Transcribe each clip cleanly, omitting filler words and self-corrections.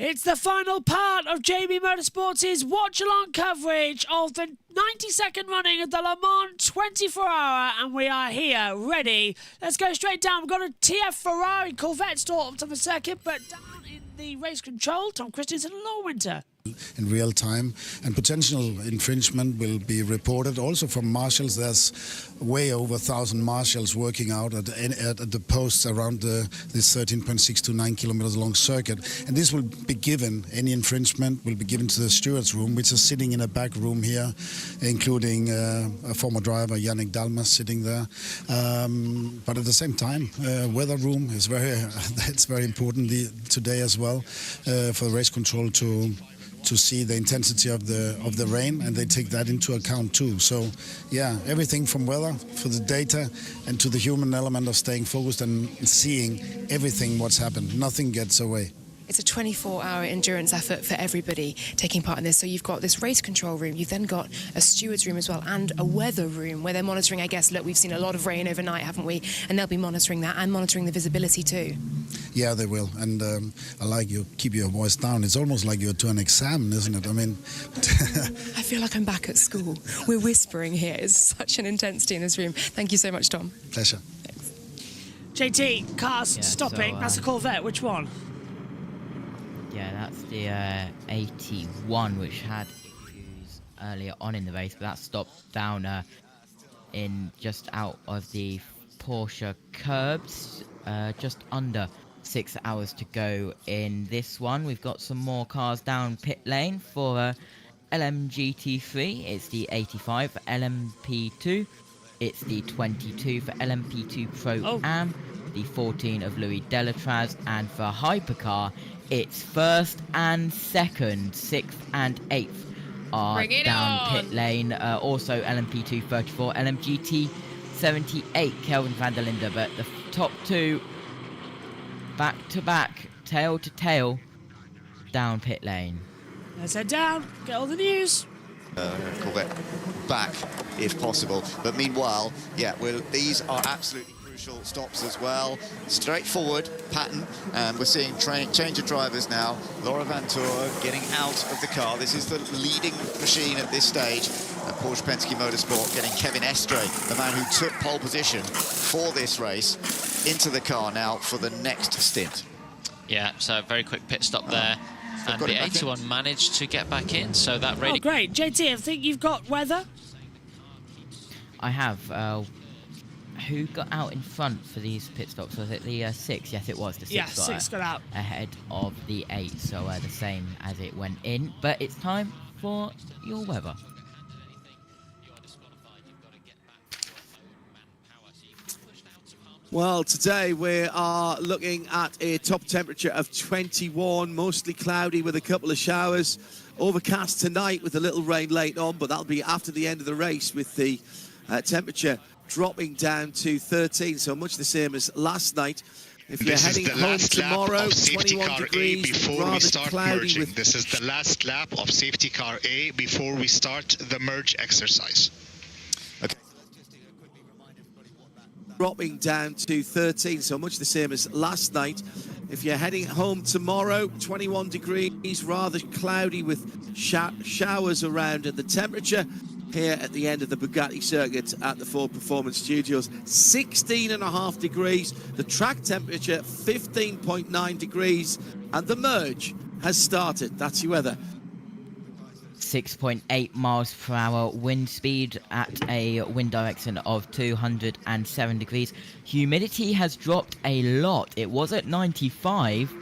It's the final part of JBMotorsports' watch-along coverage of the 92nd running of the Le Mans 24-hour, and we are here, ready. Let's go straight down. We've got a TF Ferrari Corvette stopped on the circuit, but down in the race control, Tom Christensen and Laura Winter. In real time, and potential infringement will be reported also from marshals. There's way over 1,000 marshals working out at the posts around this 13.6 to 9 kilometers long circuit, and this will be given, any infringement will be given to the stewards room, which is sitting in a back room here, including a former driver, Yannick Dalmas, sitting there. But at the same time, weather room is it's very important today as well for race control to see the intensity of the rain, and they take that into account too. So yeah, everything from weather, for the data, and to the human element of staying focused and seeing everything what's happened. Nothing gets away. It's a 24-hour endurance effort for everybody taking part in this. So you've got this race control room, you've then got a steward's room as well, and a weather room where they're monitoring, I guess, look, we've seen a lot of rain overnight, haven't we? And they'll be monitoring that and monitoring the visibility too. Yeah, they will. And I like you keep your voice down. It's almost like you're to an exam, isn't it? I mean... I feel like I'm back at school. We're whispering here. It's such an intensity in this room. Thank you so much, Tom. Pleasure. Thanks. JT, cars stopping. That's a Corvette. Which one? Yeah, that's the 81, which had issues earlier on in the race, but that stopped down in just out of the Porsche curbs, just under 6 hours to go in this one. We've got some more cars down pit lane for LMGT3. It's the 85 for LMP2. It's the 22 for LMP2 Pro-Am. The 14 of Louis Delatraz, and for Hypercar, it's first and second, 6th and 8th are down pit lane. Also LMP2 34, LMGT 78, Kelvin van der Linde, but the top two back to back, tail to tail, down pit lane. Let's head down, get all the news. Corvette back if possible, but meanwhile, yeah, these are absolutely crucial stops as well. Straightforward pattern, and we're seeing change of drivers now. Laura Vantour getting out of the car. This is the leading machine at this stage at Porsche Penske Motorsport, getting Kevin Estre, the man who took pole position for this race, into the car now for the next stint. Yeah, so a very quick pit stop there. And the 81 managed to get back in, so that really... Oh, great. JT, I think you've got weather? I have. Who got out in front for these pit stops? Was it the 6? Yes, it was. The 6 yeah, 6 got out. Ahead of the 8, so the same as it went in. But it's time for your weather. Well, today we are looking at a top temperature of 21, mostly cloudy with a couple of showers. Overcast tonight with a little rain late on, but that'll be after the end of the race with the temperature dropping down to 13, so much the same as last night. If you're heading home tomorrow, 21 degrees, before we start cloudy merging. This is the last lap of safety car A before we start the merge exercise. Okay. Dropping down to 13, so much the same as last night. If you're heading home tomorrow, 21 degrees, rather cloudy with showers around, and the temperature here at the end of the Bugatti circuit at the Ford Performance Studios, 16.5 degrees, the track temperature 15.9 degrees, and the merge has started. That's your weather. 6.8 miles per hour wind speed at a wind direction of 207 degrees. Humidity has dropped a lot. It was at 95.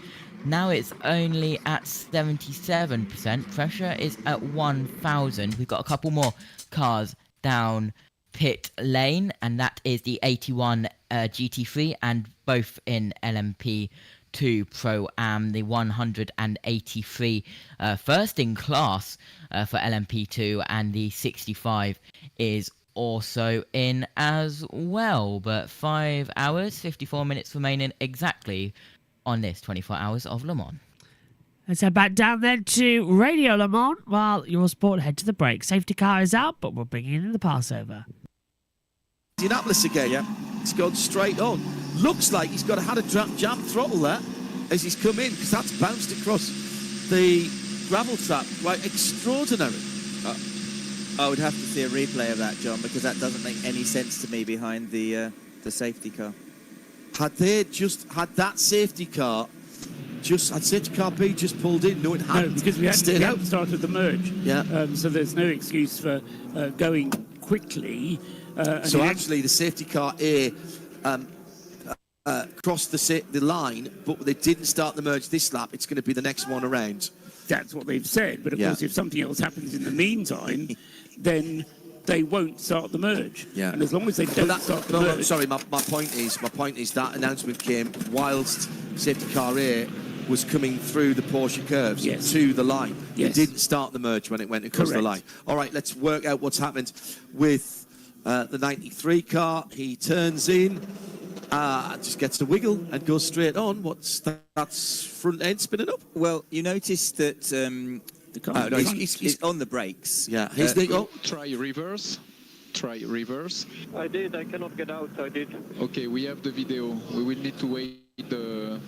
Now it's only at 77%. Pressure is at 1,000. We've got a couple more cars down pit lane, and that is the 81 GT3, and both in LMP2 Pro-Am, the 183 first in class for LMP2, and the 65 is also in as well. But 5 hours, 54 minutes remaining exactly on this 24 hours of Le Mans. Let's head back down then to Radio Le Mans while Eurosport head to the break. Safety car is out, but we're bringing in the passover. Indianapolis again, yeah. He's gone straight on. Looks like he's had a jam throttle there as he's come in, because that's bounced across the gravel trap. Right, extraordinary. I would have to see a replay of that, John, because that doesn't make any sense to me behind the safety car. Had that safety car had safety car B just pulled in? No, it hadn't. No, because we hadn't started the merge. Yeah. So there's no excuse for going quickly. So actually, the safety car A crossed the line, but they didn't start the merge this lap. It's going to be the next one around. That's what they've said. But of course, if something else happens in the meantime, then they won't start the merge. Yeah. And as long as they don't start the merge... No, sorry, my point is that announcement came whilst safety car A was coming through the Porsche curves to the line. It didn't start the merge when it went across the line. All right, let's work out what's happened with the 93 car. He turns in, just gets a wiggle and goes straight on. That's front end spinning up? Well, you noticed that he's on the brakes. Yeah, here's the... Try reverse. Try reverse. I did. I cannot get out. I did. Okay, we have the video. We will need to wait the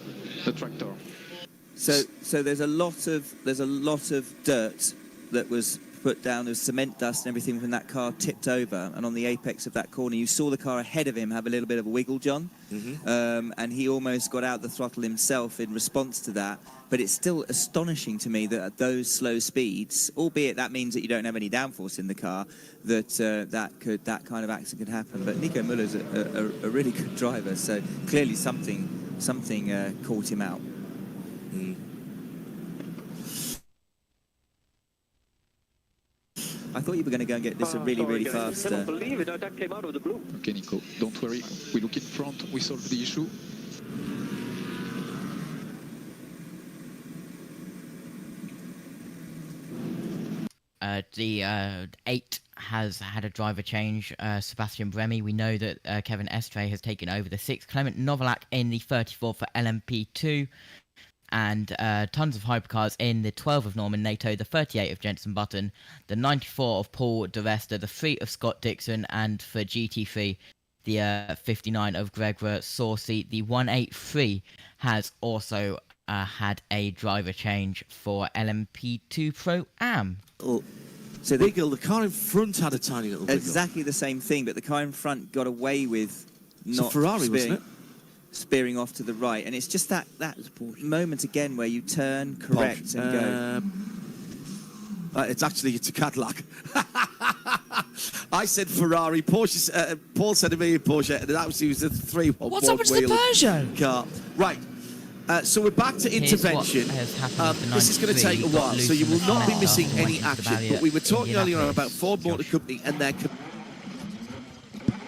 tractor. So there's a lot of dirt that was put down. There's cement dust and everything from that car tipped over, and on the apex of that corner, you saw the car ahead of him have a little bit of a wiggle, John, and he almost got out the throttle himself in response to that. But it's still astonishing to me that at those slow speeds, albeit that means that you don't have any downforce in the car, that that kind of accident could happen. But Nico Müller's a really good driver, so clearly something caught him out. I thought you were going to go and get this really fast. I cannot believe it. That came out of the blue. Okay, Nico, don't worry. We look in front. We solve the issue. The 8 has had a driver change, Sebastian Bremy. We know that Kevin Estre has taken over the 6. Clement Novalak in the 34 for LMP2. And tons of hypercars in the 12 of Norman Nato, the 38 of Jenson Button, the 94 of Paul De Resta, the 3 of Scott Dixon, and for GT3, the 59 of Gregor Saucy. The 183 has also had a driver change for LMP2 Pro-Am. So the car in front had a tiny little wiggle. Exactly the same thing, but the car in front got away with not Ferrari, wasn't it? Spearing off to the right, and it's just that moment again where you turn correct and go. It's a Cadillac. I said Ferrari. Porsche. Paul said to me Porsche, and that was a 3-1. What's happened to the Peugeot car? Right. So we're back to intervention. This is going to take a while, so you will not be missing any action. But we were talking earlier on about Ford Motor Company and their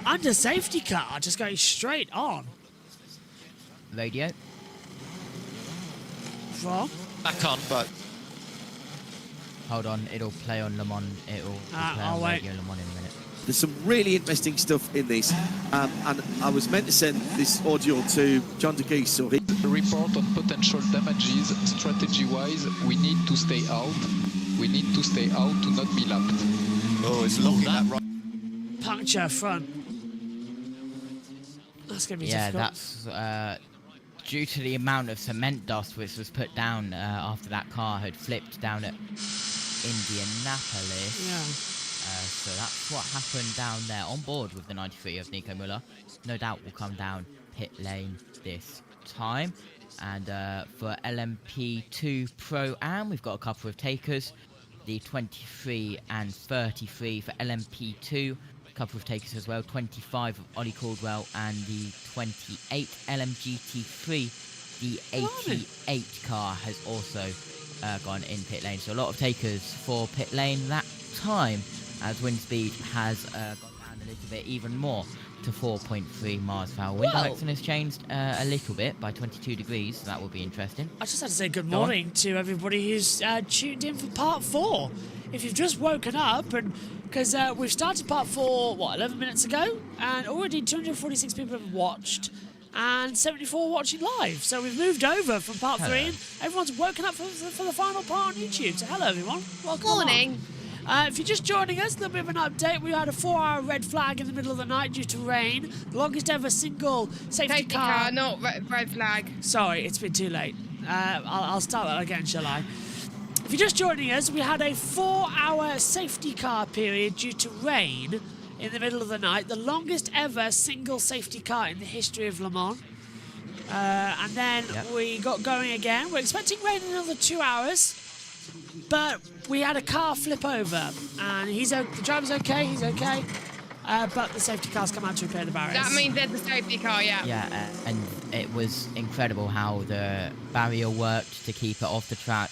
under safety car just going straight on. Radio. From? Back on, but... Hold on, it'll play on Le Mans. It'll play on Radio Le Mans in a minute. There's some really interesting stuff in this, and I was meant to send this audio to John de Geese, so he... Report on potential damages. Strategy-wise, we need to stay out. We need to stay out to not be lapped. Oh, it's locking that right. Puncture front. That's going to be difficult. That's due to the amount of cement dust which was put down after that car had flipped down at Indianapolis. Yeah. So that's what happened down there on board with the 93 of Nico Müller. No doubt will come down pit lane this time. And for LMP2 Pro-Am, we've got a couple of takers. The 23 and 33 for LMP2. Couple of takers as well, 25 of Ollie Caldwell and the 28 LMGT3. The 88 car has also gone in pit lane, so a lot of takers for pit lane that time, as wind speed has gone down a little bit even more to 4.3 miles per hour. Wind direction has changed a little bit by 22 degrees, so that will be interesting. I just had to say good morning to everybody who's tuned in for part 4. If you've just woken up, and because we've started part 4, 11 minutes ago, and already 246 people have watched, and 74 watching live. So we've moved over from part 3, and everyone's woken up for the final part on YouTube. So hello, everyone. Welcome. Morning. If you're just joining us, a little bit of an update. We had a 4-hour red flag in the middle of the night due to rain. The longest ever single safety car. Not red flag. Sorry, it's been too late. I'll start that again, shall I? If you're just joining us, we had a 4-hour safety car period due to rain in the middle of the night, the longest ever single safety car in the history of Le Mans. And then we got going again. We're expecting rain in another 2 hours, but we had a car flip over, and the driver's okay, he's okay, but the safety car's come out to repair the barriers. That means there's the safety car, yeah. Yeah, and it was incredible how the barrier worked to keep it off the track.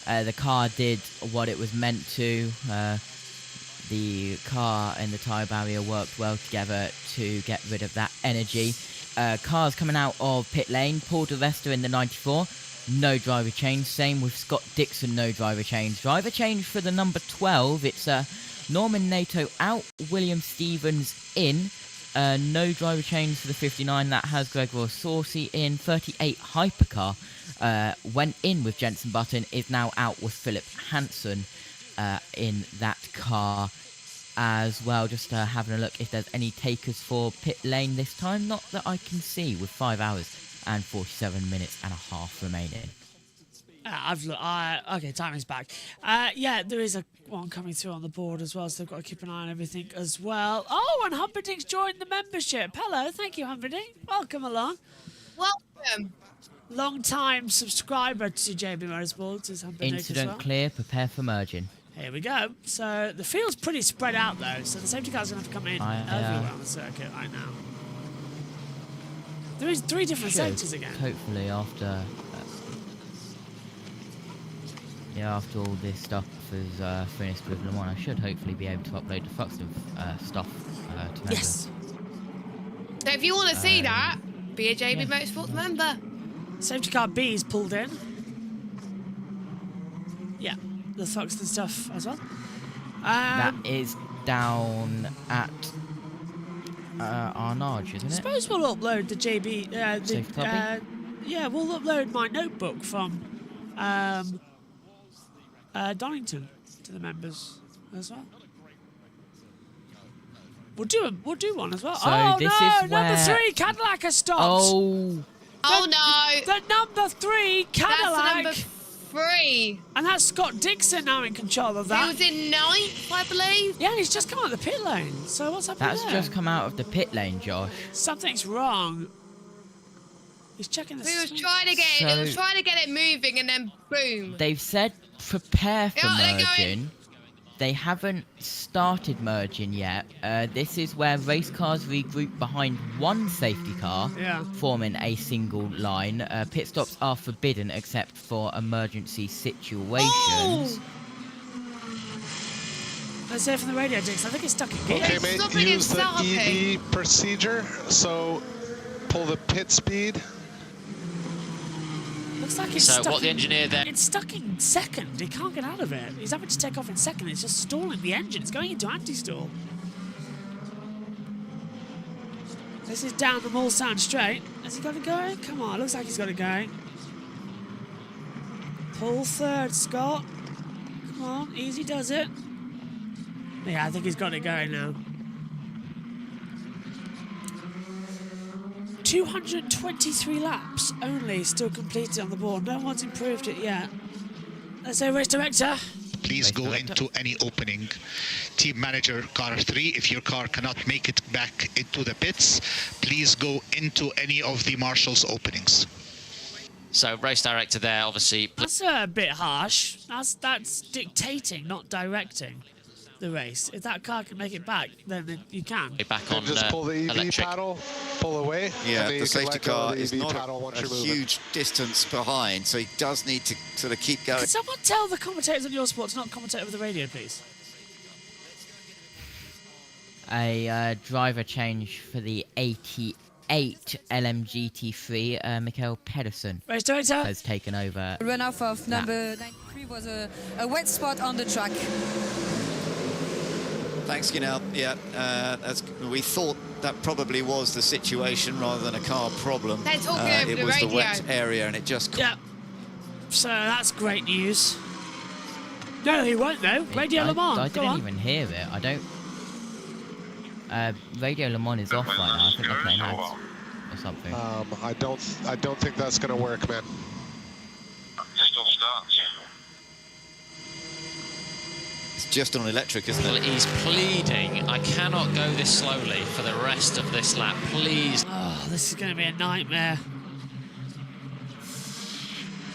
The car did what it was meant to. The car and the tyre barrier worked well together to get rid of that energy. Cars coming out of pit lane. Paul DeVesta in the 94. No driver change. Same with Scott Dixon, no driver change. Driver change for the number 12. It's Norman Nato out, William Stevens in. No driver change for the 59. That has Gregor Saucy in. 38 Hypercar went in with Jenson Button. Is now out with Philip Hansen in that car as well. Just having a look if there's any takers for pit lane this time. Not that I can see, with 5 hours and 47 minutes and a half remaining. Okay, timing's back. Yeah, there is one coming through on the board as well, so they've got to keep an eye on everything as well. Oh, and Humperdinck's joined the membership. Hello, thank you, Humperdinck. Welcome along. Welcome. Long-time subscriber to JB Motorsports is Humperdinck Incident as well. clear, prepare for merging. Here we go. So the field's pretty spread out though, so the safety car's going to have to come in everywhere on the circuit right now. There is 3 different sectors again. Hopefully after after all this stuff is finished with Le Mans, I should hopefully be able to upload the Fuxton stuff to members. Yes. So if you want to see that, be a JB Motorsports member. Safety car B is pulled in. Yeah, the Fuxton stuff as well. That is down at Arnage, isn't it? I suppose we'll upload the JB. Safe copy? Yeah, we'll upload my notebook from Donington to the members as well. We'll do one as well. So oh this no, is number where... 3 Cadillac has stopped. Oh no! The number 3 Cadillac. That's number 3. And that's Scott Dixon now in control of that. He was in 9th, I believe. Yeah, he's just come out of the pit lane. So what's happening That's there? just come out of the pit lane, Josh. Something's wrong. He's checking the. He was trying to get it. He was trying to get it moving, and then boom. They've said prepare for they're merging. They haven't started merging yet. This is where race cars regroup behind one safety car, forming a single line. Pit stops are forbidden except for emergency situations. Oh! Let's hear from the radio, Dix. I think it's stuck in gear. Okay, mate, use the EV procedure. So pull the pit speed. Looks like it's so stuck what the engineer there... It's stuck in second. He can't get out of it. He's having to take off in second. It's just stalling the engine. It's going into anti-stall. This is down the Mulsanne straight. Has he got it going? Come on, looks like he's got it going. Pull third, Scott. Come on, easy does it. Yeah, I think he's got it going now. 223 laps only still completed on the board. No one's improved it yet. Let's say race director. Please go into any opening. Team manager, car 3, if your car cannot make it back into the pits, please go into any of the marshal's openings. So race director there, obviously. That's a bit harsh. That's dictating, not directing the race. If that car can make it back, then you can. Back on just pull the EV electric. paddle, pull away. Yeah, the safety car is not a huge distance behind, so he does need to sort of keep going. Can someone tell the commentators on your sport to not commentate over the radio, please? A driver change for the 88 LMGT3, Mikael Pedersen race director has taken over. The runoff of number 93 was a wet spot on the track. Thanks, Ginel. Yeah, we thought that probably was the situation rather than a car problem. They're talking over it the was radio. the wet area, and it just... Yeah. So that's great news. No, he won't though. Radio Le Mans. I didn't even hear it. I don't... Radio Le Mans is off right now. I think they're playing ads or something. I don't think that's gonna work, man. just on electric, isn't Well, it? he's pleading, I cannot go this slowly for the rest of this lap, please. Oh, this is going to be a nightmare.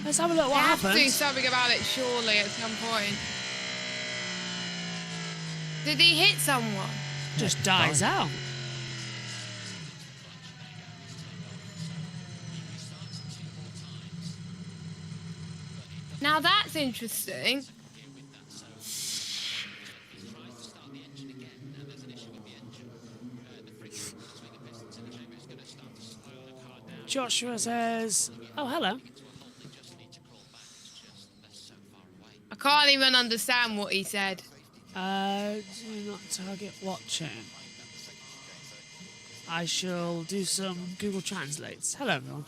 Let's have a look what They have to do happens. something about it, surely, at some point. Did he hit someone? Just dies out. Now that's interesting. Joshua says, oh, hello. I can't even understand what he said. Do not target watching. I shall do some Google Translates. Hello, everyone.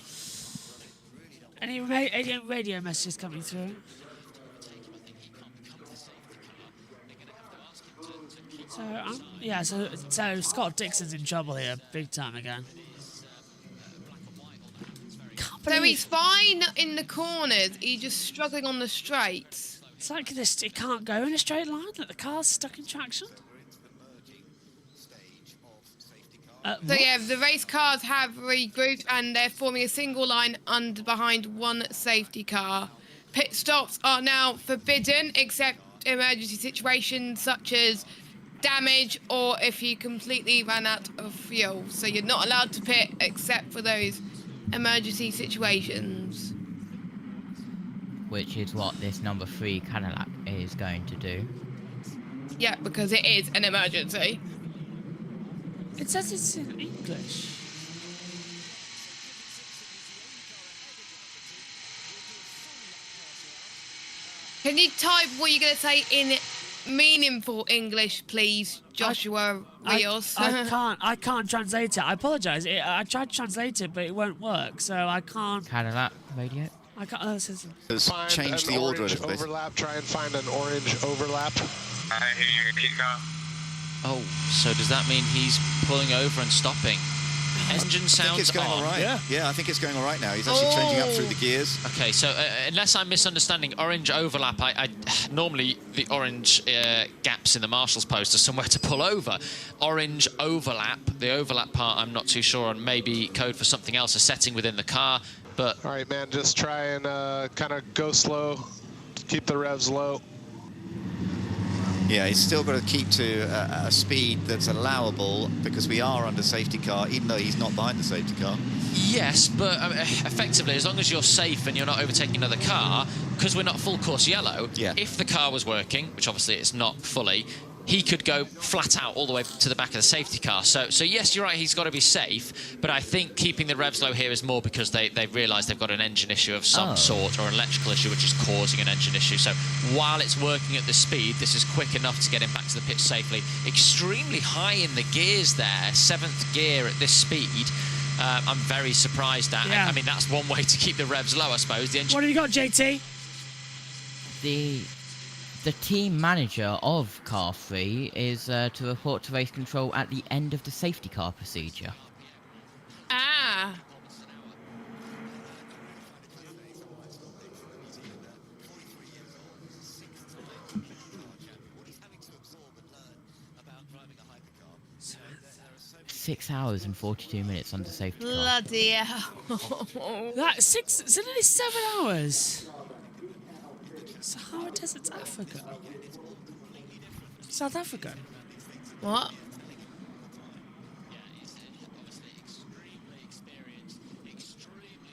Any radio messages coming through? So, yeah, so Scott Dixon's in trouble here, big time again. So he's fine in the corners, he's just struggling on the straights. It's like this, it can't go in a straight line, like the car's stuck in traction. So yeah, the race cars have regrouped and they're forming a single line behind one safety car. Pit stops are now forbidden except emergency situations such as damage or if you completely ran out of fuel. So you're not allowed to pit except for those emergency situations. Which is what this number 3 Cadillac is going to do. Yeah, because it is an emergency. It says it's in English. Can you type what you're going to say in meaningful English, please, Joshua Rios? I can't translate it. I apologise. I tried to translate it, but it won't work, so I can't. Cadillac radio. I can't. Let's change the order a little bit. Overlap. Try and find an orange overlap. I hear you, keep going. Oh, so does that mean he's pulling over and stopping? Engine sounds I think it's going on. all right. Yeah, I think it's going all right now. He's actually changing up through the gears. Okay, so unless I'm misunderstanding, orange overlap, I normally the orange gaps in the marshal's post are somewhere to pull over. Orange overlap, the overlap part I'm not too sure on, maybe code for something else, a setting within the car, but... All right, man, just try and kind of go slow, keep the revs low. Yeah, he's still got to keep to a speed that's allowable because we are under safety car, even though he's not behind the safety car. Yes, but effectively, as long as you're safe and you're not overtaking another car, because we're not full course yellow, if the car was working, which obviously it's not fully, he could go flat out all the way to the back of the safety car. So yes, you're right, he's got to be safe, but I think keeping the revs low here is more because they've realised they've got an engine issue of some sort, or an electrical issue which is causing an engine issue. So while it's working at this speed, this is quick enough to get him back to the pit safely. Extremely high in the gears there, 7th gear at this speed. I'm very surprised at. Yeah. I mean, that's one way to keep the revs low, I suppose. The engine. What have you got, JT? The team manager of Car 3 is to report to race control at the end of the safety car procedure. Ah. $6 hours and 42 minutes under safety car. Bloody hell. It's nearly 7 hours. Sahara Desert's Africa. South Africa. What?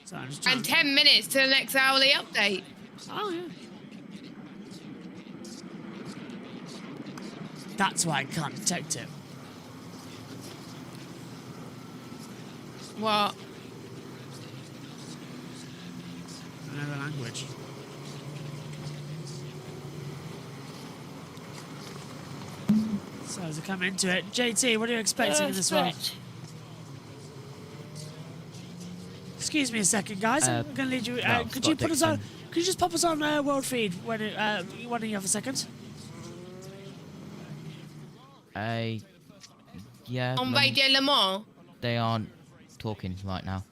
So and 10 minutes to the next hourly update. Oh, yeah. That's why I can't detect it. What? Another language. So as I come into it, JT, what are you expecting in this one? Excuse me a second, guys. I'm going to lead you. No, could you put us on? Could you just pop us on world feed when you have a second? Yeah. On Radio Le Mans? They aren't talking right now.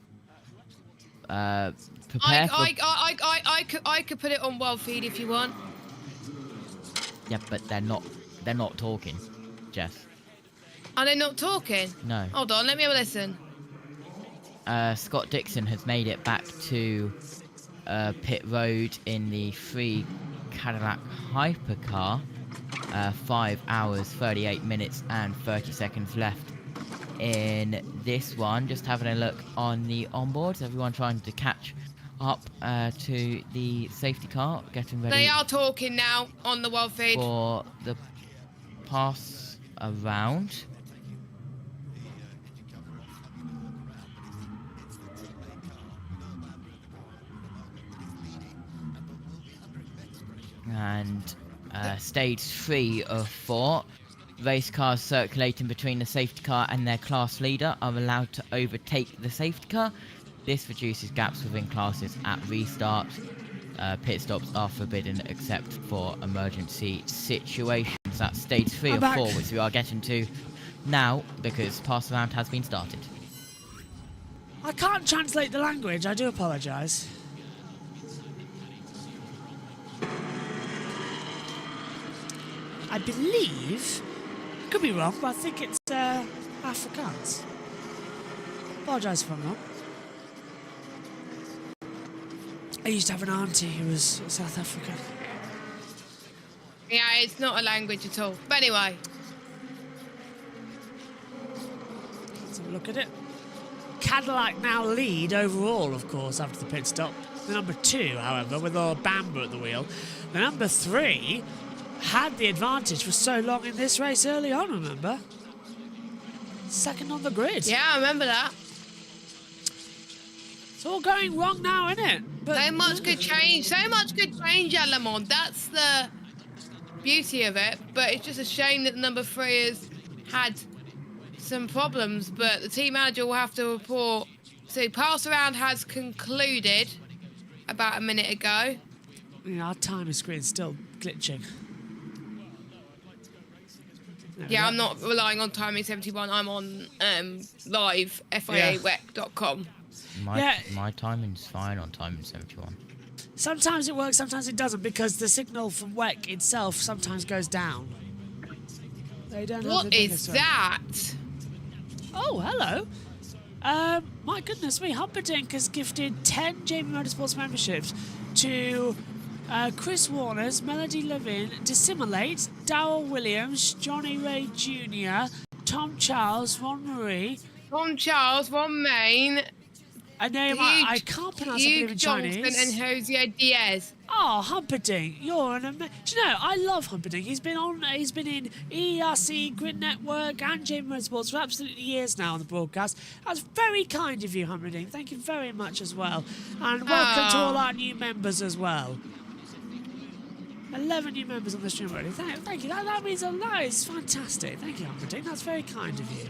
Prepare for... I could put it on world feed if you want. Yeah, but they're not talking, Jess. Are they not talking? No. Hold on, let me have a listen. Scott Dixon has made it back to pit road in the free Cadillac hypercar. 5 hours, 38 minutes and 30 seconds left in this one. Just having a look on the onboards. Everyone trying to catch up to the safety car, getting ready. They are talking now on the world feed. For the pass around. And stage 3 of 4. Race cars circulating between the safety car and their class leader are allowed to overtake the safety car. This reduces gaps within classes at restart. Pit stops are forbidden except for emergency situations. That's stage 3 of 4, which we are getting to now because pass around has been started. I can't translate the language, I do apologise. I believe, could be wrong, but I think it's Afrikaans. Apologise if I'm wrong. I used to have an auntie who was South African. Yeah, it's not a language at all. But anyway. Let's have a look at it. Cadillac now lead overall, of course, after the pit stop. The number 2, however, with Bamber at the wheel. The number 3 had the advantage for so long in this race early on, remember? Second on the grid. Yeah, I remember that. It's all going wrong now, isn't it? But so much could change at Le Mans. That's the beauty of it. But it's just a shame that number 3 has had some problems. But the team manager will have to report. So pass around has concluded about a minute ago. Yeah, our timer screen's still glitching. Yeah, I'm not relying on timing 71. I'm on live FIAWEC.com. My timing's fine on timing 71. Sometimes it works, sometimes it doesn't, because the signal from WEC itself sometimes goes down. They don't have What is that? Oh, hello. My goodness me, Humperdinck has gifted 10 JBMotorsports memberships to Chris Warner's, Melody Levin, Dissimulate, Darryl Williams, Johnny Ray Jr., Tom Charles, Ron Marie. Tom Charles, Ron Main. A name I can't pronounce, I believe in Chinese. And Jose Diaz. Oh, Humperdinck, you're an amazing. Do you know, I love Humperdinck. He's been in ERC, Grid Network, and JBMotorsports for absolutely years now on the broadcast. That's very kind of you, Humperdinck. Thank you very much as well. And welcome to all our new members as well. 11 new members on the stream already. Thank you. That means a lot. It's fantastic. Thank you, Humperdinck. That's very kind of you.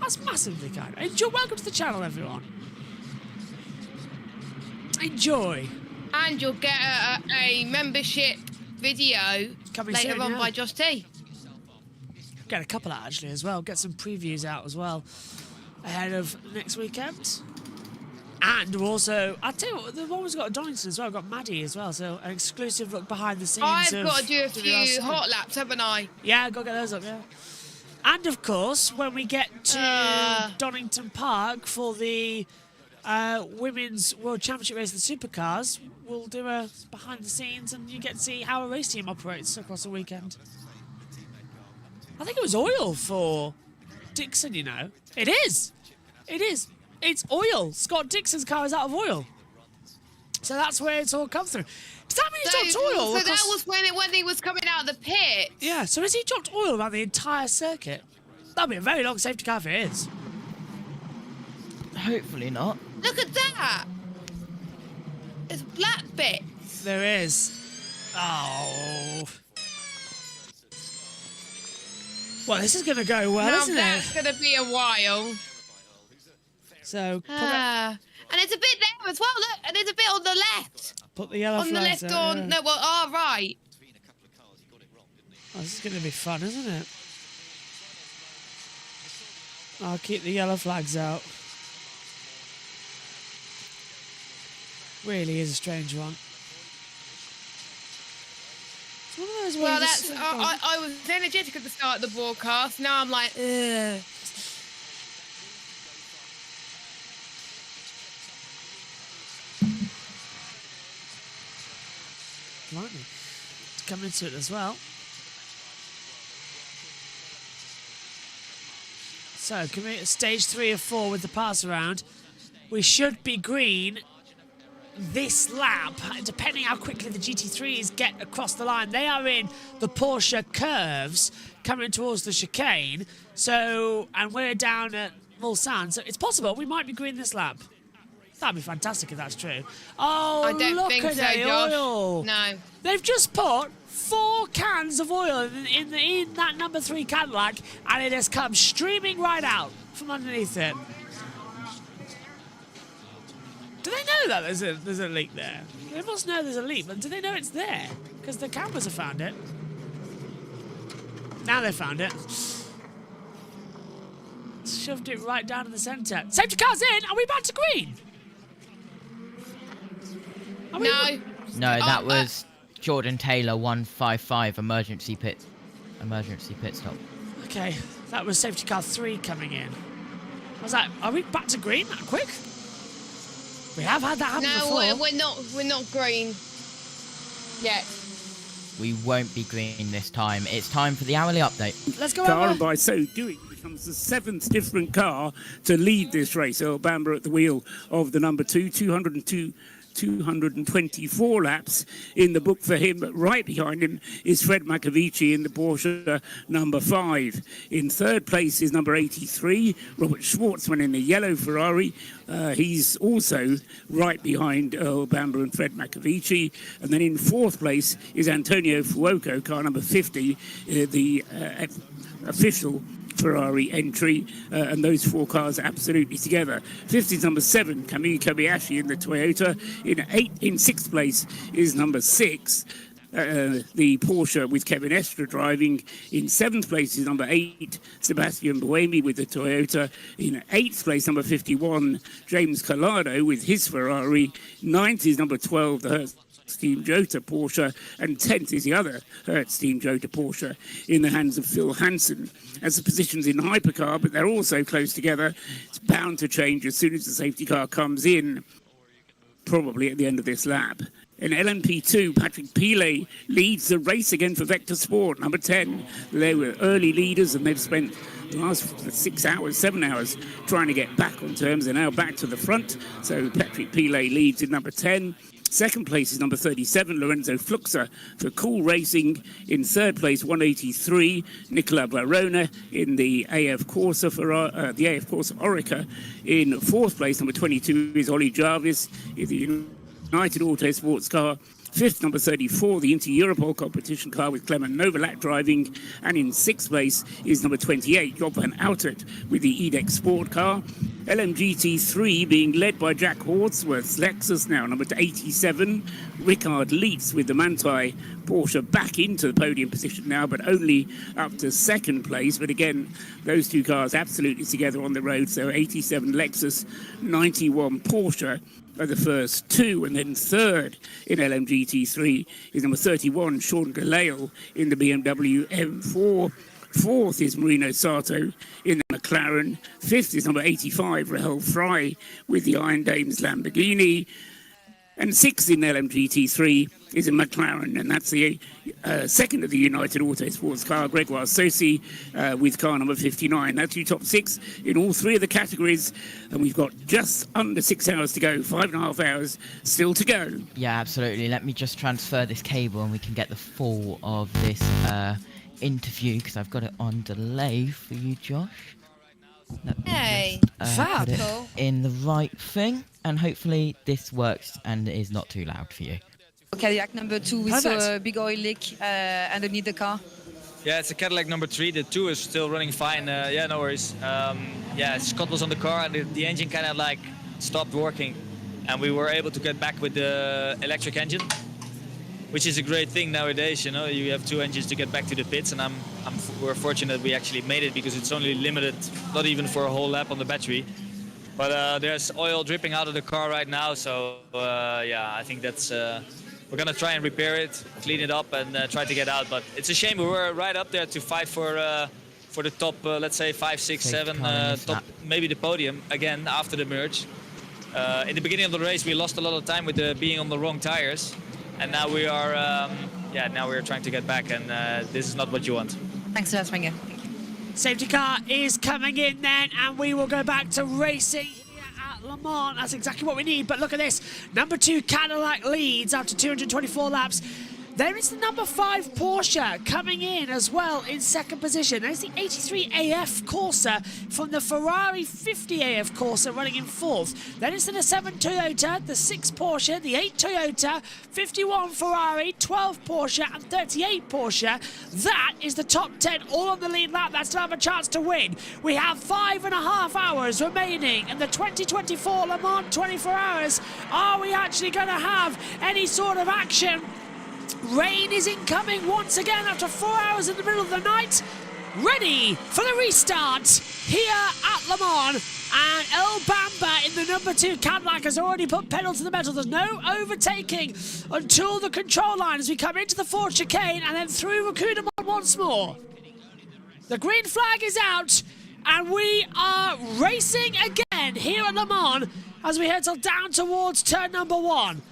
That's massively kind. Welcome to the channel, everyone. Enjoy. And you'll get a membership video later on by Josh T. Get a couple out actually as well. Get some previews out as well ahead of next weekend. And also, I'll tell you what, the one we've got at Donington as well. I've got Maddie as well, so an exclusive look behind the scenes. I've got to do a few hot laps, haven't I? Yeah, I've got to get those up, yeah. And of course, when we get to Donington Park for the Women's World Championship race, the Supercars, we'll do a behind the scenes and you get to see how a race team operates across the weekend. I think it was oil for Dixon, you know. It is. It is. It's oil. Scott Dixon's car is out of oil. So that's where it's all come through. Does that mean he dropped oil? So that was when he was coming out of the pit. Yeah, so has he dropped oil around the entire circuit? That'll be a very long safety car if it is. Hopefully not. Look at that. There's black bits. There is. Oh. Well, this is going to go well, isn't it? That's going to be a while. So, and there's a bit there as well, look, and there's a bit on the left. Put the yellow flags on the left, no, well, right. Oh, this is going to be fun, isn't it? I'll keep the yellow flags out. Really is a strange one. It's one of as well. Well, that's I was energetic at the start of the broadcast. Now I'm like, ugh. Blimey. It's coming into it as well. So, can we stage 3 of 4 with the pass around? We should be green this lap, depending how quickly the GT3s get across the line. They are in the Porsche curves coming towards the chicane. So, and we're down at Mulsanne. So it's possible we might be green this lap. That'd be fantastic if that's true. Oh, I don't look think at so, the Josh. oil. No. They've just put 4 cans of oil in that number 3 Cadillac, and it has come streaming right out from underneath it. Do they know that there's a leak there? They must know there's a leak, but do they know it's there? Because the cameras have found it. Now they found it. Shoved it right down in the centre. Safety car's in! Are we back to green? No. No, that was Jordan Taylor 155 emergency pit stop. Okay, that was safety car 3 coming in. Was that? Are we back to green that quick? We have had that happen before. No, we're not green yet. We won't be green this time. It's time for the hourly update. Let's go car, over. and by so doing becomes the 7th different car to lead this race. Earl Bamber at the wheel of the number 2, 224 laps in the book for him. Right behind him is Fred Macavici in the Porsche number 5. In 3rd place is number 83, Robert Schwartzman in the yellow Ferrari. He's also right behind Earl Bamber and Fred Macavici. And then in 4th place is Antonio Fuoco, car number 50, the official Ferrari entry, and those 4 cars absolutely together. 5th is number 7, Kamui Kobayashi in the Toyota. In 6th place is number 6, the Porsche with Kevin Estre driving. In 7th place is number 8, Sebastian Buemi with the Toyota. In 8th place, number 51, James Collado with his Ferrari. 9th is number 12, the Hertz Team Jota Porsche, and 10th is the other Hertz Team Jota Porsche in the hands of Phil Hansen. As the positions in hypercar, but they're also close together. It's bound to change as soon as the safety car comes in, probably at the end of this lap. In LMP2, Patrick Pilet leads the race again for Vector Sport, number 10. They were early leaders, and they've spent the last 7 hours trying to get back on terms. They're now back to the front, so Patrick Pilet leads in number 10. 2nd place is number 37, Lorenzo Fluxa for Cool Racing. In 3rd place, 183, Nicola Barona in the AF Corsa Orica. In 4th place, number 22 is Ollie Jarvis in the United Autosports car. 5th, number 34, the Inter-Europol competition car with Clement Novalak driving. And in 6th place is number 28, Job van Outert with the EDEX Sport car. LMGT3 being led by Jack Horsworth's Lexus now, number 87. Rickard Leitz with the Manthey Porsche back into the podium position now, but only up to 2nd place. But again, those 2 cars absolutely together on the road. So 87 Lexus, 91 Porsche are the first 2, and then 3rd in LMGT3 is number 31, Sean Galale in the BMW M4. 4th is Marino Sato in the McLaren. 5th is number 85, Rahel Fry with the Iron Dames Lamborghini. And 6th in LMGT3 is a McLaren, and that's the 2nd of the United Autosports car, Gregoire Saucy, with car number 59. That's your top 6 in all 3 of the categories, and we've got just under 6 hours to go, 5.5 hours still to go. Yeah, absolutely. Let me just transfer this cable and we can get the full of this interview, because I've got it on delay for you, Josh. Hey, Put it in the right thing, and hopefully this works and is not too loud for you. Cadillac number 2, we saw a big oil leak underneath the car. Yeah, it's a Cadillac number 3. The 2 is still running fine. Yeah, no worries. Yeah, Scott was on the car and the engine kind of like stopped working, and we were able to get back with the electric engine, which is a great thing nowadays. You know, you have 2 engines to get back to the pits, and we're fortunate we actually made it, because it's only limited, not even for a whole lap on the battery. But there's oil dripping out of the car right now, so yeah, I think that's we're gonna try and repair it, clean it up, and try to get out. But it's a shame we were right up there to fight for the top, let's say 5, 6, 7, top, maybe the podium again after the merge. In the beginning of the race, we lost a lot of time with being on the wrong tires, and now we are, now we're trying to get back, and this is not what you want. Thanks for that, Springer. Safety car is coming in then, and we will go back to racing here at Le Mans. That's exactly what we need, but look at this. Number 2 Cadillac leads after 224 laps. There is the number 5 Porsche coming in as well in second position. There's the 83 AF Corsa from the Ferrari 50 AF Corsa running in fourth. Then it's the 7 Toyota, the 6 Porsche, the 8 Toyota, 51 Ferrari, 12 Porsche and 38 Porsche. That is the top 10 all on the lead lap. That's to have a chance to win. We have 5.5 hours remaining in the 2024 Le Mans 24 hours. Are we actually going to have any sort of action? Rain is incoming once again after 4 hours in the middle of the night. Ready for the restart here at Le Mans. And El Bamba in the number 2 Cadillac has already put pedal to the metal. There's no overtaking until the control line as we come into the Ford chicane and then through Rakudamon once more. The green flag is out and we are racing again here at Le Mans as we head down towards turn number 1.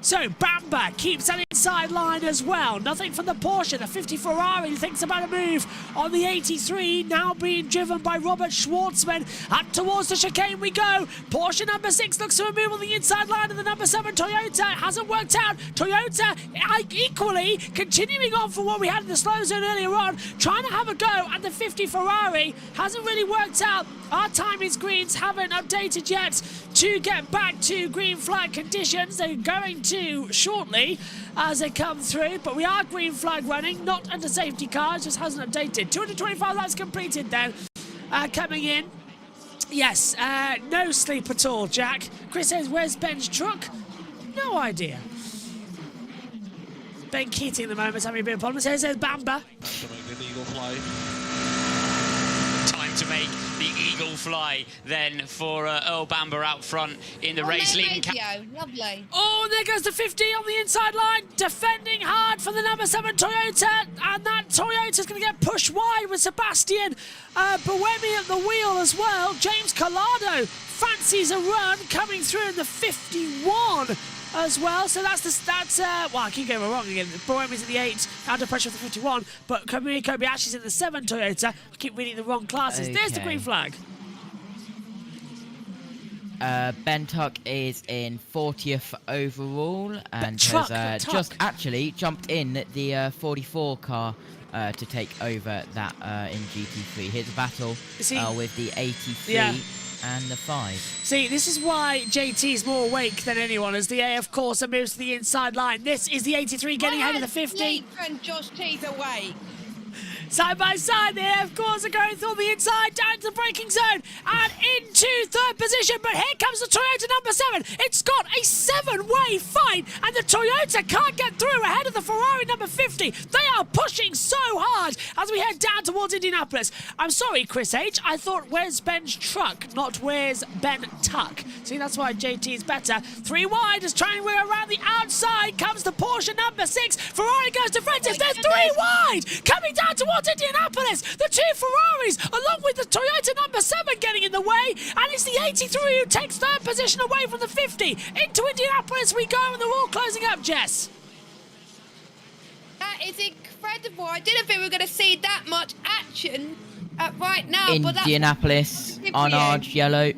So Bamba keeps an inside line as well. Nothing from the Porsche. The 50 Ferrari thinks about a move on the 83, now being driven by Robert Schwartzman. Up towards the chicane we go. Porsche number 6 looks to a move on the inside line of the number 7 Toyota. It hasn't worked out. Toyota equally continuing on from what we had in the slow zone earlier on, trying to have a go at the 50 Ferrari. Hasn't really worked out. Our timing screens haven't updated yet to get back to green flag conditions. They're going to shortly as they come through, but we are green flag running, not under safety cars, just hasn't updated. 225 laps completed then, coming in. Yes, no sleep at all, Jack. Chris says, where's Ben's truck? No idea. Ben Keating at the moment having a bit of problems. Here says Bamba. To make the eagle fly then for Earl Bamba out front in the race leading. Lovely. Oh, and there goes the 50 on the inside line, defending hard for the number 7 Toyota, and that Toyota's going to get pushed wide with Sebastian Buemi at the wheel as well. James Collado fancies a run coming through in the 51 as well, so well, I keep going wrong again. Buemi's in the 8, under pressure for the 51, but Kobayashi's in the 7 Toyota. I keep reading the wrong classes. Okay. There's the green flag. Ben Tuck is in 40th overall and has just actually jumped in the 44 car to take over that in GT3. Here's a battle with the 83 and the 5. See, this is why JT's more awake than anyone as the AF Corsa moves to the inside line. This is the 83 getting ahead of the 50. And Josh T's awake. Side by side, the AF Corsa going through the inside, down to the braking zone, and into third position. But here comes the Toyota number 7. It's got a 7-way fight, and the Toyota can't get through ahead of the Ferrari number 50. They are pushing so hard as we head down towards Indianapolis. I'm sorry, Chris H. I thought, where's Ben's truck, not where's Ben Tuck. See, that's why JT is better. 3 wide is trying to wear around the outside. Comes the Porsche number 6. Ferrari goes to Francis. They're 3 wide. Coming down towards Indianapolis. The 2 Ferraris, along with the Toyota number 7 getting in the way. And it's the 83 who takes third position away from the 50. Into Indianapolis we go, and they're all closing up, Jess. That is incredible. I didn't think we were going to see that much action right now. Indianapolis, Arnage, yellow.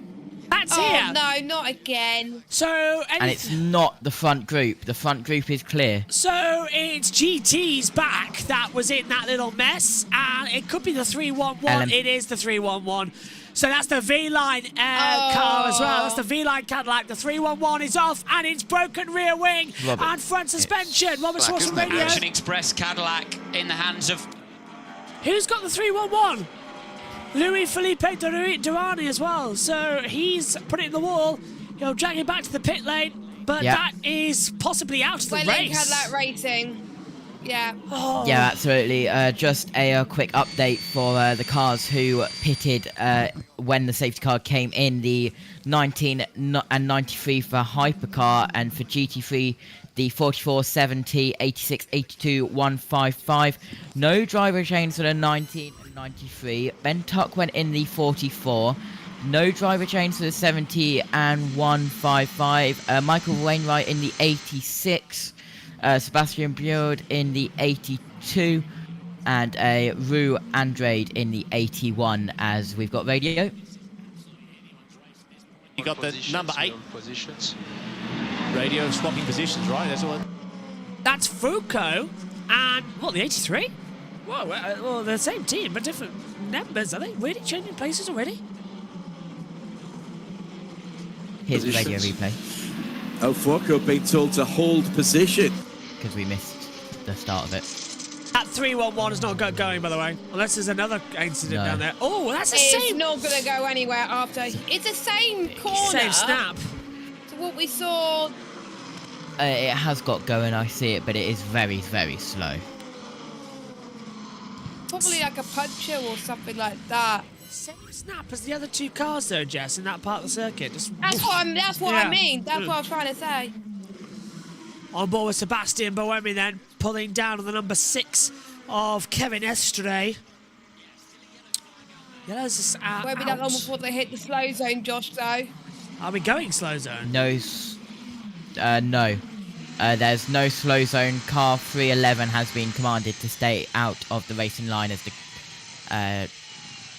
That's here. Oh, no, not again. So, and it's not the front group. The front group is clear. So it's GT's back that was in that little mess, and it could be the 311. It is the 311. So that's the V-Line car as well. That's the V-Line Cadillac. The 311 is off, and it's broken rear wing and front suspension. Robert Schwartz Radio. Action Express Cadillac in the hands of... Who's got the 311? Louis Felipe Durani as well. So he's put it in the wall. He'll drag it back to the pit lane, but that is possibly out of the race. Cadillac Racing. Yeah. Oh. Yeah, absolutely. Just a quick update for the cars who pitted when the safety car came in. The 19 and 93 for Hypercar, and for GT3, the 44, 70, 86, 82, 155. No driver change for the 19 and 93. Ben Tuck went in the 44. No driver change for the 70 and 155. Michael Wainwright in the 86. Sebastian Bjord in the 82. And Rue Andrade in the 81, as we've got radio. You got the number 8. Radio swapping positions, right? That's all. That's Foucault and, what, the 83? Whoa, well, they're the same team, but different numbers, are they? Really changing places already? Here's the radio replay. Oh, Foucault being told to hold position. Because we missed the start of it. That 311 is not going, by the way. Unless there's another incident down there. Oh, that's the It's same. not going to go anywhere after. It's the same corner. Same snap. To what we saw. It has got going, I see it, but it is very, very slow. Probably like a puncher or something like that. Same snap as the other two cars, though, Jess, in that part of the circuit. Just That's what I mean. That's what I'm trying to say. On board with Sebastian Boemi then, pulling down on the number 6 of Kevin Estre. Yellow's out. Won't be that long before they hit the slow zone, Josh, though. Are we going slow zone? No. No. There's no slow zone. Car 311 has been commanded to stay out of the racing line as the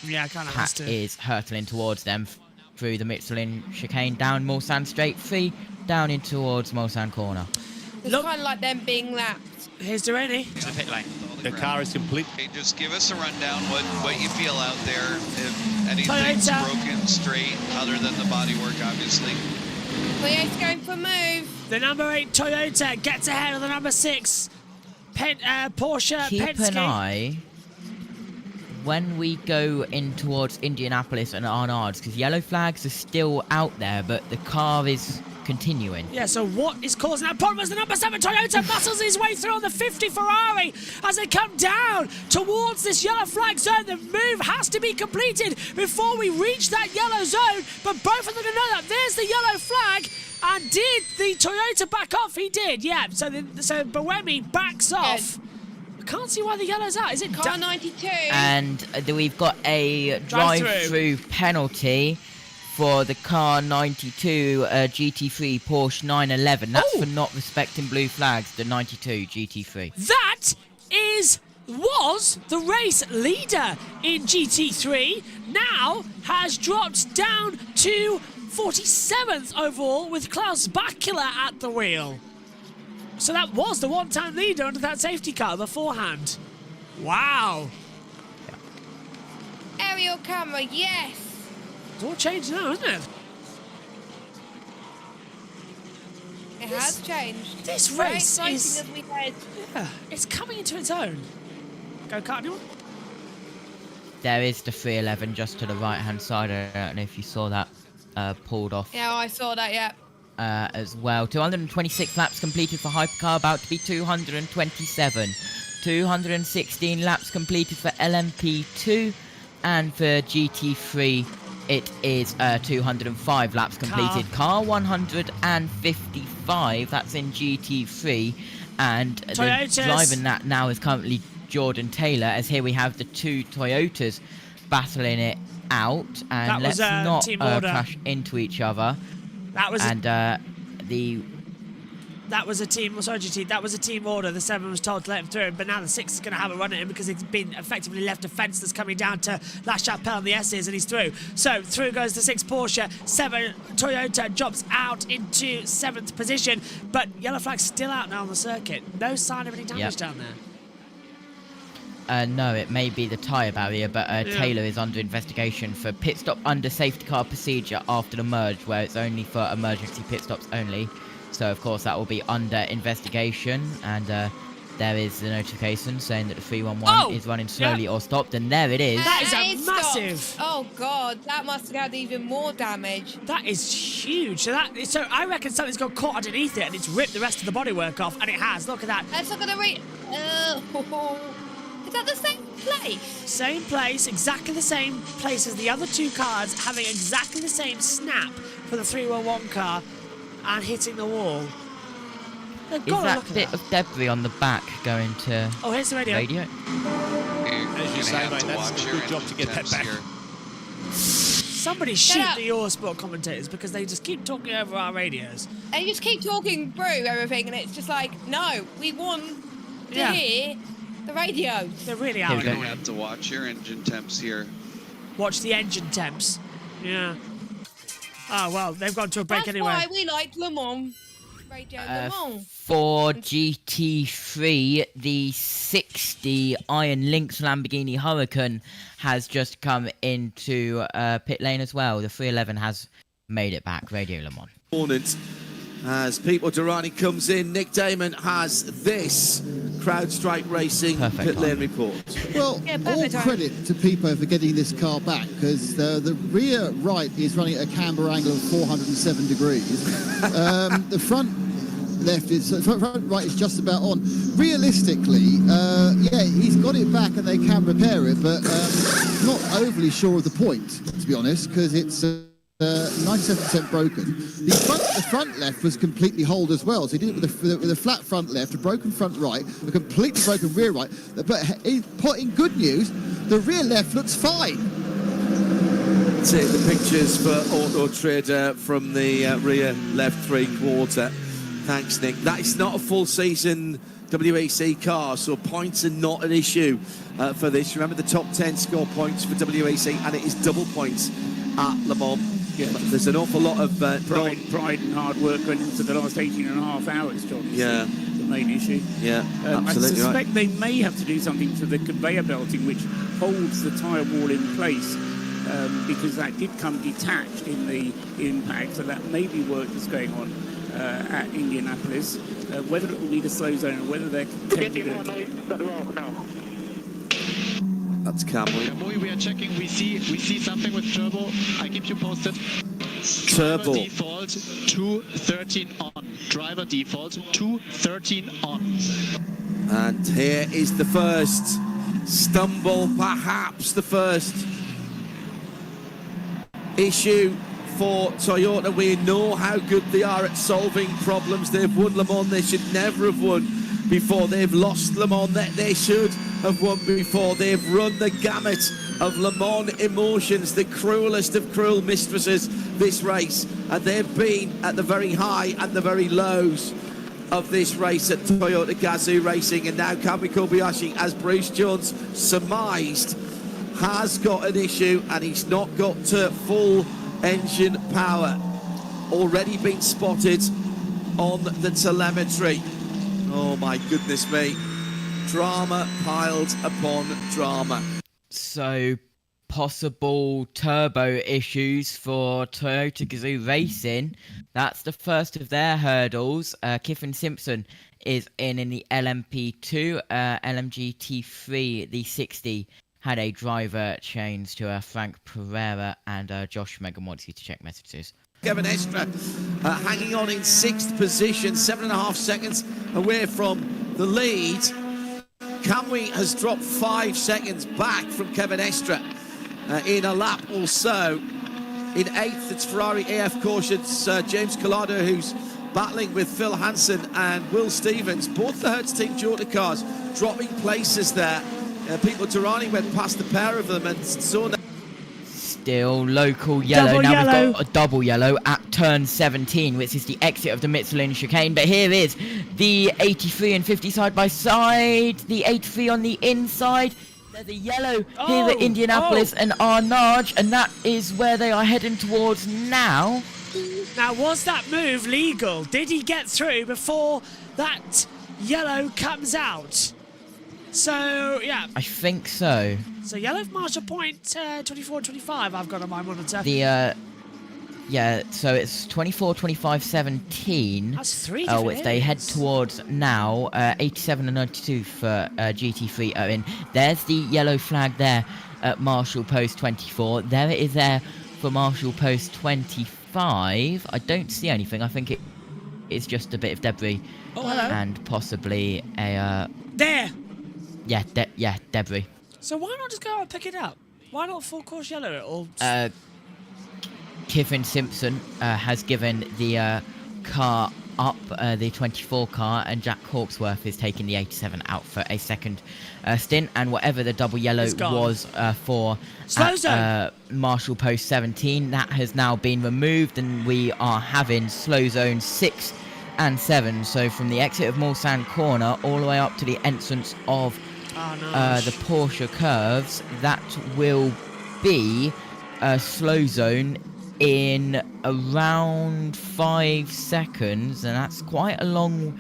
yeah, kind of has Pat to. is hurtling towards them through the Michelin chicane, down Mulsanne straight, 3 down in towards Mulsanne corner. It's kind of like them being lapped. Here's Durrani. The pit lane. The car is complete. Hey, just give us a rundown what you feel out there. If anything's broken straight, other than the bodywork, obviously. Toyota's going for a move. The number 8 Toyota gets ahead of the number 6 Porsche Keep Penske. an eye when we go in towards Indianapolis and Arnards, because yellow flags are still out there, but the car is continuing. Yeah, so what is causing that problem as the number 7 Toyota muscles his way through on the 50 Ferrari as they come down towards this yellow flag zone. The move has to be completed before we reach that yellow zone, but both of them know that. There's the yellow flag, and did the Toyota back off? He did, yeah. So Boemi backs off. I can't see why the yellow's out. Is it car 92? And we've got a drive-through penalty for the car 92 GT3 Porsche 911. That's for not respecting blue flags, the 92 GT3. That was the race leader in GT3, now has dropped down to 47th overall with Klaus Bakula at the wheel. So that was the one-time leader under that safety car beforehand. Wow. Aerial camera, yes. It's all changed now, isn't it? It has changed. This Very race exciting is... as we head. Yeah, it's coming into its own. Go kart, anyone? There is the 311 just to the right-hand side. I don't know if you saw that pulled off. Yeah, I saw that, yeah. As well. 226 laps completed for Hypercar, about to be 227. 216 laps completed for LMP2, and for GT3 it is 205 laps completed. Car 155, that's in GT3, and the driving that now is currently Jordan Taylor, as here we have the 2 Toyotas battling it out, and let's not crash into each other. That was that was a team. Sorry, GT. That was a team order. The 7 was told to let him through, but now the 6 is going to have a run at him because he's been effectively left defenceless coming down to La Chapelle on the S's, and he's through. So through goes the 6 Porsche. 7 Toyota drops out into 7th position, but yellow flag's still out now on the circuit. No sign of any damage down there. No, it may be the tyre barrier, but Taylor is under investigation for pit stop under safety car procedure after the merge, where it's only for emergency pit stops only. So, of course, that will be under investigation, and there is the notification saying that the 311 is running slowly or stopped, and there it is. That is a massive... Oh, God, that must have had even more damage. That is huge. So I reckon something's got caught underneath it, and it's ripped the rest of the bodywork off, and it has. Look at that. Let's look at the Is that the same place? Same place, exactly the same place as the other 2 cars, having exactly the same snap for the 311 car and hitting the wall. They've Is got to that look at bit of debris on the back going to Oh, here's the radio. As you say, mate, that's a good job to get that back. Somebody shoot the Eurosport commentators because they just keep talking over our radios. They just keep talking through everything, and it's just like, no, we want to hear the radio. They're really You're out. going to have to watch your engine temps here. Watch the engine temps. Yeah. Oh, well, they've gone to a break That's anyway. why we like Le Mans. Radio Le Mans. For GT3, the 60 Iron Lynx Lamborghini Huracan has just come into pit lane as well. The 311 has made it back, Radio Le Mans. Opponent. As Pipo Durrani comes in, Nick Damon has this CrowdStrike Racing pit lane report. Well, all credit to Pipo for getting this car back, because the rear right is running at a camber angle of 407 degrees. The front right is just about on. Realistically, yeah, he's got it back and they can repair it, but not overly sure of the point, to be honest, because it's 97% broken. The front left was completely holed as well, so he did it with a flat front left, a broken front right, a completely broken rear right. But in good news, the rear left looks fine. Take the pictures for Auto Trader from the rear left three-quarter. Thanks, Nick. That is not a full season WEC car, so points are not an issue for this. Remember, the top 10 score points for WEC, and it is double points at Le Mans. Yeah. There's an awful lot of pride and hard work went into the last 18 and a half hours, John. Yeah. The main issue. Yeah, I absolutely suspect they may have to do something to the conveyor belting, which holds the tyre wall in place, because that did come detached in the impact, so that may be work that's going on at Indianapolis. Whether it will need a slow zone or whether they're That's Kamui. Kamui, we are checking. We see something with turbo. I keep you posted. Turbo. Driver default 213 on. Driver default 213 on. And here is the first stumble, perhaps the first issue for Toyota. We know how good they are at solving problems. They've won Le Mans they should never have won before. They've lost Le Mans that they should have won before. They've run the gamut of Le Mans emotions, the cruelest of cruel mistresses this race, and they've been at the very high and the very lows of this race at Toyota Gazoo Racing. And now Kamui Kobayashi, as Bruce Jones surmised, has got an issue, and he's not got to full engine power. Already been spotted on the telemetry. Oh my goodness me. Drama piled upon drama. So, possible turbo issues for Toyota Gazoo Racing. That's the first of their hurdles. Kiffin Simpson is in the LMP2. LMG T3, the 60, had a driver change to Frank Pereira, and Josh Megan wants you to check messages. Kevin Estra hanging on in 6th position, 7.5 seconds away from the lead. Kamui has dropped 5 seconds back from Kevin Estra in a lap or so. In 8th, it's Ferrari AF Caution's James Collado, who's battling with Phil Hansen and Will Stevens. Both the Hertz Team Toyota cars dropping places there. Pipo Durrani went past the pair of them, and so now... Still local yellow. We've got a double yellow at turn 17, which is the exit of the Michelin chicane. But here is the 83 and 50 side by side. The 83 on the inside. There's a yellow here at Indianapolis and Arnage, and that is where they are heading towards now. Now, was that move legal? Did he get through before that yellow comes out? So, yeah. I think so. So, yellow marshal point 24-25 I've got on my monitor. The, yeah, so it's 24-25-17. That's 3 which they head towards now. 87 and 92 for GT3 are in. There's the yellow flag there at Marshall Post 24. There it is there for Marshall Post 25. I don't see anything. I think it's just a bit of debris. Oh, hello. And possibly a... There! Yeah, debris. So why not just go out and pick it up? Why not full course yellow it all? Kiffin Simpson has given the car up the 24 car, and Jack Hawksworth is taking the 87 out for a second stint. And whatever the double yellow was for Marshall Post 17, that has now been removed, and we are having slow zone 6 and 7. So from the exit of Mulsanne Corner all the way up to the entrance of the Porsche curves, that will be a slow zone in around 5 seconds, and that's quite a long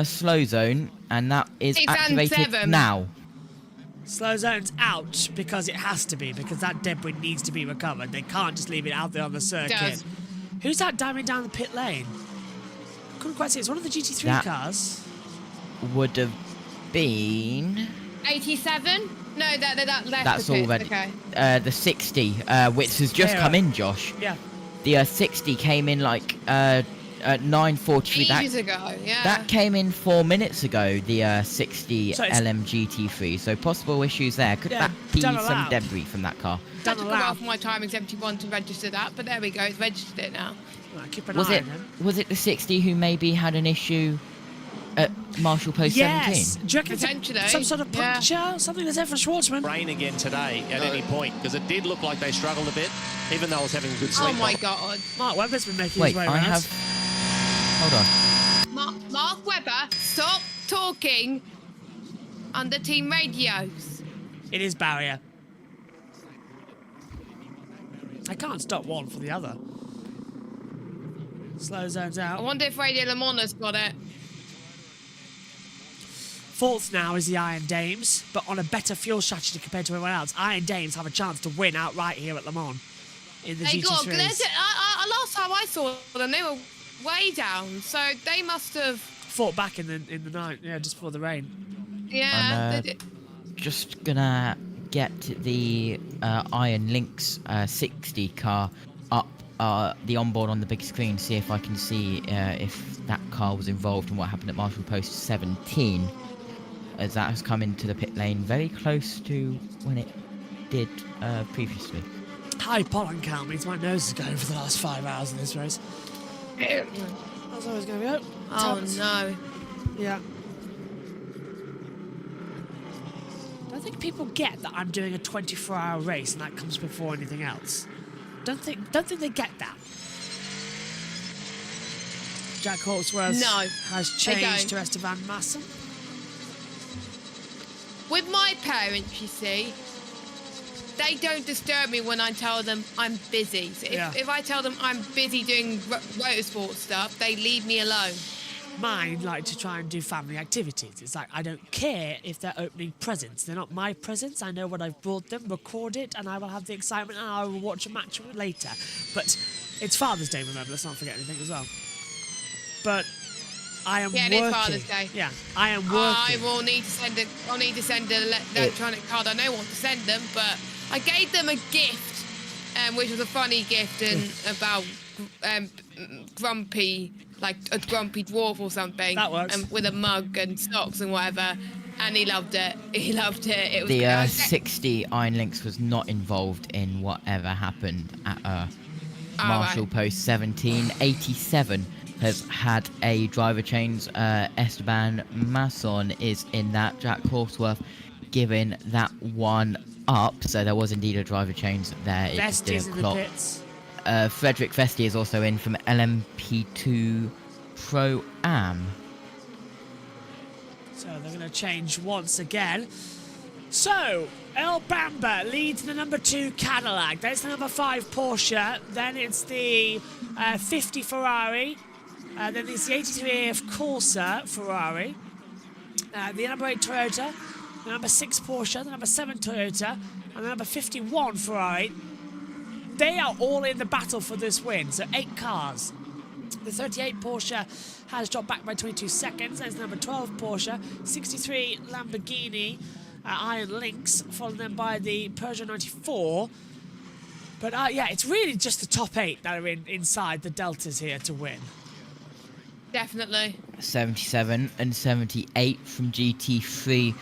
slow zone, and that is activated now. Slow zone's out because it has to be, because that debris needs to be recovered. They can't just leave it out there on the circuit. Who's that diving down the pit lane? Couldn't quite see. It's one of the GT3 cars. Would have been 87. No, that left. That's the pit. already Okay. the 60, which has just come in, Josh. Yeah. The 60 came in like at 9:43. Ages ago, yeah. That came in 4 minutes ago. The 60 So LMGT3. So possible issues there. Could that be some debris from that car? That took a while for my timing 71 to register that, but there we go. It's registered it now. Well, keep an Was eye it on him. was it the 60 who maybe had an issue at Marshall Post 17? Yes. Do you reckon Potentially. some sort of puncture? Something that's there for Schwartzman? Rain again today at any point, because it did look like they struggled a bit, even though I was having a good sleep. Oh my God. Mark Webber's been making his way around. Hold on. Mark Webber, stop talking under team radios. It is barrier. I can't stop one for the other. Slow zones out. I wonder if Radio Le Mans has got it. Fourth now is the Iron Dames, but on a better fuel strategy compared to everyone else. Iron Dames have a chance to win outright here at Le Mans in the They got GT3s. last time I saw them, they were way down, so they must have Fought back in the night, yeah, just before the rain. Yeah. I'm just gonna get the Iron Lynx 60 car up the onboard on the big screen, see if I can see if that car was involved in what happened at Marshall Post 17, as that has come into the pit lane very close to when it did previously. High pollen count means my nose is going for the last 5 hours in this race. That's always going to be Oh no. Yeah. I don't think people get that I'm doing a 24-hour race and that comes before anything else. Don't think they get that. Jack Hawksworth has changed to Esteban Massa. With my parents, you see, they don't disturb me when I tell them I'm busy. So if I tell them I'm busy doing motorsport stuff, they leave me alone. Mine like to try and do family activities. It's like, I don't care if they're opening presents. They're not my presents. I know what I've brought them, record it, and I will have the excitement, and I will watch a match later. But it's Father's Day, remember, let's not forget anything as well. But I am working. Yeah, it is Father's Day. Yeah, I am working. I will need to send an electronic card. I know what to send them, but I gave them a gift, which was a funny gift and about grumpy, like a grumpy dwarf or something. That works. With a mug and socks and whatever, and he loved it. He loved it. It was The 60 Iron Lynx was not involved in whatever happened at Marshall Post 17. 87 has had a driver change. Esteban Masson is in that. Jack Hawksworth giving that one up. So there was indeed a driver change there. It just Vesti's didn't in the clock. pits. Frederick Vesti is also in from LMP2 Pro-Am. So they're going to change once again. So, El Bamba leads the number 2 Cadillac. There's the number 5 Porsche. Then it's the 50 Ferrari. Then it's the 83 AF Corsa Ferrari. The number 8 Toyota. The number 6 Porsche. The number 7 Toyota. And the number 51 Ferrari. They are all in the battle for this win. So 8 cars. The 38 Porsche has dropped back by 22 seconds. There's the number 12 Porsche. 63 Lamborghini Iron Lynx, followed then by the Peugeot 94. But yeah, it's really just the top 8 that are inside the deltas here to win. Definitely. 77 and 78 from GT3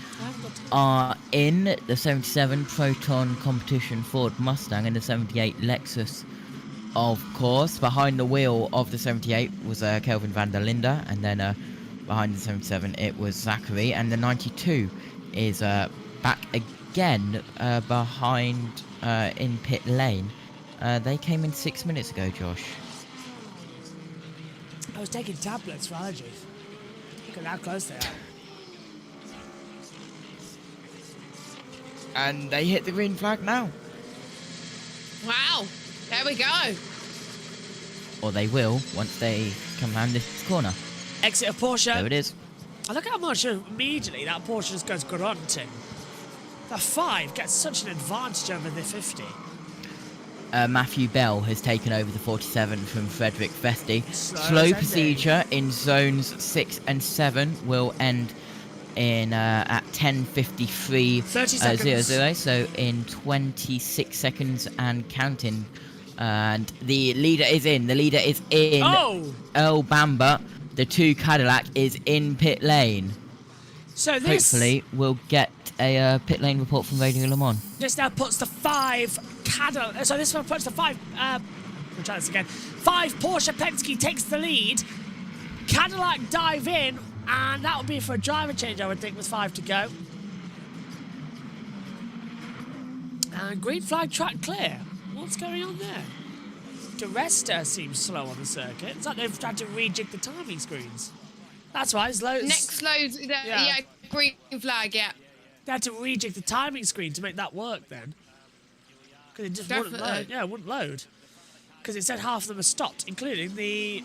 are in. The 77 Proton Competition Ford Mustang and the 78 Lexus of course. Behind the wheel of the 78 was Kelvin van der Linde, and then behind the 77 it was Zachary, and the 92 is back again behind in pit lane. They came in 6 minutes ago, Josh. I was taking tablets for allergies. Look at how close they are. And they hit the green flag now. Wow, there we go. Or they will once they come around this corner. Exit of Porsche. There it is. Oh, look how much immediately that Porsche just goes grunting. The 5 gets such an advantage over the 50. Matthew Bell has taken over the 47 from Frederick Vesti. Slow procedure in zones 6 and 7 will end in at 10:53 00, so in 26 seconds and counting. And the leader is in. The leader is in. Oh! Earl Bamber, the 2 Cadillac, is in pit lane. So this... Hopefully we'll get a pit lane report from Radio Le Mans. This now puts the 5 Cadillac... So this one puts the 5... we'll try this again. 5 Porsche Penske takes the lead. Cadillac dive in, and that will be for a driver change, I would think, with 5 to go. And green flag track clear. What's going on there? DeResta seems slow on the circuit. It's like they've tried to rejig the timing screens. That's why it's loads. Next loads, yeah, green flag, yeah. They had to rejig the timing screen to make that work then. Because it just wouldn't load. Yeah, it wouldn't load. Because it said half of them are stopped, including the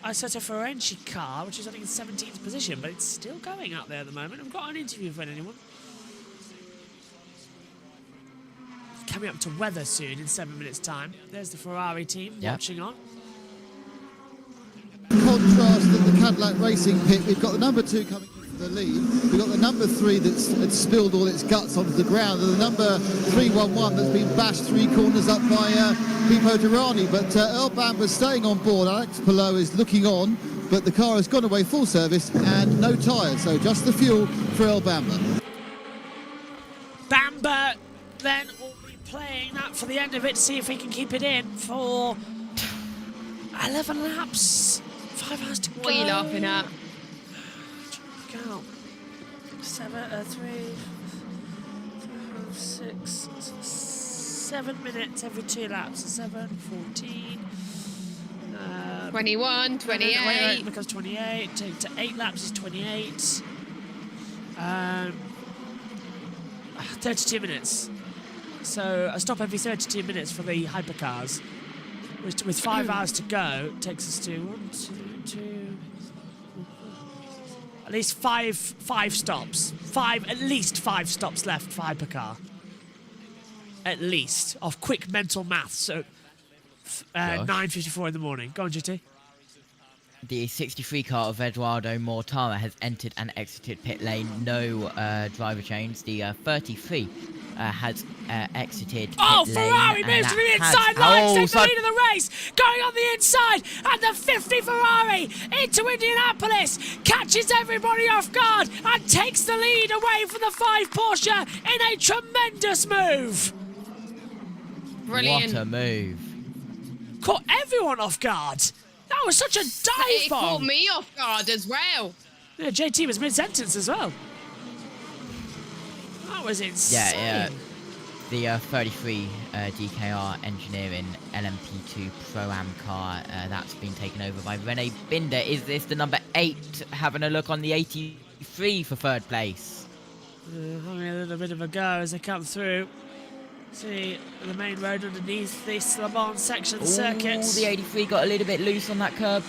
Isotta Ferenci car, which is I think in 17th position, but it's still going out there at the moment. I've got an interview for anyone. Coming up to weather soon in 7 minutes' time. There's the Ferrari team watching on. Contrast at the Cadillac Racing pit, we've got the number 2 coming into the lead. We've got the number 3 that's spilled all its guts onto the ground, and the number 311 that's been bashed 3 corners up by Pipo Derani. But Earl Bamber's staying on board. Alex Palou is looking on, but the car has gone away full service and no tyres, so just the fuel for Earl Bamber. Bamber then will be playing that for the end of it to see if he can keep it in for 11 laps. 5 hours to go. What are you laughing at? Count. 7 minutes every 2 laps. 7, 14. 21, 28. Becomes 28. Take to 8 laps is 28. 32 minutes. So a stop every 32 minutes for the hypercars. With 5 hours to go, takes us to 1, 2, 2, at least five stops. At least 5 stops left for hypercar. At least, of quick mental maths. So 9:54 in the morning. Go on, GT. The 63 car of Eduardo Mortara has entered and exited pit lane. No driver change. The 33 has exited pit lane. Ferrari moves to the inside line, takes the lead of the race, going on the inside, and the 50 Ferrari into Indianapolis, catches everybody off guard, and takes the lead away from the 5 Porsche in a tremendous move. Brilliant. What a move. Caught everyone off guard. That was such a dive It bomb. caught me off guard as well. Yeah, JT was mid-sentence as well. That was insane. Yeah, the 33 DKR Engineering LMP2 Pro-Am car, that's been taken over by Rene Binder. Is this the number 8 having a look on the 83 for 3rd place? Having a little bit of a go as they come through. See the main road underneath this Le Mans section of the circuit. The 83 got a little bit loose on that curb.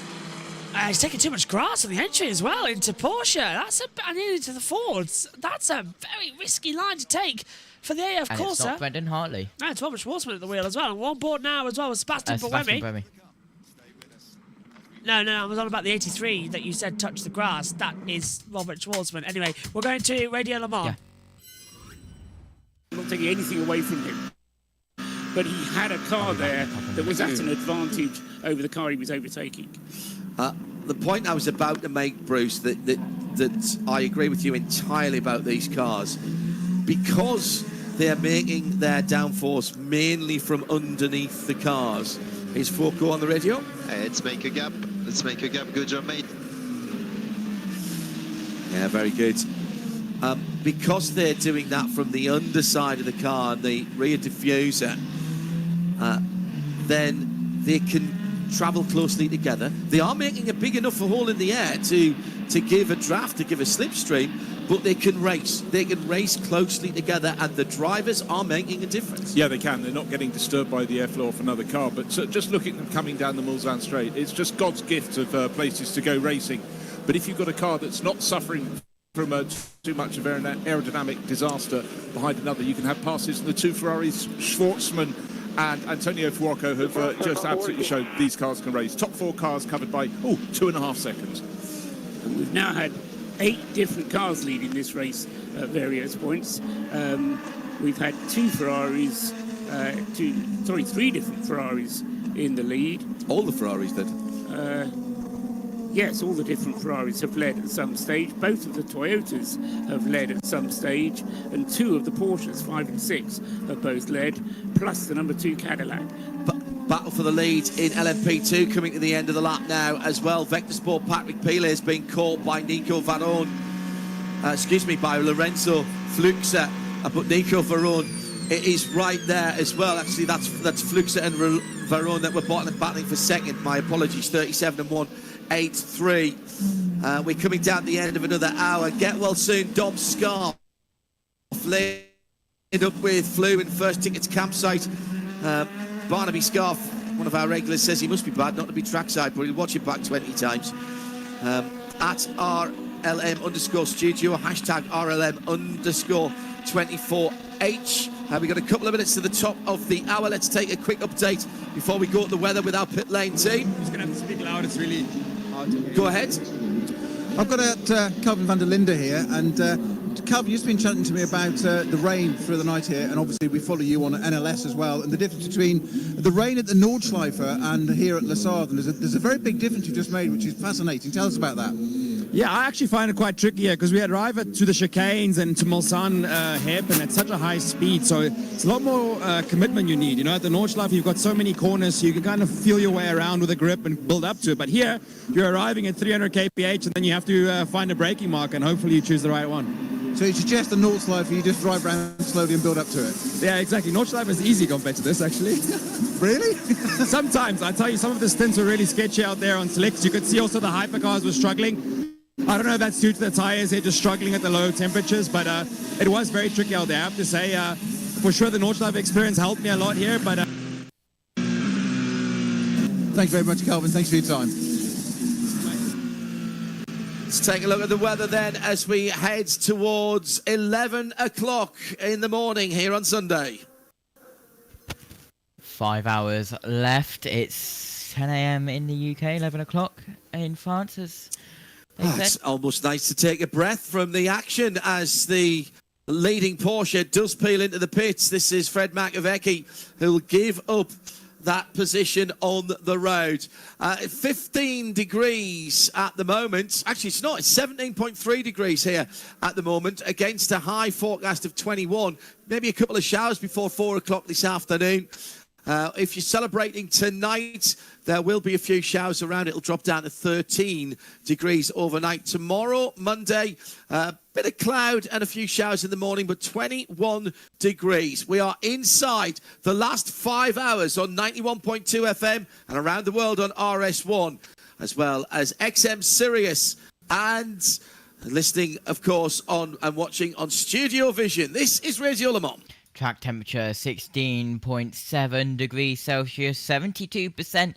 He's taking too much grass on the entry as well into Porsche. And into the Fords. That's a very risky line to take for the AF Corsa. And it's not Brendan Hartley. No, it's Robert Schwartzman at the wheel as well. And on board now as well with Sebastian Buemi. No, I was on about the 83 that you said touched the grass. That is Robert Schwartzman. Anyway, we're going to Radio Le Mans. Yeah. I'm not taking anything away from him, but he had a car there that was at an advantage over the car he was overtaking. The point I was about to make, Bruce, that I agree with you entirely about these cars, because they're making their downforce mainly from underneath the cars. Is Foucault on the radio? Let's make a gap. Let's make a gap. Good job, mate. Yeah, very good. Because they're doing that from the underside of the car and the rear diffuser, then they can travel closely together. They are making a big enough hole in the air to give a draft, to give a slipstream, but they can race. They can race closely together, and the drivers are making a difference. Yeah, they can. They're not getting disturbed by the airflow of another car, but just look at them coming down the Mulsanne Straight. It's just God's gift of places to go racing. But if you've got a car that's not suffering from too much of an aerodynamic disaster behind another, you can have passes. And the two Ferraris, Schwartzman and Antonio Fuoco, have just absolutely showed these cars can race. Top 4 cars covered by 2.5 seconds. And we've now had 8 different cars leading this race at various points. We've had 3 different Ferraris in the lead. All the Ferraris did? Yes, all the different Ferraris have led at some stage. Both of the Toyotas have led at some stage, and 2 of the Porsches, 5 and 6, have both led, plus the number 2 Cadillac. Battle for the lead in LMP2 coming to the end of the lap now as well. Vector Sport Patrick Pilet has been caught by by Lorenzo Fluxa, but Nico Varone is right there as well. Actually, that's Fluxa and Varone that were battling for second. My apologies, 37 and 1. 8-3. We're coming down the end of another hour. Get well soon, Dom Scarf. Laid up with Flew in first ticket to campsite. Barnaby Scarf, one of our regulars, says he must be bad not to be trackside, but he'll watch it back 20 times. At RLM_studio, hashtag RLM_24H. We've got a couple of minutes to the top of the hour. Let's take a quick update before we go to the weather with our pit lane team. I'm just going to have to speak loud, it's really hard to hear. Go ahead. I've got Calvin van der Linde here, and Calvin, you've been chatting to me about the rain through the night here, and obviously we follow you on NLS as well, and the difference between the rain at the Nordschleife and here at Les Ardennes. There's a very big difference you've just made, which is fascinating. Tell us about that. Yeah, I actually find it quite tricky here because we arrive to the chicanes and to Mulsanne hairpin at such a high speed, so it's a lot more commitment you need. You know, at the Nordschleife you've got so many corners, so you can kind of feel your way around with a grip and build up to it. But here you're arriving at 300 kph, and then you have to find a braking mark, and hopefully you choose the right one. So you suggest the Nordschleife, you just drive around slowly and build up to it? Yeah, exactly. Nordschleife is easy compared to this, actually. Really? Sometimes. I tell you, some of the stints were really sketchy out there on slicks. You could see also the hypercars were struggling. I don't know if that's due to the tyres, they're just struggling at the low temperatures, but it was very tricky out there, I have to say. For sure, the Nordschleife experience helped me a lot here, but... Thank you very much, Calvin. Thanks for your time. Let's take a look at the weather then as we head towards 11 o'clock in the morning here on Sunday. 5 hours left. It's 10 a.m. in the UK, 11 o'clock in France. It's almost nice to take a breath from the action as the leading Porsche does peel into the pits. This is Fred McAvecchi who'll give up that position on the road. 15 degrees at the moment. Actually, it's not. It's 17.3 degrees here at the moment against a high forecast of 21. Maybe a couple of showers before 4 o'clock this afternoon. If you're celebrating tonight, there will be a few showers around. It'll drop down to 13 degrees overnight. Tomorrow, Monday, a bit of cloud and a few showers in the morning, but 21 degrees. We are inside the last 5 hours on 91.2 FM and around the world on RS1, as well as XM Sirius and listening, of course, on and watching on Studio Vision. This is Radio Le Mans. Track temperature 16.7 degrees Celsius, 72%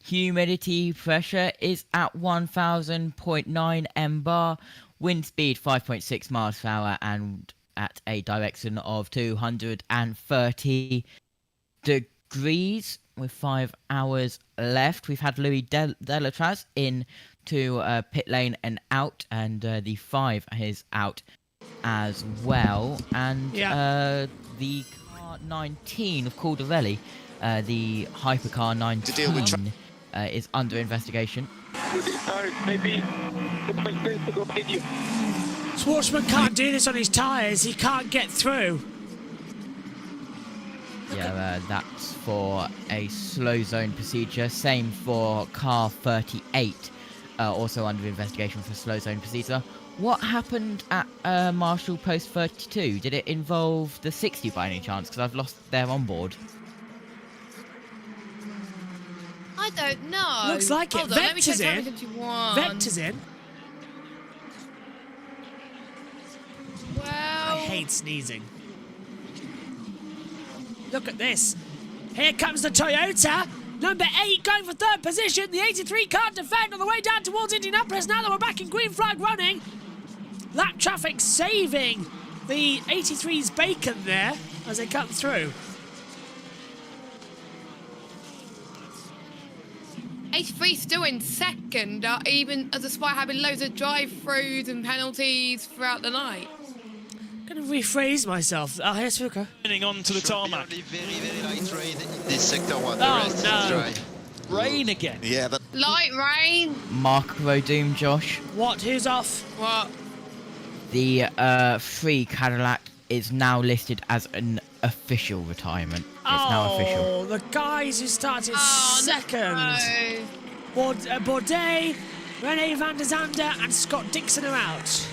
humidity, pressure is at 1000.9 mbar, wind speed 5.6 miles per hour and at a direction of 230 degrees. With 5 hours left, we've had Louis Delatraz in to pit lane and out, and the 5 is out as well, and the car 19 of Caldarelli, the hypercar 19, is under investigation. Schwartzman can't do this on his tyres, he can't get through. Yeah, that's for a slow zone procedure. Same for car 38, also under investigation for slow zone procedure. What happened at Marshall Post 32? Did it involve the 60 by any chance? Because I've lost their onboard. I don't know. Looks like it. Hold on, let me check Vector's in. traffic 51. Vector's in. Well, I hate sneezing. Look at this. Here comes the Toyota. Number 8 going for 3rd position. The 83 can't defend on the way down towards Indianapolis. Now that we're back in green flag running. Lap traffic saving the 83's bacon there as they come through. 83 still in second, even despite having loads of drive-throughs and penalties throughout the night. I'm going to rephrase myself. Oh, here's Fuka. On to the tarmac. Very, very light rain in this sector 1. The Oh, rest is no. dry. Rain again. Yeah, but Light rain. Marco Doom, Josh. What? Who's off? What? The 3 Cadillac is now listed as an official retirement. It's now official. Oh, the guys who started second. No. Bourdais, Rene van der Zande and Scott Dixon are out.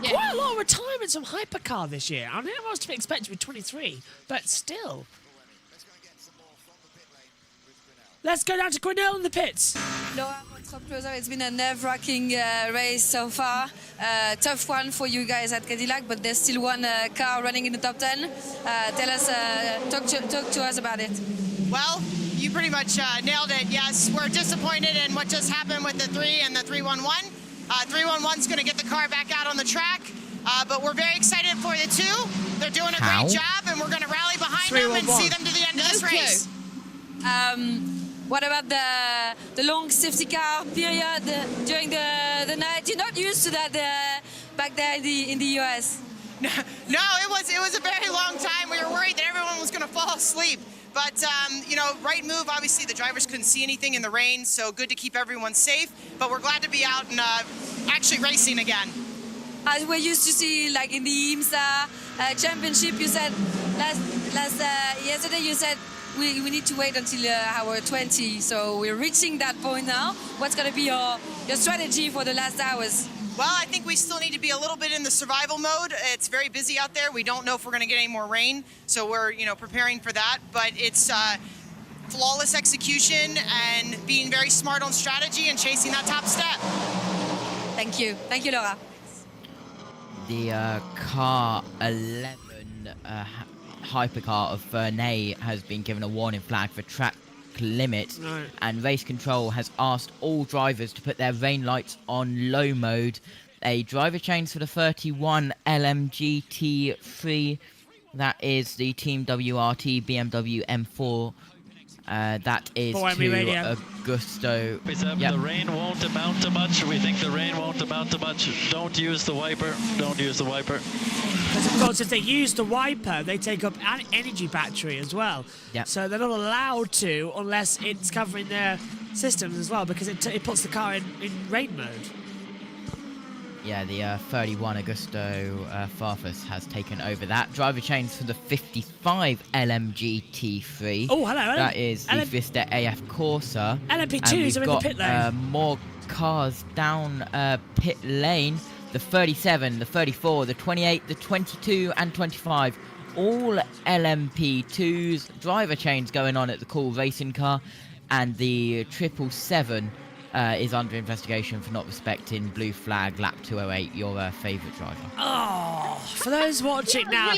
Yeah. Quite a lot of retirements from Hypercar this year. I never was to be expected with 23, but still. Let's go down to Grinnell in the pits. Laura, what's up, closer? It's been a nerve-wracking race so far. Tough one for you guys at Cadillac, but there's still one car running in the top 10. Tell us, talk to us about it. Well, you pretty much nailed it. Yes, we're disappointed in what just happened with the 3 and the 311. 311's going to get the car back out on the track, but we're very excited for the 2. They're doing a great job, and we're going to rally behind them and see them to the end of this race. What about the long safety car period during the night? You're not used to that back there in the US. No, it was a very long time. We were worried that everyone was going to fall asleep. But, you know, right move. Obviously, the drivers couldn't see anything in the rain, so good to keep everyone safe. But we're glad to be out and actually racing again. As we're used to see, like in the IMSA championship, you said yesterday, you said we need to wait until hour 20. So we're reaching that point now. What's going to be your strategy for the last hours? Well, I think we still need to be a little bit in the survival mode. It's very busy out there. We don't know if we're going to get any more rain, so we're, you know, preparing for that. But it's flawless execution and being very smart on strategy and chasing that top step. Thank you, Laura. The car 11 hypercar of Vernay has been given a warning flag for track limit, and race control has asked all drivers to put their rain lights on low mode. A driver change for the 31 LMGT3, that is the Team WRT BMW M4, that is to Augusto. The rain won't amount to much. We think the rain won't amount to much. Don't use the wiper. Don't use the wiper. Because, of course, if they use the wiper, they take up an energy battery as well. Yep. So they're not allowed to unless it's covering their systems as well, because it puts the car in rain mode. Yeah, the 31 Augusto Farfus has taken over that. Driver change for the 55 LMGT3. Oh, hello. That is the Vista AF Corsa. LMP2s are in the pit lane. More cars down pit lane. The 37, the 34, the 28, the 22 and 25. All LMP2s. Driver change going on at the Cool Racing car. And the 777 is under investigation for not respecting blue flag lap 208, your favourite driver. Oh, for those watching now,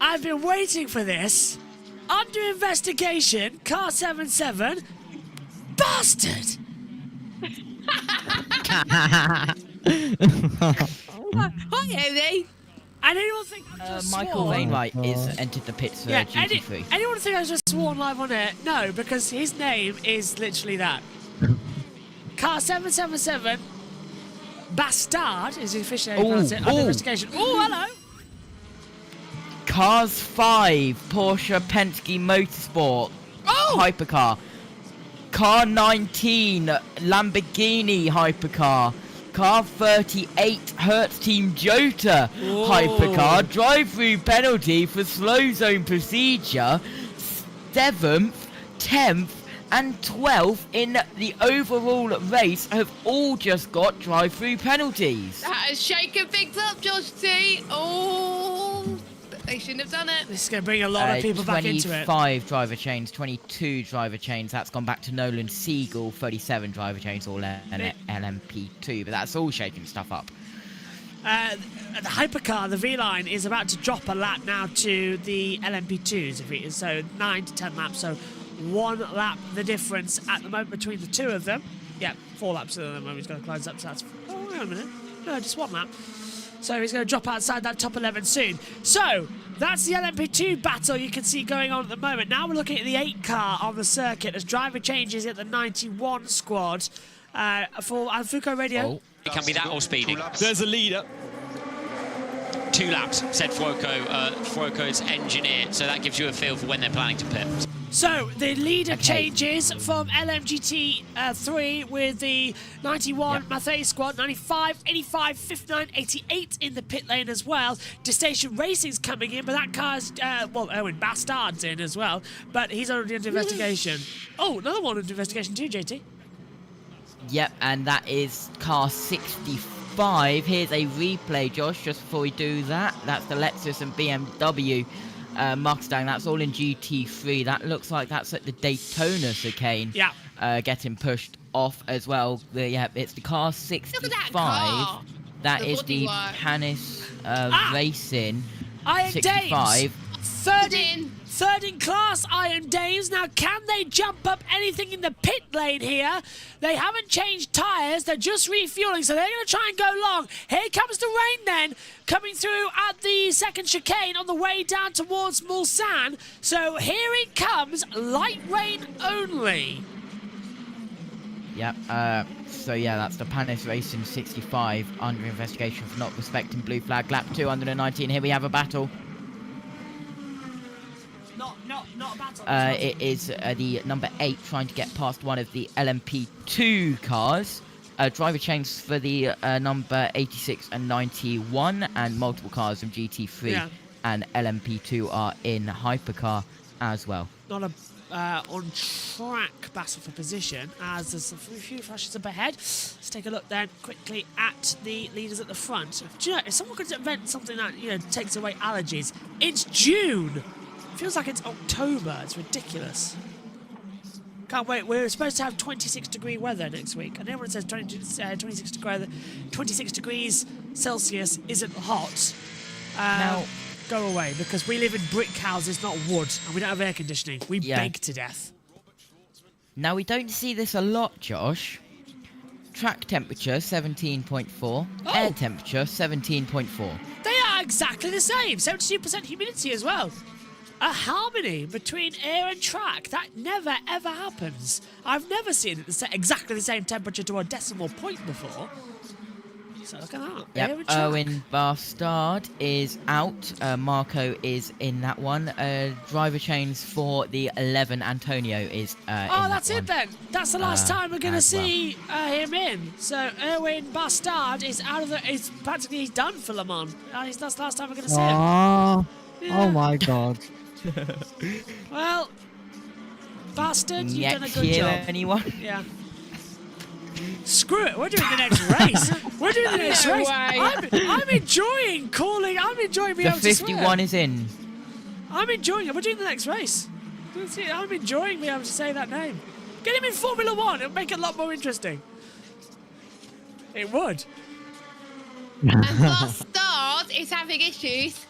I've been waiting for this. Under investigation, car 77, bastard! Hi, Eddie. And anyone think I just Michael swore? Wainwright is entered the pits for GT3. Anyone think I just sworn live on it? No, because his name is literally that. Car 777, Bastard is the official name. Pronounce it. Under investigation. Oh, hello. Cars 5, Porsche Penske Motorsport, hypercar. Car 19, Lamborghini hypercar. hypercar. 38 Hertz Team Jota hypercar. Drive-through penalty for slow zone procedure. 7th, 10th and 12th in the overall race have all just got drive-through penalties. That is shaking things up, Josh T. Oh, they shouldn't have done it. This is going to bring a lot of people back into it. 25 driver chains, 22 driver chains. That's gone back to Nolan Siegel. 37 driver chains, all LMP2. But that's all shaking stuff up. The hypercar, the V-line, is about to drop a lap now to the LMP2s. So 9 to 10 laps. So 1 lap the difference at the moment between the two of them. Yeah, 4 laps at the moment. He's going to close up. So that's... Oh, hang on a minute. No, just 1 lap. So he's going to drop outside that top 11 soon. So that's the LMP2 battle you can see going on at the moment. Now we're looking at the 8 car on the circuit as driver changes at the 91 squad for Alfuco Radio. It can be that or speeding. There's a leader. 2 laps, said Fuoco's engineer. So that gives you a feel for when they're planning to pit. So the leader changes from LMGT 3 with the 91 Mathé squad, 95, 85, 59, 88 in the pit lane as well. Destation Racing's coming in, but that car's, well, Owen Bastard's in as well, but he's already under investigation. Oh, another one under investigation too, JT. Yep, and that is car 65. Here's a replay, Josh, just before we do that. That's the Lexus and BMW Mustang. That's all in GT3. That looks like that's at the Daytona chicane. Yeah. Getting pushed off as well. Yeah, it's the car 65. Look at that car. That is the Panis Racing Iron 65. Dames. Third in class, Iron Dames. Now, can they jump up anything in the pit lane here? They haven't changed tyres. They're just refueling, so they're going to try and go long. Here comes the rain then, coming through at the second chicane on the way down towards Mulsanne. So here it comes, light rain only. Yep, so yeah, that's the Panis Racing 65 under investigation for not respecting blue flag. Lap 2 under the 19. Here we have a battle. Not a battle. It is the number 8 trying to get past one of the LMP2 cars. Driver change for the number 86 and 91, and multiple cars from GT3 and LMP2 are in hypercar as well. Not a on-track battle for position, as there's a few flashes up ahead. Let's take a look then quickly at the leaders at the front. Do you know, if someone could invent something that, you know, takes away allergies, it's June. Feels like it's October. It's ridiculous. Can't wait. We're supposed to have 26-degree weather next week. And everyone says 26 degrees Celsius isn't hot. Now, go away, because we live in brick houses, not wood, and we don't have air conditioning. We bake to death. Now, we don't see this a lot, Josh. Track temperature, 17.4. Air temperature, 17.4. They are exactly the same. 72% humidity as well. A harmony between air and track. That never, ever happens. I've never seen it exactly the same temperature to a decimal point before. So look at that. Yep, Air and track. Owen Bastard is out. Marco is in that one. Driver chains for the 11. Antonio is in that's that it then. That's the last time we're going to see him in. So Owen Bastard is out of the... He's practically done for Le Mans. That's the last time we're going to see him. Yeah. Oh my god. Well, Bastard, you've done a good job. Anyone? Yeah. Screw it, we're doing the next race. We're doing the next race. I'm enjoying calling. I'm enjoying being able to swear. The 51 is in. I'm enjoying it. We're doing the next race. I'm enjoying being able to say that name. Get him in Formula 1. It'll make it a lot more interesting. It would. And Bastard is having issues.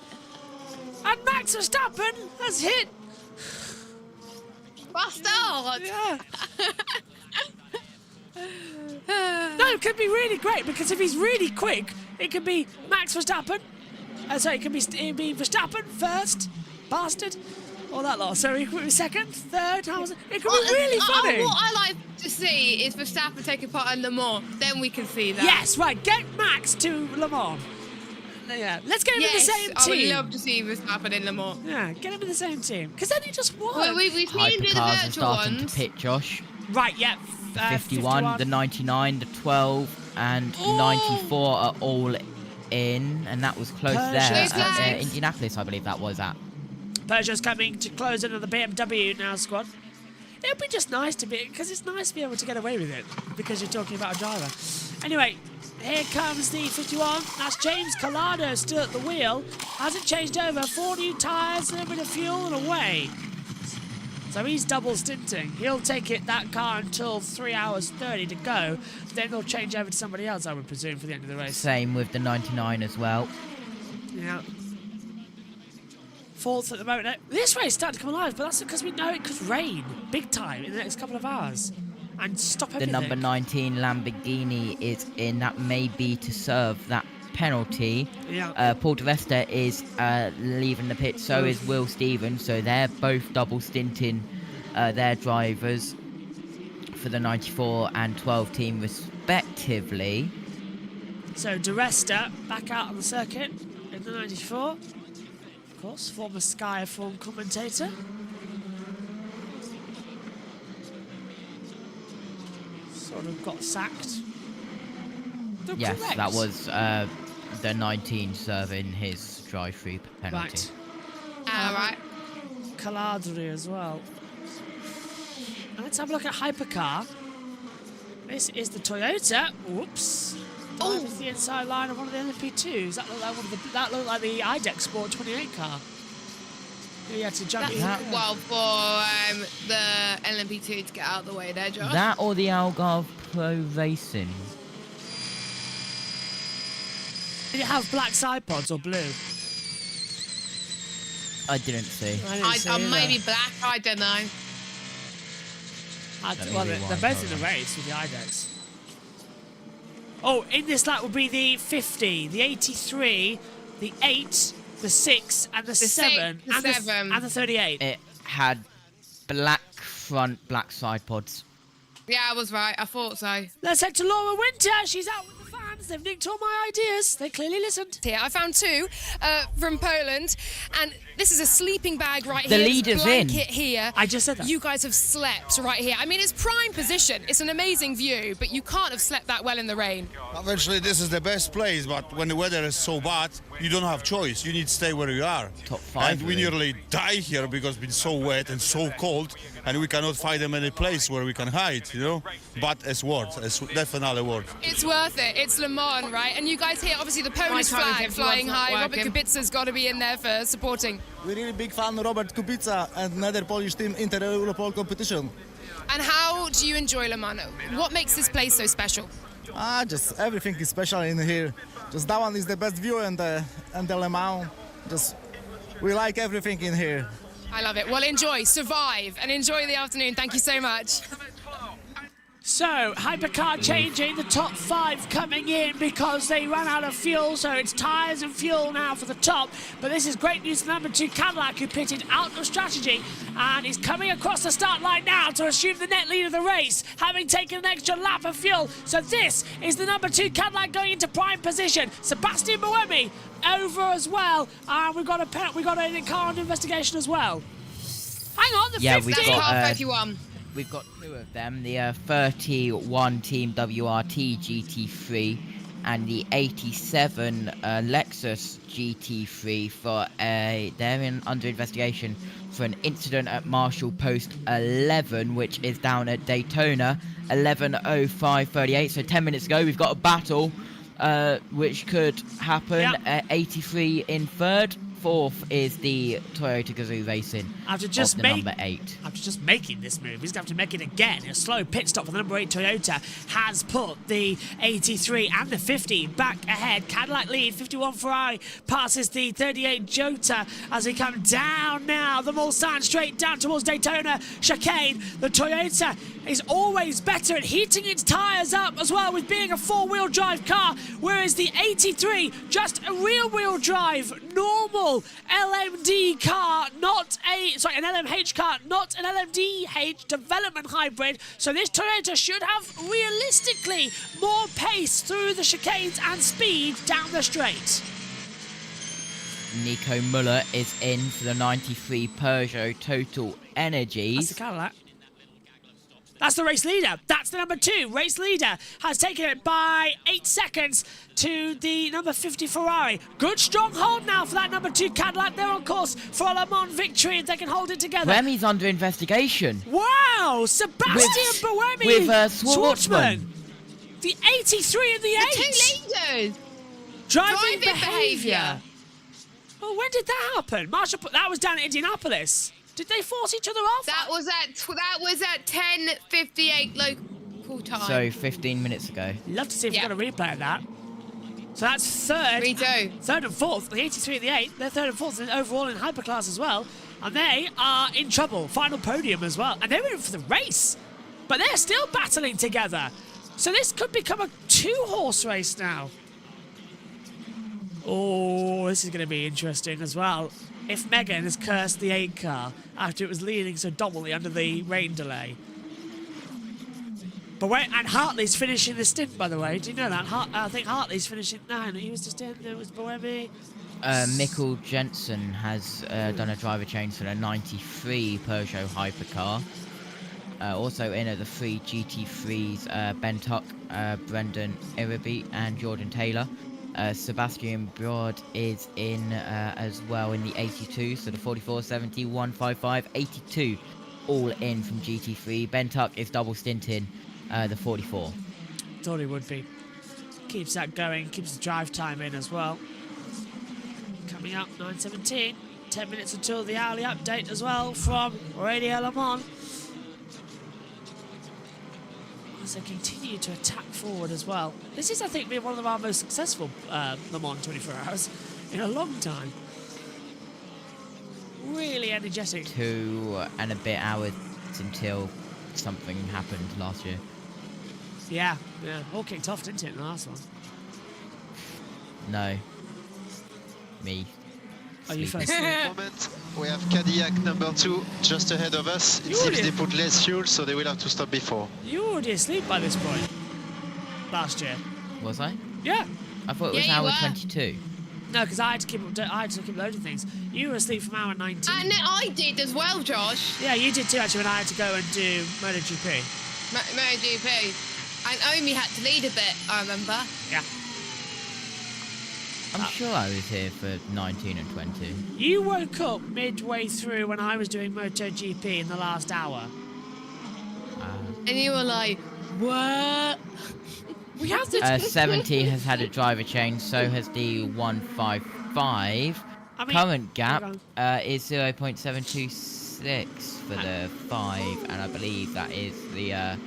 And Max Verstappen has hit. Bastard! Yeah. No, it could be really great, because if he's really quick, it could be Max Verstappen. Sorry, it could be Verstappen first, Bastard, all that lot. So he could be second, third. It could be really funny. What I like to see is Verstappen taking part in Le Mans. Then we can see that. Yes, right. Get Max to Le Mans. Yeah, let's get him in the same team. I would love to see Verstappen in Le Mans. Yeah, get him in the same team, because then he just won. Well, we've seen him do the Hypercars are virtual starting ones. to pit, Josh. Right, yeah. 51, the 99, the 12, and 94 are all in, and that was close there at Indianapolis, I believe that was at. Peugeot's coming to close into the BMW now, squad. It would be just nice to be, because it's nice to be able to get away with it, because you're talking about a driver. Anyway, here comes the 51. That's James Collado still at the wheel. Hasn't changed over. 4 new tyres, a little bit of fuel, and away. So he's double stinting. He'll take that car until 3 hours 30 to go. Then they'll change over to somebody else, I would presume, for the end of the race. Same with the 99 as well. Yeah. Fourth at the moment. This race started to come alive, but that's because we know it could rain big time in the next couple of hours and stop everything. The number 19 Lamborghini is in. That may be to serve that penalty. Yeah. Paul Di Resta is leaving the pit, so is Will Stevens, so they're both double stinting their drivers for the 94 and 12 team respectively. So Di Resta back out on the circuit in the 94. Of course, former Sky F1 commentator. Sort of got sacked. Yes, that was the 19 serving his drive-through penalty. Right. Caladri as well. And let's have a look at Hypercar. This is the Toyota. Whoops. Oh, the inside line of one of the LMP2s. That looked like the IDEX Sport 28 car. He had to jump in. Well, for the LMP2 to get out of the way there, Josh. That or the Algarve Pro Racing. Did it have black side pods or blue? I didn't see. Maybe black, I don't know. Well, they're both in the race with the IDEX. Oh, in this lap would be the 50, the 83, the 8, the 6, and the 7, and the 38. It had black front, black side pods. Yeah, I was right. I thought so. Let's head to Laura Winter. She's out with the fans. They've nicked all my ideas. They clearly listened. Here, I found 2 from Poland, and this is a sleeping bag right the here. The leader's blanket in. Here. I just said that. You guys have slept right here. I mean, it's prime position. It's an amazing view, but you can't have slept that well in the rain. Eventually, this is the best place, but when the weather is so bad, you don't have choice. You need to stay where you are. Top 5. And we nearly die here because it's been so wet and so cold, and we cannot find them any place where we can hide, you know? But it's worth. It's definitely worth. It's worth it. It's Le Mans, right? And you guys here, obviously, the Polish flag flying high. Robert Kubica's got to be in there for supporting. We're really big fan of Robert Kubica and another Polish team in the Europol competition. And how do you enjoy Le Mans? What makes this place so special? Just everything is special in here. Just that one is the best view and the Le Mans. Just we like everything in here. I love it. Well, enjoy, survive, and enjoy the afternoon. Thank you so much. So, Hypercar changing, the top 5 coming in because they ran out of fuel, so it's tyres and fuel now for the top. But this is great news for number 2 Cadillac, who pitted out of strategy and is coming across the start line now to assume the net lead of the race, having taken an extra lap of fuel. So this is the number 2 Cadillac going into prime position. Sebastian Buemi over as well, and we've got a car under investigation as well. Hang on, the 50. We've got 31. We've got 2 of them, the 31 Team WRT GT3 and the 87 Lexus GT3 for they're under investigation for an incident at Marshall Post 11, which is down at Daytona, 11:05:38. So 10 minutes ago, we've got a battle which could happen. 83 in 3rd. 4th is the Toyota Gazoo Racing after just number 8. After just making this move, he's going to have to make it again. A slow pit stop for the number 8 Toyota has put the 83 and the 50 back ahead. Cadillac lead, 51 Ferrari passes the 38 Jota as we come down now. The Mulsanne straight down towards Daytona chicane. The Toyota is always better at heating its tyres up as well with being a 4-wheel drive car, whereas the 83 just a rear-wheel drive normal LMD car, an LMH car, not an LMDH development hybrid. So this Toyota should have realistically more pace through the chicanes and speed down the straight. Nico Muller is in for the 93 Peugeot Total Energies. That's the Cadillac. That's the race leader. That's the number 2. Race leader has taken it by 8 seconds to the number 50 Ferrari. Good strong hold now for that number 2 Cadillac. They're on course for a Le Mans victory if they can hold it together. Buemi's under investigation. Wow! Sebastian Buemi. With Schwartzman. The 83 and the 8. The 2 leaders. Driving behaviour. Oh, when did that happen? Marshall, that was down at Indianapolis. Did they force each other off? That was at 10:58 local time. So 15 minutes ago. Love to see if we've got a replay of that. So that's third. Me too. Third and fourth. The 83 and the 8. They're third and fourth overall in hyperclass as well. And they are in trouble. Final podium as well. And they were in for the race. But they're still battling together. So this could become a 2-horse race now. Oh, this is going to be interesting as well. If Megan has cursed the 8 car after it was leading so dominantly under the rain delay. But wait, and Hartley's finishing the stint, by the way. Do you know that? I think Hartley's finishing. No, he was just in. It was Buemi. Mikkel Jensen has done a driver change for the 93 Peugeot hypercar. Also in at the 3 GT3s, Ben Tuck, Brendan Ireby, and Jordan Taylor. Sebastian Broad is in as well in the 82, so the 44, 70, 155, 82, all in from GT3. Ben Tuck is double stinting the 44. Thought he would be. Keeps that going, keeps the drive time in as well. Coming up, 9:17. 10 minutes until the hourly update as well from Radio Le Mans. As they continue to attack forward as well. This is, I think, been one of our most successful Le Mans 24 hours in a long time. Really energetic. 2 and a bit hours until something happened last year. Yeah. All kicked off, didn't it, in the last one? No. Me. Are you first? Moment, we have Cadillac number 2 just ahead of us. It seems they put less fuel, so they will have to stop before. You were already asleep by this point. Last year. Was I? Yeah. I thought it was hour 22. No, because I had to keep loading things. You were asleep from hour 19. And I did as well, Josh. Yeah, you did too, actually, when I had to go and do MotoGP. MotoGP. And Omi had to lead a bit, I remember. Yeah. I'm sure I was here for 19 and 20. You woke up midway through when I was doing MotoGP in the last hour. And you were like, what? We have to... 70 has had a driver change, so has the 155. Current gap is 0.726 for the 5, and I believe that is the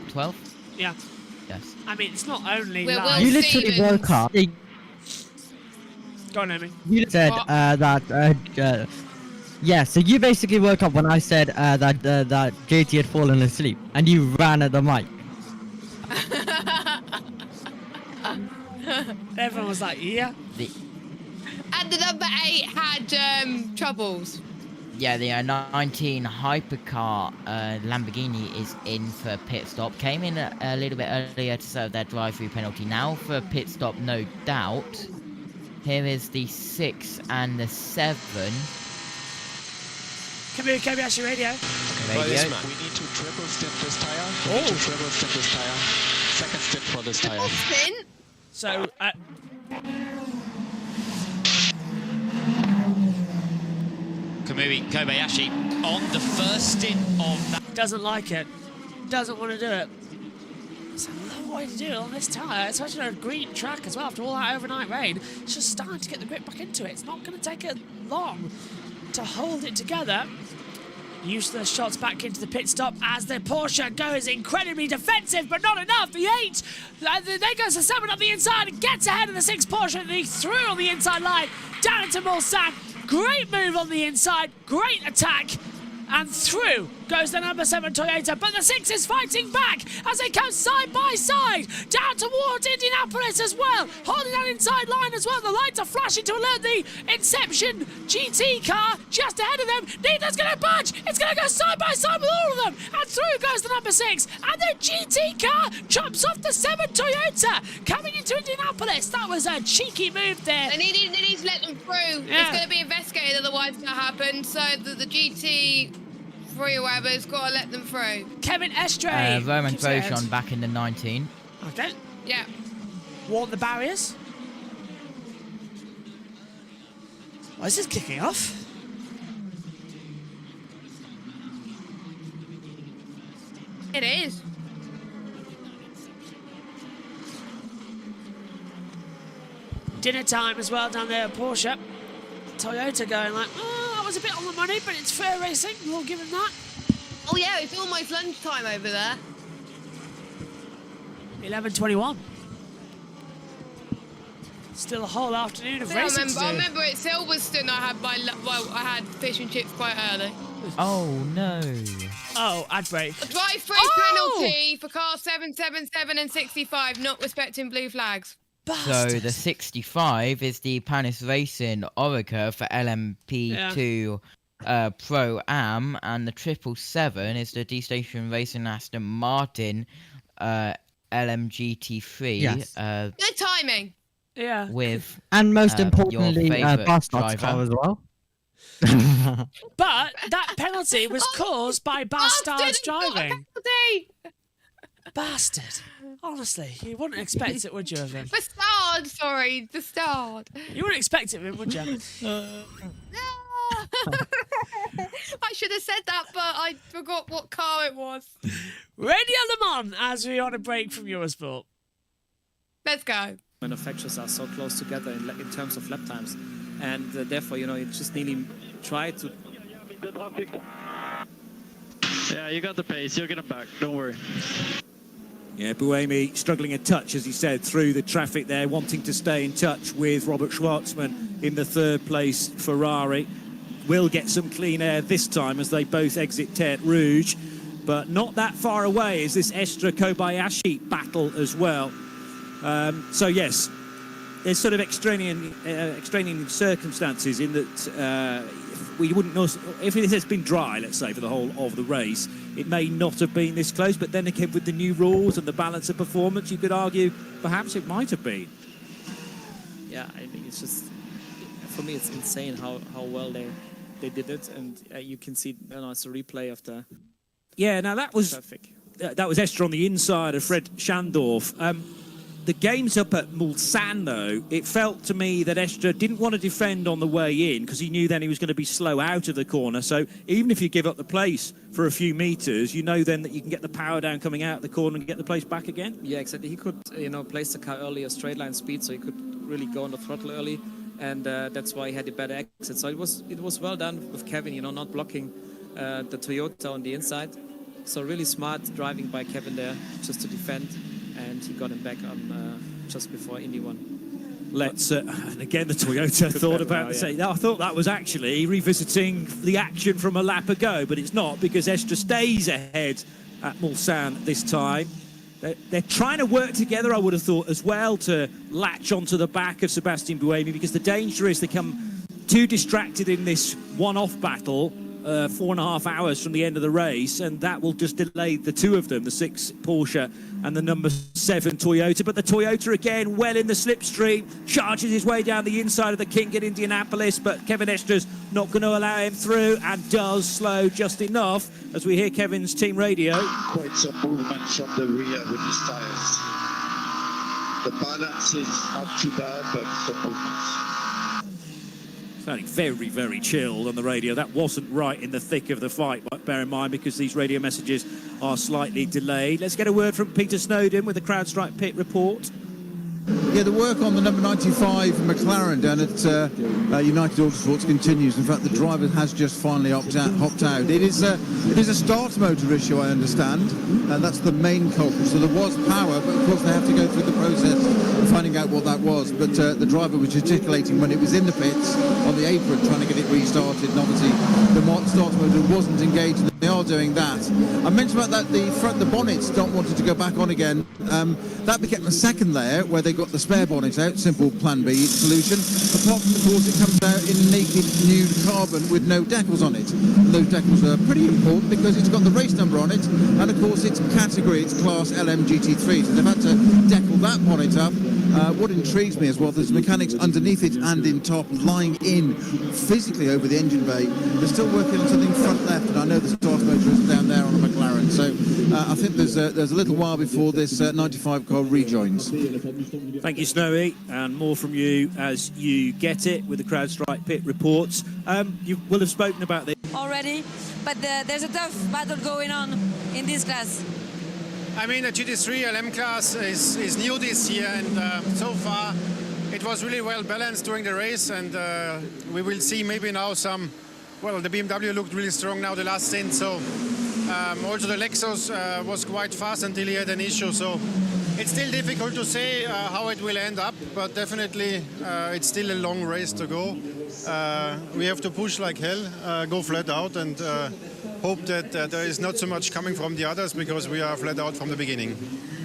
12? Yeah. Yes. I mean, it's not only... You literally woke up. Go on, Amy. You said that... yeah, so you basically woke up when I said that JT had fallen asleep, and you ran at the mic. Everyone was like, yeah. And the number 8 had troubles. Yeah, the 19 hypercar Lamborghini is in for pit stop. Came in a little bit earlier to serve their drive-through penalty. Now for pit stop, no doubt. Here is the 6 and the 7. Kobayashi radio. Radio. We need to triple stint this tire. We need to triple stint this tire. Second stint for this tire. Stint? So, Kobayashi on the first stint of that. Doesn't like it. Doesn't want to do it. It's a long way to do it on this tyre, especially on a green track as well after all that overnight rain. It's just starting to get the grip back into it. It's not going to take it long to hold it together. Useless shots back into the pit stop as the Porsche goes incredibly defensive, but not enough. The 8, there goes the 7 on the inside and gets ahead of the 6 Porsche. The 3 on the inside line, down into Mulsanne. Great move on the inside, great attack. And through goes the number 7 Toyota, but the 6 is fighting back as they come side by side down towards Indianapolis as well, holding that inside line as well. The lights are flashing to alert the Inception GT car just ahead of them. Neither's going to budge. It's going to go side by side with all of them, and through goes the number 6, and the GT car chops off the 7 Toyota coming into Indianapolis. That was a cheeky move there. They need to let them through. Yeah. It's going to be investigated, otherwise it's going to happen. So the GT3 3 or whatever, it's got to let them through. Kevin Estre. Roman keeps it Grosjean back in the 19. Okay. Yeah. Warn the barriers. Oh, this is kicking off. It is. Dinner time as well down there at Porsche. Toyota going like, oh, that was a bit on the money, but it's fair racing. We'll give him that. Oh yeah, it's almost lunchtime over there. 11:21. Still a whole afternoon of racing to do. I remember at Silverstone I had fish and chips quite early. Oh no. Oh, ad break. A drive-through penalty for cars 777 and 65 not respecting blue flags. So the 65 is the Panis Racing Orica for LMP2 Pro Am, and the 777 is the D-Station Racing Aston Martin LMGT3. Yes. Good timing. Yeah. With and most importantly, favourite Bastard's driver. car as well. But that penalty was caused by Bastard's driving. Bastard. Honestly, you wouldn't expect it, would you, of him? Bastard, sorry, Bastard. You wouldn't expect it of him, would you? I should have said that, but I forgot what car it was. Radio Le Mans as we're on a break from Eurosport. Let's go. Manufacturers are so close together in terms of lap times, and therefore, you just nearly try to. Yeah, you got the pace. You'll get him back. Don't worry. Yeah, Buemi struggling a touch, as he said, through the traffic there, wanting to stay in touch with Robert Schwartzman in the 3rd place Ferrari. Will get some clean air this time as they both exit Terre Rouge, but not that far away is this Estre Kobayashi battle as well. So yes, there's sort of extraneous circumstances in that we wouldn't know if it has been dry, let's say, for the whole of the race. It may not have been this close, but then again, with the new rules and the balance of performance, you could argue perhaps it might have been. Yeah, I think it's just, for me, it's insane how well they did it, and you can see, it's a replay of the. Yeah, now that was traffic. That was Estre on the inside of Fred Schandorf. The games up at Mulsanne, though, it felt to me that Estre didn't want to defend on the way in because he knew then he was going to be slow out of the corner. So even if you give up the place for a few metres, you know then that you can get the power down coming out of the corner and get the place back again. Yeah, exactly. He could, place the car early, a straight line speed, so he could really go on the throttle early, and that's why he had a better exit. So it was well done with Kevin, not blocking the Toyota on the inside. So really smart driving by Kevin there, just to defend. And he got him back on just before Indy 1. Let's, and again, the Toyota thought about I thought that was actually revisiting the action from a lap ago, but it's not, because Estre stays ahead at Mulsanne this time. They're trying to work together, I would have thought, as well, to latch onto the back of Sebastian Buemi, because the danger is they come too distracted in this one-off battle 4.5 hours from the end of the race, and that will just delay the two of them, the 6 Porsche and the number 7 Toyota. But the Toyota again well in the slipstream, charges his way down the inside of the kink at Indianapolis, but Kevin Estre's not going to allow him through, and does slow just enough as we hear Kevin's team radio. Quite some movement from the rear with his tires. The balance is not too bad, but some movements. Sounding very, very chilled on the radio. That wasn't right in the thick of the fight, but bear in mind, because these radio messages are slightly delayed. Let's get a word from Peter Snowden with the CrowdStrike pit report. Yeah, the work on the number 95 McLaren down at United Autosports continues. In fact, the driver has just finally hopped out. It is a start motor issue, I understand, and that's the main culprit. So there was power, but of course they have to go through the process of finding out what that was. But the driver was gesticulating when it was in the pits on the apron, trying to get it restarted, and obviously the start motor wasn't engaged. They are doing that. I mentioned about that the bonnets don't want it to go back on again. That became a second layer where they got the spare bonnet out, simple plan B solution. Apart from, of course, it comes out in naked nude carbon with no decals on it. And those decals are pretty important because it's got the race number on it, and of course its category, it's class LMGT3. So they've had to decal that bonnet up. What intrigues me as well, there's mechanics underneath it and in top, lying in physically over the engine bay. They're still working on something front left, and I know the start motor is down there on a McLaren. So I think there's a little while before this 95 car rejoins. Thank you, Snowy, and more from you as you get it with the CrowdStrike pit reports. You will have spoken about this already, but there's a tough battle going on in this class. I mean, the GT3 LM class is new this year, and so far it was really well balanced during the race, and we will see maybe now some, well, the BMW looked really strong now the last stint, so also the Lexus was quite fast until he had an issue, so it's still difficult to say how it will end up, but definitely it's still a long race to go. We have to push like hell, go flat out, and hope that there is not so much coming from the others, because we are flat out from the beginning.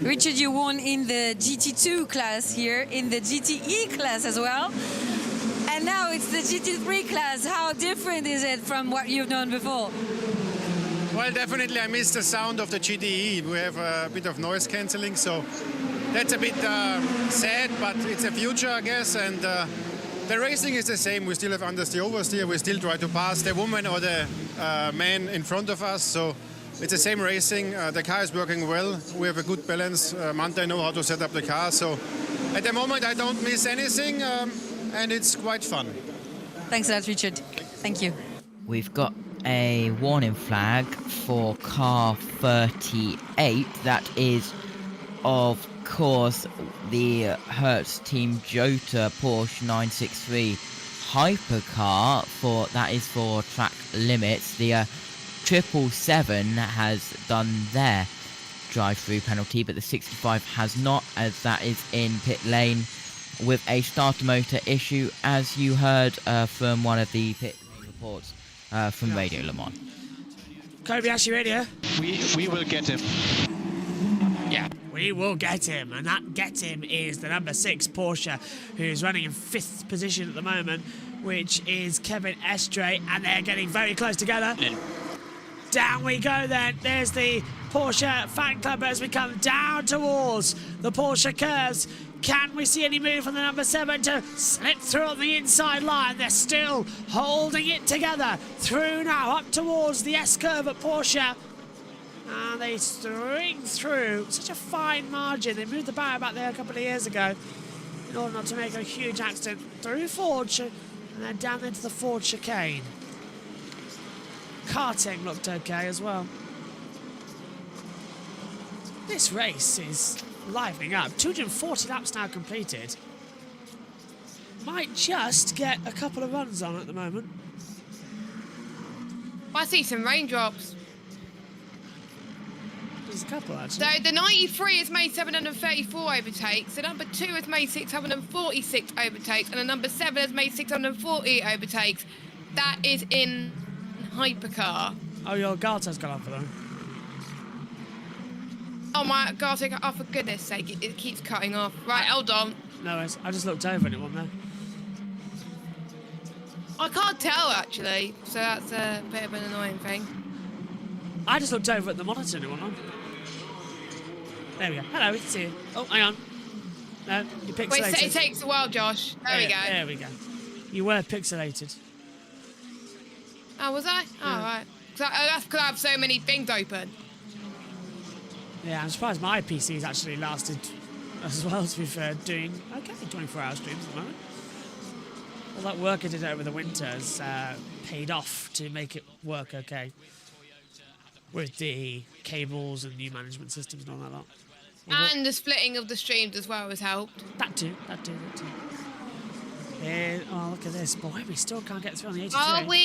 Richard, you won in the GT2 class here, in the GTE class as well. And now it's the GT3 class. How different is it from what you've done before? Well, definitely I miss the sound of the GTE. We have a bit of noise cancelling, so that's a bit sad, but it's a future, I guess. And the racing is the same. We still have understeer, oversteer. We still try to pass the woman or the man in front of us. So it's the same racing. The car is working well. We have a good balance. Mante know how to set up the car. So at the moment, I don't miss anything, and it's quite fun. Thanks a lot, Richard. Thank you. We've got a warning flag for car 38. That is, of course, the Hertz Team Jota Porsche 963 hypercar. That is for track limits. The 777 has done their drive-through penalty, but the 65 has not, as that is in pit lane with a starter motor issue, as you heard from one of the pit reports from Radio Le Mans. Kobayashi Radio. We will get him. Yeah, we will get him, and that get him is the number 6 Porsche, who's running in 5th position at the moment, which is Kevin Estre, and they're getting very close together. Down we go then. There's the Porsche fan club as we come down towards the Porsche curves. Can we see any move from the number 7 to slip through on the inside line? They're still holding it together. Through now, up towards the S-curve at Porsche. And they string through. Such a fine margin. They moved the barrier back there a couple of years ago in order not to make a huge accident. Through Ford, and then down into the Ford chicane. Karting looked okay as well. This race is livening up. 240 laps now completed. Might just get a couple of runs on at the moment. I see some raindrops. There's a couple, actually. So the 93 has made 734 overtakes, the number 2 has made 646 overtakes, and the number 7 has made 640 overtakes. That is in hypercar. Oh, your Galta's gone off for them. Oh my God, oh for goodness sake, it keeps cutting off. Right, hold on. No, I just looked over and it wasn't there. I can't tell actually, so that's a bit of an annoying thing. I just looked over at the monitor and it wasn't on. There we go. Hello, we can see you. Oh, hang on. No, you're pixelated. Wait, it takes a while, Josh. There we go. There we go. You were pixelated. Oh, was I? Oh, right. That's because I have so many things open. Yeah, I'm surprised my PC's actually lasted as well, to be fair, doing okay 24-hour streams at the moment. All that work I did over the winter has paid off to make it work okay. With the cables and new management systems and all that lot. And the splitting of the streams as well has helped. That too. Yeah, oh, look at this. Boy, we still can't get through on the 83. Are we?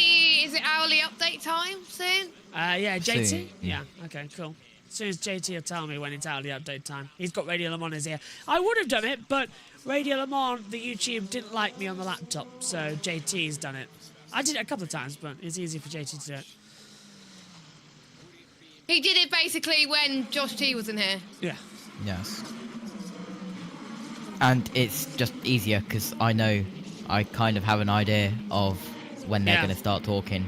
Is it hourly update time soon? Yeah, JT? Soon, yeah, okay, cool. As soon as JT will tell me when it's hourly update time. He's got Radio Le Mans in his ear. I would have done it, but Radio Le Mans, the YouTube, didn't like me on the laptop, so JT's done it. I did it a couple of times, but it's easy for JT to do it. He did it basically when Josh T was in here. Yeah. Yes. And it's just easier because I know I kind of have an idea of when they're going to start talking,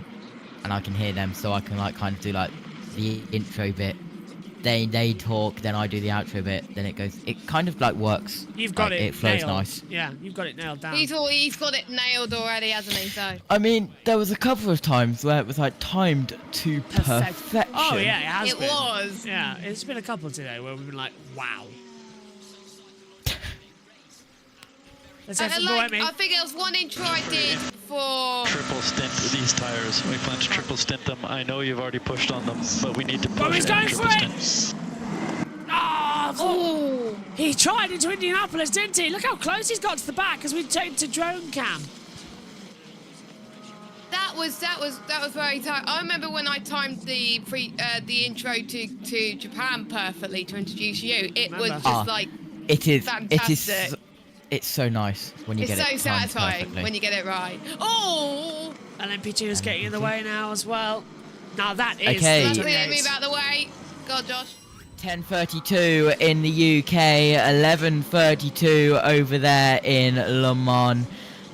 and I can hear them, so I can like kind of do like the intro bit. They talk, then I do the outro bit, then it goes. It kind of like works. You've got like, it. It flows nailed. nice. Yeah, you've got it nailed down. He's got it nailed already, hasn't he? So. I mean, there was a couple of times where it was like timed to perfection. Oh yeah, it has been. It was. Yeah, it's been a couple today where we've been like, wow. Let's have some I Bohemian. think there was one intro I did for... Triple stint these tires. We plan to triple stint them. I know you've already pushed on them, but we need to push He's going for triple it! stint. Oh, he tried into Indianapolis, didn't he? Look how close he's got to the back as we take to drone cam. That was very tight. I remember when I timed the intro to Japan perfectly to introduce you. It was just like it is fantastic. It's so nice when you get it. It's so satisfying perfectly. when you get it right. Oh! LMP2 is getting in the way now as well. Now that is Okay. That's move out the way. Go on, Josh. 10:32 in the UK, 11:32 over there in Le Mans.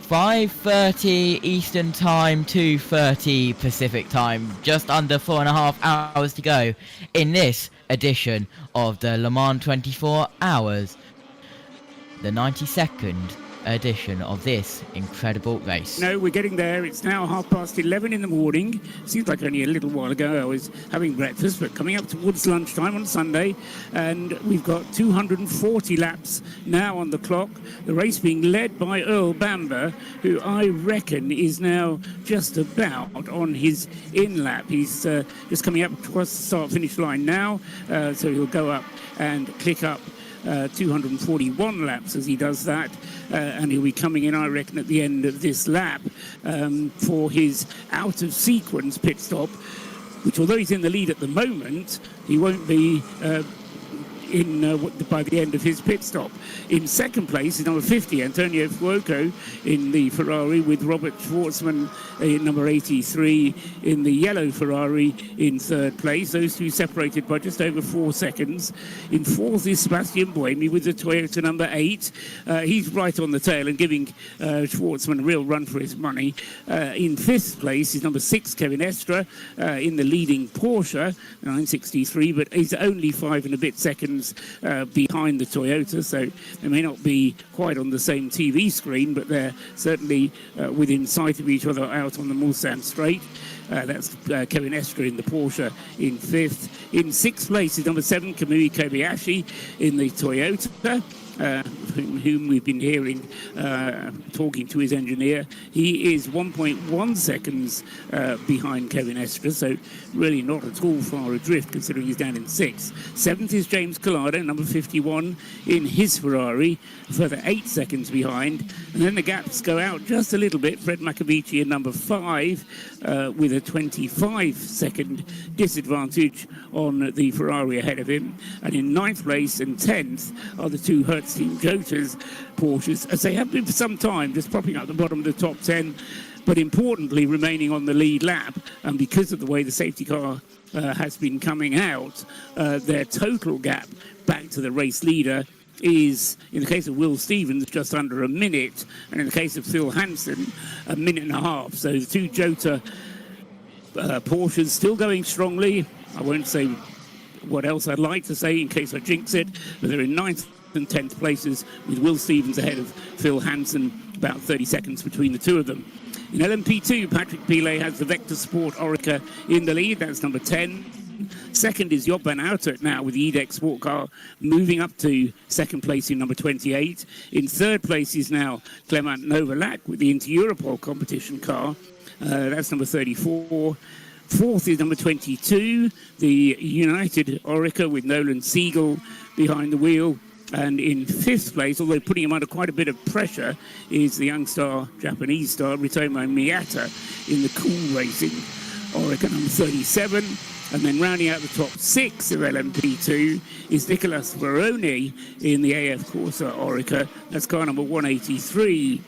5:30 Eastern Time, 2:30 Pacific Time. Just under 4.5 hours to go in this edition of the Le Mans 24 Hours. The 92nd edition of this incredible race. No, we're getting there. It's now 11:30 in the morning. Seems like only a little while ago I was having breakfast, but coming up towards lunchtime on Sunday, and we've got 240 laps now on the clock. The race being led by Earl Bamber, who I reckon is now just about on his in lap. He's just coming up across the start-finish line now, so he'll go up and click up 241 laps as he does that, and he'll be coming in, I reckon, at the end of this lap for his out-of-sequence pit stop, which, although he's in the lead at the moment, he won't be by the end of his pit stop. In second place is number 50, Antonio Fuoco in the Ferrari, with Robert Schwartzman in number 83 in the yellow Ferrari in third place. Those two separated by just over 4 seconds. In fourth is Sebastian Buemi with the Toyota number 8. He's right on the tail and giving Schwartzman a real run for his money. In fifth place is number 6, Kevin Estre, in the leading Porsche 963, but he's only 5 and a bit seconds behind the Toyota, so they may not be quite on the same TV screen, but they're certainly within sight of each other out on the Mulsanne Straight. That's Kevin Estre in the Porsche in fifth. In sixth place is number 7, Kamui Kobayashi in the Toyota, whom we've been hearing talking to his engineer. He is 1.1 seconds behind Kevin Estre, so really not at all far adrift considering he's down in 6th. 7th is James Collado, number 51 in his Ferrari, further 8 seconds behind. And then the gaps go out just a little bit. Fred Macavici in number 5 with a 25-second disadvantage on the Ferrari ahead of him. And in 9th place and 10th are the two Hertz Team Jotas Porsches, as they have been for some time, just popping up the bottom of the top 10, but importantly remaining on the lead lap. And because of the way the safety car has been coming out, their total gap back to the race leader is, in the case of Will Stevens, just under a minute, and in the case of Phil Hansen, a minute and a half. So the two Jota Porsches still going strongly. I won't say what else I'd like to say in case I jinx it, but they're in 9th and 10th places, with Will Stevens ahead of Phil Hansen, about 30 seconds between the two of them. In LMP2, Patrick Pilet has the Vector Sport Orica in the lead. That's number 10. Second is Job van Uitert now with the EDEX Sport Car, moving up to second place in number 28. In third place is now Clement Novalak with the Inter-Europol competition car. That's number 34. Fourth is number 22, the United Orica with Nolan Siegel behind the wheel. And in fifth place, although putting him under quite a bit of pressure, is the young star, Japanese star, Ritomo Miyata in the Cool Racing Orica number 37. And then rounding out the top 6 of LMP2 is Nicolas Veroni in the AF Corsa Orica. That's car number 183.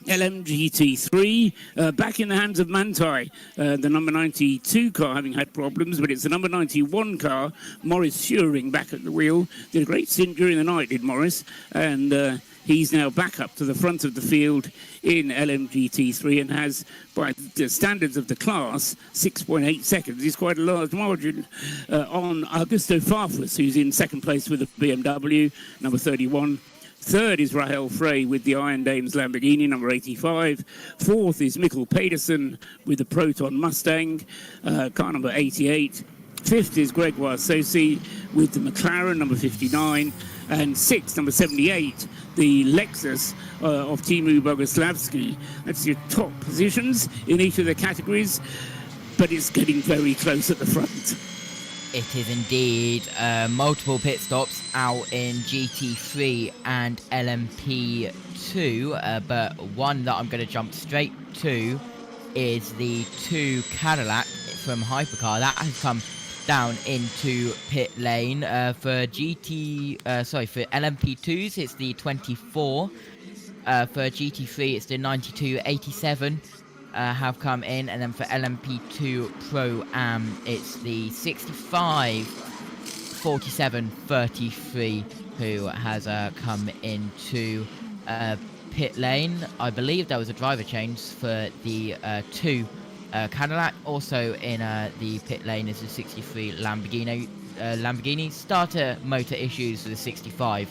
LMGT3 back in the hands of Mantai, the number 92 car having had problems, but it's the number 91 car, Morris Schuring, back at the wheel. Did a great stint during the night, did Morris, and he's now back up to the front of the field in LMGT3 and has, by the standards of the class, 6.8 seconds. It's quite a large margin on Augusto Farfus, who's in second place with the BMW, number 31. Third is Rahel Frey with the Iron Dames Lamborghini, number 85. Fourth is Mikkel Pedersen with the Proton Mustang, car number 88. Fifth is Gregoire Sosi with the McLaren, number 59. And sixth, number 78, the Lexus of Timu Boguslavsky. That's your top positions in each of the categories, but it's getting very close at the front. It is indeed multiple pit stops out in GT3 and LMP2, but one that I'm going to jump straight to is the 2 Cadillac from Hypercar. That has come down into pit lane for for LMP2s. It's the 24. For GT3, it's the 9287 have come in, and then for LMP2 Pro Am, it's the 65 47 33 who has come into pit lane. I believe there was a driver change for the 2 Cadillac. Also in the pit lane is the 63 Lamborghini. Starter motor issues for the 65,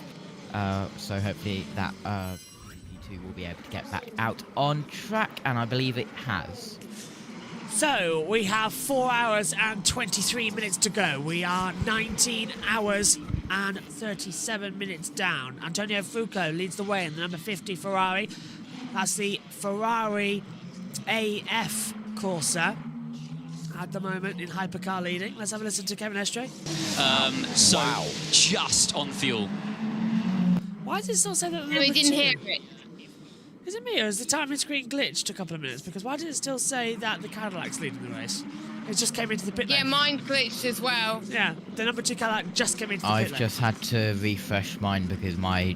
so hopefully that P2 will be able to get back out on track, and I believe it has. So we have 4 hours and 23 minutes to go. We are 19 hours and 37 minutes down. Antonio Fuoco leads the way in the number 50 Ferrari. That's the Ferrari AF Corsa at the moment in Hypercar leading. Let's have a listen to Kevin Estre. Just on fuel. Why does it still say that? No, we didn't hear it. Is it me, or has the timing screen glitched a couple of minutes? Because why did it still say that the Cadillac's leading the race? It just came into the pit lane. Yeah, mine glitched as well. Yeah, the number 2 Cadillac just came into the pit lane. I've just had to refresh mine because my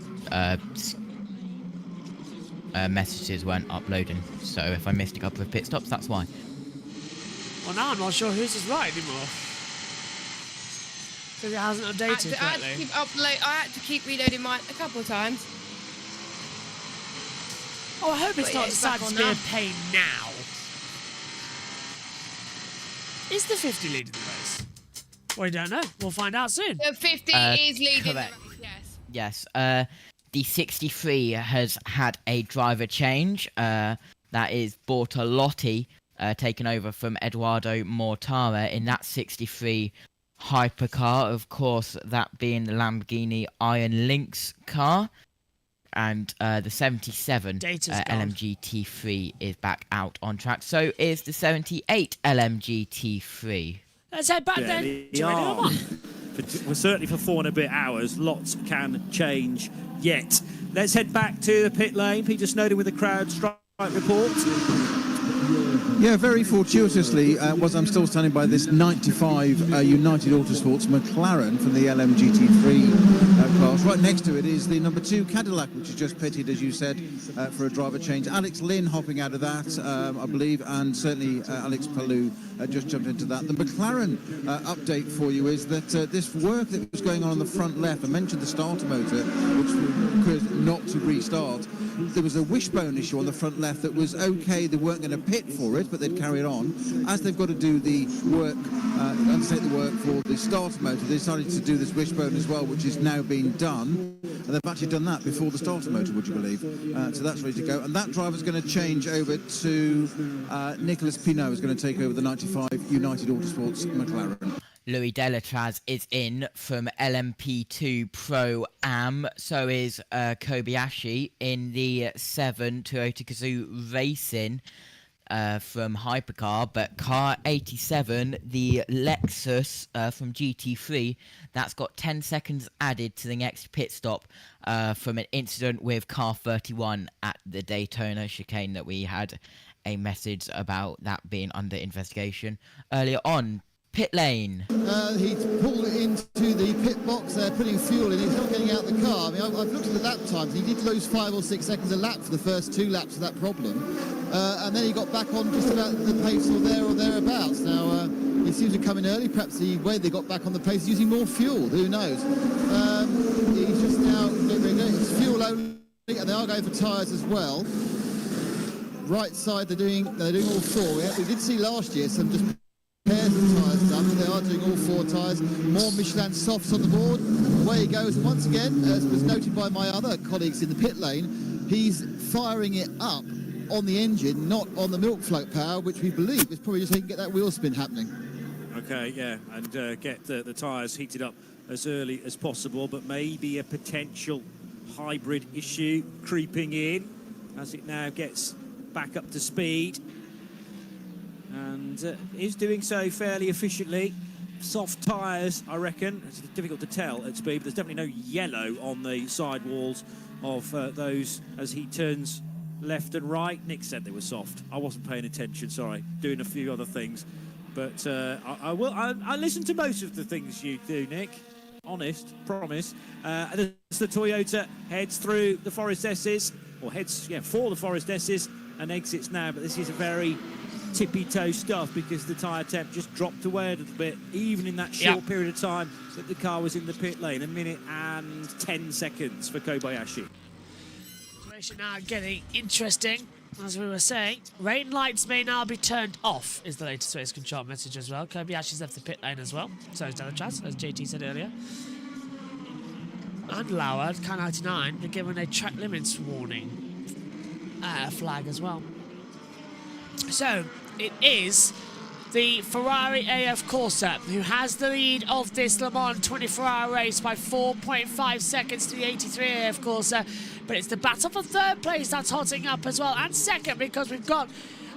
messages weren't uploading. So if I missed a couple of pit stops, that's why. Well, now I'm not sure whose is right anymore. Because it hasn't updated correctly. I had to keep reloading mine a couple of times. Oh, I hope it's not decided to be a pain now. Is the 50 leading the race? We don't know. We'll find out soon. The 50 is leading correct. the race, yes. Yes. The 63 has had a driver change. That is Bortolotti taken over from Eduardo Mortara in that 63 Hypercar. Of course, that being the Lamborghini Iron Lynx car. And the 77 LMGT3 is back out on track. So is the 78 LMGT3. Let's head back then to Radio 1. Well, certainly for 4 and a bit hours, lots can change yet. Let's head back to the pit lane. Peter Snowden with the crowd strike report. Yeah, very fortuitously, was I'm still standing by this 95 United Autosports McLaren from the LMGT3 class. Right next to it is the number 2 Cadillac, which is just pitted, as you said, for a driver change. Alex Lynn hopping out of that, I believe, and certainly Alex Palou just jumped into that. The McLaren update for you is that this work that was going on the front left, I mentioned the starter motor, which occurs not to restart. There was a wishbone issue on the front left that was okay. They weren't going to pit for it, but they'd carry it on. As they've got to do the work, undertake the work for the starter motor, they decided to do this wishbone as well, which is now being done. And they've actually done that before the starter motor, would you believe? So that's ready to go. And that driver's going to change over to Nicolas Pinot, is going to take over the 95 United Autosports McLaren. Louis Delatraz is in from LMP2 Pro Am. So is Kobayashi in the 7 Toyota Gazoo Racing from Hypercar. But car 87, the Lexus from GT3, that's got 10 seconds added to the next pit stop from an incident with car 31 at the Daytona chicane that we had a message about that being under investigation earlier on. pit lane. He's pulled it into the pit box, putting fuel in. He's not getting out the car. I mean, I've looked at the lap times. He did lose 5 or 6 seconds a lap for the first 2 laps of that problem. And then he got back on just about the pace or thereabouts. Now, he seems to come in early. Perhaps the way they got back on the pace is using more fuel. Who knows? He's just now it's fuel only, and they are going for tyres as well. Right side, they're doing all 4. We did see last year some just pairs of tyres done, but they are doing all 4 tyres. More Michelin softs on the board. Away he goes. And once again, as was noted by my other colleagues in the pit lane, he's firing it up on the engine, not on the milk float power, which we believe is probably just so he can get that wheel spin happening. Okay, yeah, and get the tyres heated up as early as possible, but maybe a potential hybrid issue creeping in as it now gets back up to speed, and is doing so fairly efficiently. Soft tyres, I reckon. It's difficult to tell at speed, but there's definitely no yellow on the sidewalls of those as he turns left and right. Nick said they were soft. I wasn't paying attention, sorry, doing a few other things, but I listen to most of the things you do, Nick. Honest, promise. As the Toyota heads through the Forest S's, or heads for the Forest S's, and exits now, but this is a very tippy-toe stuff because the tyre temp just dropped away a little bit, even in that short period of time that the car was in the pit lane. 1 minute and 10 seconds for Kobayashi. Situation now getting interesting, as we were saying. Rain lights may now be turned off, is the latest race control message as well. Kobayashi's left the pit lane as well, so is Delatras, as JT said earlier. And Lauer, car 99, they're given a track limits warning. Flag as well. So it is the Ferrari AF Corsa who has the lead of this Le Mans 24-hour race by 4.5 seconds to the 83 AF Corsa, but it's the battle for 3rd place that's hotting up as well, and 2nd because we've got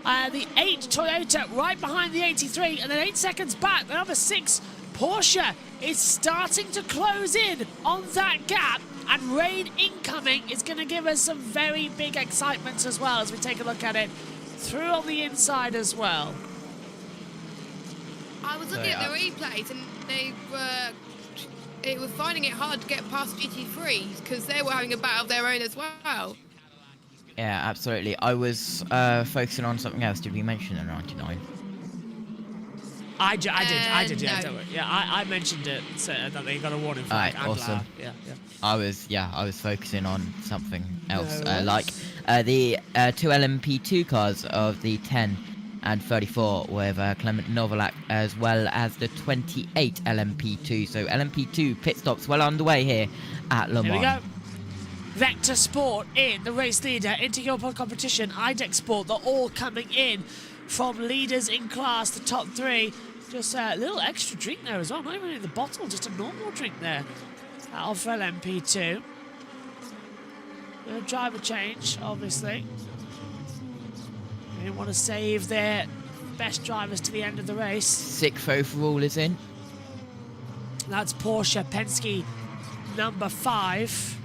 the 8 Toyota right behind the 83, and then 8 seconds back the number 6 Porsche is starting to close in on that gap. And rain incoming is going to give us some very big excitement as well as we take a look at it through on the inside as well. I was looking at the replays and they were finding it hard to get past GT3s because they were having a battle of their own as well. Yeah, absolutely. I was focusing on something else. Did we mention the 99? I did, no. yeah, don't worry. Yeah, I mentioned it, so that they got a warning flag. Alright, awesome. Yeah. I was focusing on something else, like the 2 LMP2 cars of the 10 and 34 with Clement Novalak, as well as the 28 LMP2. So LMP2 pit stops well underway here at Le Mans. Here we go. Vector Sport in the race leader, into Europol competition, IDEX Sport, they're all coming in from leaders in class, the top 3. Just a little extra drink there as well, not even in the bottle, just a normal drink there out of LMP2. No driver change, obviously. They want to save their best drivers to the end of the race. 6th overall is in. That's Porsche Penske number 5.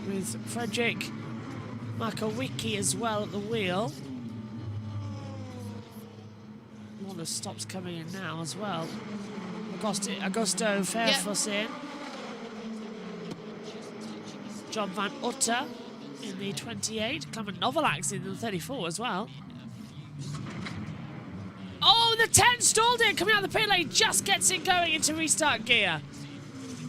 With Frederick Makowicki as well at the wheel. A lot of stops coming in now as well. Augusto Fairfuss in. John Van Utter in the 28. Clement Novalak's in the 34 as well. Oh, the 10 stalled it. Coming out of the pit lane, just gets it going into restart gear.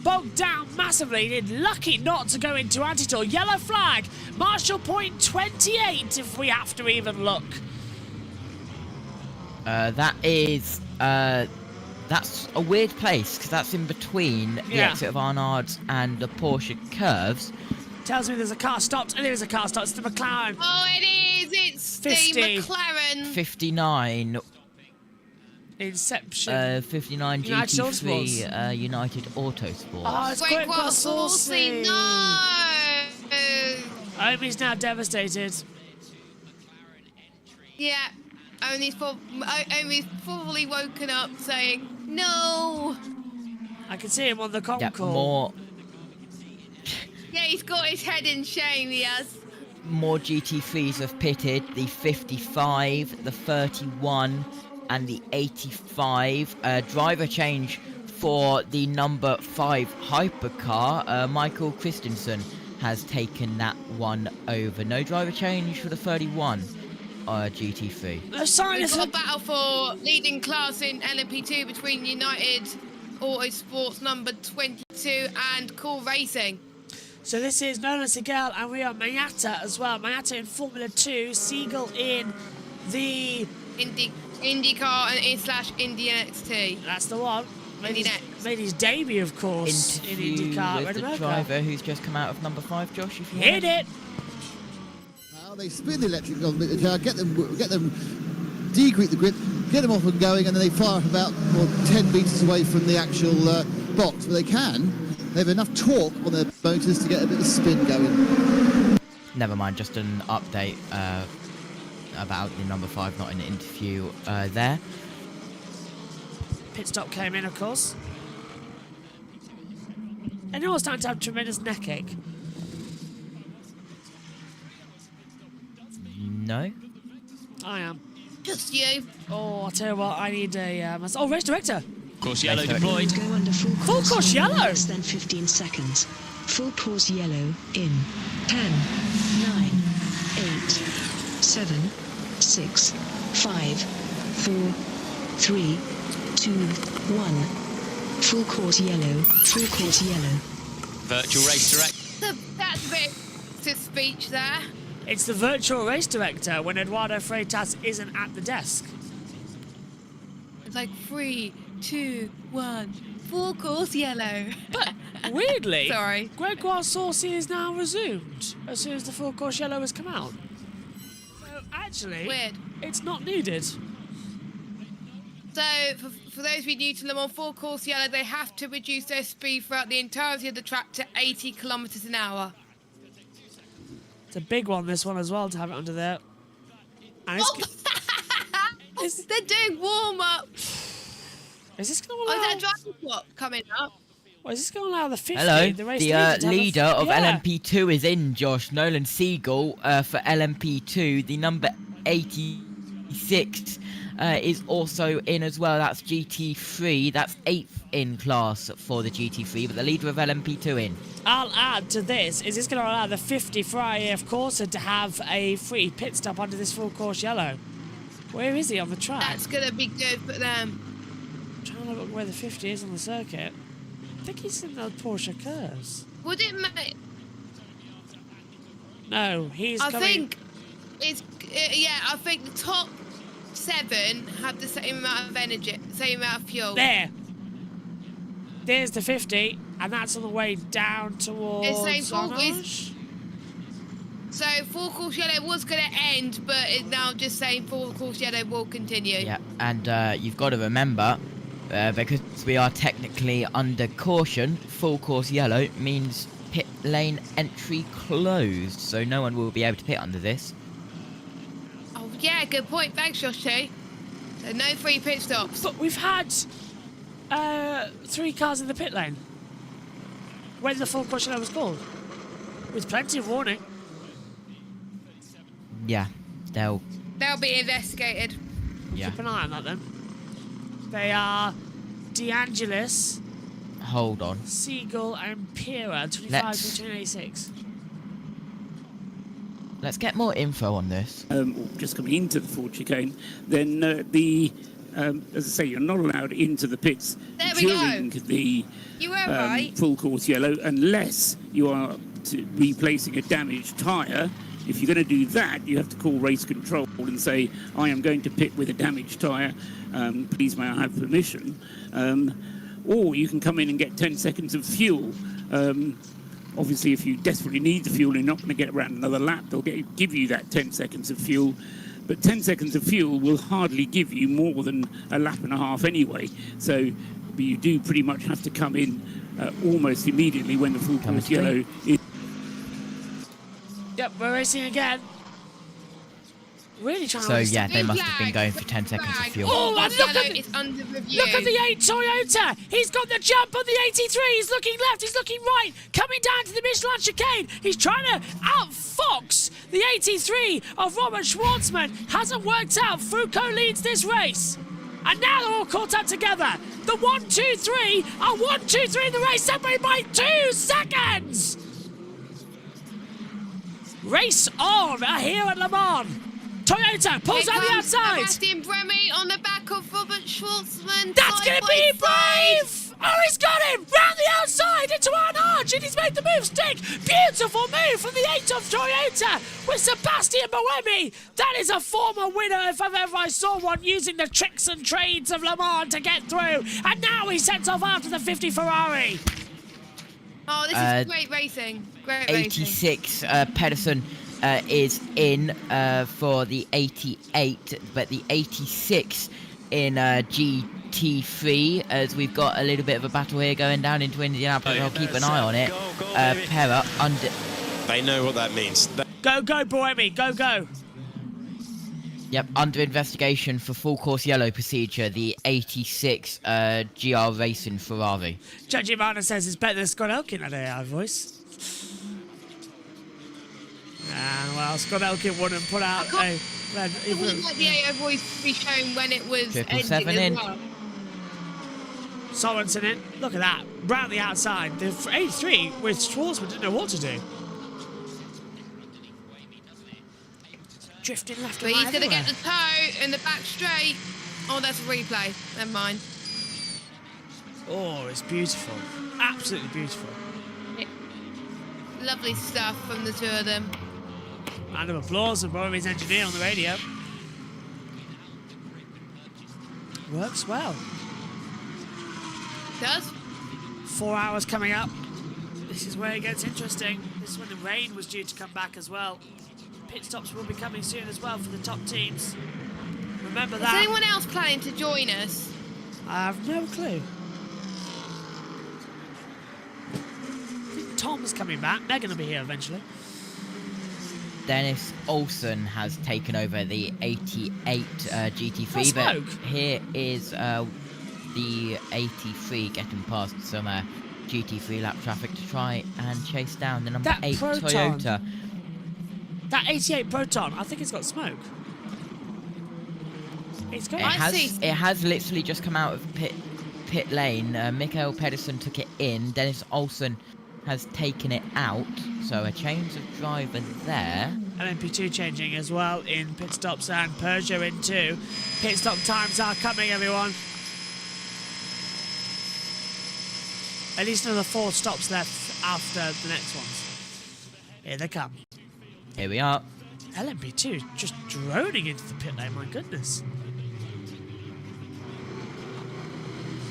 Bogged down massively. Lucky not to go into anti-tour. Yellow flag. Marshall point 28 if we have to even look. That's a weird place because that's in between the exit of Arnaud's and the Porsche curves. Tells me there's a car stopped, and there is a car stopped. It's the McLaren. Oh, it is. It's 50. the McLaren. 59. Inception. 59 United GT3 United Autosports. Oh, it's Greg Horsey. No. Omi's now devastated. Yeah. Omi's probably woken up saying, no. I can see him on the con call. More. Yeah, he's got his head in shame, he has. More GT3s have pitted. The 55, the 31, and the 85. Driver change for the number 5 hypercar. Michael Christensen has taken that one over. No driver change for the 31 GT3. We've got a battle for leading class in LMP2 between United Autosports number 22 and Cool Racing. So this is Nolan Segal, and we are Mayata as well. Mayata in Formula 2, Siegel in the IndyCar and / Indy NXT. That's the one. Made his debut, of course, in IndyCar. With the driver who's just come out of number 5, Josh. If you hit it. Now they spin the electric on the car, get them decrease the grip, get them off and going, and then they fire up about 10 metres away from the actual box. But they have enough torque on their motors to get a bit of spin going. Never mind, just an update about the number 5 not in the interview there. Pit stop came in, of course. Anyone's starting to have tremendous neck ache? No. I am. Just you. Oh, I'll tell you what, I need a... race director. Course yellow deployed. Go under full course yellow. Less than 15 seconds. Full course yellow in 10, 9, 8, 7, 6, 5, 4, 3, 2, 1. Full course yellow. Full course yellow. Virtual race director. That's a bit to speech there. It's the virtual race director when Eduardo Freitas isn't at the desk. It's like 3, 2, 1. Full course yellow. But weirdly, sorry, Gregoire Saucy is now resumed as soon as the full course yellow has come out. So actually, weird. It's not needed. So for those of you new to Le Mans, full course yellow, they have to reduce their speed throughout the entirety of the track to 80 kilometers an hour. It's a big one, this one as well, to have it under there. And it's they're doing warm up. Is this going to allow? Oh, is that driving swap coming up? Well, is this going to allow the 50? Hello, the race the leader of LMP2 is in, Josh. Nolan Siegel for LMP2. The number 86 is also in as well. That's GT3. That's 8th in class for the GT3, but the leader of LMP2 in. I'll add to this, is this going to allow the 50 Ferrari, of course, to have a free pit stop under this full course yellow? Where is he on the track? That's going to be good for them. I'm trying to look where the 50 is on the circuit. I think he's in the Porsche curves. Would it make... No, he's I coming... think it's... I think the top 7 have the same amount of energy, same amount of fuel. There. There's the 50, and that's on the way down towards... It's saying so full course yellow was going to end, but it's now just saying full course yellow will continue. Yeah, and you've got to remember, because we are technically under caution, full course yellow means pit lane entry closed, so no one will be able to pit under this. Oh yeah, good point. Thanks, Joshi. So no free pit stops. But we've had 3 cars in the pit lane when the full course yellow was called, with plenty of warning. Yeah, they'll be investigated. Yeah. Keep an eye on that then. They are DeAngelis, hold on, Siegel, and Pira, 25 to 86. Let's get more info on this. Just coming into the Ford chicane, then as I say, you're not allowed into the pits during the full course yellow unless you are replacing a damaged tyre. If you're going to do that, you have to call race control and say, I am going to pit with a damaged tyre, please may I have permission? Or you can come in and get 10 seconds of fuel. Obviously, if you desperately need the fuel, you're not going to get around another lap. They'll give you that 10 seconds of fuel. But 10 seconds of fuel will hardly give you more than a lap and a half anyway. So you do pretty much have to come in almost immediately when the full course yellow is. Yep, we're racing again. Really trying to... So yeah, they must have been going for 10 seconds of fuel. Oh, and look at the 8 Toyota. He's got the jump on the 83. He's looking left. He's looking right. Coming down to the Michelin chicane. He's trying to outfox the 83 of Robert Schwartzman. Hasn't worked out. Foucault leads this race. And now they're all caught up together. The 1, 2, 3 are 1, 2, 3 in the race, separated by 2 seconds. Race on here at Le Mans. Toyota pulls out the outside. Sebastian Bremy on the back of Robert Schwartzman. That's going to be brave. Oh, he's got him! Round the outside into Arnage, and he's made the move stick. Beautiful move from the 8 of Toyota with Sebastian Buemi. That is a former winner if I saw one, using the tricks and trades of Le Mans to get through. And now he sets off after the 50 Ferrari. Oh, this is great racing. Great 86, Pedersen is in for the 88, but the 86 in GT3, as we've got a little bit of a battle here going down into Indianapolis. I'll keep an eye on it. Pera under... They know what that means. Go, Buemi, go. Yep, under investigation for full course yellow procedure, the 86 GR Racing Ferrari. Judge Martin says it's better than Scott Elkin at AI voice. Well, Scott Elkin wouldn't put out a... It wouldn't like the AI voice be shown when it was ending as well. Sorensen in. Look at that. Round the outside. The 83 with Schwartzman didn't know what to do. Drifting left and right. But he's going to get the toe in the back straight. Oh, that's a replay. Never mind. Oh, it's beautiful. Absolutely beautiful. Lovely stuff from the two of them. Round of applause for Buemi's engineer on the radio. Works well. Does. 4 hours coming up. This is where it gets interesting. This is when the rain was due to come back as well. Pit stops will be coming soon as well for the top teams. Remember that. Is anyone else planning to join us? I have no clue. I think Tom's coming back. They're going to be here eventually. Dennis Olsen has taken over the 88 GT3, but here is the 83 getting past some GT3 lap traffic to try and chase down the number 8 Toyota. That 88 Proton, I think it's got smoke. It's got. It has literally just come out of pit lane. Mikael Pedersen took it in. Dennis Olsen has taken it out, so a change of driver there. LMP2 changing as well in pit stops, and Peugeot in too. Pit stop times are coming, everyone. At least another 4 stops left after the next ones. Here they come. Here we are. LMP2 just droning into the pit lane, my goodness.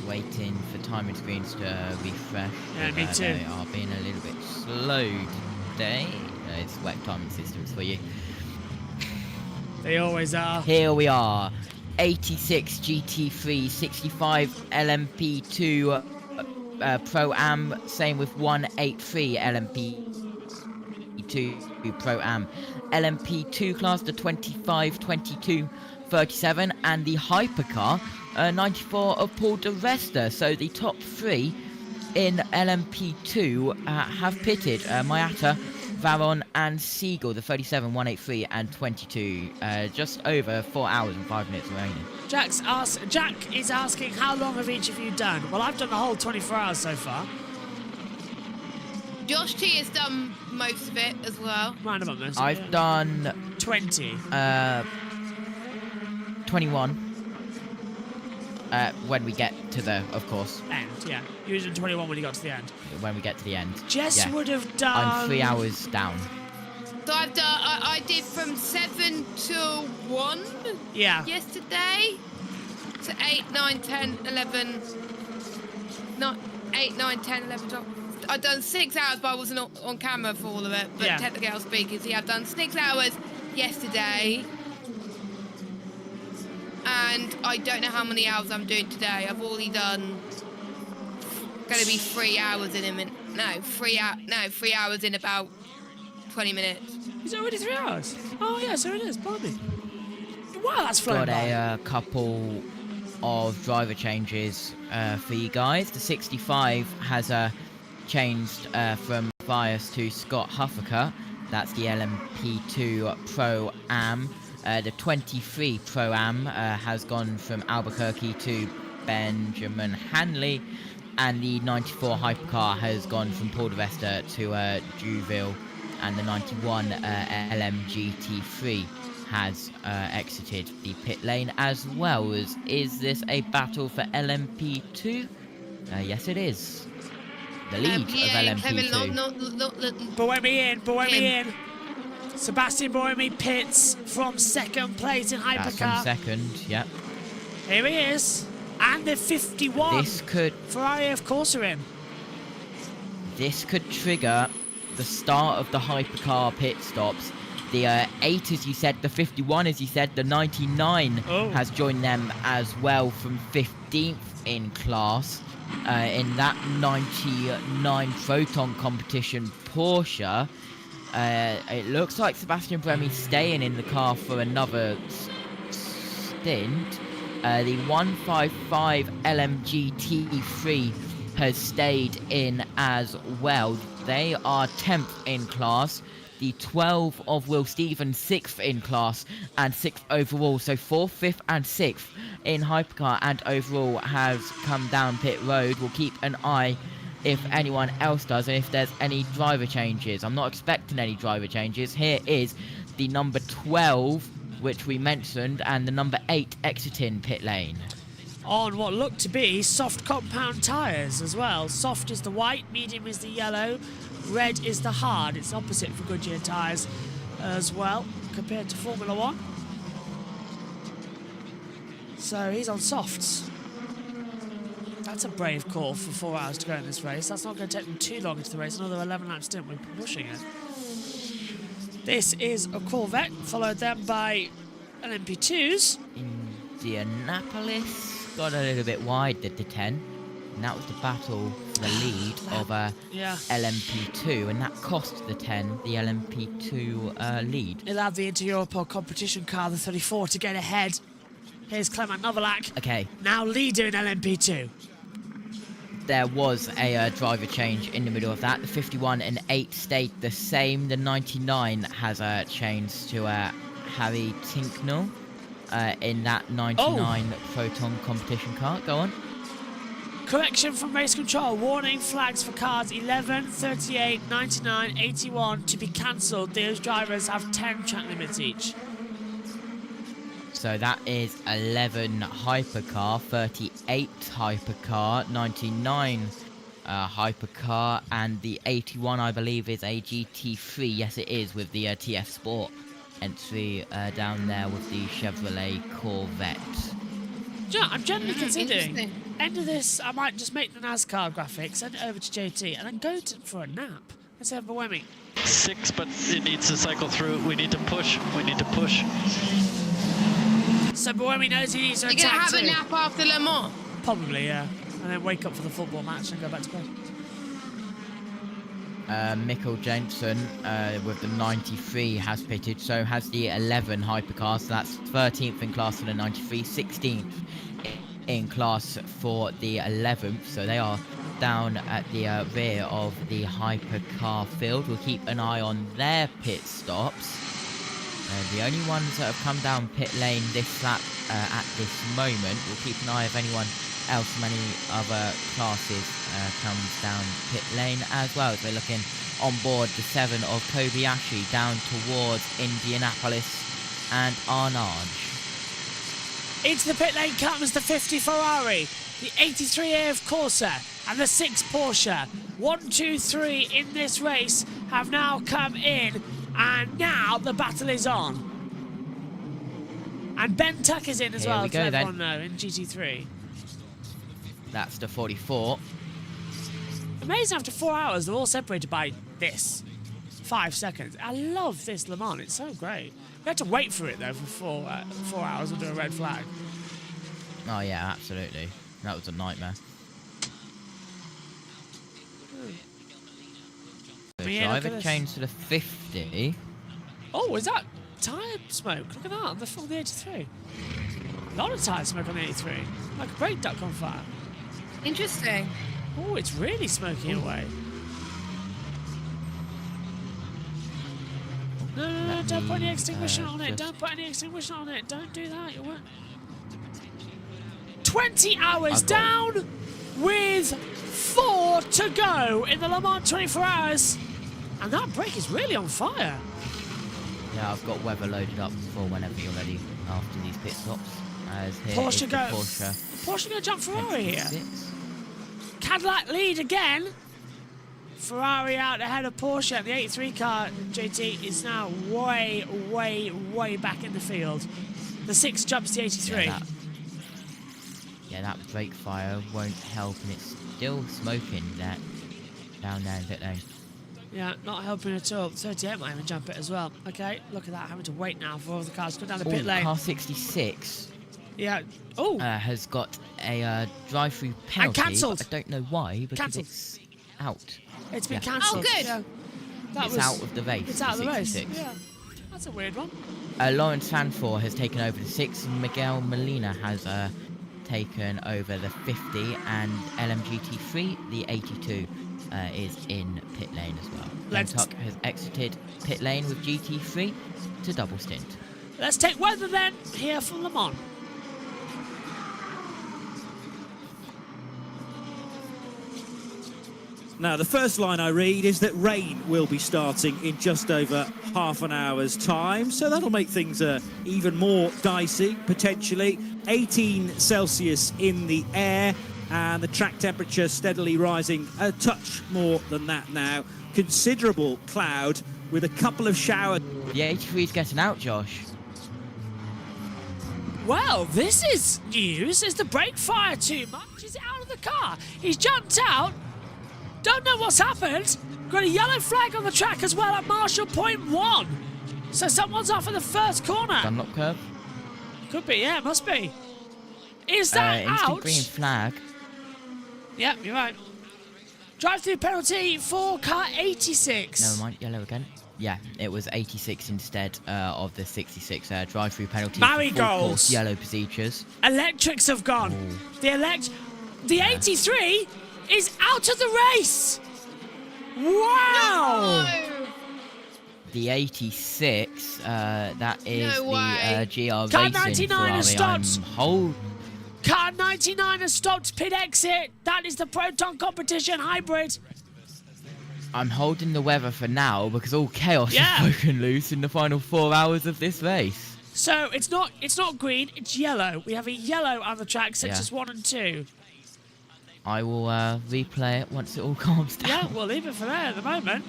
Waiting for timing screens to refresh. Yeah, me too. They are being a little bit slow today. It's WEC timing systems for you. They always are. Here we are. 86 GT3, 65 LMP2 Pro-Am. Same with 183 LMP2 Pro-Am. LMP2 class, the 25, 22, 37, and the hypercar 94 of Paul de Resta. So the top 3 in LMP2 have pitted. Mayata, Varon and Siegel, the 37, 183 and 22. Just over 4 hours and 5 minutes remaining. Jack is asking, how long have each of you done? Well, I've done the whole 24 hours so far. Josh T has done most of it as well. Round about most. I've done 20. 21. When we get to the, of course. End, yeah. You did 21 when you got to the end. When we get to the end. Jess would have done... I'm 3 hours down. So I've done, I did from 7 to 1 yesterday. So 8, 9, 10, 11... Not 8, 9, 10, 11, 12... I've done 6 hours, but I wasn't on camera for all of it. But technically I was speaking, so I've done 6 hours yesterday. And I don't know how many hours I'm doing today. I've already done... Going to be 3 hours in a minute. No, 3 hours in about 20 minutes. Is it already 3 hours? Oh yeah, so it is, pardon me. Wow, that's flown by. Got a couple of driver changes for you guys. The 65 has changed from Bias to Scott Huffaker. That's the LMP2 Pro-Am. The 23 Pro-Am has gone from Albuquerque to Benjamin Hanley, and the 94 Hypercar has gone from Paul de Vesta to Juville, and the 91 LMGT3 has exited the pit lane as well. Is this a battle for LMP2? Yes, it is. The lead of LMP2. Buemi in. Sebastian Buemi pits from second place in Hypercar. From second, yep. Here he is. And the 51. This could... Ferrari, of course, are in. This could trigger the start of the Hypercar pit stops. The 8, as you said, the 51, as you said, the 99 has joined them as well from 15th in class. In that 99 Proton competition Porsche, it looks like Sebastian Buemi's staying in the car for another stint. The 155 LMGT3 has stayed in as well. They are 10th in class. The 12 of Will Stevens, 6th in class and 6th overall. So 4th, 5th and 6th in Hypercar and overall has come down pit road. We'll keep an eye if anyone else does and if there's any driver changes. I'm not expecting any driver changes. Here is the number 12, which we mentioned, and the number 8 exiting pit lane. On what looked to be soft compound tyres as well. Soft is the white, medium is the yellow, red is the hard. It's opposite for Goodyear tyres as well, compared to Formula 1. So he's on softs. That's a brave call for 4 hours to go in this race. That's not going to take them too long into the race. Another 11-lap stint, we're pushing it. This is a Corvette, followed then by LMP2s. Indianapolis got a little bit wide at the 10, and that was the battle for the lead of LMP2, and that cost the 10 the LMP2 lead. He'll have the Inter-Europol competition car, the 34, to get ahead. Here's Clement Novalak. Okay. Now leader in LMP2. There was a driver change in the middle of that. The 51 and 8 stayed the same. The 99 has changed to Harry Tinknell in that 99 Proton competition car. Go on. Correction from race control. Warning flags for cars 11, 38, 99, 81 to be cancelled. Those drivers have 10 track limits each. So that is 11 Hypercar, 38 Hypercar, 99 Hypercar, and the 81, I believe, is a GT3. Yes, it is, with the TF Sport entry down there with the Chevrolet Corvette. Do you know, I'm generally considering, end of this, I might just make the NASCAR graphic, send it over to JT, and then go for a nap. Let's have Buemi. 6, but it needs to cycle through. We need to push. We need to push. So Buemi knows he needs to attack. You're going to have a nap after Le Mans? Probably, yeah. And then wake up for the football match and go back to bed. Mikkel Jensen with the 93 has pitted, so has the 11 Hypercar, so that's 13th in class for the 93, 16th in class for the 11th, so they are down at the rear of the Hypercar field. We'll keep an eye on their pit stops. The only ones that have come down pit lane this lap at this moment. We'll keep an eye if anyone else from any other classes comes down pit lane as well. So we're looking on board the 7 of Kobayashi down towards Indianapolis and Arnage. Into the pit lane comes the 50 Ferrari, the 83 AF Corsa and the 6 Porsche. 1, 2, 3 in this race have now come in, and now the battle is on. And Ben Tucker's in as well, to everyone know, in GT3. That's the 44. Amazing, after 4 hours, they're all separated by this. 5 seconds. I love this Le Mans, it's so great. We had to wait for it, though, for 4 hours under a red flag. Oh, yeah, absolutely. That was a nightmare. The driver changed to the 50. Oh, is that tyre smoke? Look at that, on the 83. A lot of tyre smoke on the 83. Like a brake duct on fire. Interesting. Oh, it's really smoking away. No, don't put any extinguisher on it. Don't put any extinguisher on it. Don't do that. 20 hours down with 4 to go in the Le Mans 24 hours. And that brake is really on fire. Yeah, I've got weather loaded up for whenever you're ready after these pit stops. As here Porsche is the go. Porsche Going to jump Ferrari here. 26. Cadillac lead again. Ferrari out ahead of Porsche. The 83 car, JT, is now way, way, way back in the field. The 6 jumps the 83. Yeah, that brake fire won't help, and it's still smoking that down there in pit lane. Yeah, not helping at all. 38 might even jump it as well. Okay, look at that, having to wait now for all the cars to go down the pit lane. Car 66 has got a drive-through penalty. And cancelled. I don't know why, because it's out. It's been cancelled. Oh, good. Yeah. It's out of the race. It's out of the race. 66. Yeah, that's a weird one. Lawrence Sanford has taken over the 6, and Miguel Molina has taken over the 50, and LMGT3, the 82, is in pit lane as well. Lentuck has exited pit lane with GT3 to double stint. Let's take weather then, here from Le Mans. Now, the first line I read is that rain will be starting in just over half an hour's time, so that'll make things even more dicey, potentially. 18 Celsius in the air, and the track temperature steadily rising a touch more than that now. Considerable cloud with a couple of showers. The 83 is getting out, Josh. Well, this is news. Is the brake fire too much? Is it out of the car? He's jumped out. Don't know what's happened. Got a yellow flag on the track as well at Marshall Point 1. So someone's off in the first corner. Dunlop curve. Could be, yeah, must be. Is that instant out? green flag. Yep, you're right. Drive-through penalty for car 86. Never mind, yellow again. Yeah, it was 86 instead of the 66. Drive-through penalty. Marigolds. Yellow procedures. Electrics have gone. Ooh. The 83 is out of the race. Wow. No. The 86, that is No way. the GR Car Racing 99 Ferrari. has stopped. Car 99 has stopped pit exit. That is the Proton competition hybrid. I'm holding the weather for now because all chaos is broken loose in the final 4 hours of this race. So it's not green, it's yellow. We have a yellow on the track, sectors 1 and 2. I will replay it once it all calms down. Yeah, we'll leave it for there at the moment.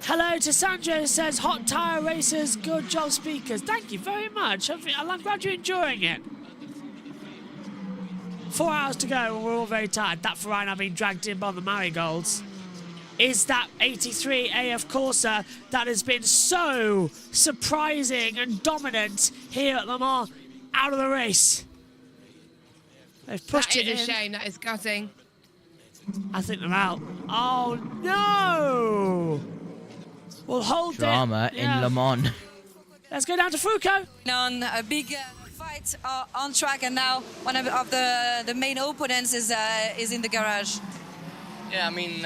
Hello to Sandra, who says, hot tyre racers, good job speakers. Thank you very much. I'm glad you're enjoying it. 4 hours to go and we're all very tired. That Ferrari now being dragged in by the marigolds is that 83 AF Corsa that has been so surprising and dominant here at Le Mans out of the race. They've pushed it in. That is a shame. That is gutting. I think they're out. Oh, no! We'll hold Drama in Le Mans. Let's go down to Foucault. On a big fight on track, and now one of the main opponents is in the garage. Yeah, I mean,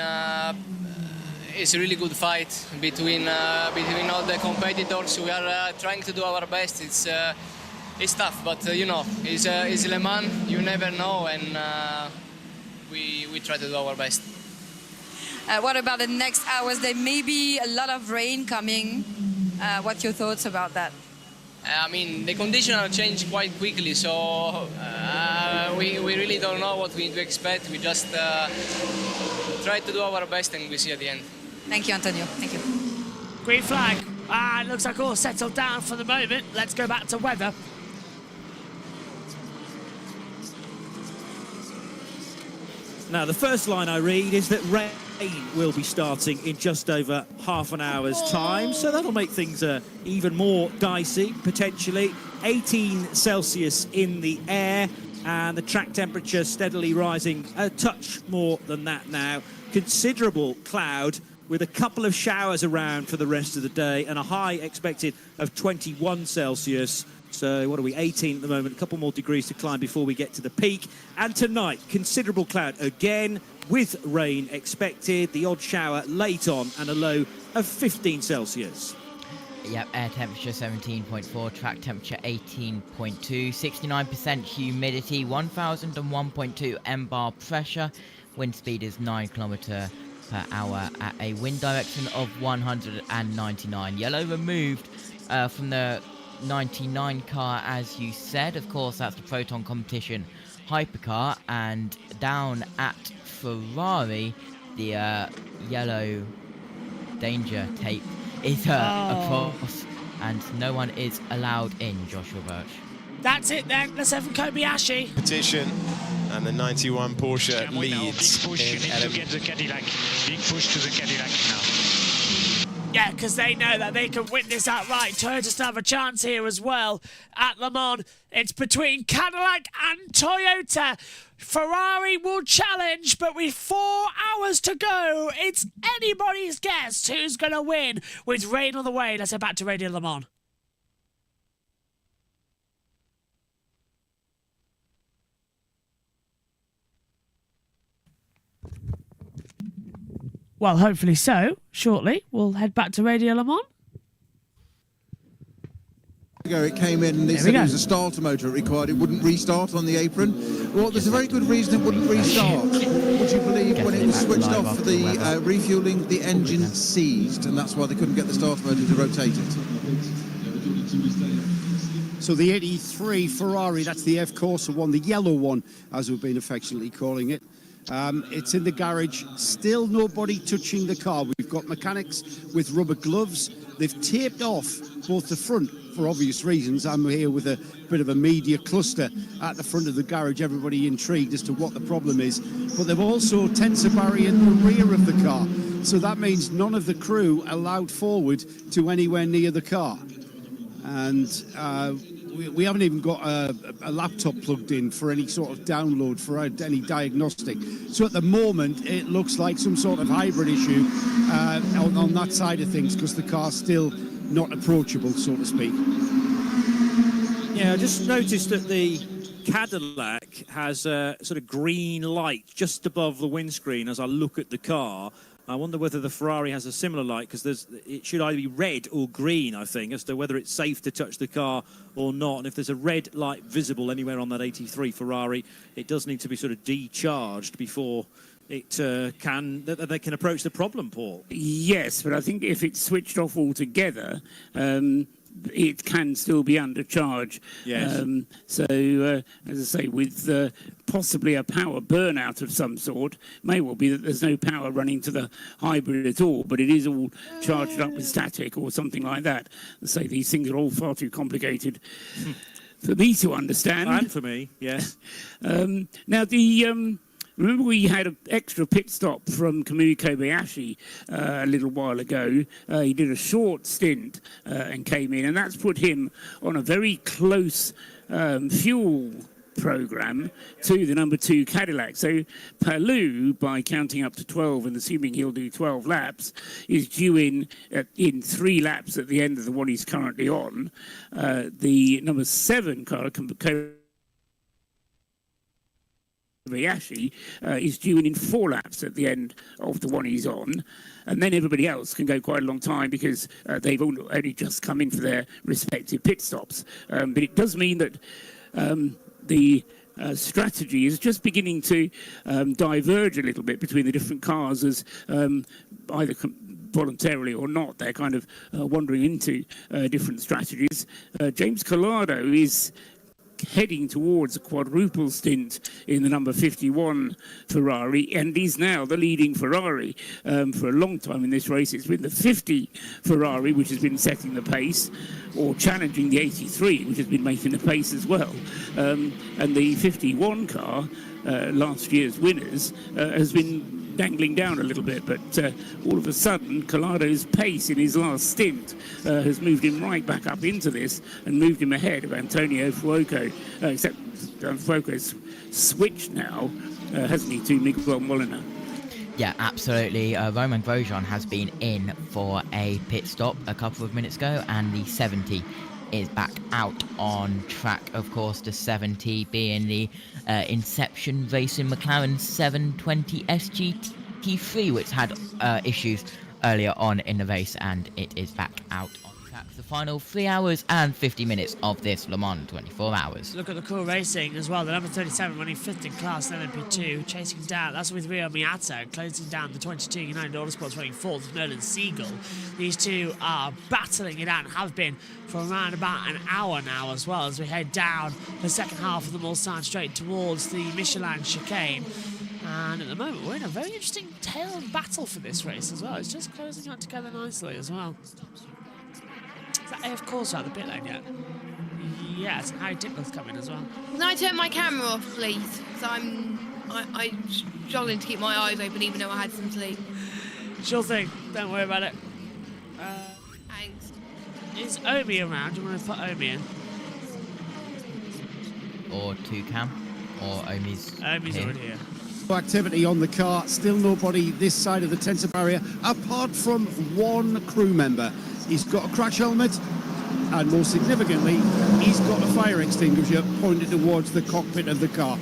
it's a really good fight between all the competitors. We are trying to do our best. It's tough, but you know, it's Le Mans. You never know, and we try to do our best. What about the next hours? There may be a lot of rain coming. What's your thoughts about that? I mean, the conditions are changed quite quickly, so we really don't know what we need to expect. We just try to do our best, and we see at the end. Thank you, Antonio. Thank you. Green flag. It looks like all settled down for the moment. Let's go back to weather. Now, the first line I read is that rain will be starting in just over half an hour's time, so that'll make things even more dicey, potentially. 18 Celsius in the air, and the track temperature steadily rising a touch more than that now. Considerable cloud with a couple of showers around for the rest of the day, and a high expected of 21 Celsius. So what are we, 18 at the moment, a couple more degrees to climb before we get to the peak. And tonight, considerable cloud again with rain expected, the odd shower late on and a low of 15 Celsius. Yep, air temperature 17.4, track temperature 18.2, 69% humidity, 1001.2 mbar pressure, wind speed is 9 km per hour at a wind direction of 199. Yellow removed from the 99 car, as you said. Of course, that's the Proton Competition hypercar, and down at Ferrari, the yellow danger tape is across, and no one is allowed in, Joshua Birch. That's it then. Let's have Kobayashi. Petition, and the 91 Porsche leads. Big push, you need to get the Cadillac. Big push to the Cadillac now. Yeah, because they know that they can win this outright. Toyota still have a chance here as well at Le Mans. It's between Cadillac and Toyota. Ferrari will challenge, but with 4 hours to go, it's anybody's guess who's going to win. With rain on the way, let's head back to Radio Le Mans. Well, hopefully so. Shortly, we'll head back to Radio Le Mans. It came in and they said it was a starter motor it required. It wouldn't restart on the apron. Well, there's a very good reason it wouldn't restart. Would you believe when it was switched off for the refueling, the engine seized, and that's why they couldn't get the starter motor to rotate it. So the 83 Ferrari, that's the F Corsa one, the yellow one, as we've been affectionately calling it. It's in the garage, still nobody touching the car. We've got mechanics with rubber gloves. They've taped off both the front, for obvious reasons. I'm here with a bit of a media cluster at the front of the garage, everybody intrigued as to what the problem is. But they've also tensor barriered the rear of the car. So that means none of the crew allowed forward to anywhere near the car. And we haven't even got a laptop plugged in for any sort of download, for any diagnostic. So at the moment, it looks like some sort of hybrid issue on that side of things, because the car's still not approachable, so to speak. Yeah, I just noticed that the Cadillac has a sort of green light just above the windscreen as I look at the car. I wonder whether the Ferrari has a similar light, because it should either be red or green, I think, as to whether it's safe to touch the car or not. And if there's a red light visible anywhere on that 83 Ferrari, it does need to be sort of decharged before they can approach the problem, Paul. Yes, but I think if it's switched off altogether, it can still be under charge. Yes. So, as I say, with possibly a power burnout of some sort, may well be that there's no power running to the hybrid at all, but it is all charged up with static or something like that. As I say, these things are all far too complicated for me to understand. And for me, yes. Now, the... remember we had an extra pit stop from Kamui Kobayashi a little while ago. He did a short stint and came in, and that's put him on a very close fuel program to the number 2 Cadillac. So Palou, by counting up to 12 and assuming he'll do 12 laps, is due in 3 laps at the end of the one he's currently on. The number 7 car, Kobayashi, is due in 4 laps at the end of the one he's on, and then everybody else can go quite a long time because they've only just come in for their respective pit stops. But it does mean that the strategy is just beginning to diverge a little bit between the different cars, as either voluntarily or not, they're kind of wandering into different strategies. James Collado is heading towards a quadruple stint in the number 51 Ferrari, and is now the leading Ferrari. For a long time in this race, it's been the 50 Ferrari which has been setting the pace, or challenging the 83, which has been making the pace as well. And the 51 car, last year's winners, has been dangling down a little bit, but all of a sudden Collado's pace in his last stint has moved him right back up into this and moved him ahead of Antonio Fuoco, except Fuoco's switched now, hasn't he, to Miguel Molina. Yeah, absolutely. Romain Grosjean has been in for a pit stop a couple of minutes ago, and the 70 is back out on track. Of course, the 70 being the Inception Racing McLaren 720 SGT3, which had issues earlier on in the race, and it is back out on track for the final 3 hours and 50 minutes of this Le Mans 24 hours. Look at the cool racing as well. The number 37 running 5th in class in LMP2, chasing down. That's with Rio Miata, closing down the 22 United Autosports running 4th with Nolan Siegel. These two are battling it out and have been for around about an hour now as well, as we head down the second half of the Mulsanne straight towards the Michelin chicane. And at the moment, we're in a very interesting tail of battle for this race as well. It's just closing out together nicely as well. Is that AF Corsa out the pit lane yet? Yes, and Harry Tickler's coming as well. Can I turn my camera off, please? Because I'm struggling to keep my eyes open even though I had some sleep. Sure thing. Don't worry about it. Thanks. Is Omi around? Do you want to put Omi in? Or 2cam, or Omi's Omi's here. already here. Activity on the car, still nobody this side of the tensor barrier, apart from one crew member. He's got a crash helmet, and more significantly, he's got a fire extinguisher pointed towards the cockpit of the car.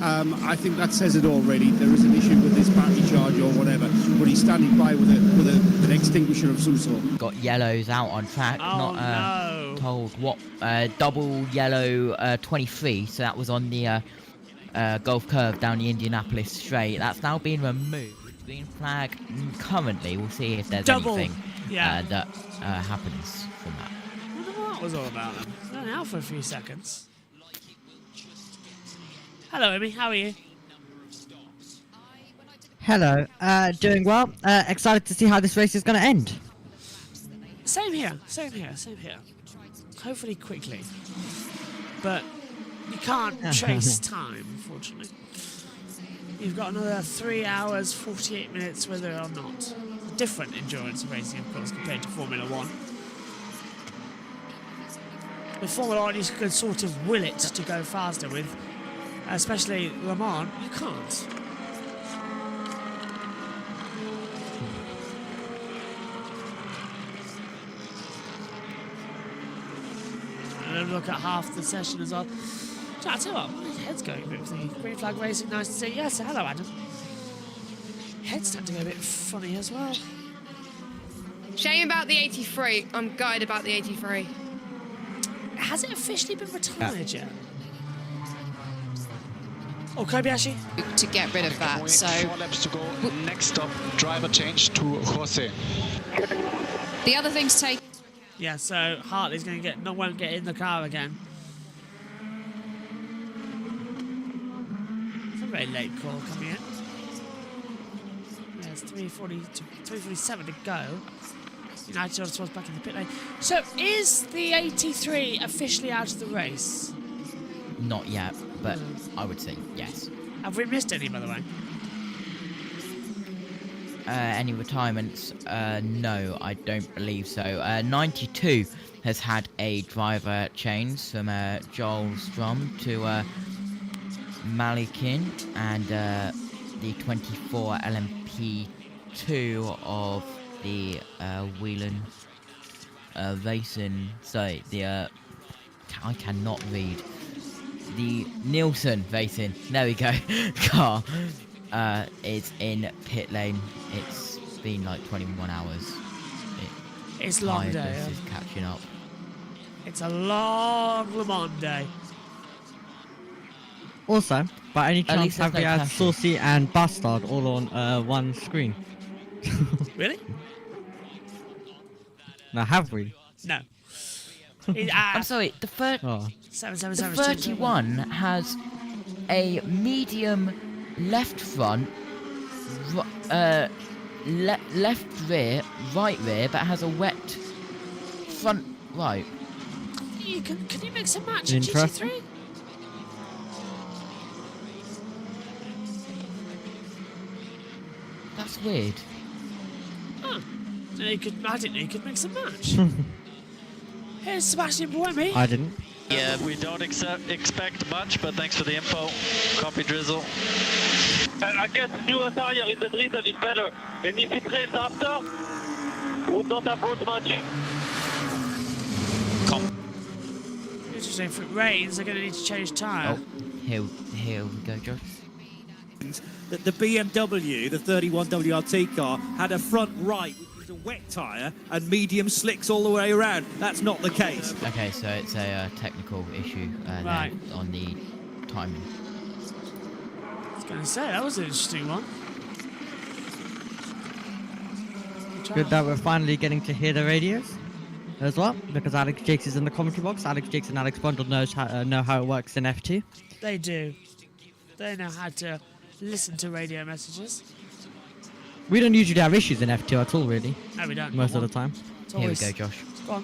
I think that says it all, really. There is an issue with this battery charge or whatever, but he's standing by with an extinguisher of some sort. Got yellows out on track, no. Told what, double yellow 23, so that was on the Gulf Curve down the Indianapolis Straight. That's now been removed, being flagged currently. We'll see if there's anything that happens from that. I wonder what that was all about then. It's only out for a few seconds. Hello, Amy. How are you? Hello. Doing well. Excited to see how this race is going to end. Same here. Same here. Same here. Hopefully quickly. But you can't trace time, unfortunately. You've got another 3 hours, 48 minutes, whether or not. Different endurance racing, of course, compared to Formula 1. With Formula 1, you could sort of will it to go faster. With especially Le Mans, you can't. And then look at half the session as well. I tell you what, my head's going a bit funny. Green flag racing, nice to see. Yes, hello, Adam. Head's starting to go a bit funny as well. Shame about the 83. I'm gutted about the 83. Has it officially been retired yet? Oh, Kobayashi? To get rid of that, so... 4 laps to go. Next stop, driver change to Jose. The other thing to take... Yeah, so Hartley's going to won't get in the car again. It's a very late call coming in. Yeah, it's 3:47 to go. United Autosports back in the pit lane. So is the 83 officially out of the race? Not yet, but I would say yes. Have we missed any, by the way? Any retirements? No, I don't believe so. 92 has had a driver change from Joel Strum to Malikin, and the 24 LMP2 of the Whelan Racing. Sorry, the I cannot read. The Nielsen Racing. There we go. Car is in pit lane. It's been like 21 hours. It's long day. Tiredness is catching up. It's a long Le Mans day. Also, by any chance, least have there's we no had clashing. Saucy and Bastard all on one screen? Really? Now, have we? No. I'm sorry, the 31 has a medium left front, left rear, right rear, but has a wet front right. Can you mix and match in Interesting. GT3? That's weird. Oh. No, I didn't know you could mix and match. Here's Sebastian Buemi. I didn't. Yeah, we don't expect much, but thanks for the info. Copy, Drizzle. I guess newer tire in the drizzle is better. And if it rains after, would not have brought much. Interesting, if it rains, they're going to need to change tyre. Oh, here we go, Josh. that the BMW, the 31 WRT car, had a front right, which was a wet tyre, and medium slicks all the way around. That's not the case. Okay, so it's a technical issue Right. there on the timing. I was going to say, that was an interesting one. Good that we're finally getting to hear the radios as well, because Alex Jakes is in the commentary box. Alex Jakes and Alex Bundle know how it works in F2. They do. They know how to listen to radio messages. We don't usually have issues in F2 at all, really. No, we don't. Most of the time. Here we go, Josh. Go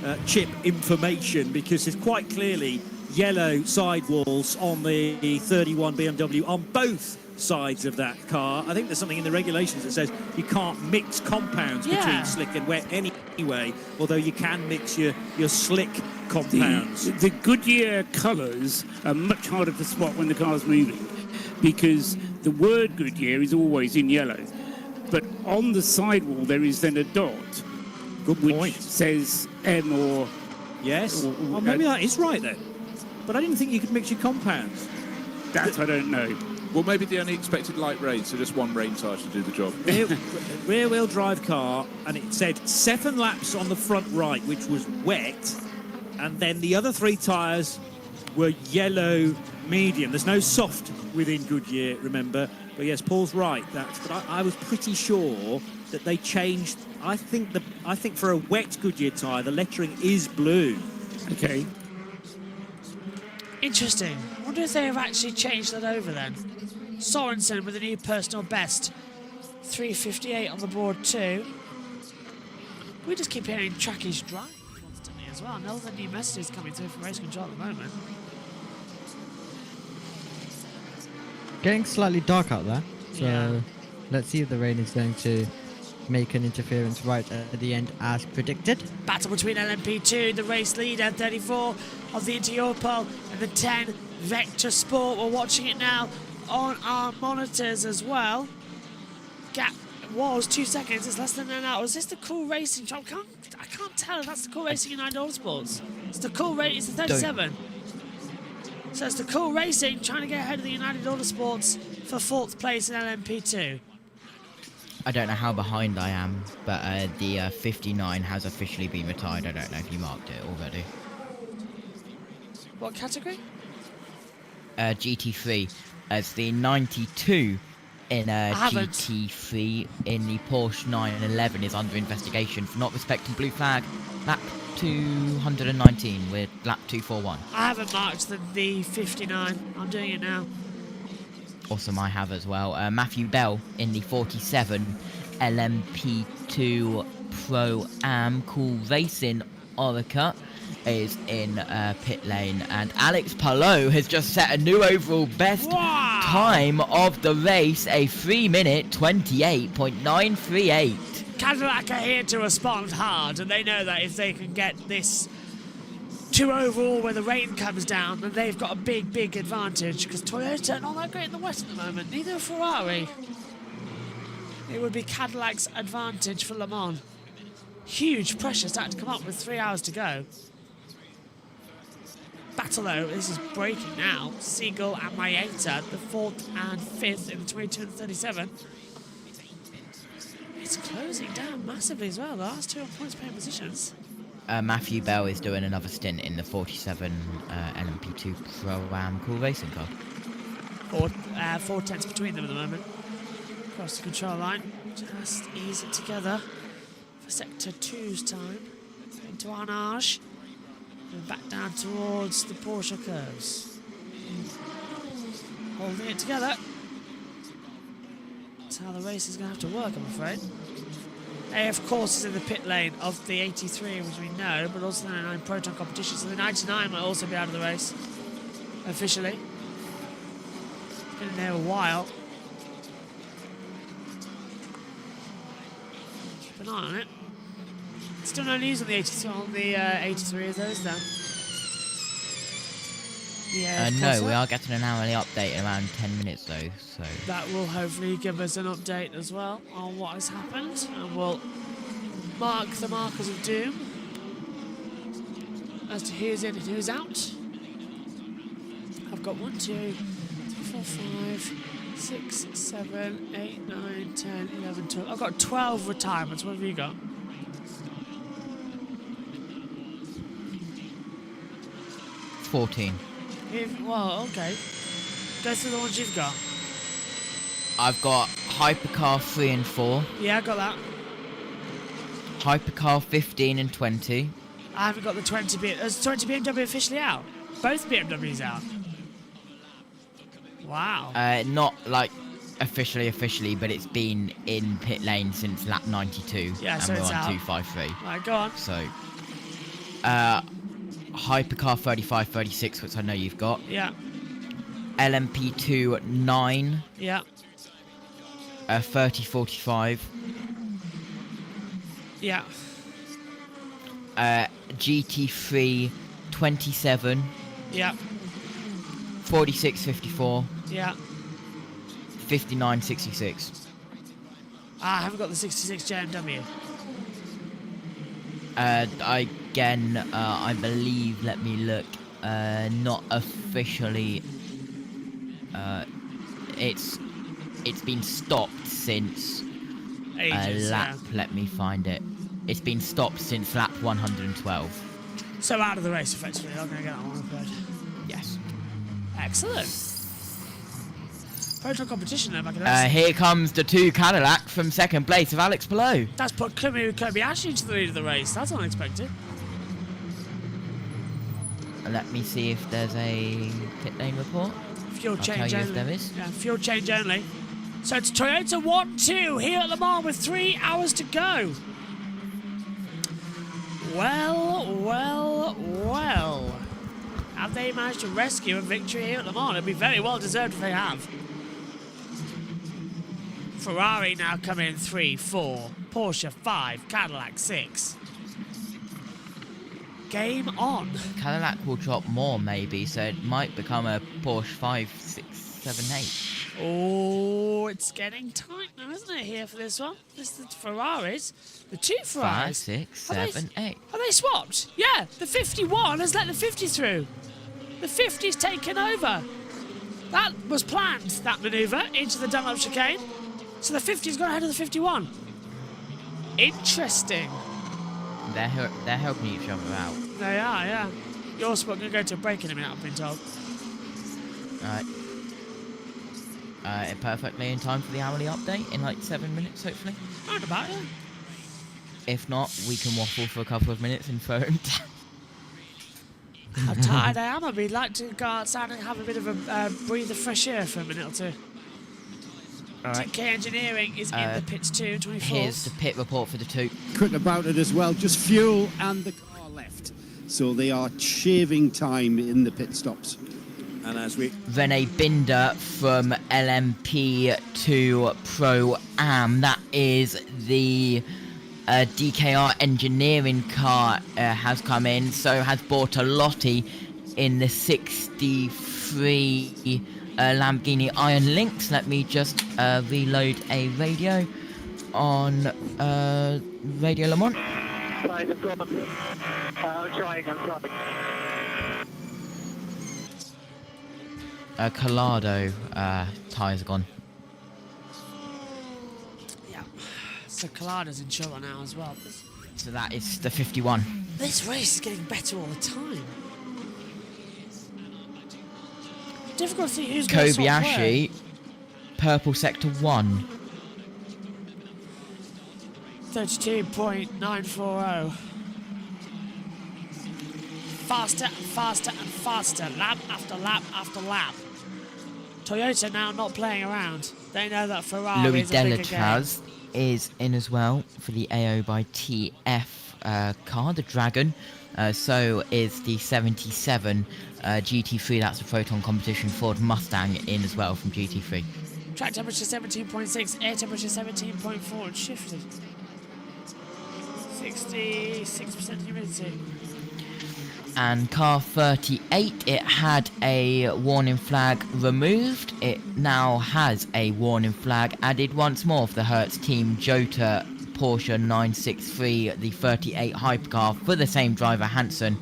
on. Chip information, because it's quite clearly yellow sidewalls on the 31 BMW on both sides of that car. I think there's something in the regulations that says you can't mix compounds between slick and wet anyway, although you can mix your slick compounds. The Goodyear colours are much harder to spot when the car's moving, because the word Goodyear is always in yellow. But on the sidewall there is then a dot, which says M or... Yes, well, maybe that is right then. But I didn't think you could mix your compounds. That I don't know. Well, maybe they only expected light rain, so just one rain tyre to do the job. Rear-wheel drive car, and it said 7 laps on the front right, which was wet, and then the other 3 tyres were yellow medium. There's no soft within Goodyear, remember? But yes, Paul's right. But I was pretty sure that they changed. I think for a wet Goodyear tyre, the lettering is blue. Okay. Interesting. I wonder if they have actually changed that over then. Sorensen with a new personal best. 3:58 on the board too. We just keep hearing Trackish drive constantly as well. And all the new messages coming through from race control at the moment. Getting slightly dark out there. So let's see if the rain is going to make an interference right at the end as predicted. Battle between LMP2, the race leader, 34 of the Intereurope, and the 10 Vector Sport. We're watching it now on our monitors as well. Gap was 2 seconds. It's less than an hour. Is this the Cool Racing? I can't tell if that's the Cool Racing in United Autosports. It's the Cool Racing. It's the 37. So it's the Cool Racing trying to get ahead of the United Autosports for 4th place in LMP2. I don't know how behind I am, but the 59 has officially been retired. I don't know if you marked it already. What category? GT3. It's the 92 in GT3 in the Porsche 911 is under investigation for not respecting blue flag. Lap 219 with lap 241. I haven't marked the 59. I'm doing it now. Awesome, I have as well. Matthew Bell in the 47 LMP2 Pro-Am Cool Racing Orica is in pit lane, and Alex Palou has just set a new overall best time of the race, a 3-minute 28.938. Cadillac are here to respond hard, and they know that if they can get this 2 overall where the rain comes down, then they've got a big advantage, because Toyota are not that great in the West at the moment, neither are Ferrari. It would be Cadillac's advantage for Le Mans. Huge pressure starting to come up with 3 hours to go. Battle though, this is breaking now. Siegel and Maeta, the 4th and 5th in the 22 and 37. It's closing down massively as well. The last 2 on points paying positions. Matthew Bell is doing another stint in the 47 LMP2 Pro-Am Cool Racing car. 4 tenths between them at the moment. Across the control line. Just ease it together for sector 2's time. Into Arnage. And back down towards the Porsche curves. Holding it together. That's how the race is going to have to work, I'm afraid. AF Course is in the pit lane of the 83, which we know, but also the 99 Proton competition, so the 99 might also be out of the race, officially. Been in there a while. Keep an eye on it. Still no news on the 83, is there, is there? No, we are getting an hourly update in around 10 minutes though, so... That will hopefully give us an update as well on what has happened, and we'll mark the markers of doom as to who's in and who's out. I've got 1, 2, 3, 4, 5, 6, 7, 8, 9, 10, 11, 12. I've got 12 retirements. What have you got? 14. Well, okay. Go through the ones you've got. I've got Hypercar 3 and 4. Yeah, I got that. Hypercar 15 and 20. I haven't got the 20 BMW. Is 20 BMW officially out? Both BMWs out. Wow. Not like officially, but it's been in pit lane since lap 92. Yeah, and so we're it's on out. 253. Right, go on. So, Hypercar 35, 36, which I know you've got. Yeah. LMP2 9. Yeah. 30, 45. Yeah. GT3 27. Yeah. 46, 54. Yeah. 59, 66. I haven't got the 66 JMW. Again, I believe, let me look, not officially, it's been stopped since Ages, lap, let me find it. It's been stopped since lap 112. So out of the race, effectively. I'm going to get that one repaired. Yes. Excellent. Proton competition then, back in the Here comes the 2 Cadillac from second place of Alex Palou. That's put Kirby Ashley to the lead of the race. That's unexpected. Let me see if there's a pit lane report. Fuel I'll change tell you only. if there is. Yeah, fuel change only. So it's Toyota 1-2 here at Le Mans with 3 hours to go. Well. Have they managed to rescue a victory here at Le Mans? It'd be very well deserved if they have. Ferrari now come in 3, 4, Porsche 5, Cadillac 6. Game on. Cadillac will drop more maybe, so it might become a Porsche 5, 6, 7, 8. Oh, it's getting tight now, isn't it, here for this one? This is the Ferraris. The 2 Ferraris. 5, 6, 7, 8. Are they swapped? Yeah, the 51 has let the 50 through. The 50's taken over. That was planned, that manoeuvre, into the Dunlop chicane. So the 50's gone ahead of the 51. Interesting. They're helping each other out. They are, yeah. Your spot going to go to a break in a minute, I've been told. Alright. Perfectly in time for the hourly update in like 7 minutes, hopefully. Round about, yeah. If not, we can waffle for a couple of minutes and throw him down. How tired I am. I'd like to go outside and have a bit of a breathe of fresh air for a minute or two. Alright. TK Engineering is in the pits too, 24. Here's the pit report for the 2. Quick about it as well, just fuel and the car left. So they are shaving time in the pit stops. And as we... Rene Binder from LMP to Pro-Am. That is the DKR engineering car has come in. So has Bortolotti in the 63 Lamborghini Iron Lynx. Let me just reload a radio on Radio Le Mans. I'm trying. Collado tyres are gone. Yeah. So Collada's in trouble now as well. So that is the 51. This race is getting better all the time. Difficult to see who's going to swap Kobayashi, purple sector 1. 32.940. Faster and faster and faster, lap after lap after lap. Toyota now not playing around. They know that Ferrari Louis is a bigger game. Delatraz is in as well for the AO by TF car, the Dragon. So is the 77 GT3, that's a Photon competition Ford Mustang in as well from GT3. Track temperature 17.6, air temperature 17.4, and shifted. 66% humidity. And car 38, it had a warning flag removed. It now has a warning flag added once more for the Hertz Team Jota Porsche 963, the 38 hypercar for the same driver, Hansen,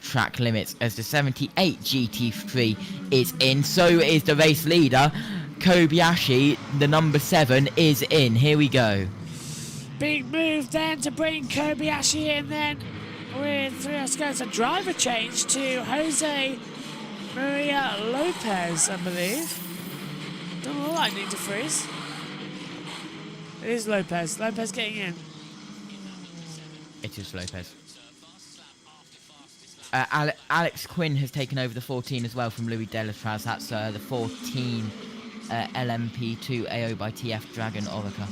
track limits as the 78 GT3 is in. So is the race leader. Kobayashi, the number 7, is in. Here we go. Big move then to bring Kobayashi in then with it's a driver change to Jose Maria Lopez, I believe. Don't look like need to freeze. It is Lopez. Lopez getting in. It is Lopez. Alex Quinn has taken over the 14 as well from Louis Delatraz. That's the 14 LMP2 AO by TF Dragon Orica.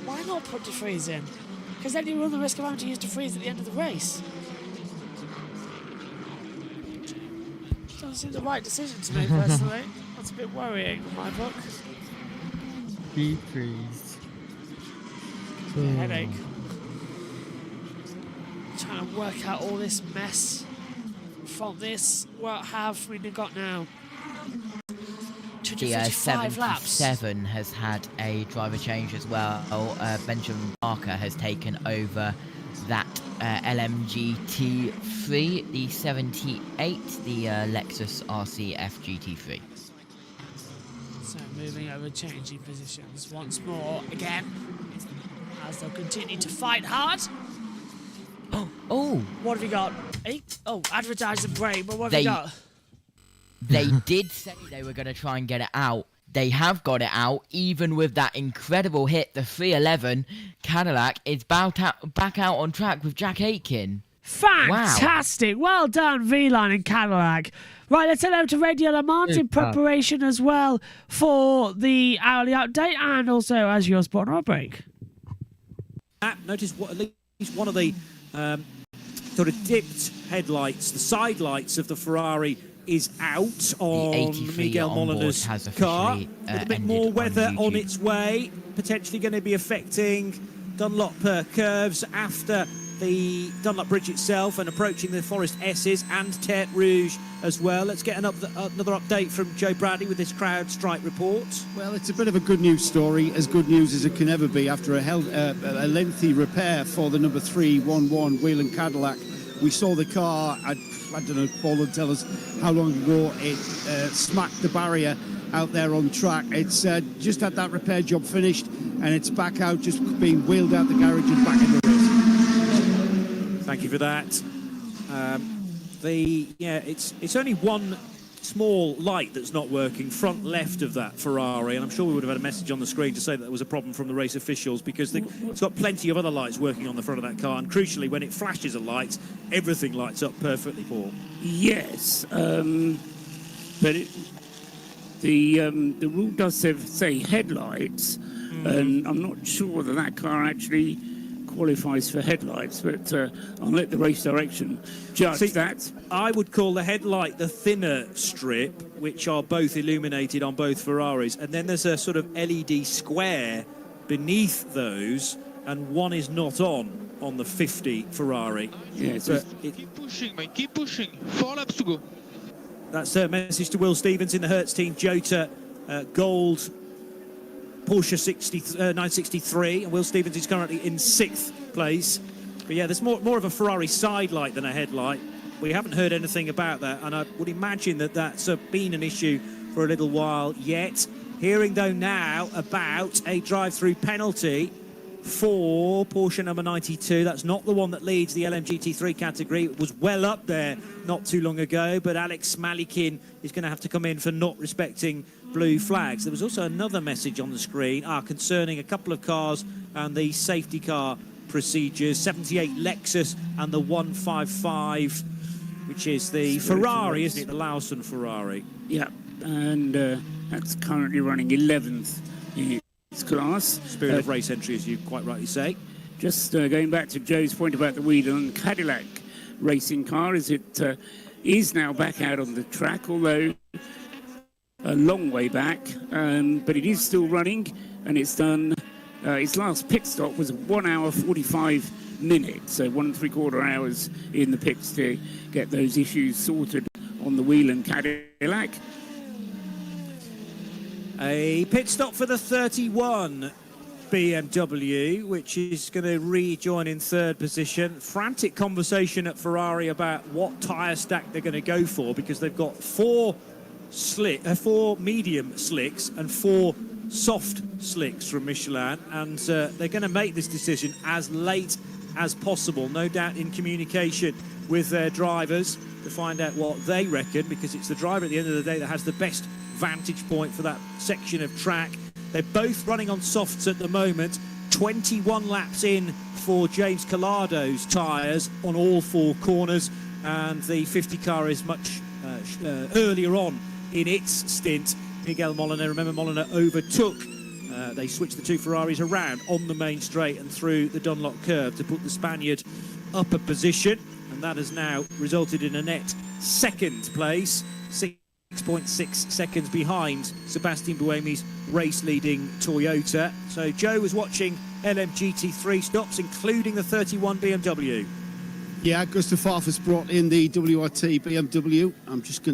Why not put DeFreeze in? Because then you run the risk of having to use DeFreeze at the end of the race. Doesn't seem the right decision to me personally. That's a bit worrying in my book. DeFreeze. Headache. Trying to work out all this mess from this. What have we got now? The 77 has had a driver change as well. Benjamin Parker has taken over that LMGT3, the 78, the Lexus RCF GT3. So moving over, changing positions once more again, as they'll continue to fight hard. Oh! What have you got? Advertising break, but what have you got? They did say they were going to try and get it out. They have got it out, even with that incredible hit. The 311 Cadillac is back out on track with Jack Aitken. Fantastic! Wow. Well done, V-Line and Cadillac. Right, let's head over to Radio Le Mans in preparation as well for the hourly update and also as your sport and heartbreak. Notice at least one of the sort of dipped headlights, the side lights of the Ferrari is out on Miguel Molina's car. A little bit more weather on its way, potentially going to be affecting Dunlop curves after the Dunlop Bridge itself and approaching the Forest S's and Terre Rouge as well. Let's get another update from Joe Bradley with this crowd strike report. Well, it's a bit of a good news story, as good news as it can ever be after a lengthy repair for the number 311 Whelen Cadillac. We saw the car, I don't know, Paul will tell us how long ago it smacked the barrier out there on track. It's just had that repair job finished and it's back out, just being wheeled out the garage and back in the race. Thank you for that. It's only one small light that's not working, front left of that Ferrari, and I'm sure we would have had a message on the screen to say that there was a problem from the race officials, because it's got plenty of other lights working on the front of that car, and crucially, when it flashes a light, everything lights up perfectly, Paul. Yes, but the rule does say headlights, and I'm not sure that car actually qualifies for headlights, but I'll let the race direction judge that. I would call the headlight the thinner strip, which are both illuminated on both Ferraris, and then there's a sort of LED square beneath those, and one is not on the 50 Ferrari. Yeah, keep pushing, mate, keep pushing. 4 laps to go. That's a message to Will Stevens in the Hertz team. Jota Gold Porsche 963, and Will Stevens is currently in 6th place. But yeah, there's more of a Ferrari side light than a headlight. We haven't heard anything about that, and I would imagine that that's been an issue for a little while yet. Hearing though now about a drive-through penalty for Porsche number 92. That's not the one that leads the LMGT3 category. It was well up there not too long ago, but Alex Malikin is going to have to come in for not respecting blue flags. There was also another message on the screen concerning a couple of cars and the safety car procedures. 78 Lexus and the 155, which is the Ferrari, isn't it? The Lawson Ferrari. Yeah, and that's currently running 11th in its class. Spirit of race entry, as you quite rightly say. Just going back to Joe's point about the Whelen Cadillac racing car, as it is now back out on the track, although a long way back, but it is still running, and it's done. Its last pit stop was 1 hour 45 minutes, so 1 3/4 hours in the pits to get those issues sorted on the Whelen Cadillac. A pit stop for the 31 BMW, which is going to rejoin in third position. Frantic conversation at Ferrari about what tyre stack they're going to go for, because they've got four medium slicks and 4 soft slicks from Michelin, and they're going to make this decision as late as possible, no doubt in communication with their drivers to find out what they reckon, because it's the driver at the end of the day that has the best vantage point for that section of track. They're both running on softs at the moment. 21 laps in for James Calado's tyres on all 4 corners, and the 50 car is much earlier on in its stint. Miguel Molina, remember, Molina overtook. They switched the 2 Ferraris around on the main straight and through the Dunlop curve to put the Spaniard up a position, and that has now resulted in a net second place, 6.6 seconds behind Sebastian Buemi's race-leading Toyota. So Joe was watching LMGT3 stops, including the 31 BMW. Yeah, Gustav Farfus brought in the WRT BMW. I'm just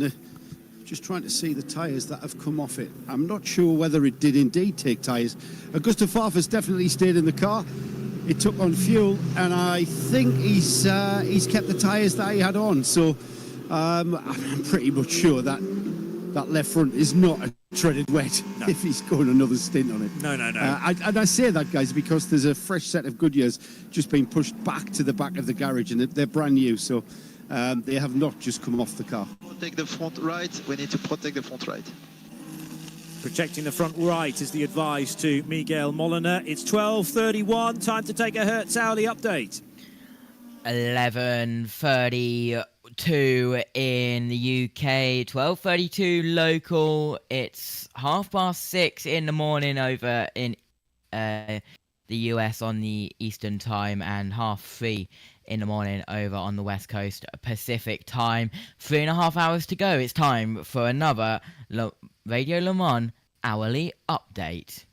trying to see the tyres that have come off it. I'm not sure whether it did indeed take tyres. Gustav Farfus definitely stayed in the car. It took on fuel, and I think he's kept the tyres that he had on. So I'm pretty much sure that that left front is not a treaded wet if he's going another stint on it. No. And I say that, guys, because there's a fresh set of Goodyears just being pushed back to the back of the garage, and they're brand new. So they have not just come off the car. Protect the front right. We need to protect the front right. Protecting the front right is the advice to Miguel Molina. It's 12:31. Time to take a Hertz hourly update. 11:32 in the UK, 12:32 local. It's 6:30 in the morning over in the US on the Eastern time, and 3:30 in the morning over on the West Coast Pacific time. 3.5 hours to go. It's time for another Radio Le Mans hourly update.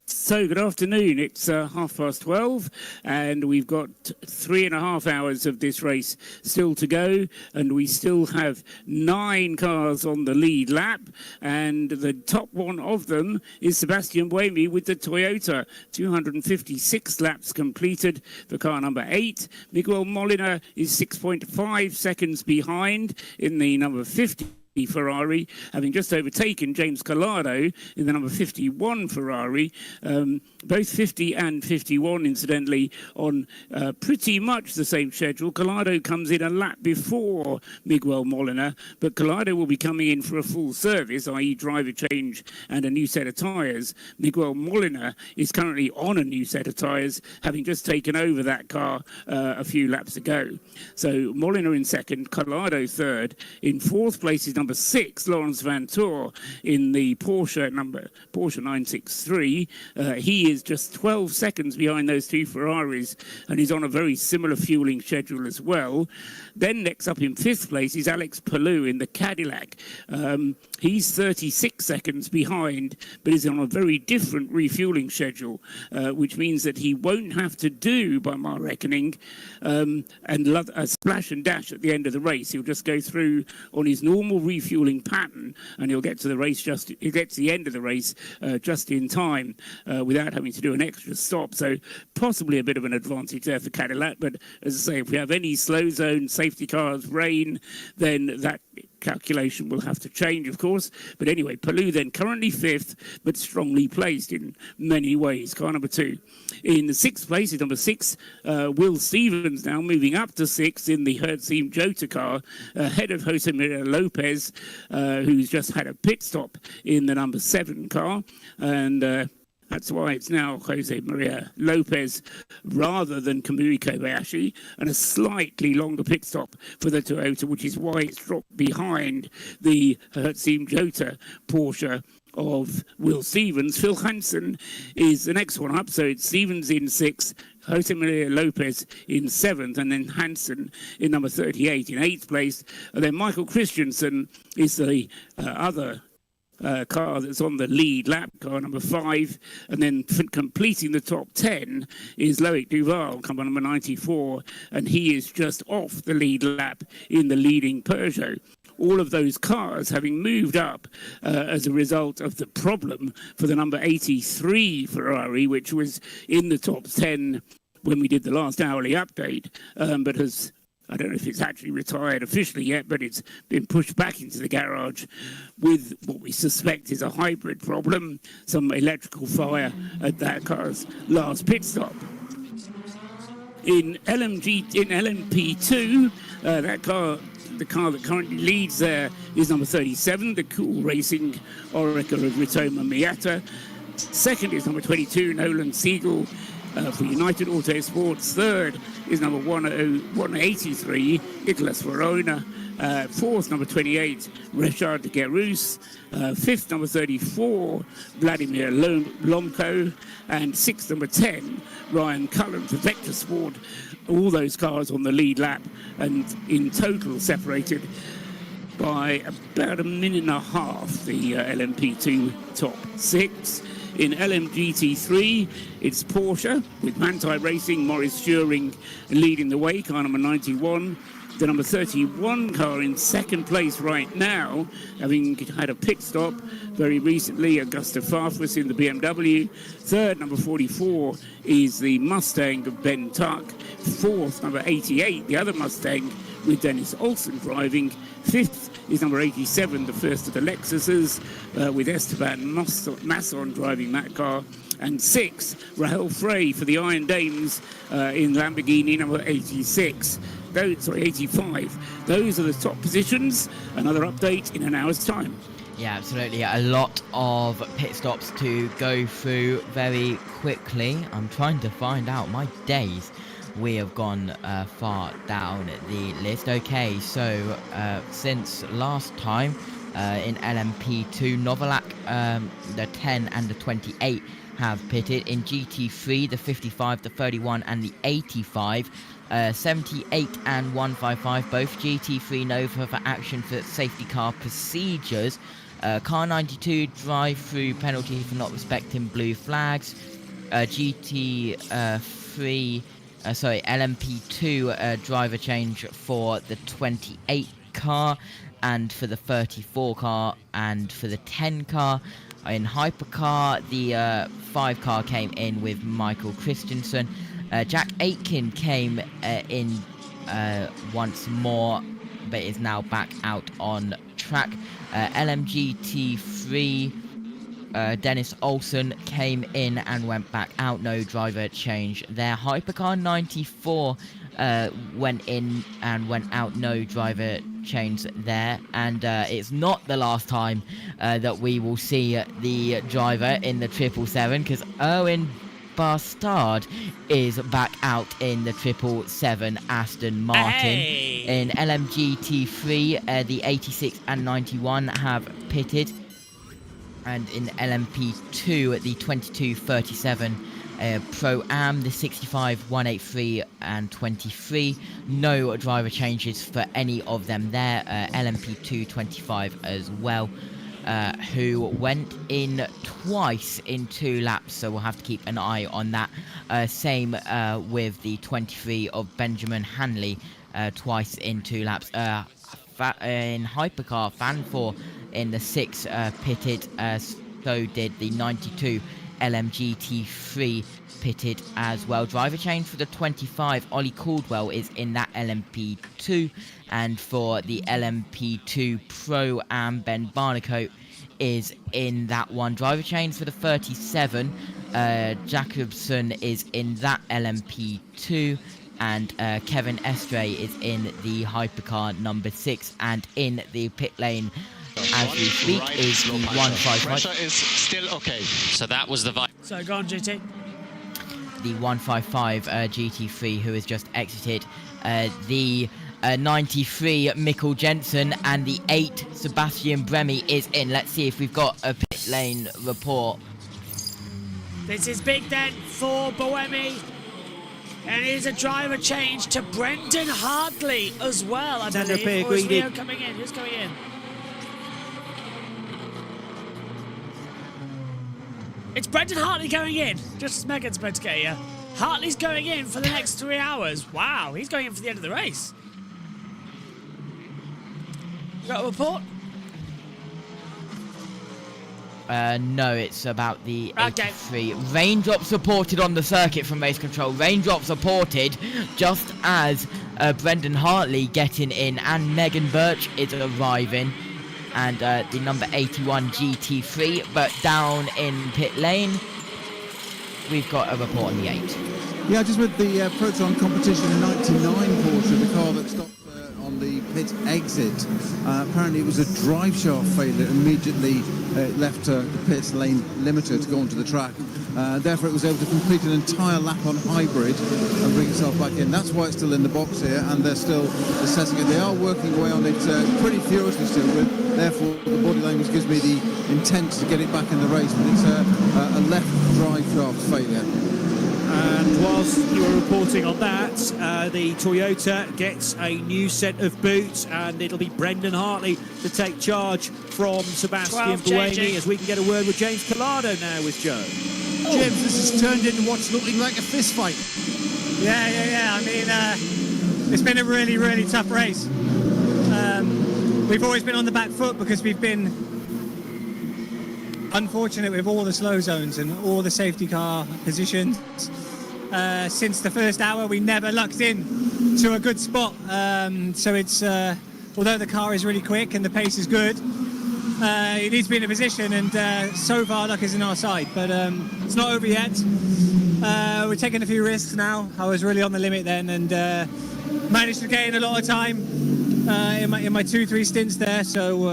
So, good afternoon. It's 12:30, and we've got 3.5 hours of this race still to go, and we still have 9 cars on the lead lap, and the top one of them is Sebastian Buemi with the Toyota. 256 laps completed for car number 8. Miguel Molina is 6.5 seconds behind in the number 50 Ferrari, having just overtaken James Calado in the number 51 Ferrari. Both 50 and 51, incidentally, on pretty much the same schedule. Calado comes in a lap before Miguel Molina, but Calado will be coming in for a full service, i.e. driver change and a new set of tyres. Miguel Molina is currently on a new set of tyres, having just taken over that car a few laps ago. So Molina in second, Calado third. In fourth place is number 6, Lawrence Van Toor, in the Porsche 963. He is just 12 seconds behind those 2 Ferraris, and he's on a very similar fueling schedule as well. Then next up in 5th place is Alex Palou in the Cadillac. He's 36 seconds behind, but is on a very different refueling schedule, which means that he won't have to do, by my reckoning, a splash and dash at the end of the race. He'll just go through on his normal refueling pattern, and he'll get to the race the end of the race just in time, without having to do an extra stop. So possibly a bit of an advantage there for Cadillac. But as I say, if we have any slow zone safety cars, rain, then that calculation will have to change, of course. But anyway, Palou then currently 5th, but strongly placed in many ways. Car number 2. In the 6th place is number 6, Will Stevens, now moving up to 6th in the Hertzheim Jota car, ahead of Jose Maria Lopez, who's just had a pit stop in the number 7 car. And that's why it's now Jose Maria Lopez rather than Kamui Kobayashi, and a slightly longer pit stop for the Toyota, which is why it's dropped behind the Hertzheim Jota Porsche of Will Stevens. Phil Hansen is the next one up, so it's Stevens in 6th, Jose Maria Lopez in 7th, and then Hansen in number 38 in 8th place. And then Michael Christensen is the other car that's on the lead lap, car number 5, and then completing the top 10 is Loic Duval, car number 94, and he is just off the lead lap in the leading Peugeot. all of those cars having moved up as a result of the problem for the number 83 Ferrari, which was in the top 10 when we did the last hourly update, but has, I don't know if it's actually retired officially yet, but it's been pushed back into the garage with what we suspect is a hybrid problem, some electrical fire at that car's last pit stop. In LMP2, that car, the car that currently leads there is number 37, the Cool Racing Orica of Ritoma Miata. Second is number 22, Nolan Siegel for United Autosports. Third is number 183, Nicolas Verona. Fourth, number 28, Richard Gerus. Fifth, number 34, Vladimir Lomko. And sixth, number 10, Ryan Cullen for Vector Sport. All those cars on the lead lap, and in total separated by about a minute and a half, the LMP2 top six. In LMGT3, it's Porsche with Manthey Racing, Maurice Schuring leading the way, car number 91. The number 31 car in second place right now, having had a pit stop very recently, Augusta Farfus in the BMW. Third, number 44, is the Mustang of Ben Tuck. Fourth, number 88, the other Mustang with Dennis Olsen driving. Fifth is number 87, the first of the Lexuses, with Esteban Masson driving that car. And sixth, Rahel Frey for the Iron Dames in Lamborghini number 86. 85. Those are the top positions. Another update in an hour's time. Yeah, absolutely. A lot of pit stops to go through very quickly. I'm trying to find out my days. We have gone far down the list. Okay, so since last time in LMP2, Novalak, the 10 and the 28 have pitted. In GT3, the 55, the 31 and the 85. 78 and 155, both GT3 Nova for action for safety car procedures. Car 92 drive-through penalty for not respecting blue flags. LMP2 driver change for the 28 car and for the 34 car and for the 10 car. In Hypercar, the 5 car came in with Michael Christensen. Jack Aitken came in once more, but is now back out on track. LMGT3, Dennis Olsen came in and went back out, no driver change there. Hypercar 94 went in and went out, no driver change there. And it's not the last time that we will see the driver in the 777, because Erwin Bastard is back out in the 777 Aston Martin. Hey. In LMGT3, the 86 and 91 have pitted. And in LMP2, the 2237 Pro-Am, the 65, 183 and 23. No driver changes for any of them there. LMP2 25 as well. Who went in twice in 2 laps, so we'll have to keep an eye on that. Same with the 23 of Benjamin Hanley, twice in 2 laps. In Hypercar, Fanfor in the 6 pitted, so did the 92 LMGT3 pitted as well. Driver change for the 25, Ollie Caldwell is in that LMP2, and for the LMP2 Pro-Am, Ben Barnicoat is in that one. Driver change for the 37, Jacobson is in that LMP2, and Kevin Estray is in the Hypercar number 6, and in the pit lane as we speak is the 155. Pressure is still okay. So that was the vibe. So go on, GT. The 155 GT3 who has just exited. The 93 Mikkel Jensen and the 8 Sebastian Bremy is in. Let's see if we've got a pit lane report. This is big then for Boemi. And it is a driver change to Brendan Hartley as well, I believe. Or is Rio coming in? Who's coming in? It's Brendan Hartley going in, just as Megan's about to get here. Hartley's going in for the next 3 hours. Wow, he's going in for the end of the race. Got a report? No, it's about the Okay. 83. Raindrops reported on the circuit from race control. Raindrops reported just as Brendan Hartley getting in and Megan Birch is arriving. And the number 81 GT3, but down in pit lane, we've got a report on the 8. Yeah, just with the Proton competition 99 Porsche, the car that stopped on the pit exit. Apparently it was a drive shaft failure. Immediately left the pit lane limiter to go onto the track. Therefore it was able to complete an entire lap on hybrid and bring itself back in. That's why it's still in the box here, and they're still assessing it. They are working away on it pretty furiously still, but therefore the body language gives me the intent to get it back in the race, but it's a left drive shaft failure. And whilst you were reporting on that, the Toyota gets a new set of boots, and it'll be Brendan Hartley to take charge from Sebastian Buemi, as we can get a word with James Collado now with Joe. James, this has turned into what's looking like a fist fight. Yeah. I mean, it's been a really, really tough race. We've always been on the back foot because we've been unfortunate with all the slow zones and all the safety car positions. Since the first hour, we never lucked in to a good spot. So it's, although the car is really quick and the pace is good, it needs to be in a position, and so far luck is in our side. But it's not over yet. We're taking a few risks now. I was really on the limit then, and managed to gain a lot of time in my 2-3 stints there. So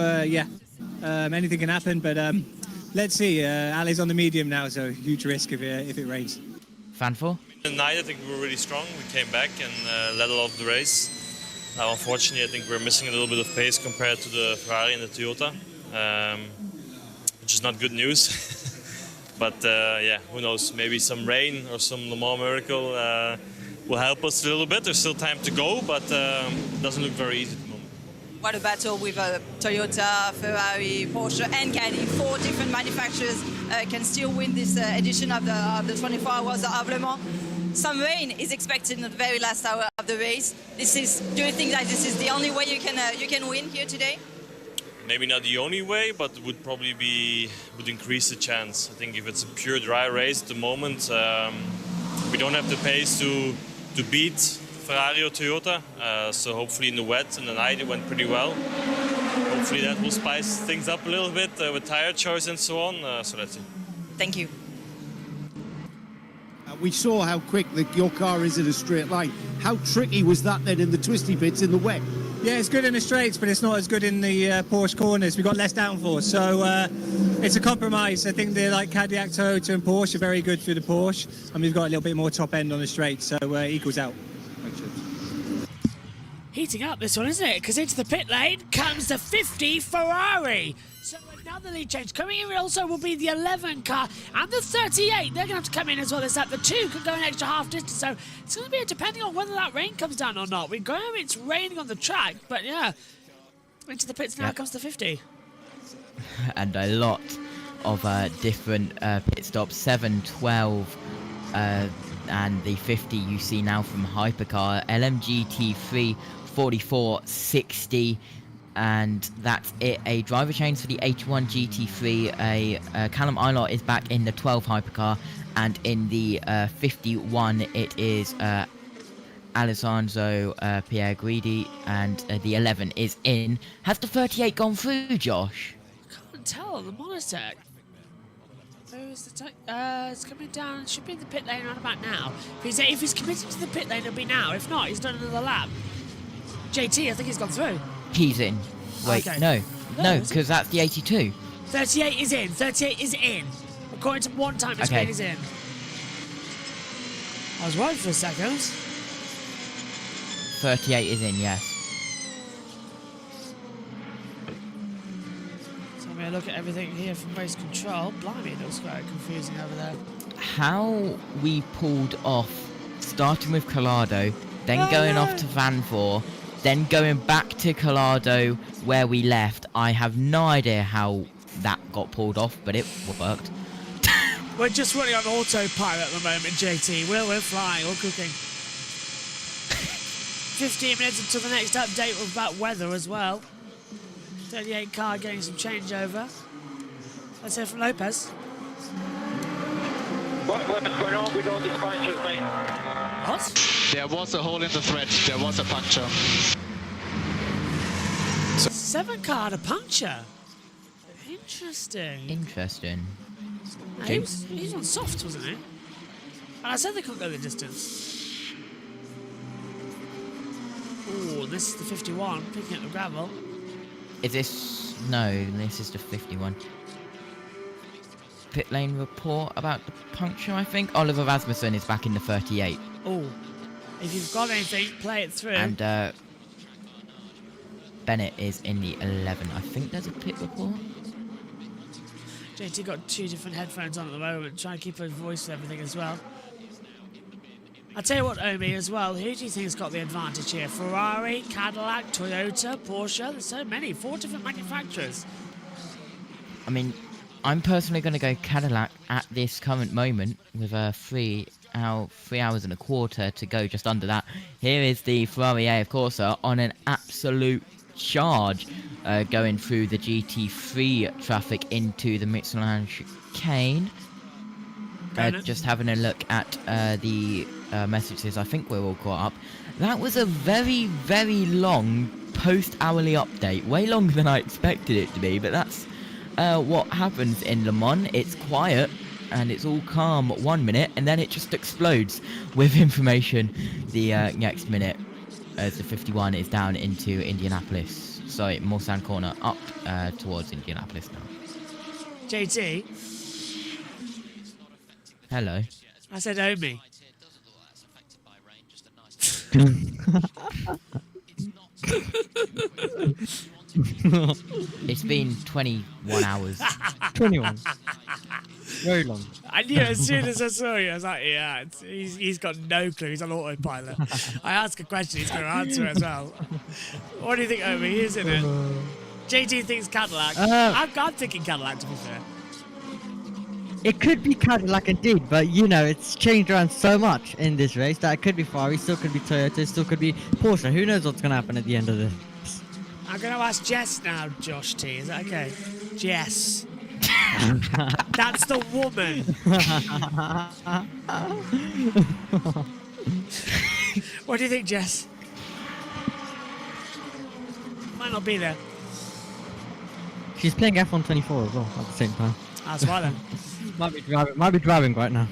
anything can happen. But let's see. Ali's on the medium now, so huge risk if it rains. Fan 4? Tonight I think we were really strong. We came back and led off the race. Now unfortunately I think we're missing a little bit of pace compared to the Ferrari and the Toyota, which is not good news. But who knows, maybe some rain or some Le Mans miracle will help us a little bit. There's still time to go, but it doesn't look very easy at the moment. What a battle with Toyota, Ferrari, Porsche and Caddy. 4 different manufacturers can still win this edition of the 24 Hours of Le Mans. Some rain is expected in the very last hour of the race. Do you think that this is the only way you can win here today? Maybe not the only way, but would probably would increase the chance. I think if it's a pure dry race at the moment, we don't have the pace to beat Ferrari or Toyota. So hopefully in the wet and the night it went pretty well. Hopefully that will spice things up a little bit with tire choice and so on. So let's see. Thank you. We saw how quick your car is in a straight line. How tricky was that then in the twisty bits in the wet? Yeah, it's good in the straights, but it's not as good in the Porsche corners. We've got less downforce, so it's a compromise. I think they're like Cadillac, Toyota and Porsche are very good through the Porsche, and we've got a little bit more top end on the straight, so it equals out. Heating up this one, isn't it? Because into the pit lane comes the 50 Ferrari. So another lead change. Coming in also will be the 11 car and the 38. They're going to have to come in as well as that. The 2 could go an extra half distance. So it's going to be depending on whether that rain comes down or not. We go, it's raining on the track, but yeah. Into the pits now comes the 50. And a lot of different pit stops. 7, 12, and the 50 you see now from Hypercar. LMGT3, 44, 60. And that's it. A driver change for the 81 GT3. Callum Eilert is back in the 12 Hypercar, and in the 51 it is Alessandro Pierguidi, and the 11 is in. Has the 38 gone through, Josh? I can't tell. The Monotech. Who's the it's coming down. Should be in the pit lane around about now. If he's committed to the pit lane, it'll be now. If not, he's done another lap. JT, I think he's gone through. He's in. Wait, okay. no, because that's the 82. 38 is in. 38 is in. According to one time, this is in. I was worried for a second. 38 is in, yes. So I'm going to look at everything here from race control. Blimey, it looks quite confusing over there. How we pulled off, starting with Collado, then going off to Vanvoort, then going back to Collado where we left. I have no idea how that got pulled off, but it worked. We're just running on autopilot at the moment, JT. We're flying, we're cooking. 15 minutes until the next update about weather as well. 38 car getting some changeover. Let's hear from Lopez. What's going on with all these punctures, mate? What? There was a hole in the thread. There was a puncture. 7 car had a puncture. Interesting. Interesting. He was on softs, wasn't he? And I said they couldn't go the distance. Oh, this is the 51, picking up the gravel. Is this... No, this is the 51. Pit lane report about the puncture, I think. Oliver Rasmussen is back in the 38. Oh, if you've got anything, play it through. And Bennett is in the 11. I think there's a pit report. JT got 2 different headphones on at the moment, trying to keep his voice and everything as well. I'll tell you what, Omi, as well, who do you think has got the advantage here? Ferrari, Cadillac, Toyota, Porsche? There's so many, 4 different manufacturers. I mean, I'm personally going to go Cadillac at this current moment with a 3 hours and a quarter to go, just under that. Here is the Ferrari of course on an absolute charge, going through the GT3 traffic into the Michelin chicane. Just having a look at the messages, I think we're all caught up. That was a very, very long post-hourly update, way longer than I expected it to be, but that's what happens in Le Mans. It's quiet and it's all calm 1 minute, and then it just explodes with information the next minute, as the 51 is down into Indianapolis. Sorry, Mulsanne corner, up towards Indianapolis now. JT. Hello. I said Omi. It's been 21 hours. 21. Very long. I knew as soon as I saw you, I was like, yeah, he's got no clue. He's on autopilot. I ask a question, he's going to answer as well. What do you think, Omi? Isn't it? JT thinks Cadillac. I'm thinking Cadillac, to be fair. It could be Cadillac indeed, but you know, it's changed around so much in this race that it could be Ferrari, still could be Toyota, still could be Porsche. Who knows what's going to happen at the end of this? I'm going to ask Jess now, Josh T. Is that okay? Jess. That's the woman. What do you think, Jess? Might not be there. She's playing F1 24 as well at the same time. That's why then. Might be driving right now.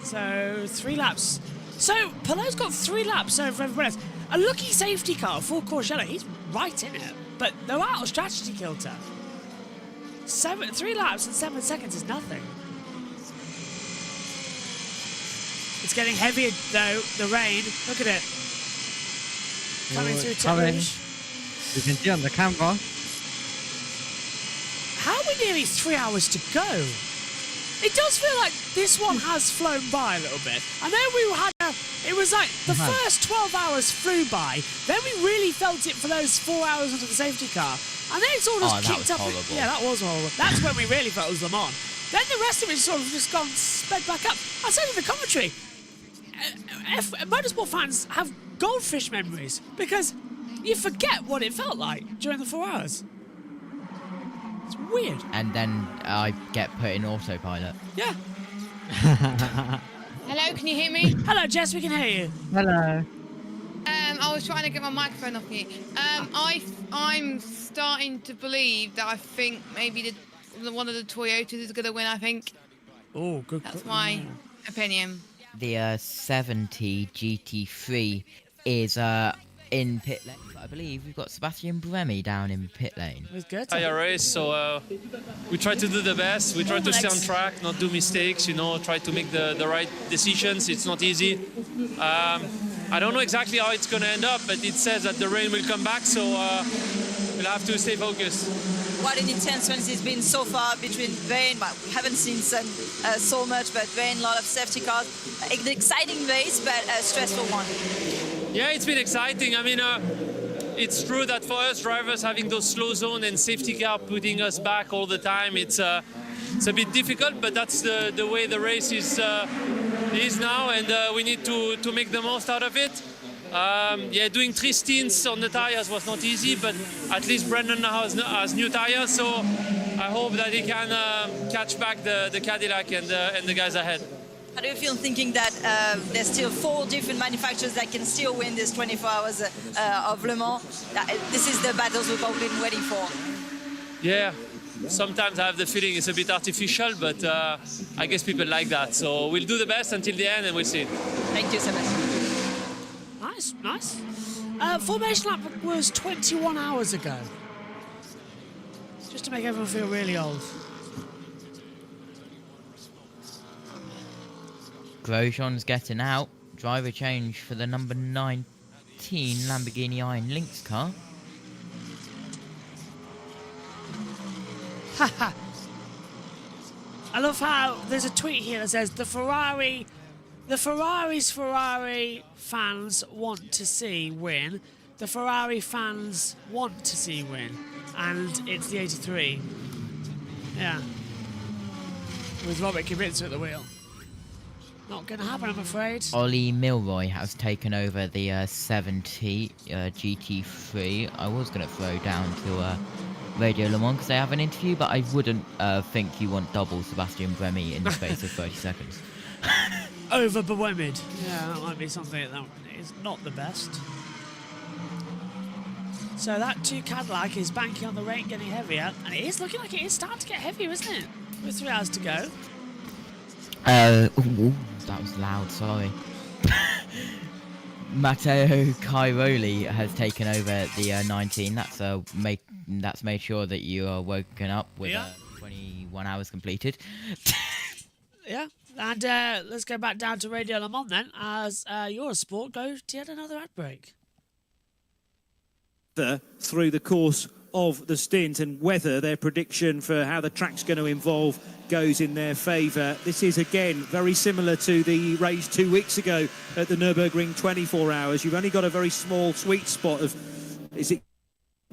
So 3 laps. So Pelot's got 3 laps over everyone else. A lucky safety car for Courcelles. He's right in it, but they're out of strategy kilter. 3 laps and 7 seconds is nothing. It's getting heavier though. The rain. Look at it. Coming through Toulouse. You can see on the camera. How are we nearly 3 hours to go? It does feel like this one has flown by a little bit. I know we had it was like the first 12 hours flew by, then we really felt it for those 4 hours under the safety car. And then it's all just kicked up. Horrible. Yeah, that was horrible. That's when we really felt it was Le Mans. Then the rest of it sort of just gone sped back up. I said in the commentary, motorsport fans have goldfish memories because you forget what it felt like during the 4 hours. It's weird. And then I get put in autopilot. Yeah. Hello, can you hear me? Hello, Jess, we can hear you. Hello. I was trying to get my microphone off mute. I'm starting to believe that I think maybe one of the Toyotas is going to win, I think. Oh, good. That's my opinion. The 70 GT3 is in pit lane. I believe we've got Sebastian Bremy down in pit lane. It was good. Higher race, so we try to do the best. We try to stay on track, not do mistakes, try to make the right decisions. It's not easy. I don't know exactly how it's going to end up, but it says that the rain will come back, so we'll have to stay focused. What an intense race it's been so far between rain. Well, we haven't seen sun so much, but rain, a lot of safety cars. An exciting race, but a stressful one. Yeah, it's been exciting. I mean, it's true that for us drivers, having those slow zone and safety car putting us back all the time, it's a bit difficult, but that's the way the race is now, and we need to make the most out of it. Yeah, doing 3 stints on the tires was not easy, but at least Brendan now has new tires, so I hope that he can catch back the Cadillac and the guys ahead. How do you feel thinking that there's still 4 different manufacturers that can still win this 24 hours of Le Mans? This is the battles we've all been waiting for. Yeah, sometimes I have the feeling it's a bit artificial, but I guess people like that. So we'll do the best until the end and we'll see. Thank you so much. Nice, nice. Formation lap was 21 hours ago. Just to make everyone feel really old. Grosjean's getting out. Driver change for the number 19 Lamborghini Iron Lynx car. Haha. I love how there's a tweet here that says the Ferrari's Ferrari fans want to see win. The Ferrari fans want to see win. And it's the 83. Yeah. With Robert Kubica at the wheel. Not going to happen, I'm afraid. Ollie Milroy has taken over the 70 GT3. I was going to throw down to Radio Le Mans because they have an interview, but I wouldn't think you want double Sebastian Buemi in the space of 30 seconds. Over Buemi. Yeah, that might be something that is not the best. So that 2 Cadillac is banking on the rain getting heavier, and it is looking like it is starting to get heavier, isn't it? With 3 hours to go. Ooh, that was loud, sorry. Matteo Cairoli has taken over the 19. That's made sure that you are woken up with 21 hours completed. Yeah, and let's go back down to Radio Le Mans then, as Eurosport goes to yet another ad break. Through the course of the stint, and whether their prediction for how the track's going to evolve goes in their favour. This is again very similar to the race 2 weeks ago at the Nürburgring 24 hours. You've only got a very small sweet spot of, is it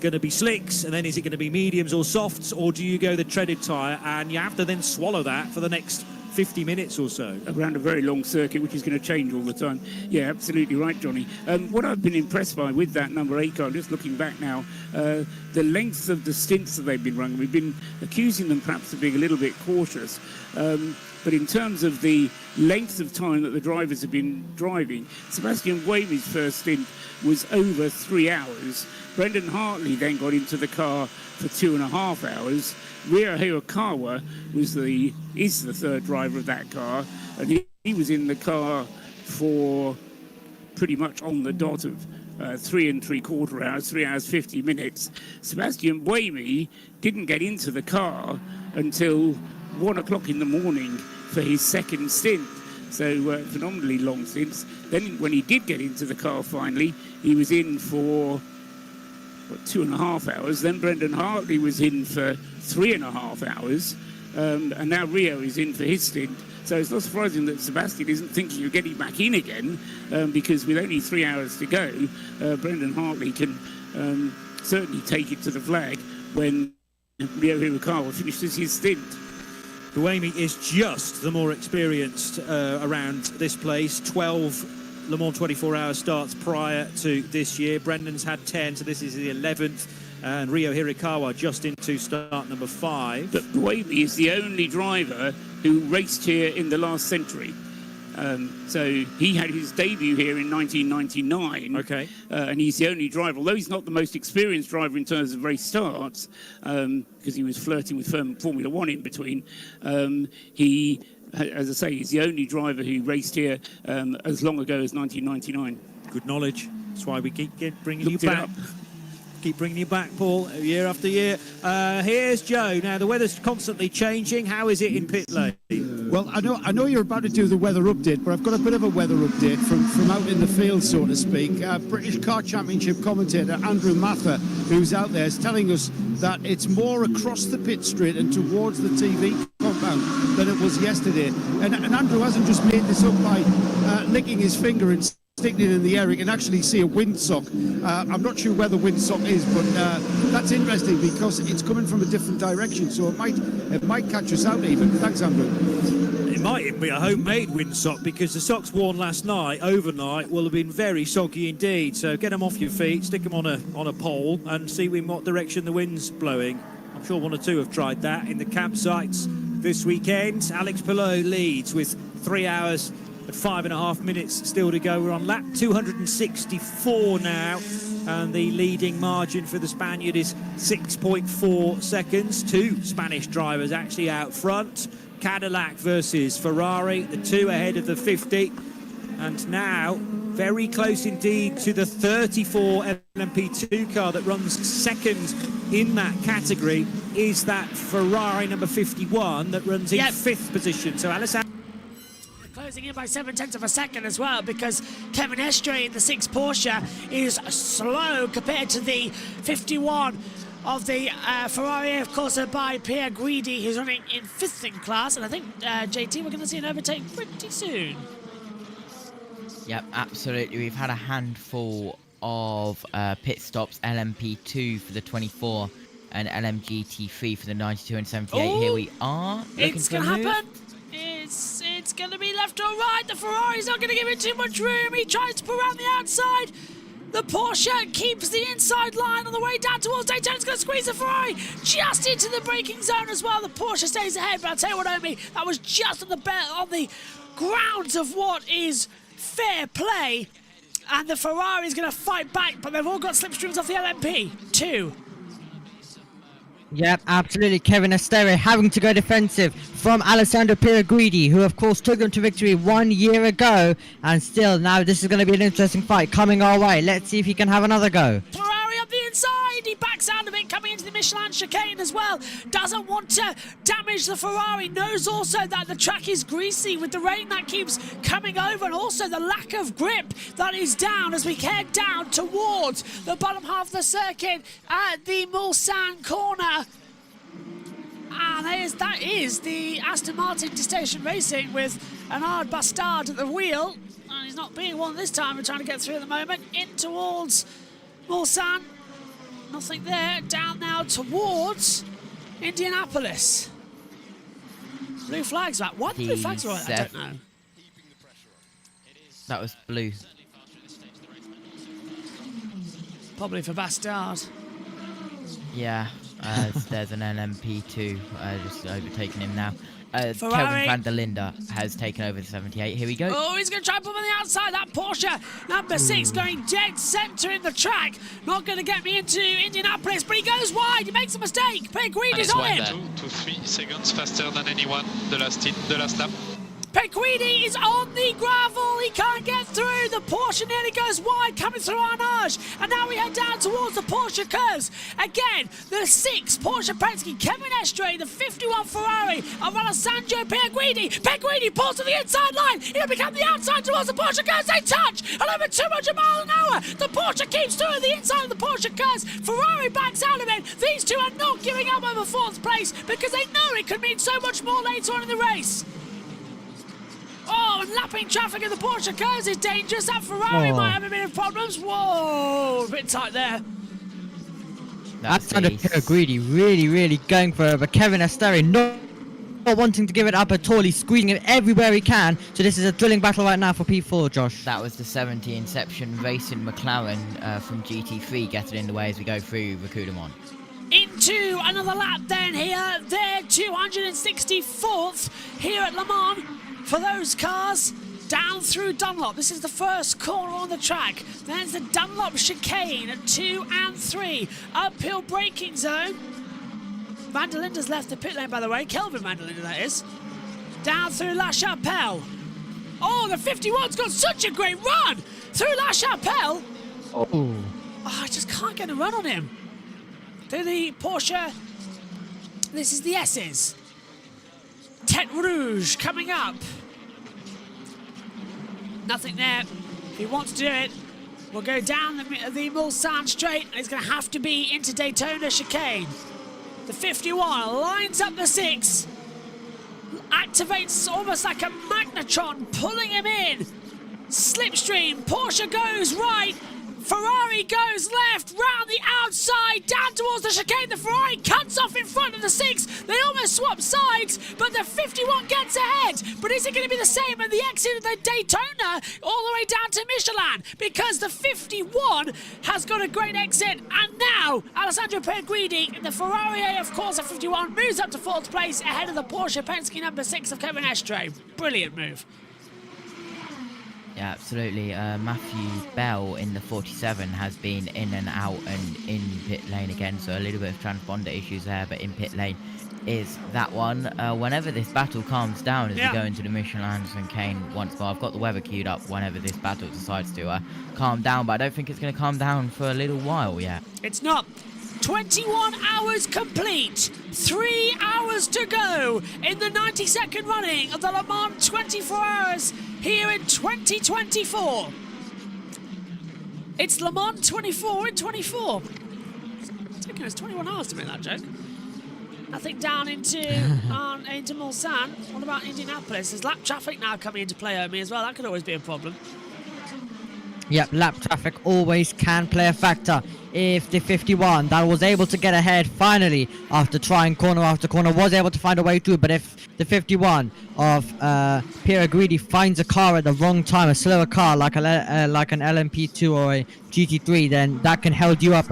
going to be slicks, and then is it going to be mediums or softs, or do you go the treaded tyre, and you have to then swallow that for the next 50 minutes or so. Around a very long circuit, which is going to change all the time. Yeah, absolutely right, Johnny. What I've been impressed by with that number 8 car, just looking back now, the length of the stints that they've been running, we've been accusing them perhaps of being a little bit cautious. But in terms of the length of time that the drivers have been driving, Sebastian Buemi's first stint was over 3 hours. Brendan Hartley then got into the car for 2.5 hours. Ryo Hirakawa is the third driver of that car, and he was in the car for pretty much on the dot of 3 3/4 hours, 3 hours 50 minutes. Sebastian Buemi didn't get into the car until 1 o'clock in the morning for his second stint. So phenomenally long stints. Then when he did get into the car finally, he was in for 2.5 hours. Then Brendan Hartley was in for 3.5 hours. And now Rio is in for his stint. So it's not surprising that Sebastian isn't thinking of getting back in again, because with only 3 hours to go, Brendan Hartley can certainly take it to the flag when Ryo Hirakawa finishes his stint. Buemi is just the more experienced around this place. 12 Le Mans 24-hour starts prior to this year. Brendan's had 10, so this is the 11th. And Ryo Hirakawa just into start number 5. But Buemi is the only driver who raced here in the last century. So he had his debut here in 1999. Okay. And he's the only driver, although he's not the most experienced driver in terms of race starts, because he was flirting with Formula One in between. He, as I say, he's the only driver who raced here as long ago as 1999. Good knowledge. That's why we keep bringing you back. Keep bringing you back, Paul, year after year. Here's Joe. Now, the weather's constantly changing. How is it in pit lane? Well, I know you're about to do the weather update, but I've got a bit of a weather update from out in the field, so to speak. British Car Championship commentator Andrew Mather, who's out there, is telling us that it's more across the pit straight and towards the TV compound than it was yesterday. And Andrew hasn't just made this up by licking his finger and sticking it in the air. You can actually see a windsock. I'm not sure where the windsock is, but that's interesting because it's coming from a different direction, so it might catch us out even. Thanks, Andrew. might even be a homemade windsock, because the socks worn last night, overnight, will have been very soggy indeed. So get them off your feet, stick them on a pole, and see in what direction the wind's blowing. I'm sure one or two have tried that in the campsites this weekend. Alex Palou leads with 3 hours and 5.5 minutes still to go. We're on lap 264 now, and the leading margin for the Spaniard is 6.4 seconds. Two Spanish drivers actually out front. Cadillac versus Ferrari, the two ahead of the 50. And now, very close indeed to the 34 LMP2 car that runs second in that category, is that Ferrari number 51 that runs in 5th position. So Alessandro closing in by 0.7 of a second as well, because Kevin Estre in the 6 Porsche is slow compared to the 51 of the Ferrari, of course, by Pierre Guidi, who's running in 5th in class. And I think, JT, we're going to see an overtake pretty soon. Yep, absolutely. We've had a handful of pit stops, LMP2 for the 24 and LMGT3 for the 92 and 78. Ooh, here we are. It's going to happen. It's going to be left or right. The Ferrari's not going to give it too much room. He tries to put around the outside. The Porsche keeps the inside line on the way down towards Daytona. It's going to squeeze the Ferrari just into the braking zone as well. The Porsche stays ahead, but I'll tell you what, Omi, that was just on the grounds of what is fair play. And the Ferrari is going to fight back, but they've all got slipstreams off the LMP2. Yep, absolutely. Kevin Estre having to go defensive from Alessandro Pierguidi, who of course took them to victory 1 year ago, and still now this is going to be an interesting fight coming our way. Let's see if he can have another go. Ferrari up the inside, he backs out of it, coming into the Michelin chicane as well. Doesn't want to damage the Ferrari, knows also that the track is greasy with the rain that keeps coming over, and also the lack of grip that is down as we head down towards the bottom half of the circuit at the Mulsanne corner. And that is the Aston Martin Station Racing with Anard Bastard at the wheel. And he's not being one this time. We're trying to get through at the moment. In towards Mulsanne. Nothing there. Down now towards Indianapolis. Blue flags back. Why the blue flags are right? I don't know. That was blue. Probably for Bastard. Yeah. There's an LMP2 just overtaking him now. Kelvin van der Linde has taken over the 78. Here we go. Oh, he's going to try and put him on the outside. That Porsche, number 6, going dead centre in the track. Not going to get me into Indianapolis, but he goes wide. He makes a mistake. Pierguidi's on him. 2 to 3 seconds faster than anyone the last lap. Pierguidi is on the gravel. He can't get through. The Porsche nearly goes wide, coming through Arnage. And now we head down towards the Porsche curves. Again, the 6 Porsche Penske, Kevin Estre, the 51 Ferrari of Alessandro Pierguidi. Pierguidi pulls to the inside line. He'll become the outside towards the Porsche curves. They touch at over 200 miles an hour. The Porsche keeps through the inside of the Porsche curves. Ferrari backs out of it. These two are not giving up over 4th place because they know it could mean so much more later on in the race. Oh, and lapping traffic in the Porsche curves is dangerous. That Ferrari might have a bit of problems. Whoa, a bit tight there. That's kind of Pierguidi really going for it, but Kevin Estre not wanting to give it up at all. He's squeezing it everywhere he can. So this is a thrilling battle right now for P4, Josh. That was the 70 Inception racing McLaren from GT3 getting in the way as we go through Recudemont. Into another lap then here. They're 264th here at Le Mans. For those cars, down through Dunlop. This is the first corner on the track. There's the Dunlop chicane at 2 and 3. Uphill braking zone. Van der Linde's left the pit lane, by the way. Kelvin van der Linde, that is. Down through La Chapelle. Oh, the 51's got such a great run through La Chapelle. Oh, I just can't get a run on him. Through the Porsche. This is the S's. Tête Rouge coming up. Nothing there. If he wants to do it, we'll go down the Mulsanne straight, and it's going to have to be into Daytona chicane. The 51 lines up the 6, activates almost like a magnetron, pulling him in. Slipstream, Porsche goes right. Ferrari goes left, round the outside, down towards the chicane. The Ferrari cuts off in front of the 6. They almost swap sides, but the 51 gets ahead. But is it going to be the same at the exit of the Daytona all the way down to Michelin? Because the 51 has got a great exit. And now, Alessandro Perguidi in the Ferrari AF Corsa 51 moves up to 4th place ahead of the Porsche Penske number 6 of Kevin Estre. Brilliant move. Yeah, absolutely. Matthew Bell in the 47 has been in and out and in pit lane again, so a little bit of transponder issues there, but in pit lane is that one. Whenever this battle calms down as we go into the Michelin and Kane once more, I've got the weather queued up whenever this battle decides to calm down, but I don't think it's going to calm down for a little while yet. It's not. 21 hours complete. 3 hours to go in the 92nd running of the Le Mans 24 Hours here in 2024. It's Le Mans 24 in 24. It's taken us 21 hours to make that joke. I think down into Mulsanne. What about Indianapolis? There's lap traffic now coming into play on me as well. That could always be a problem. Yep, lap traffic always can play a factor. If the 51 that was able to get ahead finally after trying corner after corner was able to find a way through, but if the 51 of Pierre Guidi finds a car at the wrong time, a slower car like an LMP2 or a GT3, then that can hold you up.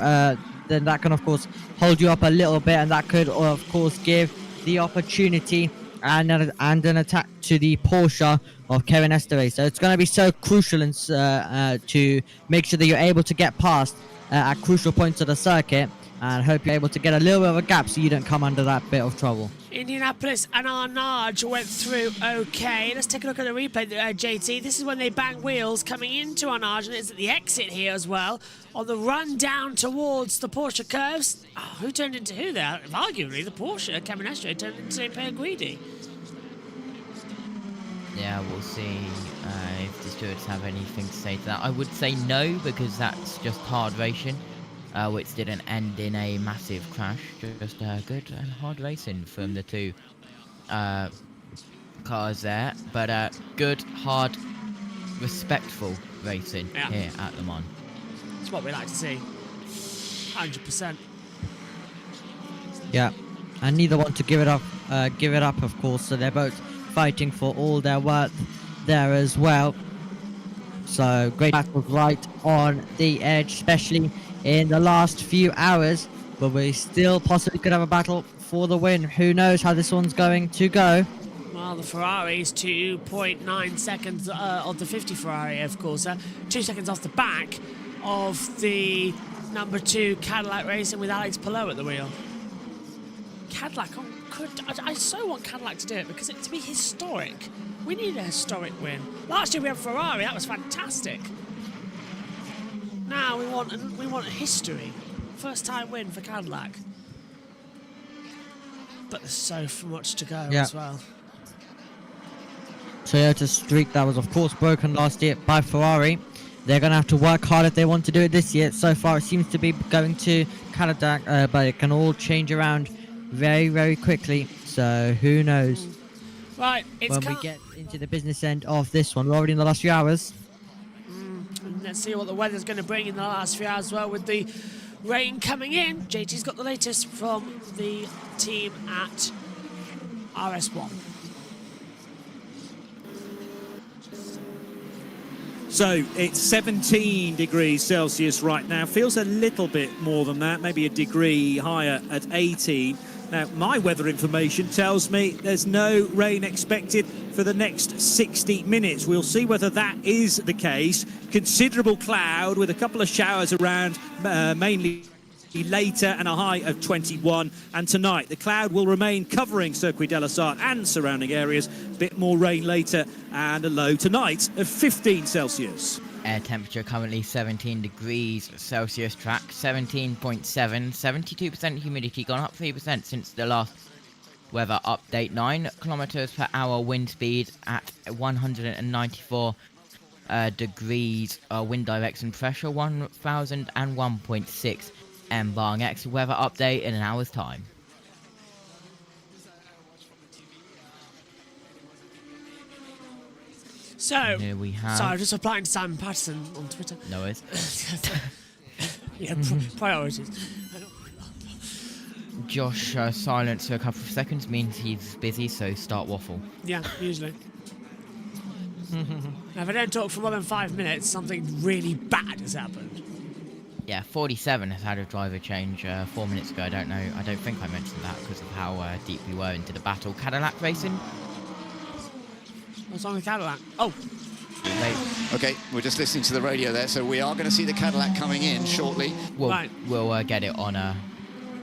Then that can of course hold you up a little bit, and that could of course give the opportunity and an attack to the Porsche of Kevin Estre. So it's going to be so crucial and to make sure that you're able to get past at crucial points of the circuit, and hope you're able to get a little bit of a gap so you don't come under that bit of trouble. Indianapolis and Arnage went through okay. Let's take a look at the replay, JT. This is when they bang wheels coming into Arnage, and it's at the exit here as well. On the run down towards the Porsche curves. Oh, who turned into who there? Arguably, the Porsche, Kevin Estre, turned into Per Guidi. Yeah, we'll see if the stewards have anything to say to that. I would say no, because that's just hard racing, which didn't end in a massive crash. Just good and hard racing from the two cars there. But good, hard, respectful racing here at Le Mans. That's what we like to see. 100%. Yeah, and neither want to give it up, of course. So they're both fighting for all their worth there as well. So great battles right on the edge, especially in the last few hours, but we still possibly could have a battle for the win. Who knows how this one's going to go? Well, the Ferrari's 2.9 seconds of the 50 Ferrari, of course. 2 seconds off the back of the number 2 Cadillac Racing with Alex Palou at the wheel. Cadillac, I so want Cadillac to do it, because to be historic, we need a historic win. Last year we had Ferrari, that was fantastic. Now we want a history. First time win for Cadillac. But there's so much to go as well. Toyota's streak that was of course broken last year by Ferrari. They're going to have to work hard if they want to do it this year. So far it seems to be going to Cadillac, but it can all change around very, very quickly. So who knows? Right, when we get into the business end of this one. We're already in the last few hours. And let's see what the weather's going to bring in the last few hours as well, with the rain coming in. JT's got the latest from the team at RS1. So it's 17 degrees Celsius right now. Feels a little bit more than that, maybe a degree higher at 18. Now, my weather information tells me there's no rain expected for the next 60 minutes. We'll see whether that is the case. Considerable cloud with a couple of showers around, mainly later, and a high of 21. And tonight, the cloud will remain covering Circuit de la Sarthe and surrounding areas. A bit more rain later, and a low tonight of 15 Celsius. Air temperature currently 17 degrees Celsius, track 17.7, 72% humidity, gone up 3% since the last weather update. 9 kilometers per hour wind speed at 194 degrees wind direction, pressure 1001.6 mbar. Next weather update in an hour's time. So, here we have... sorry, just replying to Simon Patterson on Twitter. No worries. Yeah, priorities. Josh silence for a couple of seconds means he's busy, so start waffle. Yeah, usually. Now, if I don't talk for more than 5 minutes, something really bad has happened. Yeah, 47 has had a driver change 4 minutes ago. I don't know. I don't think I mentioned that because of how deep we were into the battle. Cadillac racing. What's wrong with Cadillac? Oh. Okay, we're just listening to the radio there, so we are going to see the Cadillac coming in shortly. We'll get it on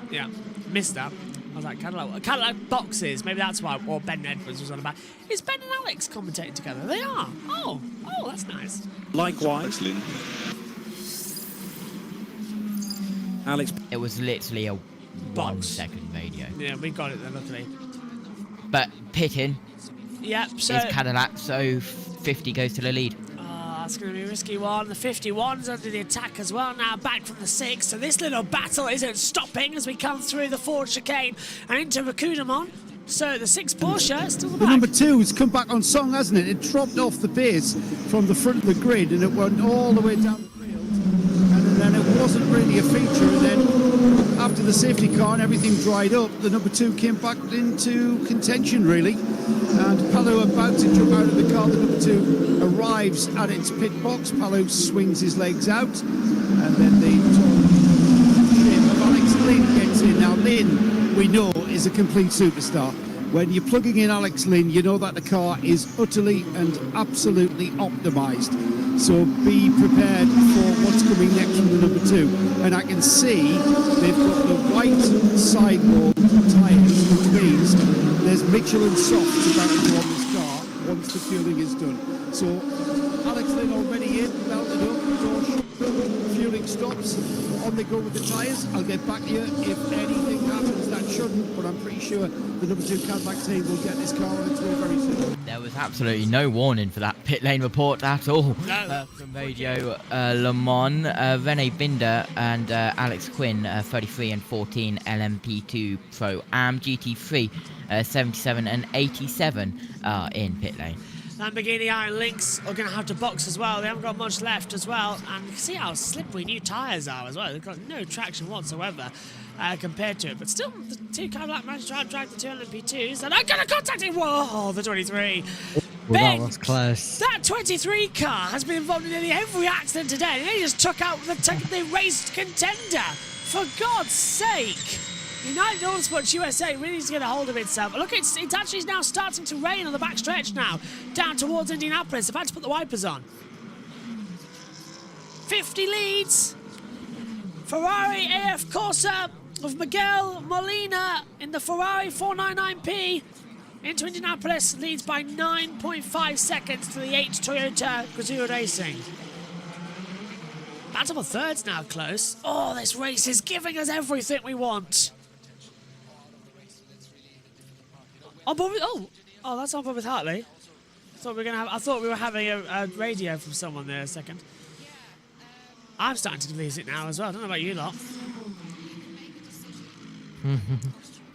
Yeah, missed that. I was like, Cadillac boxes. Maybe that's why what Ben Edwards was on about. Is Ben and Alex commentating together? They are. Oh, that's nice. Likewise. Alex. It was literally a 1 second radio. Yeah, we got it then, luckily. But pitting. Yep, so... is Cadillac, so 50 goes to the lead. That's going to be a risky one. The 51's under the attack as well now, back from the 6. So this little battle isn't stopping as we come through the Ford chicane and into Rakudamon. So the 6 Porsche still the back. The number 2 has come back on song, hasn't it? It dropped off the pace from the front of the grid and it went all the way down the field. And then it wasn't really a feature. And then after the safety car and everything dried up, the number 2 came back into contention, really. And Palou about to jump out of the car. The number 2 arrives at its pit box. Palou swings his legs out. And then the shape of Alex Lynn gets in. Now, Lynn, we know, is a complete superstar. When you're plugging in Alex Lynn, you know that the car is utterly and absolutely optimised. So be prepared for what's coming next from the number 2. And I can see they've got the white sidewall tyres, which means there's Michelin softs about to go on this car once the fueling is done. So Alex Lynn already in, belted up, door shut, fueling stops, on they go with the tyres. I'll get back to you if anything happens that shouldn't, but I'm pretty sure the number 2 Cadillac team will get this car on its way very soon. There was absolutely no warning for that pit lane report at all. From Radio Le Mans, Rene Binder and Alex Quinn, 33 and 14 LMP2 Pro Am, GT3, 77 and 87 in pit lane. Lamborghini Iron Lynx are going to have to box as well. They haven't got much left as well. And you can see how slippery new tyres are as well. They've got no traction whatsoever compared to it. But still, the 2 Cadillac managed to drag the 2 LMP2s. And I'm going to contact it. Whoa, the 23. That was close. That 23 car has been involved in nearly every accident today. And they just took out the race contender. For God's sake. United Autosports USA really needs to get a hold of itself. Look, it's actually now starting to rain on the back stretch now, down towards Indianapolis. I've had to put the wipers on. 50 leads. Ferrari AF Corsa of Miguel Molina in the Ferrari 499P into Indianapolis leads by 9.5 seconds to the 8 Toyota Gazoo Racing. Battle for third's now close. Oh, this race is giving us everything we want. Oh, that's on board with Hartley. I thought we were having a radio from someone there a second. I'm starting to lose it now as well. I don't know about you lot.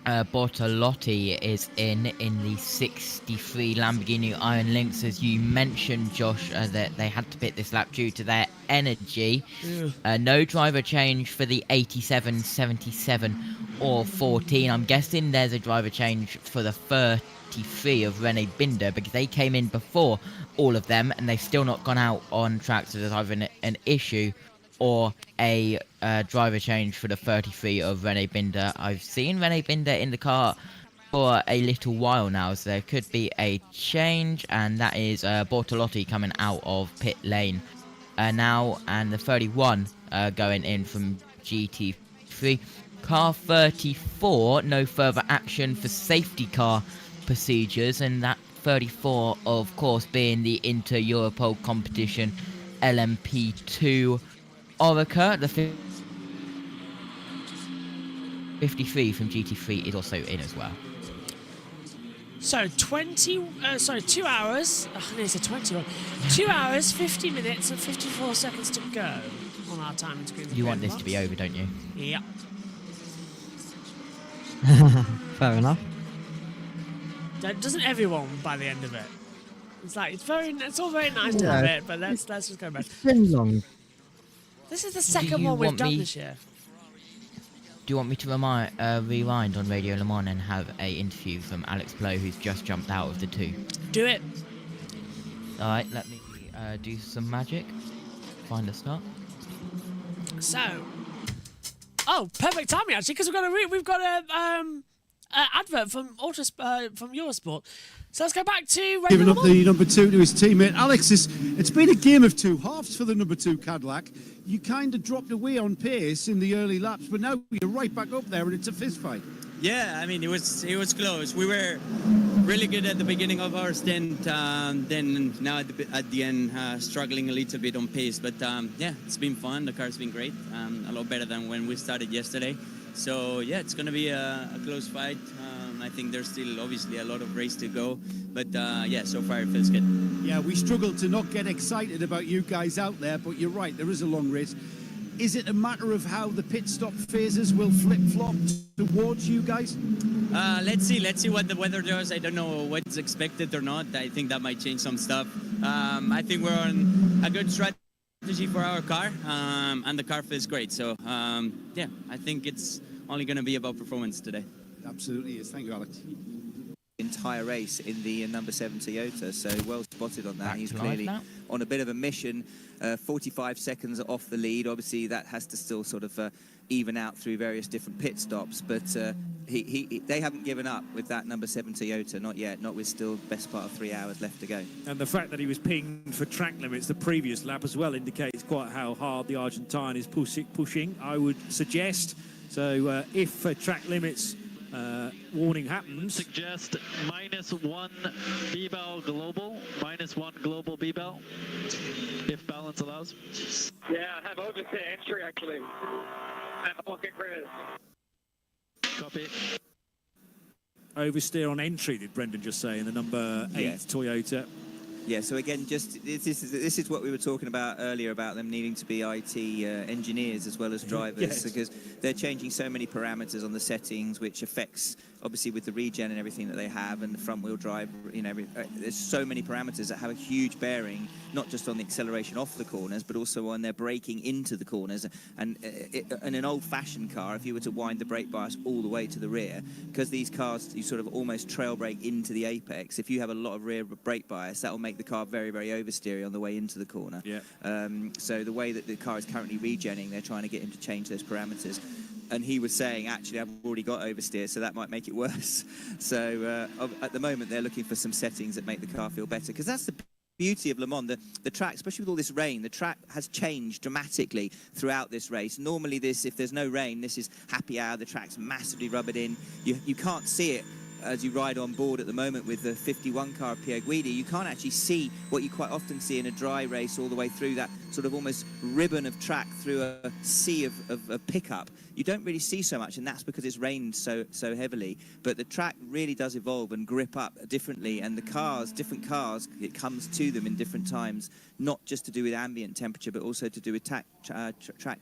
Bortolotti is in the 63 Lamborghini Iron Lynx, as you mentioned, Josh, that they had to pit this lap due to their energy. No driver change for the 87, 77 or 14. I'm guessing there's a driver change for the 33 of Rene Binder because they came in before all of them and they've still not gone out on track, so there's either an issue or a driver change for the 33 of Rene Binder. I've seen Rene Binder in the car for a little while now, so there could be a change, and that is Bortolotti coming out of pit lane now, and the 31 going in from GT3. Car 34, no further action for safety car procedures, and that 34, of course, being the Inter-Europol competition LMP2 Orica. The 53 from GT3 is also in as well. So 2 hours. I nearly said 21. 2 hours, 50 minutes, and 54 seconds to go on our timing screen. You want this to be over, don't you? Yeah. Fair enough. Doesn't everyone by the end of it? It's all very nice to have it, but let's just go back. It's been long. This is the second one we've done this year. Do you want me to rewind on Radio Le Mans and have a interview from Alex Blow, who's just jumped out of the 2? Do it. All right, let me do some magic. Find a start. So, perfect timing actually, because we've got a advert from from Eurosport. So let's go back to Radio Giving Le up Mans. the number 2 to his teammate. Alex, it's been a game of two halves for the number 2 Cadillac. You kind of dropped away on pace in the early laps, but now you're right back up there and it's a fist fight. Yeah, I mean, it was close. We were really good at the beginning of our stint, then now at the end, struggling a little bit on pace. But yeah, it's been fun. The car's been great, a lot better than when we started yesterday. So yeah, it's going to be a close fight. I think there's still obviously a lot of race to go, but yeah, so far it feels good. Yeah, we struggled to not get excited about you guys out there, but you're right, there is a long race. Is it a matter of how the pit stop phases will flip-flop towards you guys? Let's see what the weather does. I don't know what's expected or not. I think that might change some stuff. I think we're on a good strategy for our car, and the car feels great. So yeah, I think it's only going to be about performance today. Absolutely is. Thank you, Alex. Entire race in the number 7 Toyota, so well spotted on that. He's clearly on a bit of a mission, 45 seconds off the lead. Obviously that has to still sort of even out through various different pit stops, but they haven't given up with that number 7 Toyota, not yet, not with still best part of 3 hours left to go. And the fact that he was pinged for track limits the previous lap as well indicates quite how hard the Argentine is pushing, I would suggest. So if track limits warning happens. Suggest -1 B-bell global, -1 global B-bell, if balance allows. Yeah, I have oversteer entry actually. At pocket Chris. Copy. Oversteer on entry, did Brendan just say, in the number 8 Toyota? Yeah, so again, just this is what we were talking about earlier about them needing to be IT engineers as well as drivers, because they're changing so many parameters on the settings, which affects obviously with the regen and everything that they have, and the front wheel drive. You know, there's so many parameters that have a huge bearing, not just on the acceleration off the corners, but also on their braking into the corners. And in an old-fashioned car, if you were to wind the brake bias all the way to the rear, because these cars you sort of almost trail brake into the apex. If you have a lot of rear brake bias, that will make the car very, very oversteery on the way into the corner. So the way that the car is currently regenning, they're trying to get him to change those parameters. And he was saying, actually, I've already got oversteer, so that might make it worse. So at the moment, they're looking for some settings that make the car feel better, because that's the beauty of Le Mans. The track, especially with all this rain, the track has changed dramatically throughout this race. Normally, if there's no rain, this is happy hour. The track's massively rubbered in. You can't see it as you ride on board at the moment with the 51 car of Pier Guidi. You can't actually see what you quite often see in a dry race all the way through that sort of almost ribbon of track through a sea of pickup. You don't really see so much, and that's because it's rained so heavily. But the track really does evolve and grip up differently, and the cars, different cars, it comes to them in different times, not just to do with ambient temperature, but also to do with track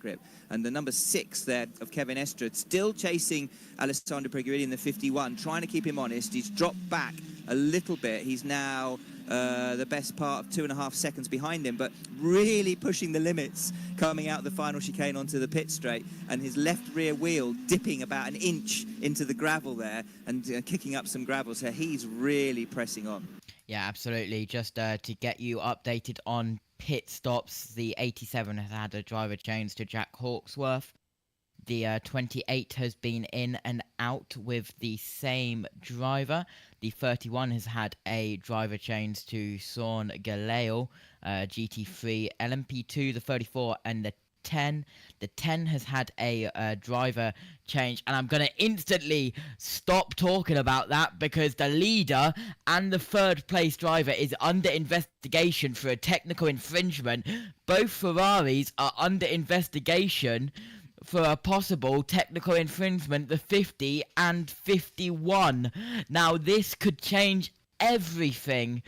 grip. And the number 6 there of Kevin Estrad, still chasing Alessandro Pregguidi in the 51, trying to keep him honest. He's dropped back a little bit. He's now the best part of 2.5 seconds behind him, but really pushing the limits coming out of the final chicane onto the pit straight, and his left rear wheel dipping about an inch into the gravel there and kicking up some gravel, so he's really pressing on. Yeah, absolutely. Just to get you updated on pit stops, the 87 has had a driver change to Jack Hawksworth. The 28 has been in and out with the same driver. The 31 has had a driver change to Sean Galeo, GT3 LMP2, the 34 and the 10. The 10 has had a driver change, and I'm going to instantly stop talking about that because the leader and the third place driver is under investigation for a technical infringement. Both Ferraris are under investigation for a possible technical infringement, the 50 and 51. Now, this could change everything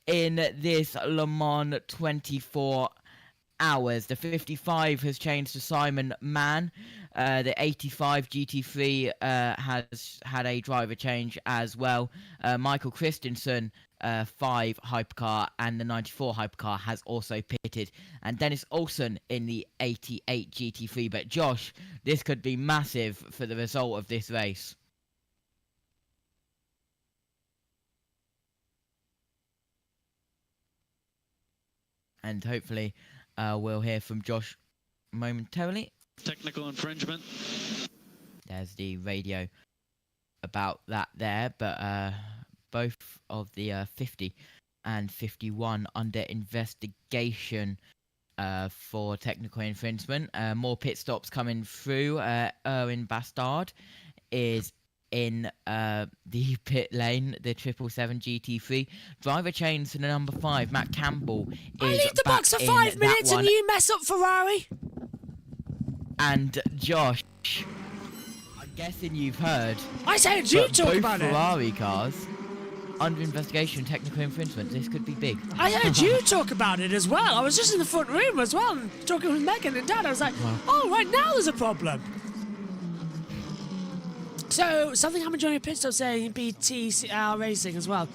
in this Le Mans 24 hours. The 55 has changed to Simon Mann. The 85 GT3 has had a driver change as well. Michael Christensen, 5 hypercar, and the 94 hypercar has also pitted. And Dennis Olsen in the 88 GT3. But Josh, this could be massive for the result of this race. And hopefully we'll hear from Josh momentarily. Technical infringement. There's the radio about that there, but both of the 50 and 51 under investigation for technical infringement. More pit stops coming through. Erwin Bastard is in the pit lane, the 777 GT3. Driver change to the number 5, Matt Campbell. I leave the box for 5 minutes and you mess up Ferrari. And Josh, I'm guessing you've heard. I said you talk about it. Both Ferrari cars under investigation, technical infringement. This could be big. I heard you talk about it as well. I was just in the front room as well, and talking with Megan and Dad. I was like, oh, right now there's a problem. So, something happened during a pit stop saying BTCR Racing as well.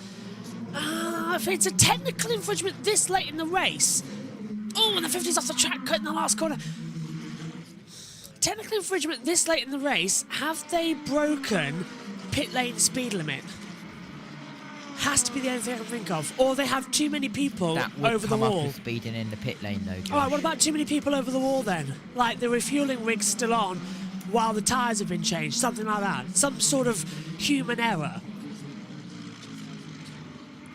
If it's a technical infringement this late in the race. Oh, and the 50's off the track, cutting the last corner. Technical infringement this late in the race. Have they broken pit lane speed limit? Has to be the only thing I can think of. Or they have too many people over the wall. That would come up with speeding in the pit lane, though, Josh. All right, what about too many people over the wall then? Like the refueling rig's still on while the tyres have been changed, something like that. Some sort of human error.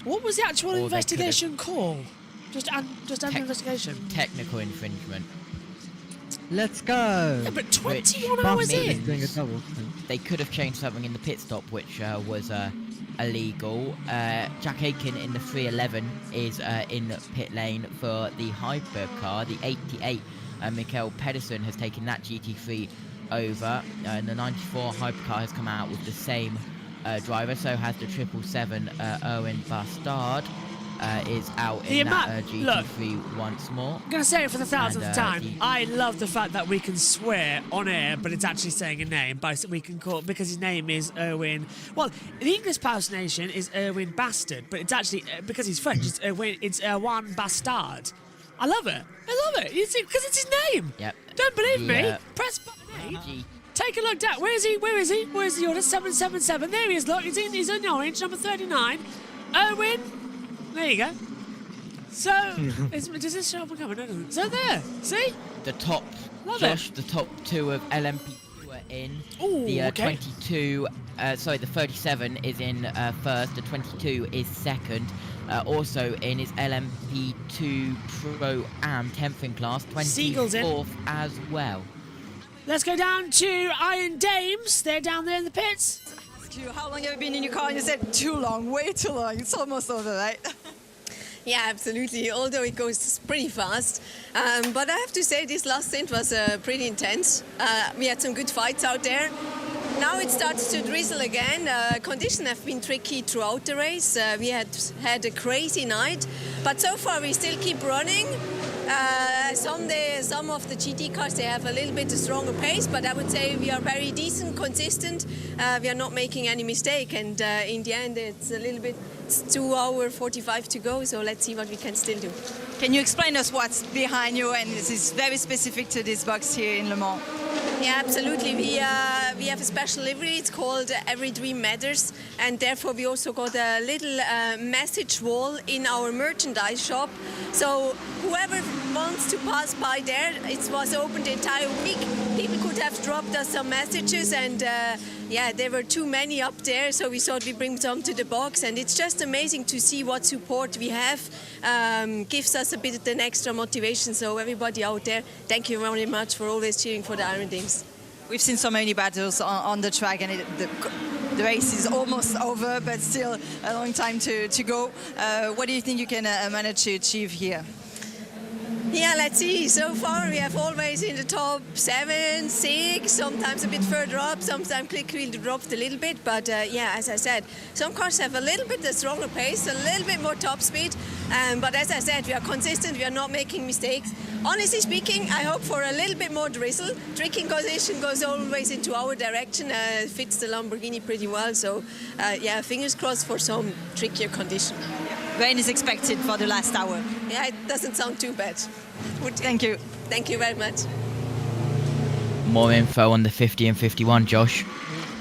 What was the actual investigation called? Just under investigation. Technical infringement. Let's go. Yeah, but 21 hours in. Doing a double. They could have changed something in the pit stop, which was illegal. Jack Aiken in the 311 is in the pit lane for the hypercar. The 88, Mikael Pedersen, has taken that GT3 over, and the 94 hypercar has come out with the same driver. So has the 777 Erwin Bastard is out in that GT3 once more. I'm going to say it for the 1000th time. I love the fact that we can swear on air, but it's actually saying a name. We can call because his name is Erwin. Well, the English pronunciation is Erwin Bastard, but it's actually because he's French. It's Erwan Bastard. I love it. I love it. Because it's his name. Yep. Don't believe me? Press button 8. Take a look down. Where is he? Where is he? Where's the order? 777. There he is. Look, he's in orange, number 39. Erwin. There you go. So, does this show up and coming? No, so there. See? The top, Josh, the top 2 of LMP2 are in. Ooh, the okay. 22, the 37 is in first. The 22 is second. Also in is LMP2 Pro Am 10th in class. 24th as well. Let's go down to Iron Dames. They're down there in the pits. How long have you been in your car? And you said too long, way too long. It's almost over, right? Yeah, absolutely. Although it goes pretty fast. But I have to say this last stint was pretty intense. We had some good fights out there. Now it starts to drizzle again. Conditions have been tricky throughout the race. We had a crazy night. But so far we still keep running. Some of the GT cars, they have a little bit stronger pace, but I would say we are very decent, consistent. We are not making any mistake, and in the end it's a little bit, it's 2 hours 45 to go, so let's see what we can still do. Can you explain us what's behind you? And this is very specific to this box here in Le Mans. Yeah, absolutely. We have a special livery. It's called Every Dream Matters, and therefore we also got a little message wall in our merchandise shop. So whoever wants to pass by there, it was open the entire week. People could have dropped us some messages, and yeah, there were too many up there, so we thought we'd bring some to the box, and it's just amazing to see what support we have. Gives us a bit of an extra motivation. So everybody out there, thank you very much for always cheering for the Iron Dames. We've seen so many battles on the track, and the race is almost over, but still a long time to go. What do you think you can manage to achieve here? Yeah, let's see. So far we have always in the top 7, 6, sometimes a bit further up, sometimes quickly dropped a little bit. But yeah, as I said, some cars have a little bit the stronger pace, a little bit more top speed. But as I said, we are consistent, we are not making mistakes. Honestly speaking, I hope for a little bit more drizzle. Tricking condition goes always into our direction, fits the Lamborghini pretty well. So yeah, fingers crossed for some trickier condition. Rain is expected for the last hour. Yeah, it doesn't sound too bad. Thank you. Thank you very much. More info on the 50 and 51, Josh.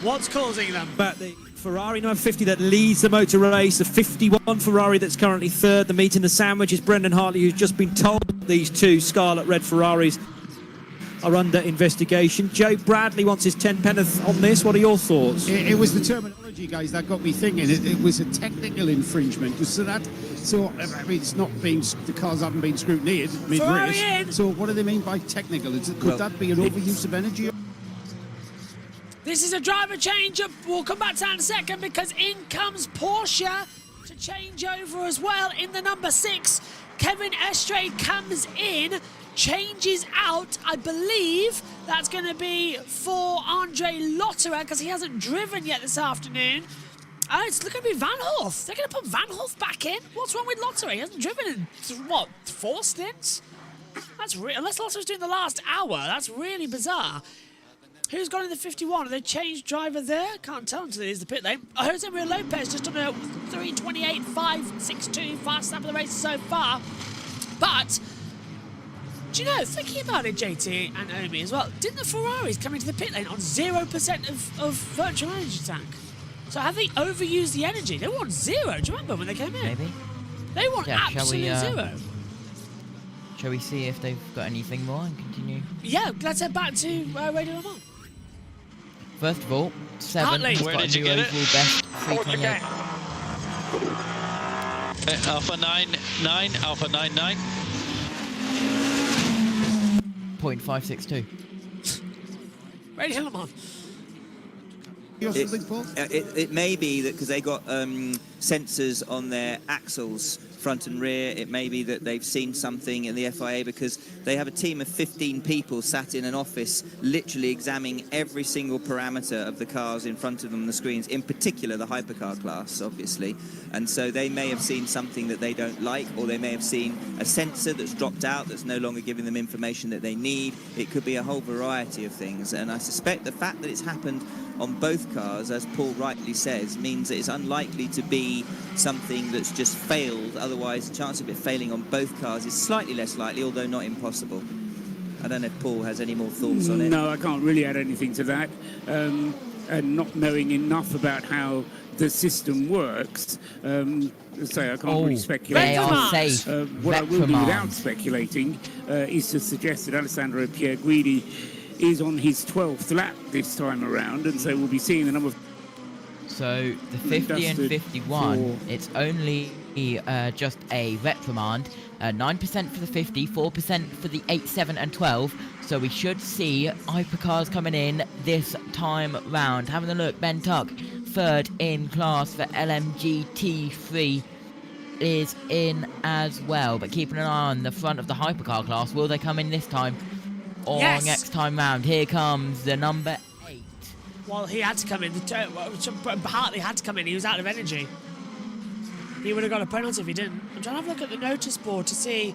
What's causing them? But the Ferrari number 50 that leads the motor race, the 51 Ferrari that's currently third. The meat in the sandwich is Brendan Hartley, who's just been told that these two scarlet red Ferraris are under investigation. Joe Bradley wants his 10 penneth on this. What are your thoughts? It was the terminology, guys, that got me thinking. It was a technical infringement. So I mean, it's not being, the cars haven't been scrutineered mid-race. So what do they mean by technical? Could that be an overuse of energy? This is a driver change. We'll come back to that in a second because in comes Porsche to change over as well in the number 6. Kevin Estrade comes in, changes out. I believe that's going to be for Andre Lotterer because he hasn't driven yet this afternoon. It's going to be Van Hoof. They're going to put Van Hoof back in. What's wrong with Lotterer? He hasn't driven in, what, 4 stints? That's unless Lotterer's doing the last hour. That's really bizarre. Who's gone in the 51? Have they changed driver there? Can't tell until it is the pit lane. Jose Maria Lopez just on a 3:28.562, fast lap of the race so far. But do you know, thinking about it, JT and Omi as well, didn't the Ferraris come into the pit lane on 0% of virtual energy tank? So have they overused the energy? They want 0. Do you remember when they came in? Maybe. They want absolute 0. Shall we see if they've got anything more and continue? Yeah, let's head back to Radio Le Mans. First of all, 7 Hartley. has Where got did a you new get it? overall best 328. Alpha 9, Alpha 99. 0.562. Radio Le Mans. It may be that because they got sensors on their axles, front and rear, it may be that they've seen something in the FIA because they have a team of 15 people sat in an office literally examining every single parameter of the cars in front of them on the screens, in particular the hypercar class, obviously. And so they may have seen something that they don't like, or they may have seen a sensor that's dropped out that's no longer giving them information that they need. It could be a whole variety of things. And I suspect the fact that it's happened on both cars, as Paul rightly says, means that it's unlikely to be something that's just failed. Otherwise, the chance of it failing on both cars is slightly less likely, although not impossible. I don't know if Paul has any more thoughts on it. No, I can't really add anything to that. And not knowing enough about how the system works, say I can't really speculate. They are safe. What I will do without speculating is to suggest that Alessandro Pierguidi is on his 12th lap this time around, and so we'll be seeing the number of... So the 50 and 51, it's only just a reprimand. 9% for the 50, 4% for the 8, 7 and 12. So we should see hypercars coming in this time round. Having a look, Ben Tuck, third in class for LMG T3 is in as well. But keeping an eye on the front of the hypercar class. Will they come in this time or next time round? Here comes the number 8. Well, he had to come in. Hartley had to come in. He was out of energy. He would have got a penalty if he didn't. I'm trying to have a look at the notice board to see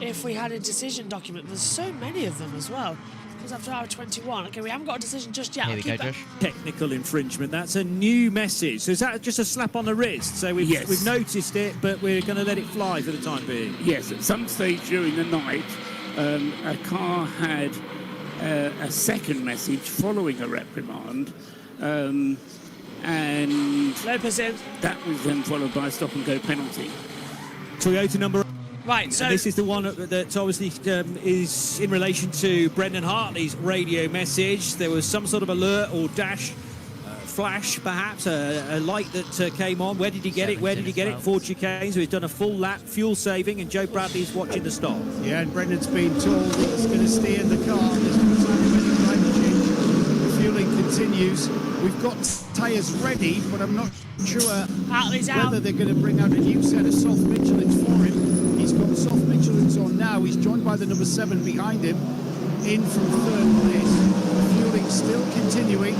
if we had a decision document. There's so many of them as well. Because after hour 21, okay, we haven't got a decision just yet. Here we go, Josh. Technical infringement. That's a new message. So is that just a slap on the wrist? So we've noticed it, but we're going to let it fly for the time being. Yes, at some stage during the night, a car had a second message following a reprimand, and Lopez in. That was then followed by a stop-and-go penalty. Toyota number... Right, so... And this is the one that obviously is in relation to Brendan Hartley's radio message. There was some sort of alert or dash, flash perhaps, a light that came on. Where did he get it? Where did he get it? Ford chicane, so he's done a full lap, fuel saving, and Joe Bradley's watching the stop. Yeah, and Brendan's been told he's going to stay in the car. There's no time of any driver change. The fueling continues. We've got tyres ready, but I'm not sure Hartley's whether out. they're going to bring out a new set of soft Michelins for him. He's got the soft Michelin's on now. He's joined by the number 7 behind him, in from third place. Fueling still continuing,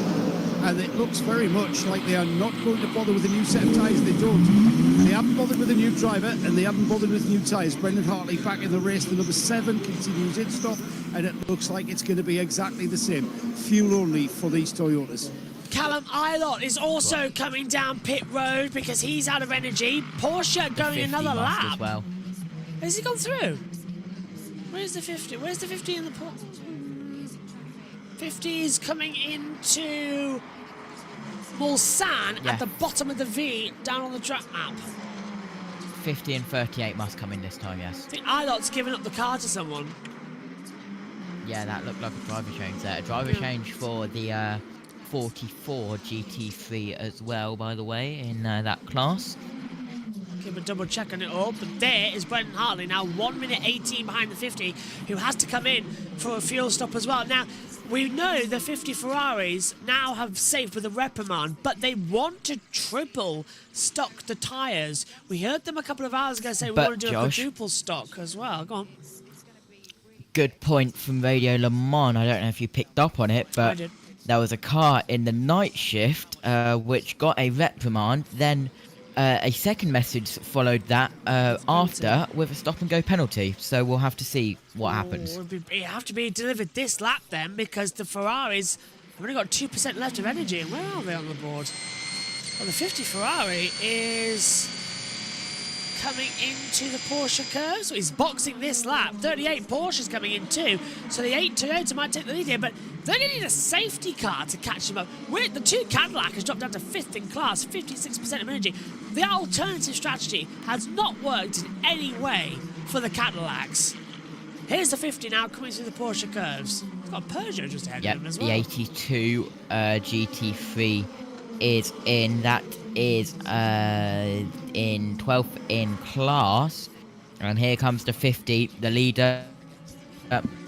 and it looks very much like they are not going to bother with a new set of tyres. They don't. They haven't bothered with a new driver, and they haven't bothered with new tyres. Brendan Hartley back in the race. The number 7 continues its stop, and it looks like it's going to be exactly the same. Fuel only for these Toyotas. Callum Ilott is also coming down pit road because he's out of energy. Porsche going another lap. As well. Has he gone through? Where's the 50? Where's the 50 in the port? 50 is coming into Mulsanne at the bottom of the V down on the track map. 50 and 38 must come in this time, yes. I think Ilott's given up the car to someone. Yeah, that looked like a driver change there. A driver change for the 44 GT3 as well, by the way, in that class. Keep a double check on it all, but there is Brendan Hartley now 1 minute 18 behind the 50, who has to come in for a fuel stop as well. Now, we know the 50 Ferraris now have safe with a reprimand, but they want to triple stock the tyres. We heard them a couple of hours ago say we want to do a quadruple stock as well. Go on. Good point from Radio Le Mans. I don't know if you picked up on it, but I did. There was a car in the night shift which got a reprimand. Then a second message followed that after with a stop-and-go penalty. So we'll have to see what happens. It have to be delivered this lap then, because the Ferraris have only got 2% left of energy. And where are they on the board? Well, the 50 Ferrari is coming into the Porsche curve, so he's boxing this lap. 38 Porsche's coming in too, so the 8 Toyota might take the lead here, but they're going to need a safety car to catch him up. The 2 Cadillac has dropped down to 5th in class, 56% of energy. The alternative strategy has not worked in any way for the Cadillacs. Here's the 50 now coming through the Porsche curves. It's got a Peugeot just ahead of him as well. The 82 GT3 is in. That is in 12th in class. And here comes the 50. The leader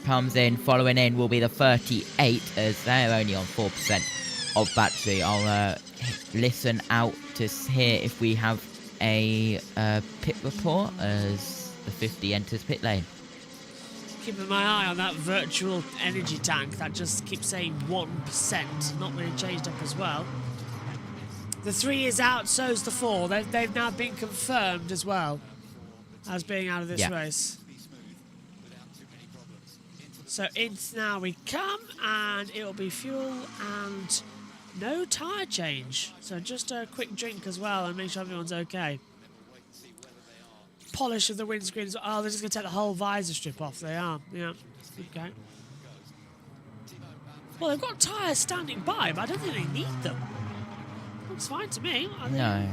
comes in. Following in will be the 38, as they're only on 4% of battery. I'll listen out to hear if we have a pit report as the 50 enters pit lane. Keeping my eye on that virtual energy tank that just keeps saying 1%. Not really changed up as well. The 3 is out, so's the 4. They've now been confirmed as well as being out of this race. So it's now we come, and it'll be fuel and no tyre change. So just a quick drink as well and make sure everyone's okay. Polish of the windscreens. Oh, they're just going to take the whole visor strip off. They are, yeah. Okay. Well, they've got tyres standing by, but I don't think they need them. Looks fine to me. No.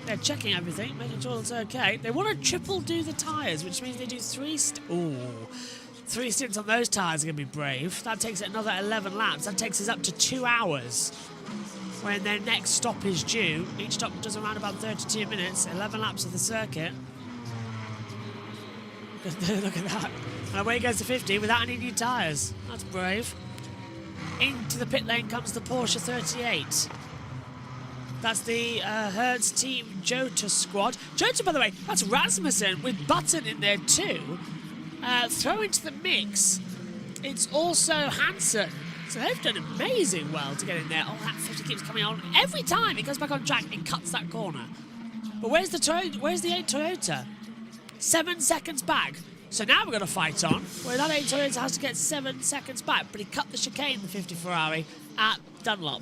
They're checking everything, making sure it's okay. They want to triple do the tyres, which means they do 3 stints on those tyres are going to be brave. That takes it another 11 laps. That takes us up to 2 hours when their next stop is due. Each stop does around about 32 minutes, 11 laps of the circuit. Look at that. And away goes the 50 without any new tyres. That's brave. Into the pit lane comes the Porsche 38. That's the Hertz Team Jota squad. Jota, by the way, that's Rasmussen with Button in there too. Throw into the mix, it's also Hansen. So they've done amazing well to get in there. Oh, that 50 keeps coming on. Every time it goes back on track, it cuts that corner. But where's the 8 Toyota? 7 seconds back. So now we're going to fight on, where that 8 Toyota has to get 7 seconds back. But he cut the chicane, the 50 Ferrari, at Dunlop.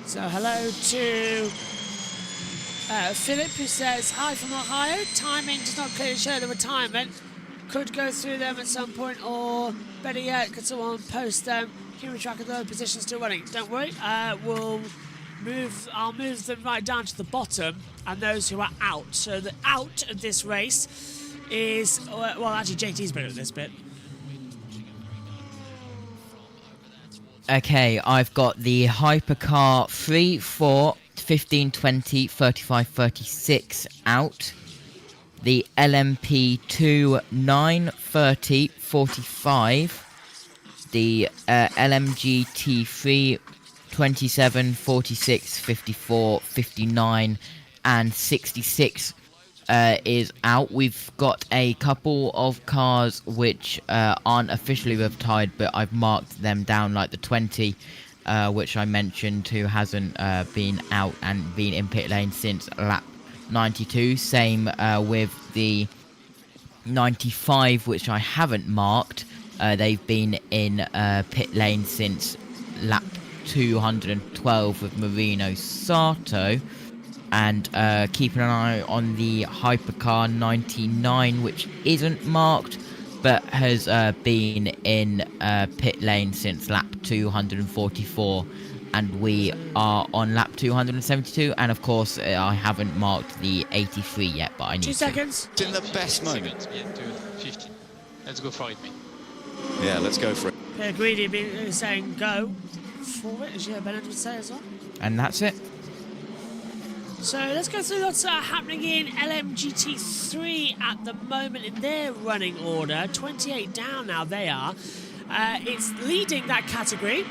So hello to Philip, who says, hi from Ohio. Timing does not clearly show the retirement. Could go through them at some point, or better yet, could someone post them? Human track of the position still running. Don't worry, I'll move them right down to the bottom, and those who are out. So the out of this race is, well, actually JT's better at this bit. Okay, I've got the Hypercar 3, 4, 15, 20, 35, 36 out. The LMP 2, 9, 30, 45. The LMG T3, 27, 46, 54, 59, and 66 is out. We've got a couple of cars which aren't officially retired, but I've marked them down, like the 20, which I mentioned, who hasn't been out and been in pit lane since lap 92. Same with the 95, which I haven't marked. They've been in pit lane since lap 212 with Marino Sato. And keeping an eye on the Hypercar 99, which isn't marked, but has been in pit lane since lap 244. And we are on lap 272. And of course, I haven't marked the 83 yet, but I need 2 seconds. It's in the best moment. Yeah, 15. Let's go for it, mate. Yeah, let's go for it. Yeah, Greedy been saying go for it, as Bennett would say as well. And that's it. So let's go through what's happening in LMGT3 at the moment in their running order. 28 down now, they are. It's leading that category.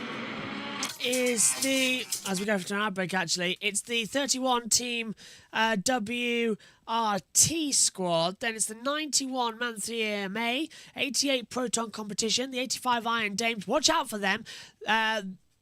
Is the, as we go for an outbreak actually, it's the 31 team WRT squad. Then it's the 91 Manthrier May, 88 Proton competition, the 85 Iron Dames. Watch out for them.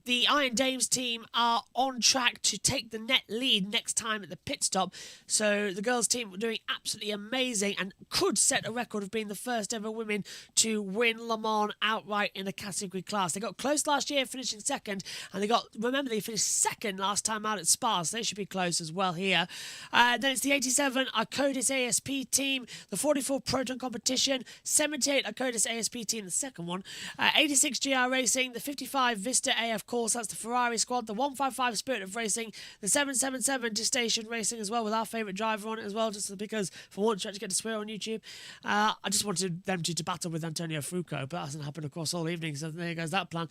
The Iron Dames team are on track to take the net lead next time at the pit stop. So the girls team were doing absolutely amazing and could set a record of being the first ever women to win Le Mans outright in a category class. They got close last year, finishing second, and remember they finished second last time out at Spa, so they should be close as well here. Then it's the 87 Arcodis ASP team, the 44 Proton competition, 78 Arcodis ASP team, the second one, 86 GR Racing, the 55 Vista AF course, that's the Ferrari squad, the 155 Spirit of Racing, the 777 Gestation Racing as well, with our favourite driver on it as well, just because for once you actually get to swear on YouTube. I just wanted them to battle with Antonio Frucco, but that hasn't happened across all evening, so there goes that plan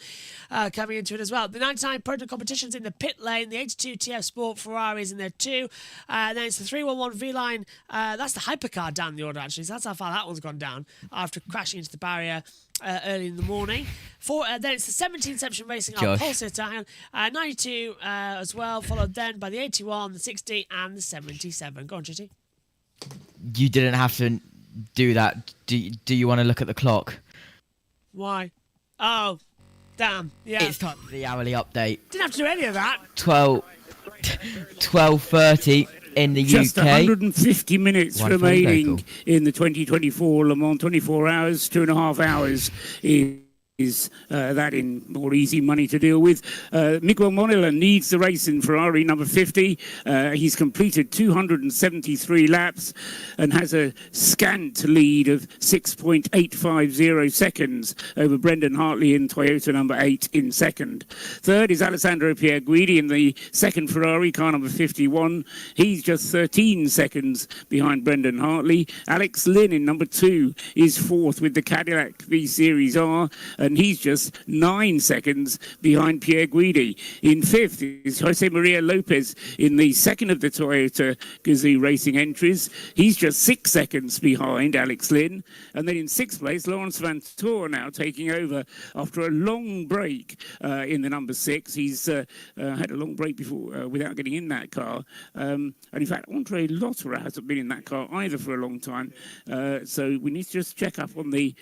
coming into it as well. The 99 Proton competitions in the pit lane, the 82 TF Sport Ferraris in there too. Then it's the 311 V-Line, that's the hypercar down the order actually, so that's how far that one's gone down after crashing into the barrier early in the morning. Then it's the 17 Inception Racing, our Pulsar, 92 as well, followed then by the 81, the 60 and the 77. Go on, Chitty. You didn't have to do that. Do you want to look at the clock? Why? Oh, damn. Yeah. It's time for the hourly update. Didn't have to do any of that. 12:30 in the Just UK. 150 minutes remaining in the 2024 Le Mans 24 hours, 2.5 hours is that in more easy money to deal with. Miguel Monilla needs the race in Ferrari number 50. He's completed 273 laps and has a scant lead of 6.850 seconds over Brendan Hartley in Toyota number 8 in second. Third is Alessandro Pierguidi in the second Ferrari, car number 51. He's just 13 seconds behind Brendan Hartley. Alex Lynn in number 2 is fourth with the Cadillac V Series R, and he's just 9 seconds behind Pierre Guidi. In fifth is Jose Maria Lopez in the second of the Toyota Gazoo Racing entries. He's just 6 seconds behind Alex Lynn. And then in sixth place, Lawrence Van Toor now taking over after a long break in the number 6. He's had a long break before without getting in that car. And in fact, Andre Lotterer hasn't been in that car either for a long time. So we need to just check up on the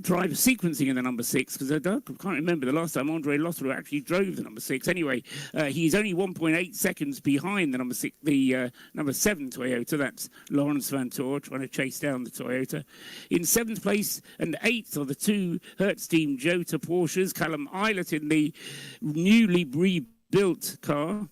driver sequencing in the number 6, because I can't remember the last time Andre Lotterer actually drove the number 6. Anyway, he's only 1.8 seconds behind the number 6, the number 7 Toyota. That's Lawrence Van Toor trying to chase down the Toyota. In 7th place and 8th are the 2 Hertz Team Jota Porsches. Callum Eilert in the newly rebuilt car.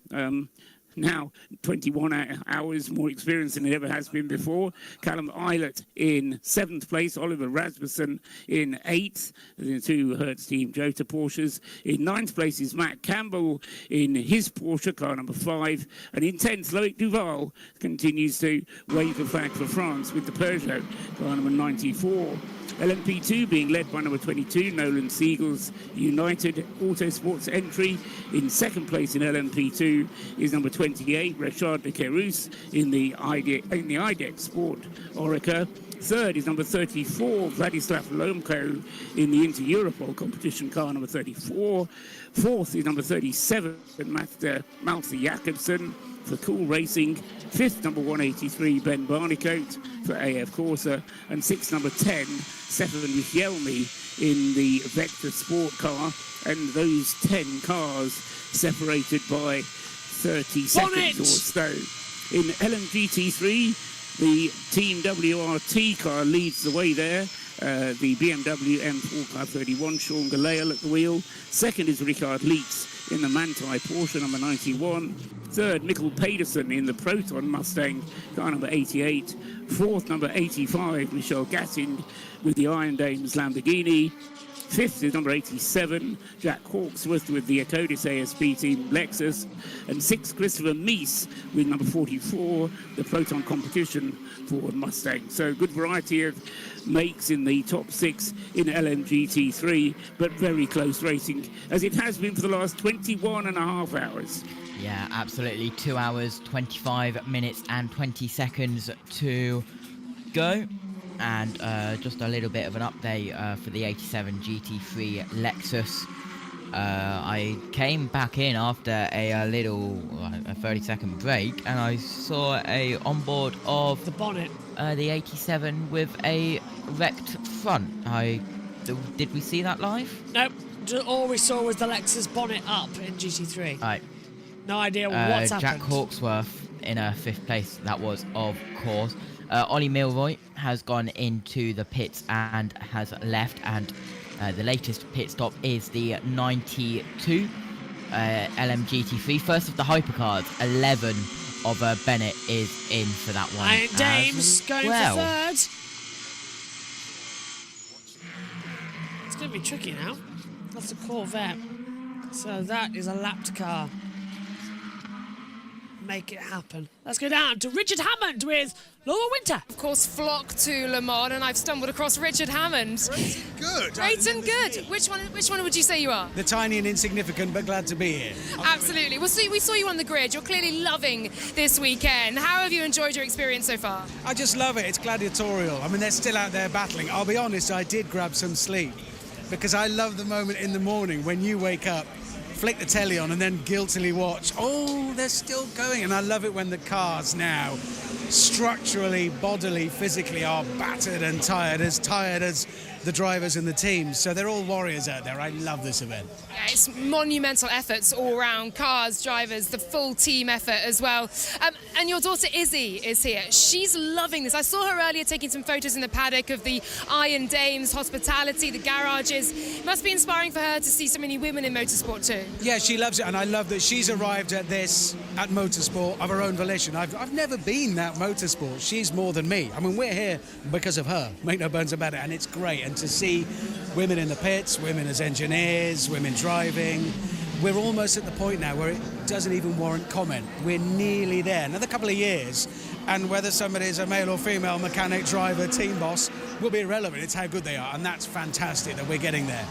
Now 21 hours more experience than it ever has been before. Callum Eilert in 7th place, Oliver Rasmussen in 8th, the 2 Hertz Team Jota Porsches. In 9th place is Matt Campbell in his Porsche, car number 5. And in 10th, Loic Duval continues to wave the flag for France with the Peugeot, car number 94. LMP2 being led by number 22, Nolan Siegel's United Autosports entry. In 2nd place in LMP2 is number 28, Richard de Kerus in the IDEX Sport Orica. Third is number 34, Vladislav Lomko in the Inter-Europol competition, car number 34. Fourth is number 37, Malte Jakobsen for Cool Racing. Fifth, number 183, Ben Barnicoat for AF Corsa. And sixth, number 10, Stefan Michielmi in the Vector Sport car. And those 10 cars separated by 30 seconds or so. In LMGT3, the Team WRT car leads the way there. The BMW M4 car 31, Sean Galeal at the wheel. Second is Richard Leeks in the Manthey Porsche number 91. Third, Mikkel Pedersen in the Proton Mustang car number 88. Fourth, number 85, Michel Gatting with the Iron Dames Lamborghini. Fifth is number 87, Jack Hawksworth with the Acodis ASP team Lexus. And sixth, Christopher Meese with number 44, the Proton Competition Ford Mustang. So good variety of makes in the top six in LMGT3, but very close racing, as it has been for the last 21 and a half hours. Yeah, absolutely. 2 hours, 25 minutes and 20 seconds to go. And just a little bit of an update for the 87 GT3 Lexus. I came back in after a 30-second break, and I saw a onboard of the bonnet, the 87 with a wrecked front. Did we see that live? Nope. All we saw was the Lexus bonnet up in GT3. Right. No idea what's happened. Jack Hawksworth in 5th place. That was, of course. Ollie Milroy has gone into the pits and has left, and the latest pit stop is the 92 LMGT3. First of the hypercars, 11 of Bennett is in for that one. And Dames going for third. It's going to be tricky now. That's a Corvette. So that is a lapped car. Make it happen. Let's go down to Richard Hammond with Laura Winter. Of course, flock to Le Mans, and I've stumbled across Richard Hammond. Good. Great and good. Which one would you say you are? The tiny and insignificant, but glad to be here. Absolutely. Well, see, we saw you on the grid. You're clearly loving this weekend. How have you enjoyed your experience so far? I just love it. It's gladiatorial. I mean, they're still out there battling. I'll be honest, I did grab some sleep because I love the moment in the morning when you wake up, flick the telly on, and then guiltily watch. Oh, they're still going. And I love it when the cars now, structurally, bodily, physically, are battered and tired as the drivers and the teams. So they're all warriors out there. I love this event. Yeah, it's monumental efforts all around. Cars, drivers, the full team effort as well. And your daughter Izzy is here. She's loving this. I saw her earlier taking some photos in the paddock of the Iron Dames, hospitality, the garages. It must be inspiring for her to see so many women in motorsport too. Yeah, she loves it, and I love that she's arrived at this, at motorsport, of her own volition. I've never been that motorsport. She's more than me. I mean, we're here because of her, make no bones about it, and it's great. And to see women in the pits, women as engineers, women driving, we're almost at the point now where it doesn't even warrant comment. We're nearly there. Another couple of years, and whether somebody is a male or female mechanic, driver, team boss, will be irrelevant. It's how good they are, and that's fantastic that we're getting there.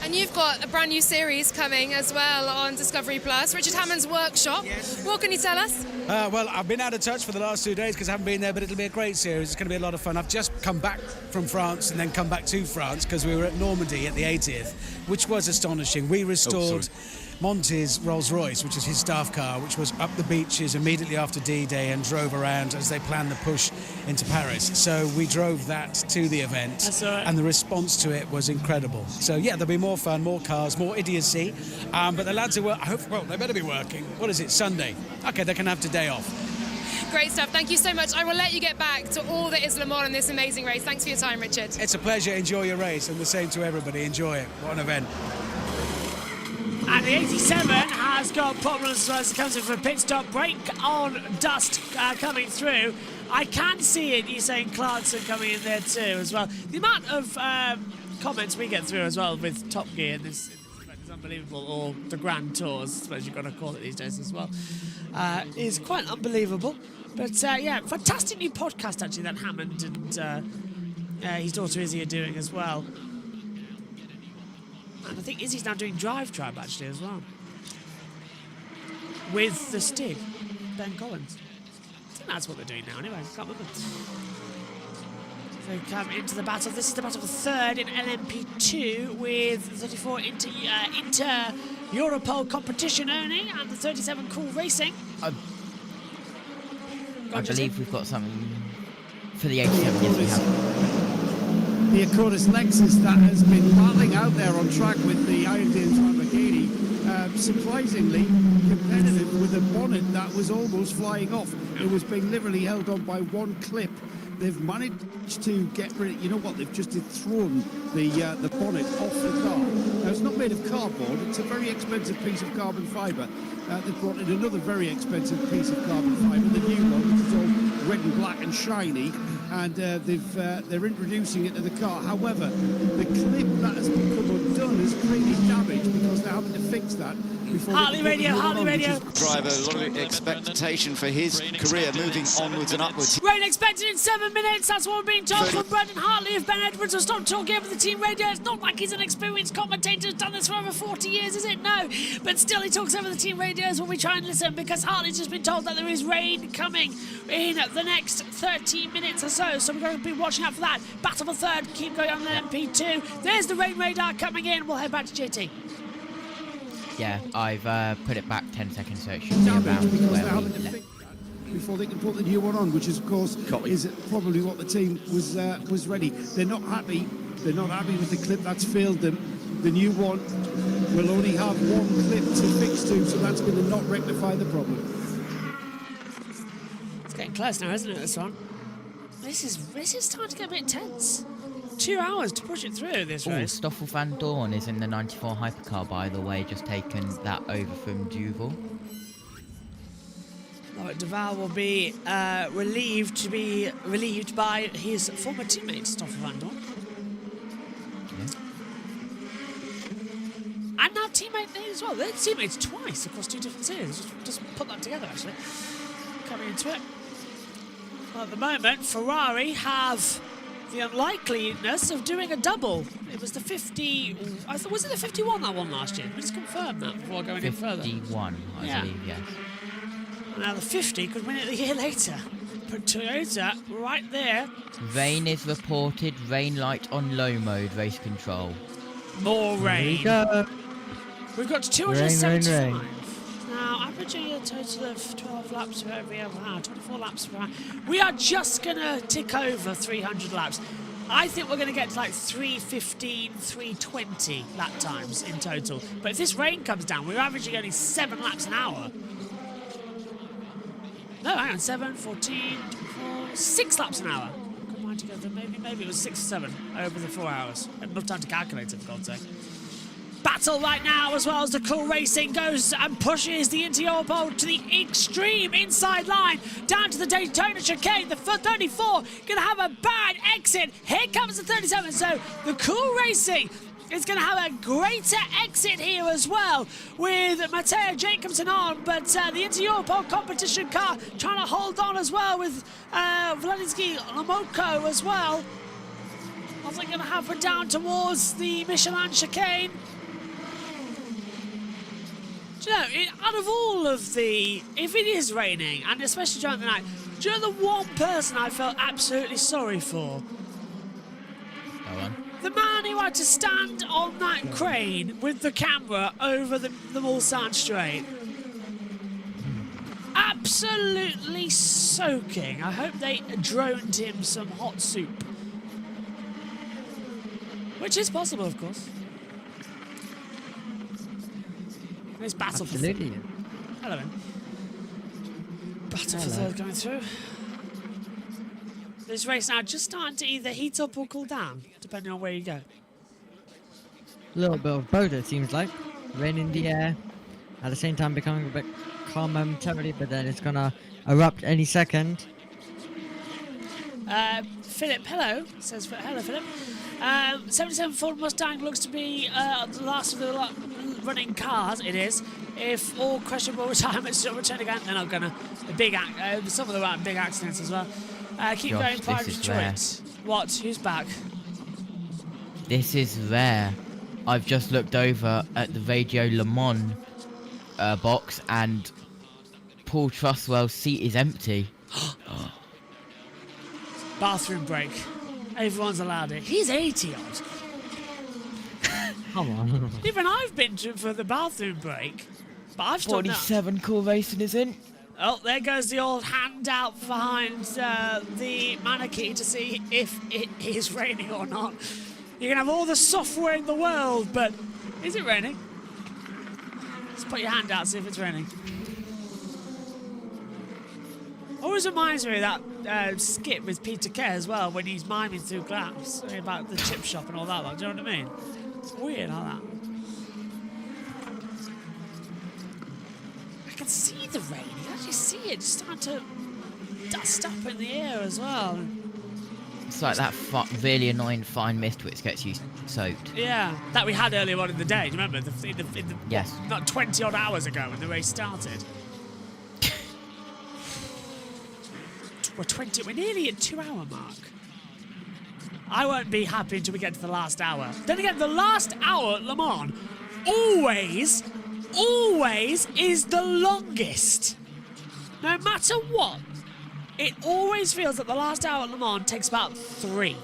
And you've got a brand new series coming as well on Discovery Plus, Richard Hammond's Workshop. Yes. What can you tell us? Well, I've been out of touch for the last 2 days because I haven't been there, but it'll be a great series. It's going to be a lot of fun. I've just come back from France and then come back to France because we were at Normandy at the 80th, which was astonishing. We restored Monty's Rolls-Royce, which is his staff car, which was up the beaches immediately after D-Day and drove around as they planned the push into Paris. So we drove that to the event. That's all right. And the response to it was incredible. So yeah, there'll be more fun, more cars, more idiocy. But the lads are, they better be working. What is it, Sunday? Okay, they can have today off. Great stuff. Thank you so much. I will let you get back to all that is Le Mans in this amazing race. Thanks for your time, Richard. It's a pleasure. Enjoy your race, and the same to everybody. Enjoy it. What an event. And the 87 has got problems as well as it comes in for a pit stop. Break on dust coming through. I can see it. You're saying Clarkson coming in there too as well. The amount of comments we get through as well with Top Gear in this event is unbelievable, or the Grand Tours, I suppose you've got to call it these days as well, is quite unbelievable. But yeah, fantastic new podcast actually that Hammond and his daughter Izzy are doing as well. And I think Izzy's now doing Drive Tribe actually as well. With the Stig, Ben Collins. I think that's what they're doing now anyway, I can't remember. They come into the battle. This is the battle for third in LMP2 with 34 inter-Europol competition only and the 37 Cool Racing. I believe we've got something for the 87. Yes, we have. The Acordis Lexus that has been battling out there on track with the Iron Dames Lamborghini, surprisingly competitive with a bonnet that was almost flying off. It was being literally held on by one clip. They've managed to get rid of, you know what, they've just thrown the bonnet off the car. Now, it's not made of cardboard, it's a very expensive piece of carbon fibre. They've brought in another very expensive piece of carbon fibre, the new one, which is all red and black and shiny, and they're introducing it to the car. However, the clip that has become undone is pretty damaged because they're having to fix that. Hartley Radio. Driver, a lot of expectation for his career moving onwards and upwards. Rain expected in 7 minutes. That's what we're being told from Brendan Hartley. If Ben Edwards will stop talking over the team radio, it's not like he's an experienced commentator who's done this for over 40 years, is it? No. But still, he talks over the team radios when we try and listen because Hartley's just been told that there is rain coming in the next 13 minutes or so. So we're going to be watching out for that. Battle for third. Keep going on the MP2. There's the rain radar coming in. We'll head back to JT. Yeah, I've put it back 10 seconds, so it should be around where we left. Before they can put the new one on, which is, of course, is probably what the team was ready. They're not happy. They're not happy with the clip that's failed them. The new one will only have one clip to fix to, so that's going to not rectify the problem. It's getting close now, isn't it? This one. This is starting to get a bit tense. 2 hours to push it through this race. Stoffel van Dorn is in the 94 hypercar, by the way, just taken that over from Duval. Robert Duval will be relieved by his former teammate, Stoffel van Dorn. Yeah. And now teammate there as well. They're teammates twice across 2 different series. Just put that together, actually. Coming into it. Well, at the moment, Ferrari have the unlikeliness of doing a double. It was the 50... was it the 51 that won last year? Let's confirm that before going any further. 51, I believe, yes. And now the 50 could win it a year later. But Toyota, right there. Rain is reported. Rain light on low mode, race control. More rain. We've got 275. Rain. Now, averaging a total of 12 laps for every hour, 24 laps per hour. We are just going to tick over 300 laps. I think we're going to get to like 3:15, 3:20 lap times in total. But if this rain comes down, we're averaging only 7 laps an hour. No, hang on, 7, 14, 24, 6 laps an hour. Combined together, maybe it was 6 or 7 over the 4 hours. Enough time to calculate it, for God's sake. Battle right now, as well as the Cool Racing goes and pushes the Inter-Europol to the extreme inside line, down to the Daytona chicane. The 34 gonna have a bad exit. Here comes the 37. So the Cool Racing is going to have a greater exit here as well, with Matteo Jacobsen on, but the Inter-Europol competition car trying to hold on as well with Vladinsky Lomoko as well. I think going to have her down towards the Michelin chicane. Do you know, out of all of the, if it is raining, and especially during the night, do you know the one person I felt absolutely sorry for? Go on. The man who had to stand on that crane with the camera over the Mulsanne Strait. Absolutely soaking. I hope they droned him some hot soup. Which is possible, of course. There's battle for third. Hello, man. Battle for third going through. This race now just starting to either heat up or cool down, depending on where you go. A little bit of both, it seems like. Rain in the air, at the same time becoming a bit calm momentarily, but then it's gonna erupt any second. Philip, hello, says hello, Philip. 77 Ford Mustang looks to be the last of the running cars. It is. If all questionable retirements don't return again, they're not gonna. Some of them are big accidents as well. Keep going, Pride of Detroit. Rare. What? Who's back? This is rare. I've just looked over at the Radio Le Mans box, and Paul Trustwell's seat is empty. Bathroom break. Everyone's allowed it. He's 80 odd. Come on. Even I've been for the bathroom break, but I've still not. 47 cool racing is in. Oh, there goes the old hand out behind the mannequin to see if it is raining or not. You can have all the software in the world, but is it raining? Let's put your hand out, see if it's raining. Always reminds me of that skit with Peter Kay as well, when he's miming through glass about the chip shop and all that. Like, do you know what I mean? It's weird like that. I can see the rain. You can actually see it just starting to dust up in the air as well. It's like that really annoying fine mist which gets you soaked. Yeah, that we had earlier on in the day. Do you remember? Yes. Not 20 odd hours ago when the race started. We're nearly at 2 hour mark. I won't be happy until we get to the last hour. Then again, the last hour at Le Mans always is the longest. No matter what, it always feels that the last hour at Le Mans takes about 3.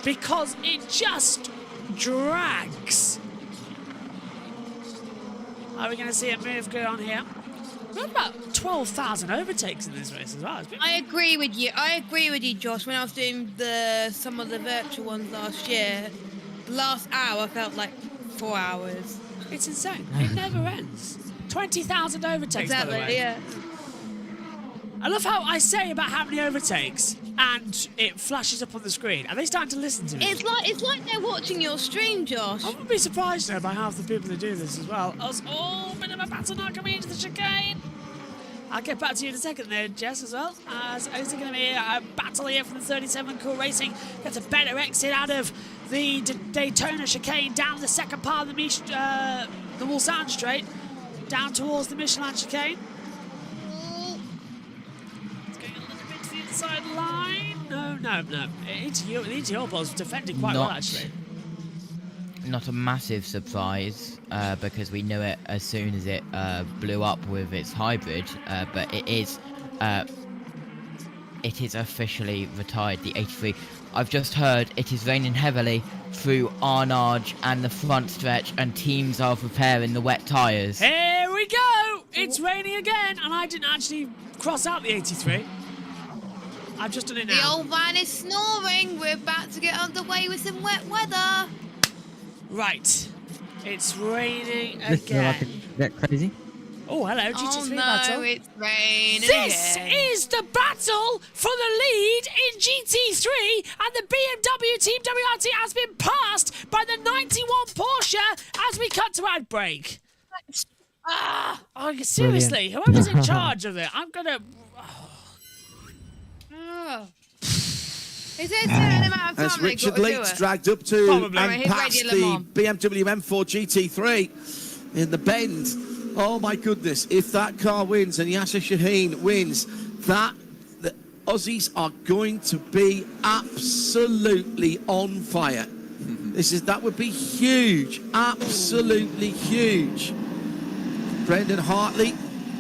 Because it just drags. Are we going to see a move go on here? We've got about 12,000 overtakes in this race as well. I agree with you. I agree with you, Josh. When I was doing some of the virtual ones last year, the last hour felt like 4 hours. It's insane. It never ends. 20,000 overtakes, by the way. Yeah. I love how I say about how many overtakes, and it flashes up on the screen. Are they starting to listen to me? It's like they're watching your stream, Josh. I wouldn't be surprised though by half the people that do this as well. Bit of a battle now coming into the chicane. I'll get back to you in a second there, Jess, as well. Is it going to be a battle here from the 37 Cool Racing? Gets a better exit out of the Daytona chicane down the second part of the Mulsanne straight, down towards the Michelin chicane. It's going a little bit to the inside line. No. Interiopo's defending quite well, actually. Not a massive surprise, because we knew it as soon as it blew up with its hybrid, but it is officially retired, the 83. I've just heard it is raining heavily through Arnage and the front stretch, and teams are preparing the wet tyres. Here we go! It's raining again, and I didn't actually cross out the 83. I've just done it now. The old man is snoring. We're about to get underway with some wet weather. Right. It's raining This again. like a bit crazy. Oh, hello, GT3 battle. No, it's raining This again. is the battle for the lead in GT3, and the BMW Team WRT has been passed by the 91 Porsche as we cut to ad break. Seriously, whoever's in charge of it, I'm gonna. Is there a certain amount of time As they've Richard got to do Leeds it? dragged up to Probably. and past His the regular mom. BMW M4 GT3 in the bend. Oh my goodness, if that car wins and Yasser Shaheen wins, the Aussies are going to be absolutely on fire. That would be huge, absolutely huge. Brendan Hartley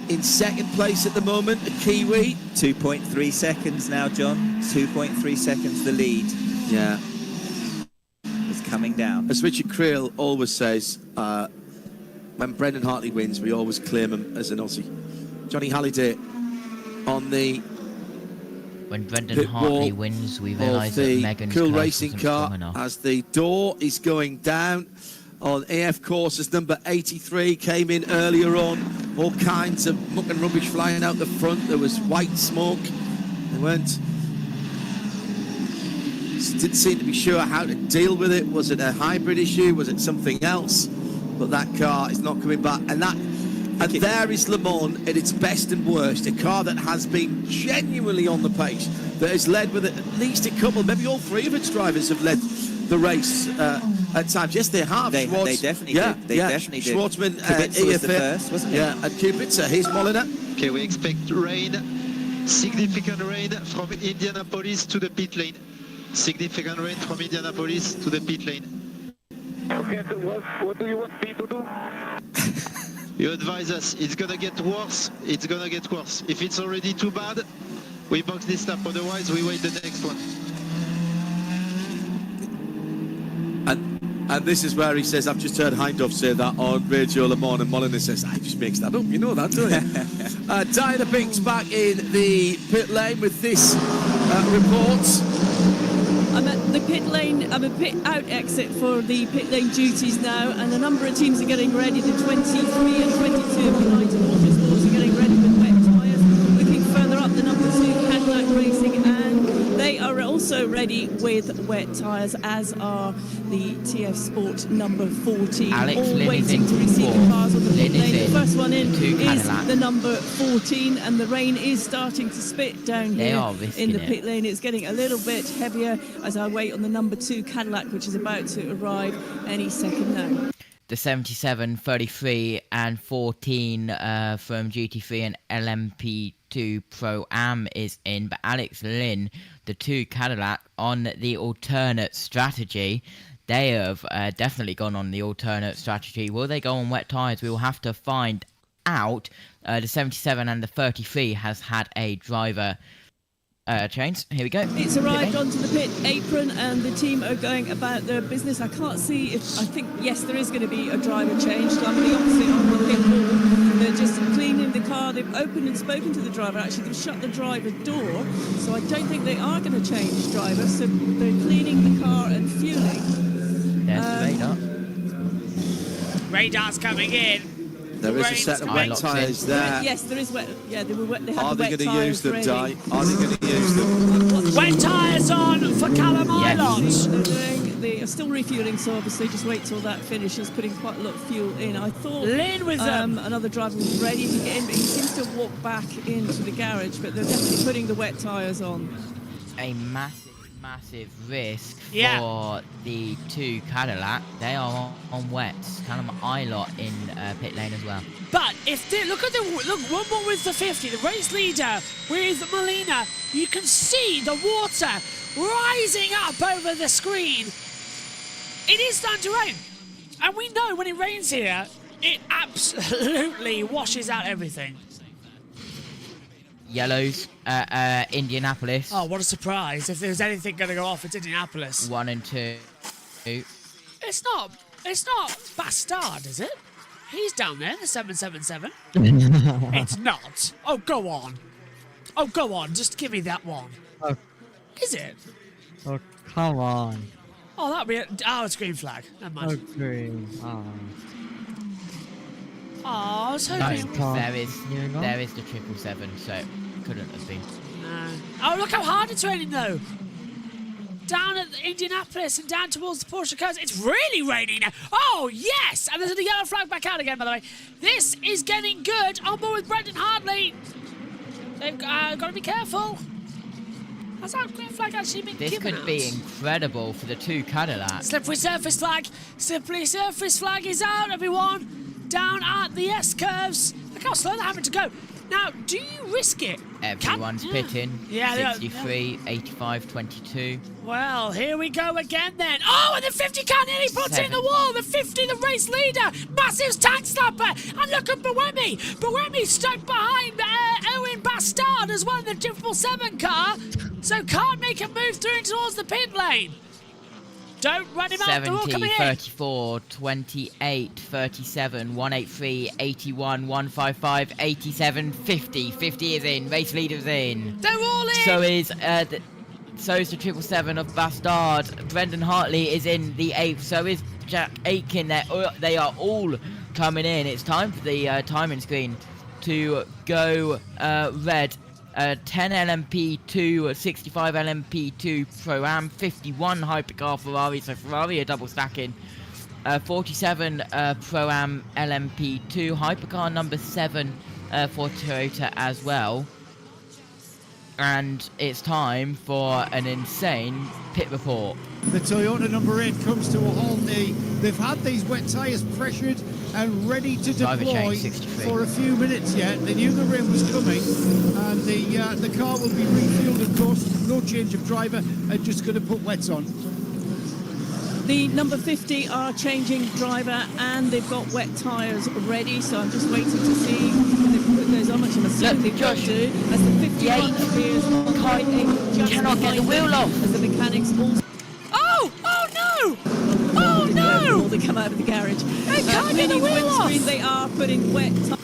in second place at the moment, a Kiwi. 2.3 seconds now, John. 2.3 seconds the lead. Yeah. It's coming down. As Richard Creel always says, when Brendan Hartley wins, we always claim him as an Aussie. Johnny Halliday on the When Brendan Hartley wins, we realise that Megan's Cool curse Racing wasn't car strong enough. as the door is going down on AF courses. Number 83 came in earlier on. All kinds of muck and rubbish flying out the front. There was white smoke. They didn't seem to be sure how to deal with it. Was it a hybrid issue? Was it something else? But that car is not coming back. And there is Le Mans at its best and worst. A car that has been genuinely on the pace, that has led with at least a couple, maybe all three of its drivers have led the race at times. Yes, they have. They definitely did. They definitely did. Schwartzman, Kubica was the first, wasn't it? Yeah, and Kubica. Here's Molina. Okay, we expect rain, significant rain from Indianapolis to the pit lane. Significant rain from Indianapolis to the pit lane. Okay, so what do you want me to do? You advise us, it's gonna get worse, it's gonna get worse. If it's already too bad, we box this up, otherwise we wait the next one. And this is where he says, I've just heard Hindhoff say that on Radio Le Mans, and Molyneux says, I just makes that up, you know that, don't you? Diana Binks back in the pit lane with this report. I'm at the pit lane, I'm a pit out exit for the pit lane duties now, and a number of teams are getting ready. The 23 and 22 of United Motorsports are getting ready with wet tyres. Looking further up, the number 2 Cadillac Racing, and they are also ready with wet tyres, as are the TF Sport number 14. Alex all Lynn waiting to receive the cars on the pit lane. The first one in is Cadillac. the number 14, and the rain is starting to spit down They here are in risking the it. pit lane. It's getting a little bit heavier as I wait on the number 2 Cadillac, which is about to arrive any second now. The 77, 33 and 14 from GT3 and LMP2 Pro-Am is in, but Alex Lynn, the 2 Cadillac, on the alternate strategy. They have definitely gone on the alternate strategy. Will they go on wet tyres? We will have to find out. The 77 and the 33 has had a driver change. Here we go. It's arrived onto the pit apron, and the team are going about their business. I can't see if, I think, yes, there is going to be a driver change. So I'm the opposite on the pit wall. They're just cleaning the car. They've opened and spoken to the driver. Actually, they've shut the driver door, so I don't think they are going to change driver. So they're cleaning the car and fueling. There's the radar. Radar's coming in. There is a set of wet tyres there. Yes, there is wet. Yeah, they were wet. They had Are the they wet going to use them, tyres Di? ready. Are they going to use them? Wet tyres on for Callum Ilott. They are still refueling, so obviously just wait till that finishes, putting quite a lot of fuel in. I thought Lynn with them. Another driver was ready to get in, but he seems to walk back into the garage, but they're definitely putting the wet tyres on. A massive risk Yeah. for the 2 Cadillac. They are on wets. Callum Ilott in pit lane as well. But if they look one more with the 50, the race leader with Molina, you can see the water rising up over the screen. It is starting to rain, and we know when it rains here, it absolutely washes out everything. Yellows, Indianapolis. Oh, what a surprise! If there's anything going to go off, it's Indianapolis. 1 and 2. It's not Bastard, is it? He's down there, the 777. It's not. Oh, go on. Oh, go on. Just give me that one. Oh. Is it? Oh, come on. Oh, that'd be it's green flag. Never mind. Oh, green. Oh. Oh, I was hoping. There is the 777, so it couldn't have been. No. Oh, look how hard it's raining, though. Down at Indianapolis and down towards the Porsche coast, it's really raining now. Oh, yes! And there's the yellow flag back out again, by the way. This is getting good. On board with Brendan Hartley. They've got to be careful. Has that green flag actually been This given could out? be incredible for the 2 Cadillacs. Slippery surface flag. Slippery surface flag is out, everyone. Down at the S-curves. Look how slow they're having to go. Now, do you risk it? Everyone's pitting. Yeah, 63, 85, 22. Well, here we go again then. Oh, and the 50 car nearly puts it in the wall. The 50, the race leader. Massive tank slapper. And look at Buemi. Buemi stuck behind Owen Bastard as well in the 777 car. So can't make a move through towards the pit lane. Don't run him out the wall. 70, Come here. 34, 28, 37, 183, 81, 155, 87, 50. 50 is in. Race leader's in. They're all in. So is the 777 of Bastard. Brendan Hartley is in the 8th. So is Jack Aitken. They are all coming in. It's time for the timing screen to go red. 10 LMP2, 65 LMP2 Pro-Am, 51 Hypercar Ferrari, so Ferrari are double stacking. 47 Pro-Am LMP2, Hypercar number 7 for Toyota as well. And it's time for an insane pit report. The Toyota number 8 comes to a halt. They've had these wet tyres pressured and ready to deploy for a few minutes yet. They knew the rain was coming, and the car will be refueled, of course. No change of driver, and just going to put wets on. The number 50 are changing driver, and they've got wet tyres ready, so I'm just waiting to see if there's how much of a slope they've got to do. As the 51 appears, cannot get the wheel off. As the mechanics also... Oh no! Oh no! they come out of the garage. They can't get the Mini wheel off. windscreen, they are putting wet tyres.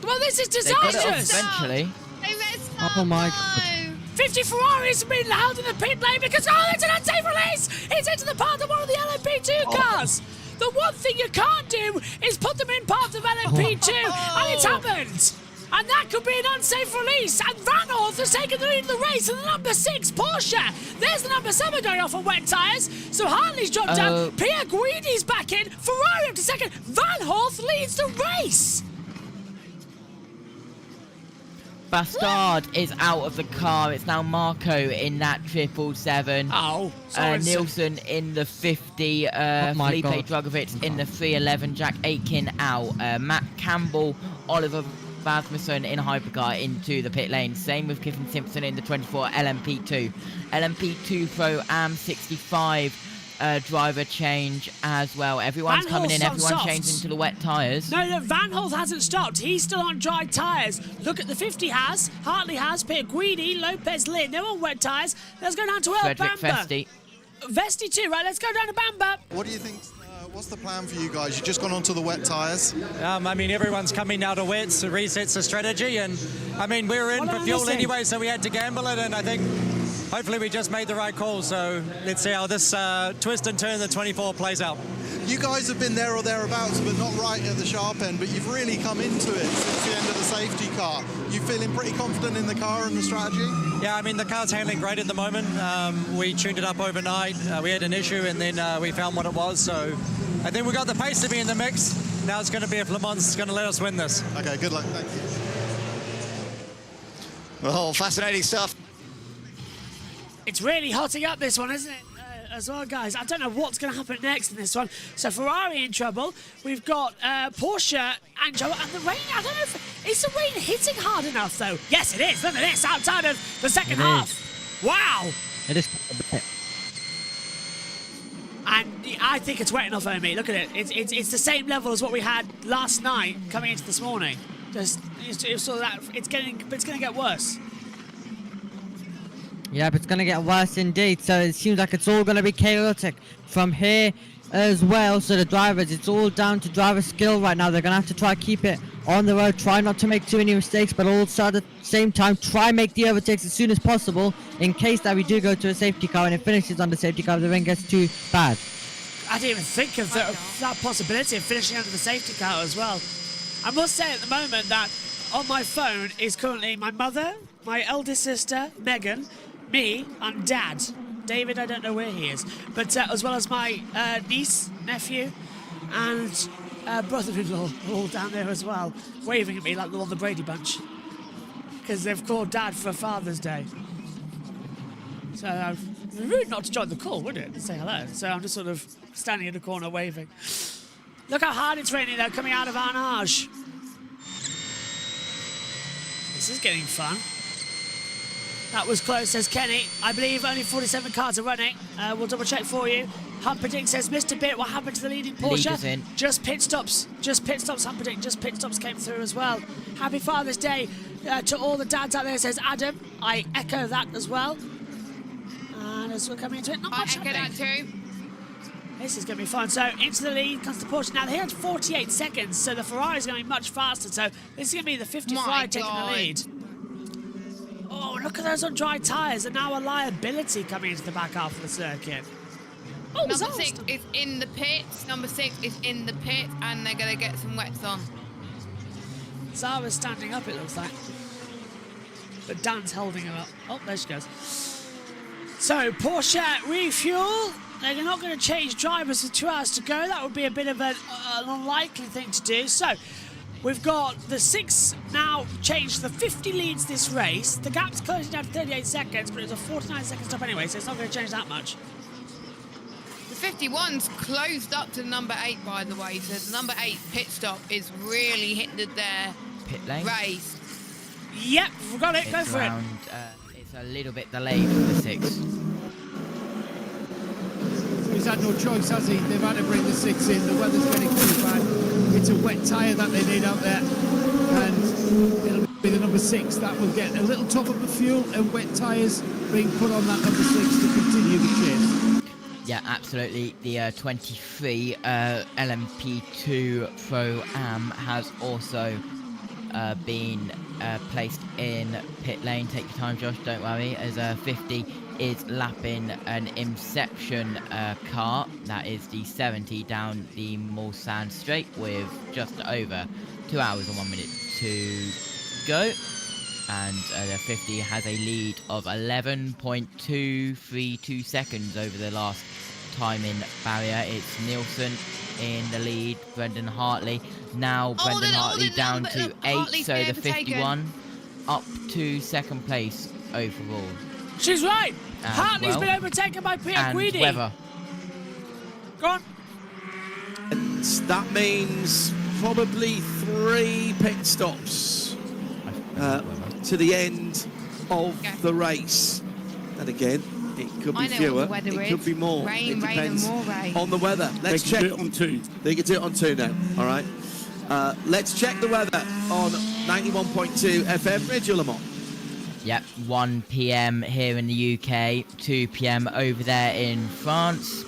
Well, this is They got it off disastrous. eventually. Oh my God. 50 Ferraris have been loud in the pit lane because, oh, it's an unsafe release! It's into the path of one of the LMP2 cars! The one thing you can't do is put them in path of LMP2, and it's happened! And that could be an unsafe release, and Van Hoff has taken the lead of the race, and the number 6 Porsche. There's the number 7 going off on wet tyres, so Hartley's dropped down, Pierre Guidi's back in, Ferrari up to second, Van Hoff leads the race! Bastard is out of the car. It's now Marco in that 777. Oh, sorry. Nielsen in the 50. my Felipe God. Drugovich in the 311. Jack Aiken out. Matt Campbell, Oliver Rasmussen in hypercar into the pit lane. Same with Kiffin Simpson in the 24 LMP2. LMP2 Pro Am 65. Driver change as well. Everyone's Van coming in, Holt's on everyone's softs. changing to the wet tyres. No, Van Holt hasn't stopped. He's still on dry tyres. Look at the 50 has, Hartley has, Pierre Guidi, Lopez Lynn. They're on wet tyres. Let's go down to Frederick Bamber. Festi. Vesti too, right? Let's go down to Bamber. What do you think? What's the plan for you guys? You've just gone onto the wet tyres. I mean, everyone's coming out of wets, so resets the strategy, and I mean, we were in for fuel anyway, so we had to gamble it, and I think hopefully we just made the right call. So let's see how this twist and turn the 24 plays out. You guys have been there or thereabouts, but not right at the sharp end, but you've really come into it since the end of the safety car. You feeling pretty confident in the car and the strategy? Yeah, I mean, the car's handling great at the moment. We tuned it up overnight. We had an issue, and then we found what it was, so I think we got the pace to be in the mix. Now it's going to be if Le Mans is going to let us win this. Okay, good luck. Thank you. Well, fascinating stuff. It's really hotting up this one, isn't it? As well, guys. I don't know what's going to happen next in this one. So Ferrari in trouble. We've got Porsche and Joe. And the rain, I don't know if... Is the rain hitting hard enough, though? Yes, it is. Look at this. Outside of the second half. Wow. It is. And I think it's wet enough, Omi. Look at it. It's the same level as what we had last night coming into this morning. Just it's sort of that. It's going to get worse. Yep, it's going to get worse indeed. So it seems like it's all going to be chaotic from here as well. So the drivers, it's all down to driver skill right now. They're going to have to try to keep it on the road, try not to make too many mistakes, but also at the same time, try make the overtakes as soon as possible in case that we do go to a safety car and it finishes on the safety car if the rain gets too bad. I didn't even think of that possibility of finishing under the safety car as well. I must say at the moment that on my phone is currently my mother, my eldest sister, Megan, me, and Dad. David, I don't know where he is. But as well as my niece, nephew, and brother-in-law all down there as well, waving at me like all the Brady Bunch. Because they've called Dad for Father's Day. So it'd be rude not to join the call, wouldn't it? To say hello. So I'm just sort of standing in the corner waving. Look how hard it's raining though, coming out of Arnage. This is getting fun. That was close, says Kenny. I believe only 47 cars are running. We'll double check for you. Humperdinck says, Mr. Bit, what happened to the leading Porsche? Leaders in. Just pit stops. Just pit stops, Humperdinck. Just pit stops came through as well. Happy Father's Day to all the dads out there, says Adam. I echo that as well. And as we're coming into it, not much I echo that too. This is going to be fun. So into the lead comes the Porsche. Now they had 48 seconds, so the Ferrari is going to be much faster. So this is going to be the 55 taking the lead. Oh, look at those on dry tyres. And now a liability coming into the back half of the circuit. Oh, Number 6 is in the pits. Number 6 is in the pit, and they're going to get some wets on. Zara's standing up, it looks like. But Dan's holding her up. Oh, there she goes. So, Porsche refuel. They're not going to change drivers with 2 hours to go. That would be a bit of an unlikely thing to do. So, we've got the 6 now changed. The 50 leads this race. The gap's closing down to 38 seconds, but it's a 49-second stop anyway, so it's not going to change that much. The 51's closed up to number 8, by the way. So the number 8 pit stop is really hindered their Pit lane. race. Yep, we've got it. Go for it. It's a little bit delayed for the 6. He's had no choice, has he? They've had to bring the 6 in. The weather's getting too bad. It's a wet tyre that they need out there. And it'll be the number 6 that will get a little top of the fuel and wet tyres being put on that number 6 to continue the chase. Yeah, absolutely. The 23 LMP2 Pro-Am has also been placed in pit lane. Take your time, Josh, don't worry, as 50 is lapping an Inception car. That is the 70 down the Mulsanne straight with just over 2 hours and 1 minute to go. And the 50 has a lead of 11.232 seconds over the last timing barrier. It's Nielsen in the lead, Brendan Hartley. Now Brendan Hartley down to 8, so the 51 up to second place overall. She's right. Hartley's been overtaken by Pierre Guidi. Weather. Go on. And that means probably 3 pit stops to the end of the race. And again, it could be fewer, it could be more. Rain, it depends and more rain. on the weather. Let's check. They can do it on 2. They can do it on 2 now, all right? Let's check the weather on 91.2 FM, Radio Le Mans. Yep, 1 p.m. here in the UK, 2 p.m. over there in France,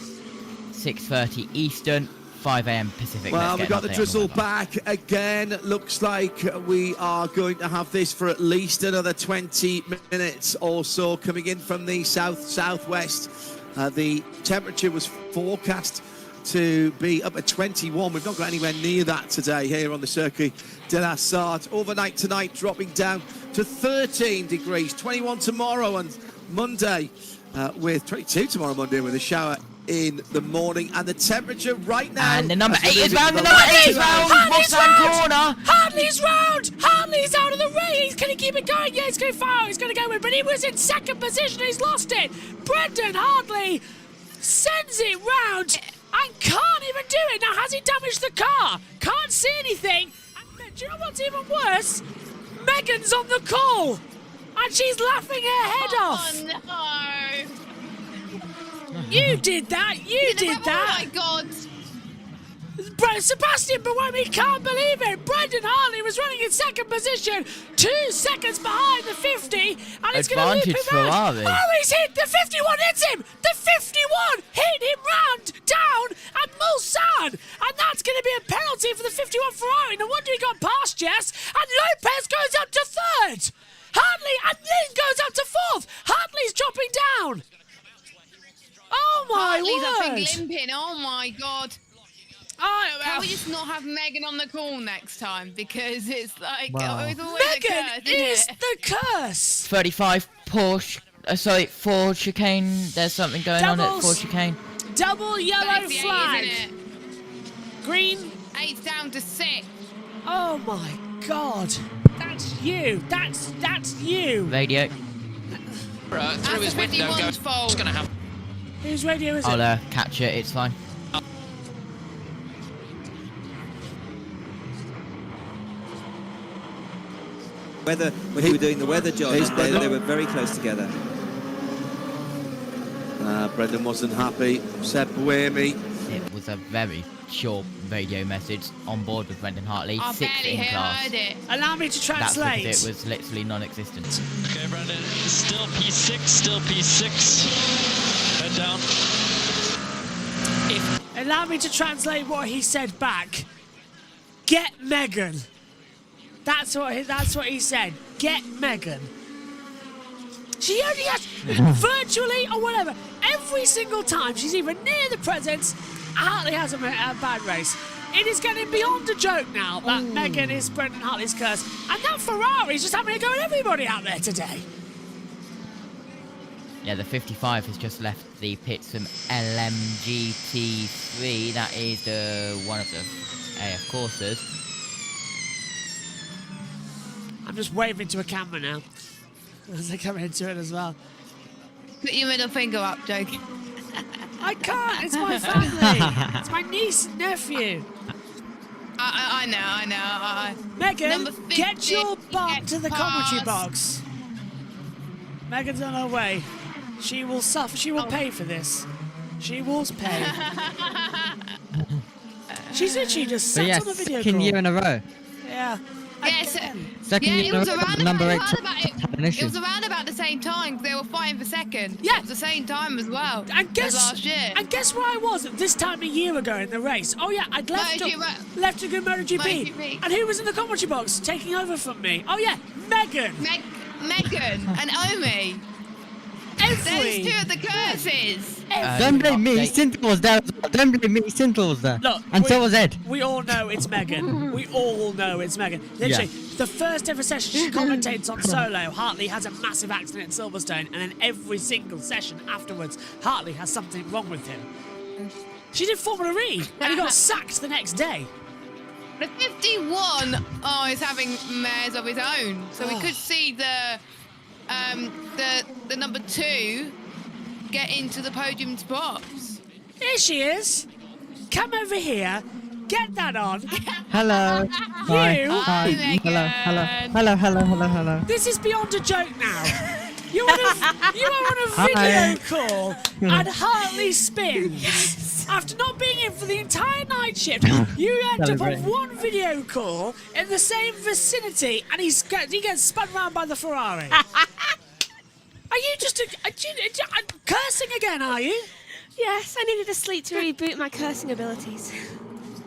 6:30 Eastern, 5 a.m. Pacific. Well, we've got the drizzle back again. Looks like we are going to have this for at least another 20 minutes or so, coming in from the southwest. The temperature was forecast to be up at 21. We've not got anywhere near that today here on the Circuit de la Sarthe. Overnight tonight, dropping down to 13 degrees. 21 tomorrow and Monday, with 22 tomorrow Monday with a shower in the morning. And the temperature right now... And the number 8 is round, the number 8 is round! Hartley's round! Hartley's out of the race! Can he keep it going? Yeah, he's going far. He's going to go with, but he was in second position. He's lost it. Brendan Hartley sends it round and can't even do it. Now, has he damaged the car? Can't see anything. And do you know what's even worse? Megan's on the call, and she's laughing her head off. Oh, no. You did that. You did that. Oh, my God. Sebastian Buemi can't believe it. Brendan Hartley was running in second position, 2 seconds behind the 50, and it's going to loop him Ferrari. out. Oh, he's hit. The 51 hits him. The 51 hit him round down at Mulsanne, and that's going to be a penalty for the 51 Ferrari. No wonder he got past Jess, and Lopez goes up to 3rd. Hartley and Lynn goes up to 4th. Hartley's dropping down. Oh my Hartley's, word! I think, limping. Oh my God. Can we just not have Megan on the call next time? Because it's like, it's always Megan a curse, is the curse. 35 Porsche, Ford chicane. There's something going on at Ford chicane. Double yellow flag. Isn't it? Green. 8's down to 6. Oh my God. That's you. That's you. Radio. Through his window. It's going to happen. Whose radio is it? I'll catch it. It's fine. When we were doing the weather, John, they were very close together. Brendan wasn't happy. Said Buemi. It was a very short radio message on board with Brendan Hartley. I 6th barely in class. heard it. Allow me to translate. That's because it was literally non-existent. Okay, Brendan, still P6, still P6. Head down. Allow me to translate what he said back. Get Megan. That's what he said. Get Megan. She only has virtually or whatever. Every single time she's even near the presence, Hartley has a bad race. It is getting beyond a joke now that Megan is Brendan Hartley's curse. And that Ferrari is just having to go at everybody out there today. Yeah, the 55 has just left the pits from LMGT3. That is one of the AF courses. I'm just waving to a camera now as I come into it as well. Put your middle finger up, joking. I can't. It's my family. It's my niece and nephew. I know. Megan, get your butt to the commentary box. Megan's on her way. She will suffer. She will pay for this. She will pay. She's literally just sat on the video second call. year in a row. Yeah. Yes. Second year in a row, number 8. It was around about the same time. They were fighting for second. Yeah. At the same time as well as last year. And guess where I was at this time a year ago in the race? Oh yeah, I'd left to go MotoGP. And who was in the commentary box taking over from me? Oh yeah, Megan. Megan and Omi. Those two are the curses. Don't blame me, Sintel was there as well. Don't blame me, Sintel was there. Look, and so was Ed. We all know it's Megan. We all know it's Megan. Literally, the first ever session she commentates on solo, Hartley has a massive accident at Silverstone, and then every single session afterwards, Hartley has something wrong with him. She did Formula E, and he got sacked the next day. The 51 is having mares of his own, so we could see the number 2 get into the podium spots. Here she is. Come over here. Get that on. Hello. Hi. Hello. This is beyond a joke now. You are on a video call and Hartley spins. After not being in for the entire night shift, you end up on one video call in the same vicinity, and he gets spun round by the Ferrari. Are you just cursing again, are you? Yes, I needed a sleep to reboot my cursing abilities.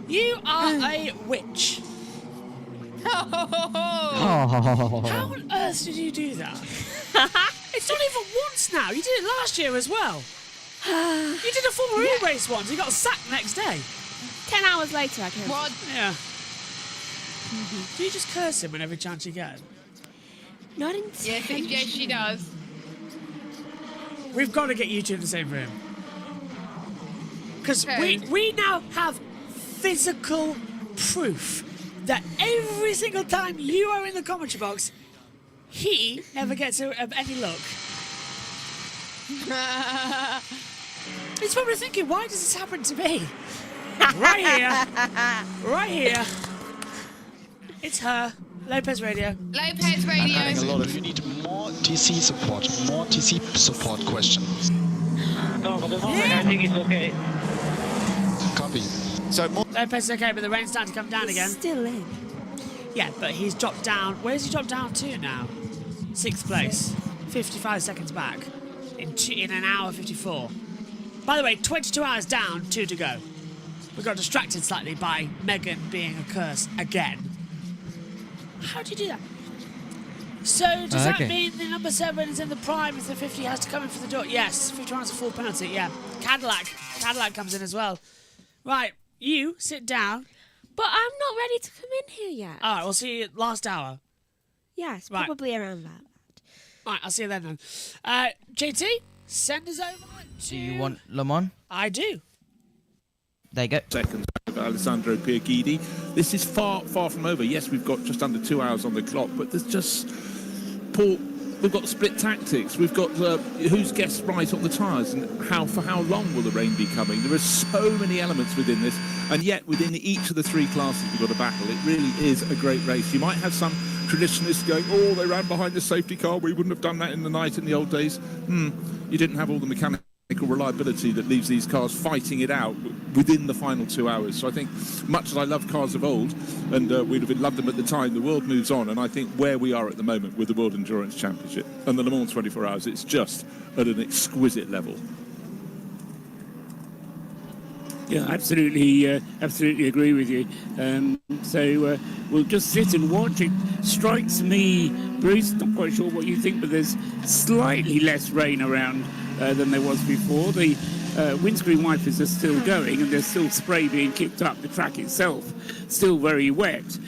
You are a witch. Oh. How on earth did you do that? It's not even once now. You did it last year as well. You did a Formula E race once. You got sacked the next day. 10 hours later, I came. What? Yeah. Do you just curse him whenever chance you get? Not intentionally. Yes, she does. We've got to get you two in the same room. Because we now have physical proof that every single time you are in the commentary box, he never gets any look. He's probably thinking, why does this happen to me? Right here. It's her. Lopez Radio. Lopez Radio. I'm adding a lot of. You need more TC support questions. No, for the moment I think it's okay. Copy. So Lopez is okay, but the rain's starting to come down again. Still in. Yeah, but he's dropped down. Where's he dropped down to now? 6th place. 55 seconds back. In an hour 54. By the way, 22 hours down, 2 to go. We got distracted slightly by Megan being a curse again. How do you do that? So, does that mean the number 7 is in the prime if the 50 has to come in for the door? Yes, 51 is a full penalty, yeah. Cadillac comes in as well. Right, you sit down. But I'm not ready to come in here yet. All right, we'll see you last hour. Yes, probably around that. Right, I'll see you then. JT, send us over to... Do you want Le Mans? I do. There you go. Seconds over Alessandro Pierguidi. This is far from over. Yes, we've got just under 2 hours on the clock, but there's just... We've got split tactics. We've got who's guessed right on the tyres and for how long will the rain be coming. There are so many elements within this, and yet within each of the 3 classes we've got a battle. It really is a great race. You might have some traditionalists going, oh, they ran behind the safety car. We wouldn't have done that in the night in the old days. You didn't have all the mechanical reliability that leaves these cars fighting it out within the final 2 hours. So I think, much as I love cars of old, and we'd have loved them at the time, the world moves on, and I think where we are at the moment with the World Endurance Championship and the Le Mans 24 Hours, it's just at an exquisite level. Yeah, absolutely agree with you. So we'll just sit and watch. It strikes me, Bruce, not quite sure what you think, but there's slightly less rain around than there was before. The windscreen wipers are still going, and there's still spray being kicked up. The track itself still very wet,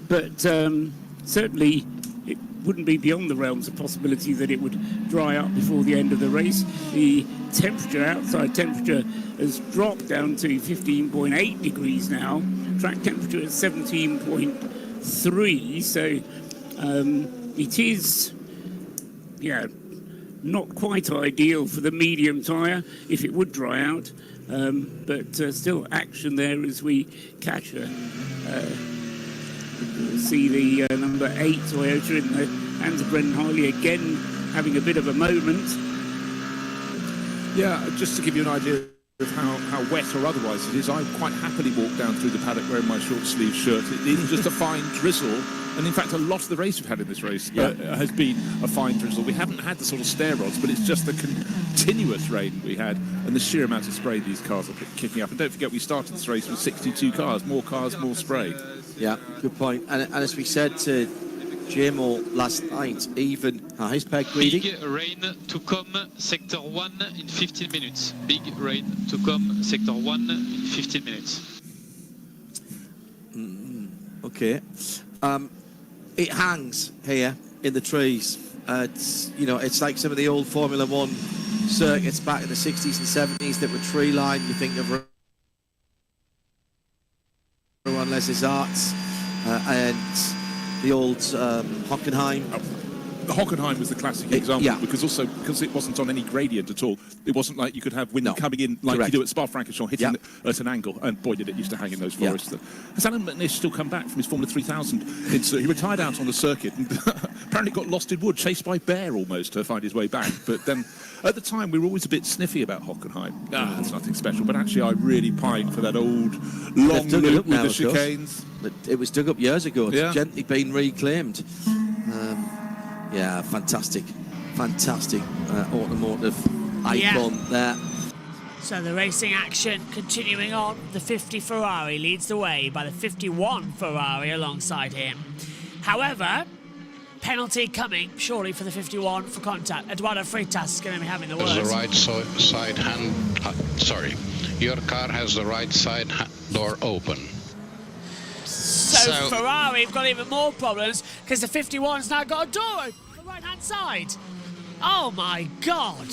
but certainly it wouldn't be beyond the realms of possibility that it would dry up before the end of the race. The outside temperature has dropped down to 15.8 degrees now. Track temperature is 17.3, so it is, not quite ideal for the medium tyre if it would dry out, but still action there as we catch her. We'll see the number 8 Toyota in the hands of Brendan Harley again having a bit of a moment. Yeah, just to give you an idea of how wet or otherwise it is, I quite happily walk down through the paddock wearing my short sleeve shirt. It is just a fine drizzle, and in fact a lot of the race we've had in this race has been a fine drizzle. We haven't had the sort of stair rods, but it's just the continuous rain we had and the sheer amount of spray these cars are kicking up. And don't forget, we started this race with 62 cars, more spray. Yeah, good point. And as we said to JMO last night, even his peg greedy. Big rain to come, sector 1 in 15 minutes. Big rain to come, sector 1 in 15 minutes. Okay. It hangs here in the trees. It's like some of the old Formula 1 circuits back in the 60s and 70s that were tree lined. You think of Rowan Leslie's Arts and the old Hockenheim. Hockenheim was the classic example because it wasn't on any gradient at all. It wasn't like you could have wind coming in like you do at Spa-Francorchamps, hitting at an angle, and boy did it used to hang in those forests. Has Alan McNish still come back from his Formula 3000? He retired out on the circuit and apparently got lost in wood, chased by bear almost to find his way back. But then at the time we were always a bit sniffy about Hockenheim. It's nothing special, but actually I really pined for that old long loop with the chicanes. It was dug up years ago. It's gently been reclaimed. Fantastic automotive icon there. So the racing action continuing on. The 50 Ferrari leads the way by the 51 Ferrari alongside him. However, penalty coming surely for the 51 for contact. Eduardo Freitas is going to be having the words. The right side hand. Your car has the right side door open. So Ferrari have got even more problems because the 51's now got a door open on the right-hand side. Oh my God!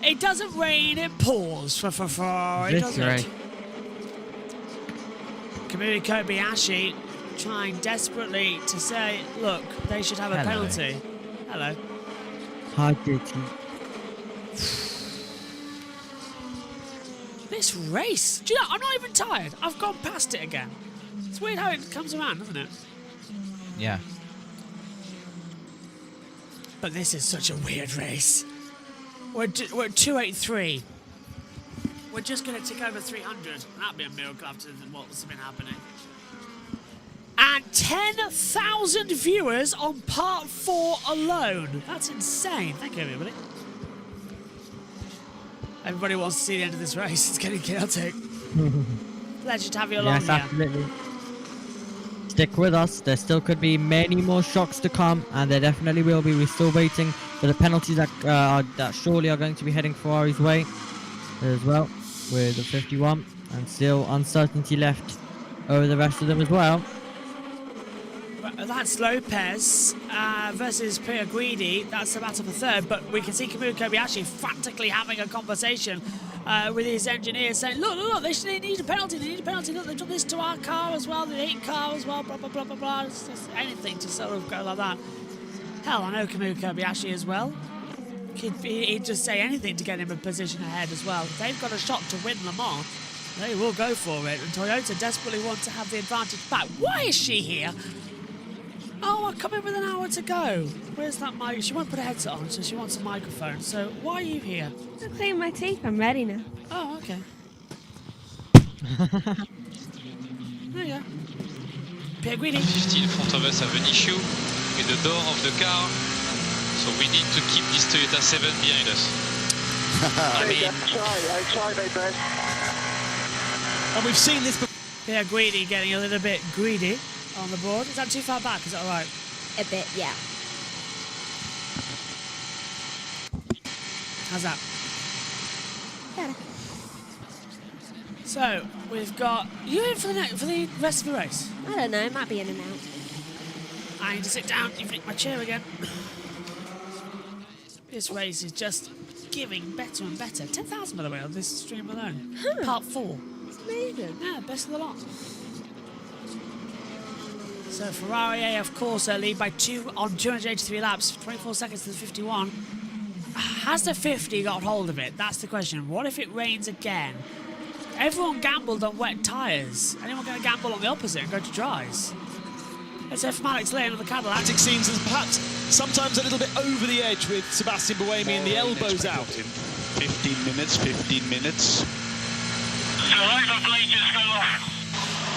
It doesn't rain, it pours for Ferrari, doesn't it? Kamui Kobayashi trying desperately to say, look, they should have a penalty. Hello. Hi, Dickie. This race, do you know, I'm not even tired. I've gone past it again. It's weird how it comes around, isn't it? Yeah. But this is such a weird race. We're at 283. We're just going to tick over 300. That'd be a miracle after what's been happening. And 10,000 viewers on part 4 alone. That's insane. Thank you, everybody. Everybody wants to see the end of this race. It's getting chaotic. Pleasure to have you along. Yes, absolutely. Stick with us. There still could be many more shocks to come, and there definitely will be. We're still waiting for the penalties that surely are going to be heading Ferrari's way as well, with the 51, and still uncertainty left over the rest of them as well. That's Lopez versus Pierguidi. That's the battle for third, but we can see Kamui Kobayashi frantically having a conversation with his engineers saying, look, they need a penalty, look, they've done this to our car as well, the 8 car as well, blah, blah, blah, blah, blah. It's just anything to sort of go like that. Hell, I know Kamui Kobayashi as well. He'd just say anything to get him a position ahead as well. If they've got a shot to win Le Mans, they will go for it, and Toyota desperately want to have the advantage back. Why is she here? Oh, I'll come in with an hour to go. Where's that mic? She won't put a headset on, so she wants a microphone. So why are you here? I'm cleaning my teeth. I'm ready now. Oh, okay. There you go. Pierguidi. 50 in front of us have an issue with the door of the car, so we need to keep this Toyota 7 behind us. I try my best. And we've seen this. Pierguidi getting a little bit greedy on the board. Is that too far back? Is that all right? A bit, yeah. How's that? Better. So we've got you in for the rest of the race. I don't know. It might be in and out. I need to sit down. You've nicked my chair again. This race is just giving better and better. 10,000 by the way on this stream alone. Part 4. It's amazing. Yeah, best of the lot. So Ferrari, of course, lead by 2 on 283 laps, 24 seconds to the 51. Has the 50 got hold of it? That's the question. What if it rains again? Everyone gambled on wet tyres. Anyone going to gamble on the opposite and go to dries? Let's hear from Alex Lane on the Cadillac. Scenes and perhaps sometimes a little bit over the edge with Sebastian Buemi and the elbows out. 15 minutes, 15 minutes.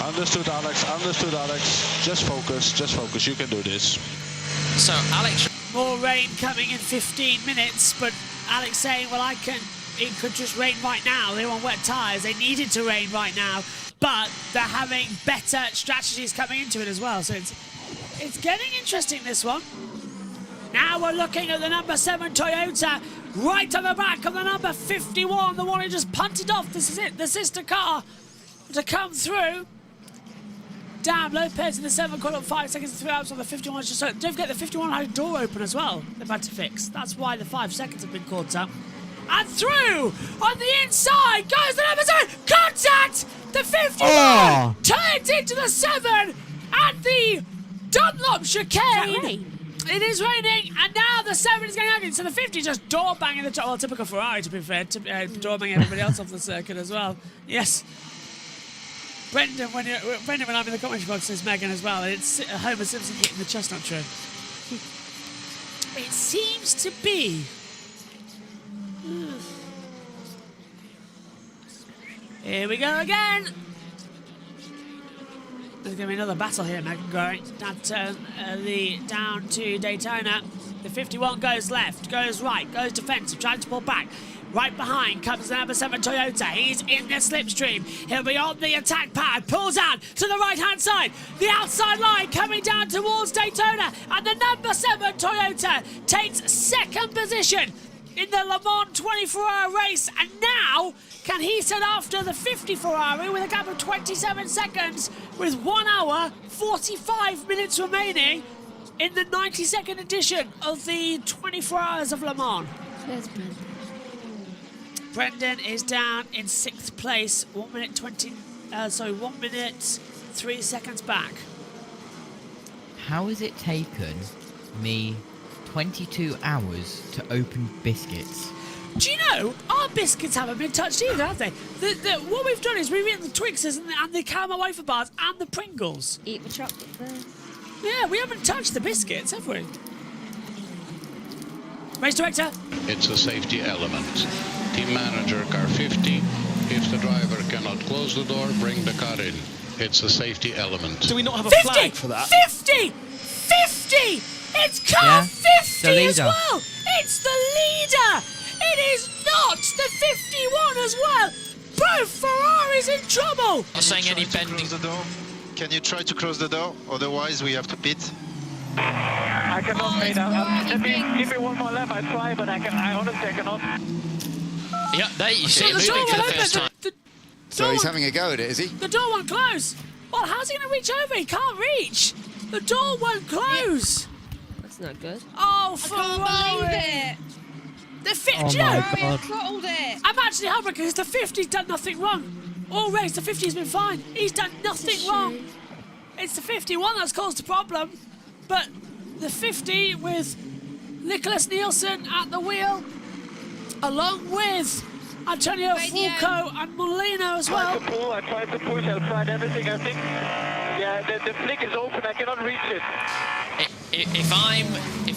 Understood, Alex, understood, Alex. Just focus, you can do this. So, Alex... More rain coming in 15 minutes, but Alex saying, well, it could just rain right now. They want wet tyres. They needed to rain right now, but they're having better strategies coming into it as well. So it's getting interesting, this one. Now we're looking at the number 7 Toyota, right on the back of the number 51, the one who just punted off. This is it, the sister car to come through. Damn, Lopez in the 7 caught up 5 seconds and 3 hours on the 51. Just don't forget the 51 had a door open as well. They've had to fix. That's why the 5 seconds have been caught up. And through on the inside goes the number 7. Contact! The 51 turns into the 7 and the Dunlop chicane. It is raining, and now the 7 is going out. So the 50 just door banging the top. Well, typical Ferrari, to be fair, door banging everybody else off the circuit as well. Yes. Brendan, when I'm in the commentary box, says Megan as well. It's Homer Simpson hitting the chestnut tree. It seems to be. Here we go again. There's going to be another battle here, Megan, going down to Daytona. The 51 goes left, goes right, goes defensive, trying to pull back. Right behind comes the number 7 Toyota. He's in the slipstream. He'll be on the attack pad. Pulls out to the right-hand side. The outside line coming down towards Daytona. And the number 7 Toyota takes 2nd position in the Le Mans 24-hour race. And now, can he set after the 50 Ferrari with a gap of 27 seconds with 1 hour, 45 minutes remaining in the 92nd edition of the 24 Hours of Le Mans? There's Brendan. Brendan is down in 6th place, 1 minute 3 seconds back. How has it taken me 22 hours to open biscuits? Do you know, our biscuits haven't been touched either, have they? What we've done is we've eaten the Twixes and the caramel wafer bars and the Pringles. Eat the chocolate first. Yeah, we haven't touched the biscuits, have we? Race director. It's a safety element. Team manager, car 50. If the driver cannot close the door, bring the car in. It's a safety element. Do we not have a 50, flag for that? 50! 50! It's car 50 as well! It's the leader! It is not the 51 as well! Both Ferraris in trouble! Not saying any bending. Can you try to close the door? Otherwise, we have to pit. I cannot, mate. Give me one more lap. I try, but I honestly I cannot. Yeah, there you see it moving for the first time. So he's having a go at it, is he? The door won't close. Well, how's he going to reach over? He can't reach. The door won't close. That's not good. Oh, Ferrari. I can't believe it. The 50. Oh you know, my God. Throttled it. I'm actually heartbroken because the 50's done nothing wrong. All race, the 50's been fine. He's done nothing wrong. It's the 51 that's caused the problem. But the 50 with Nicholas Nielsen at the wheel, along with Antonio Fulco and Molino as well. I tried to push, I tried everything. I think, yeah, the flick is open. I cannot reach it. If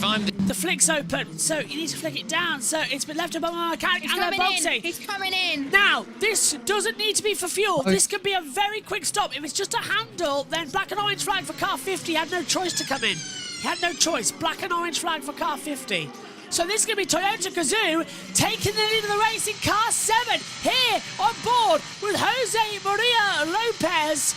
I'm the flick's open, so you need to flick it down. So it's been left above my mechanic and they're boxing. He's coming in. Now, this doesn't need to be for fuel. This could be a very quick stop. If it's just a handle, then black and orange flag for car 50. He had no choice to come in. He had no choice. Black and orange flag for car 50. So this is going to be Toyota Gazoo taking the lead of the race in car 7 here on board with Jose Maria Lopez,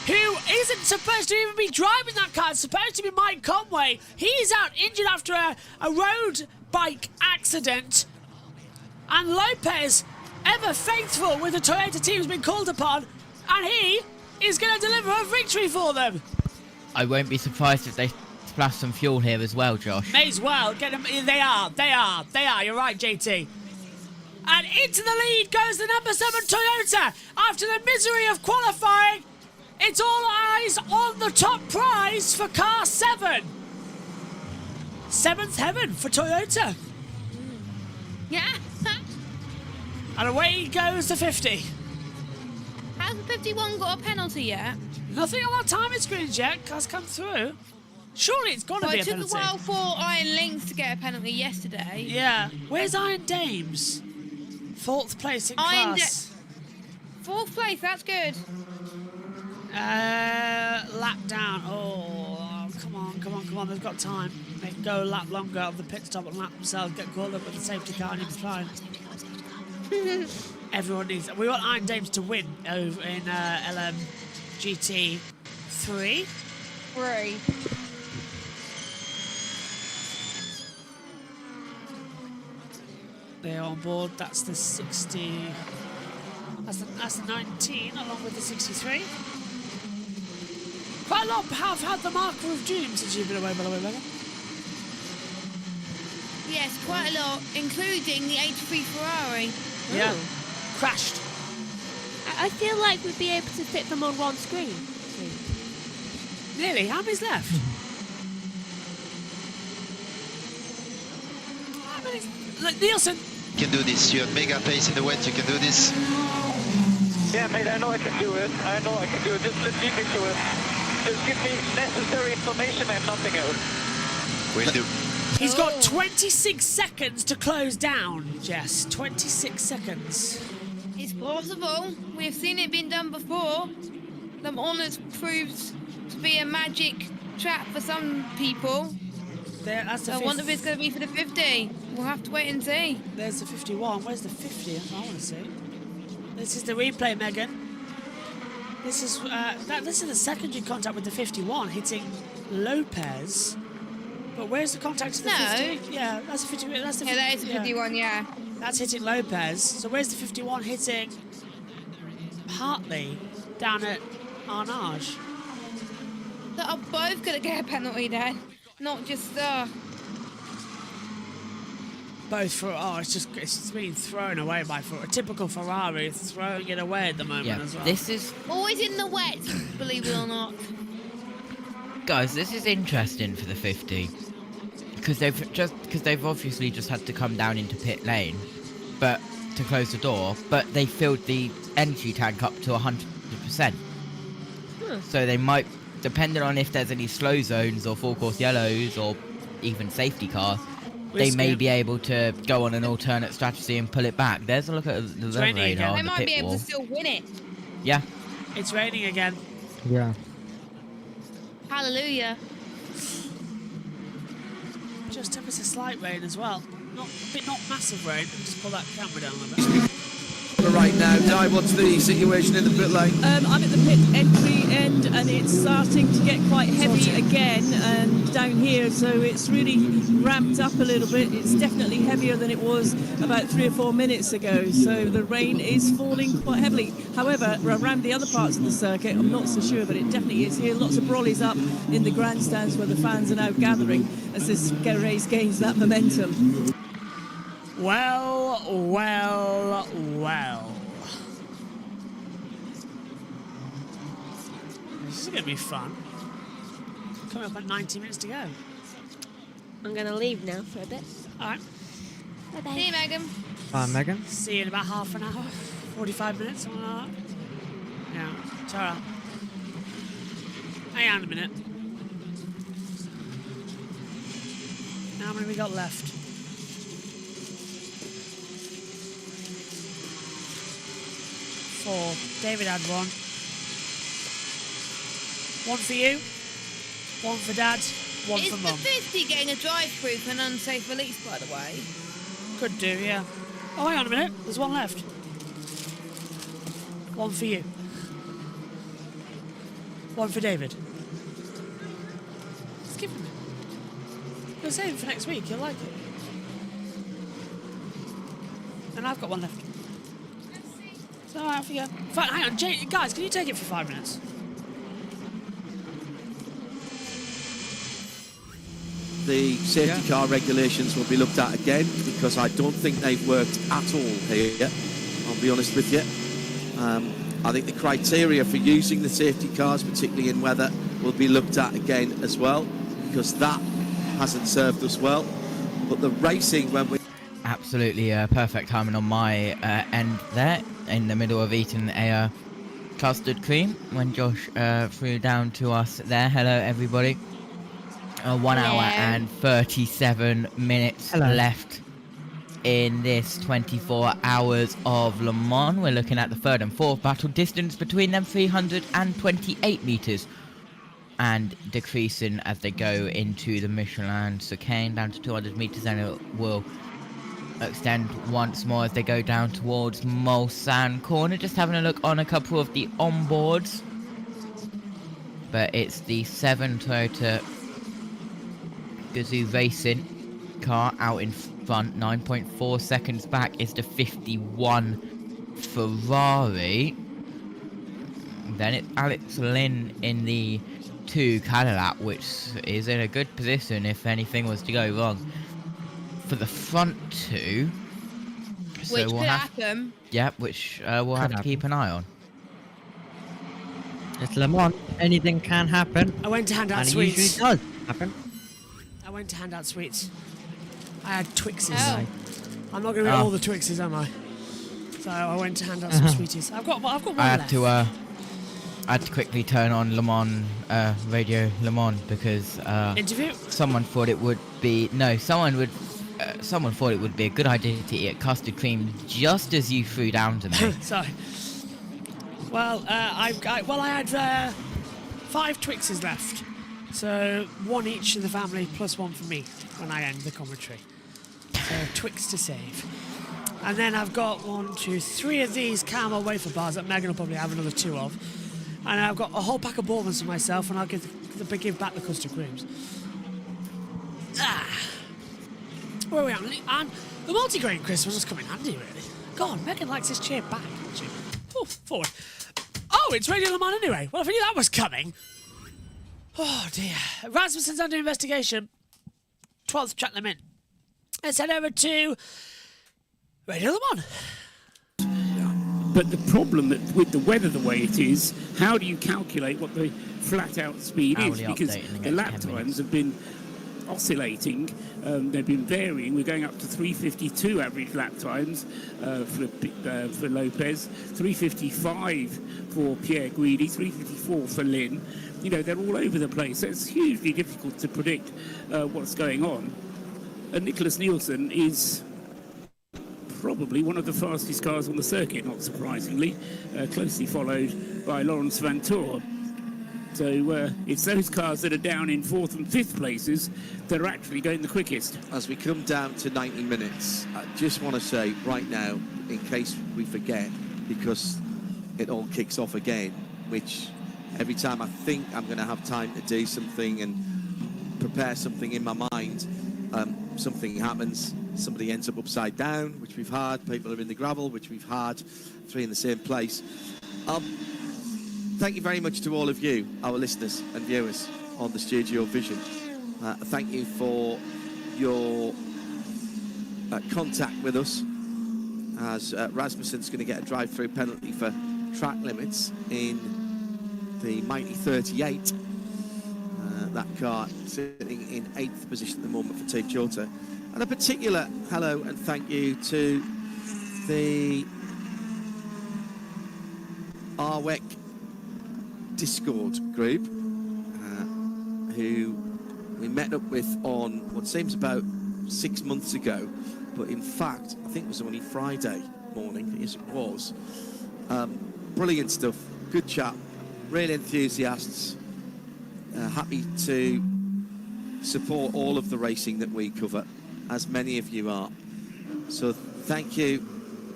who isn't supposed to even be driving that car. It's supposed to be Mike Conway. He's out injured after a road bike accident. And Lopez, ever faithful with the Toyota team, has been called upon, and he is going to deliver a victory for them. I won't be surprised if they splash some fuel here as well, Josh. May as well. Get them. They are. You're right, JT. And into the lead goes the number 7 Toyota. After the misery of qualifying, it's all eyes on the top prize for car 7. 7th heaven for Toyota. Yeah. And away goes the 50. Has the 51 got a penalty yet? Nothing on that timing screen yet has come through. Surely it's got to be a penalty. It took a while for Iron Links to get a penalty yesterday. Yeah. Where's Iron Dames? 4th place in class. 4th place, that's good. Lap down. Oh, come on. They've got time. They can go a lap longer of the pit stop and lap themselves, get called up with the safety car and it's fine. Everyone needs... We want Iron Dames to win over in LM GT 3. They're on board. That's the 60... That's the 19 along with the 63. Quite a lot have had the marker of doom since you've been away, by the way, Megan. Yes, quite a lot, including the 83 Ferrari. Yeah, crashed. I feel like we'd be able to fit them on one screen. Nearly. How many's left? Look, Nielsen. You can do this. You have mega pace in the wet. You can do this. Yeah, mate, I know I can do it. Just let me do it. Just give me necessary information and nothing else. Will do. He's got 26 seconds to close down, Jess. 26 seconds. It's possible. We've seen it being done before. The honours proves to be a magic trap for some people. That's the I wonder if it's going to be for the 50. We'll have to wait and see. There's the 51. Where's the 50? That's what I want to see. This is the replay, Megan. This is the secondary contact with the 51 hitting Lopez. But where's the contact to the 50? Yeah, that's the 50. That's the 50, that is the 51. Yeah. That's hitting Lopez. So where's the 51 hitting Hartley down at Arnage? That are both going to get a penalty then, not just both for it's being thrown away by a typical Ferrari, throwing it away at the moment as well. This is always in the wet, believe it or not. Guys, this is interesting for the 50 because they've obviously just had to come down into pit lane, but to close the door, but they filled the energy tank up to 100%. So they might, depending on if there's any slow zones or full course yellows or even safety car, they may be able to go on an alternate strategy and pull it back. There's a look at the weather radar on They the might pit be able wall. to still win it. Yeah. It's raining again. Yeah. Hallelujah. Just ever so slight rain as well. Not massive rain. Let me just pull that camera down a little bit. Right now, Di, what's the situation in the pit lane? I'm at the pit entry end and it's starting to get quite heavy again down here, so it's really ramped up a little bit. It's definitely heavier than it was about 3 or 4 minutes ago, so the rain is falling quite heavily. However, around the other parts of the circuit, I'm not so sure, but it definitely is here. Lots of brollies up in the grandstands where the fans are now gathering as this race gains that momentum. Well. This is going to be fun. Coming up at 90 minutes to go. I'm going to leave now for a bit. All right. Bye-bye. See you, Megan. Bye, Megan. See you in about half an hour, 45 minutes, something like that. Yeah, ta-ra. Hang on a minute. How many we got left? 4. David had 1. 1 for you, 1 for Dad, 1 for Mum. Is the 50 getting a drive-through for an unsafe release, by the way? Could do, yeah. Oh, hang on a minute. There's 1 left. 1 for you. 1 for David. Let's give him it. You'll save him for next week. You'll like it. And I've got 1 left. So, all right, off you go. Fine, hang on. Guys, can you take it for 5 minutes? The safety car regulations will be looked at again because I don't think they've worked at all here. I'll be honest with you. I think the criteria for using the safety cars, particularly in weather, will be looked at again as well because that hasn't served us well. But the racing, when we... Absolutely perfect timing on my end there, in the middle of eating a custard cream when Josh threw down to us there. Hello, everybody. 1 hour and 37 minutes left in this 24 hours of Le Mans. We're looking at the third and fourth battle, distance between them 328 meters, and decreasing as they go into the Michelin chicane down to 200 meters, and it will extend once more as they go down towards Mulsanne corner. Just having a look on a couple of the onboards, but it's the 7 Toyota Gazoo Racing car out in front. 9.4 seconds back is the 51 Ferrari. Then it's Alex Lynn in the 2 Cadillac, which is in a good position if anything was to go wrong for the front 2. So Which we'll could have, happen. yeah, which we'll have to keep an eye on. It's Le Mans. Anything can happen. I went to hand out and sweets. It usually does happen. I went to hand out sweets. I had Twixes. Oh. I'm not going to get all the Twixes, am I? So I went to hand out some sweeties. I've got one left. I had to quickly turn on Le Mans, Radio Le Mans, because interview. Someone thought it would be someone thought it would be a good idea to eat custard cream just as you threw down to me. Sorry. Well, I had 5 Twixes left, so 1 each in the family plus 1 for me when I end the commentary. So Twix to save. And then I've got 1, 2, 3 of these caramel wafer bars that Megan will probably have another 2 of. And I've got a whole pack of Bourbons for myself, and I'll give back the custard creams. Where are we at? And the multigrain Christmas has come in handy, really. God, Megan likes this chair back, doesn't she? Oh, forward. Oh, it's Radio Le Mans anyway. Well, if I knew that was coming. Oh, dear. Rasmussen's under investigation. 12th track limit. Let's head over to Radio Le Mans. But the problem with the weather the way it is, how do you calculate what the flat-out speed is? Because the lap times have been oscillating, they've been varying. We're going up to 3:52 average lap times for Lopez, 3:55 for Pierre Guidi, 3:54 for Lynn. You know, they're all over the place, so it's hugely difficult to predict what's going on. And Nicholas Nielsen is probably one of the fastest cars on the circuit, not surprisingly, closely followed by Lawrence Vantour. So it's those cars that are down in 4th and 5th places that are actually going the quickest. As we come down to 90 minutes, I just want to say right now, in case we forget, because it all kicks off again, which every time I think I'm going to have time to do something and prepare something in my mind, something happens. Somebody ends up upside down, which we've had. People are in the gravel, which we've had. 3 in the same place. Thank you very much to all of you, our listeners and viewers on the Studio Vision. Thank you for your contact with us, as Rasmussen's going to get a drive-through penalty for track limits in the mighty 38. That car sitting in 8th position at the moment for Team Jota. And a particular hello and thank you to the WEC Discord group, who we met up with on what seems about 6 months ago, but in fact I think it was only Friday morning. Yes, it was. Brilliant stuff, good chat, real enthusiasts, happy to support all of the racing that we cover, as many of you are. So thank you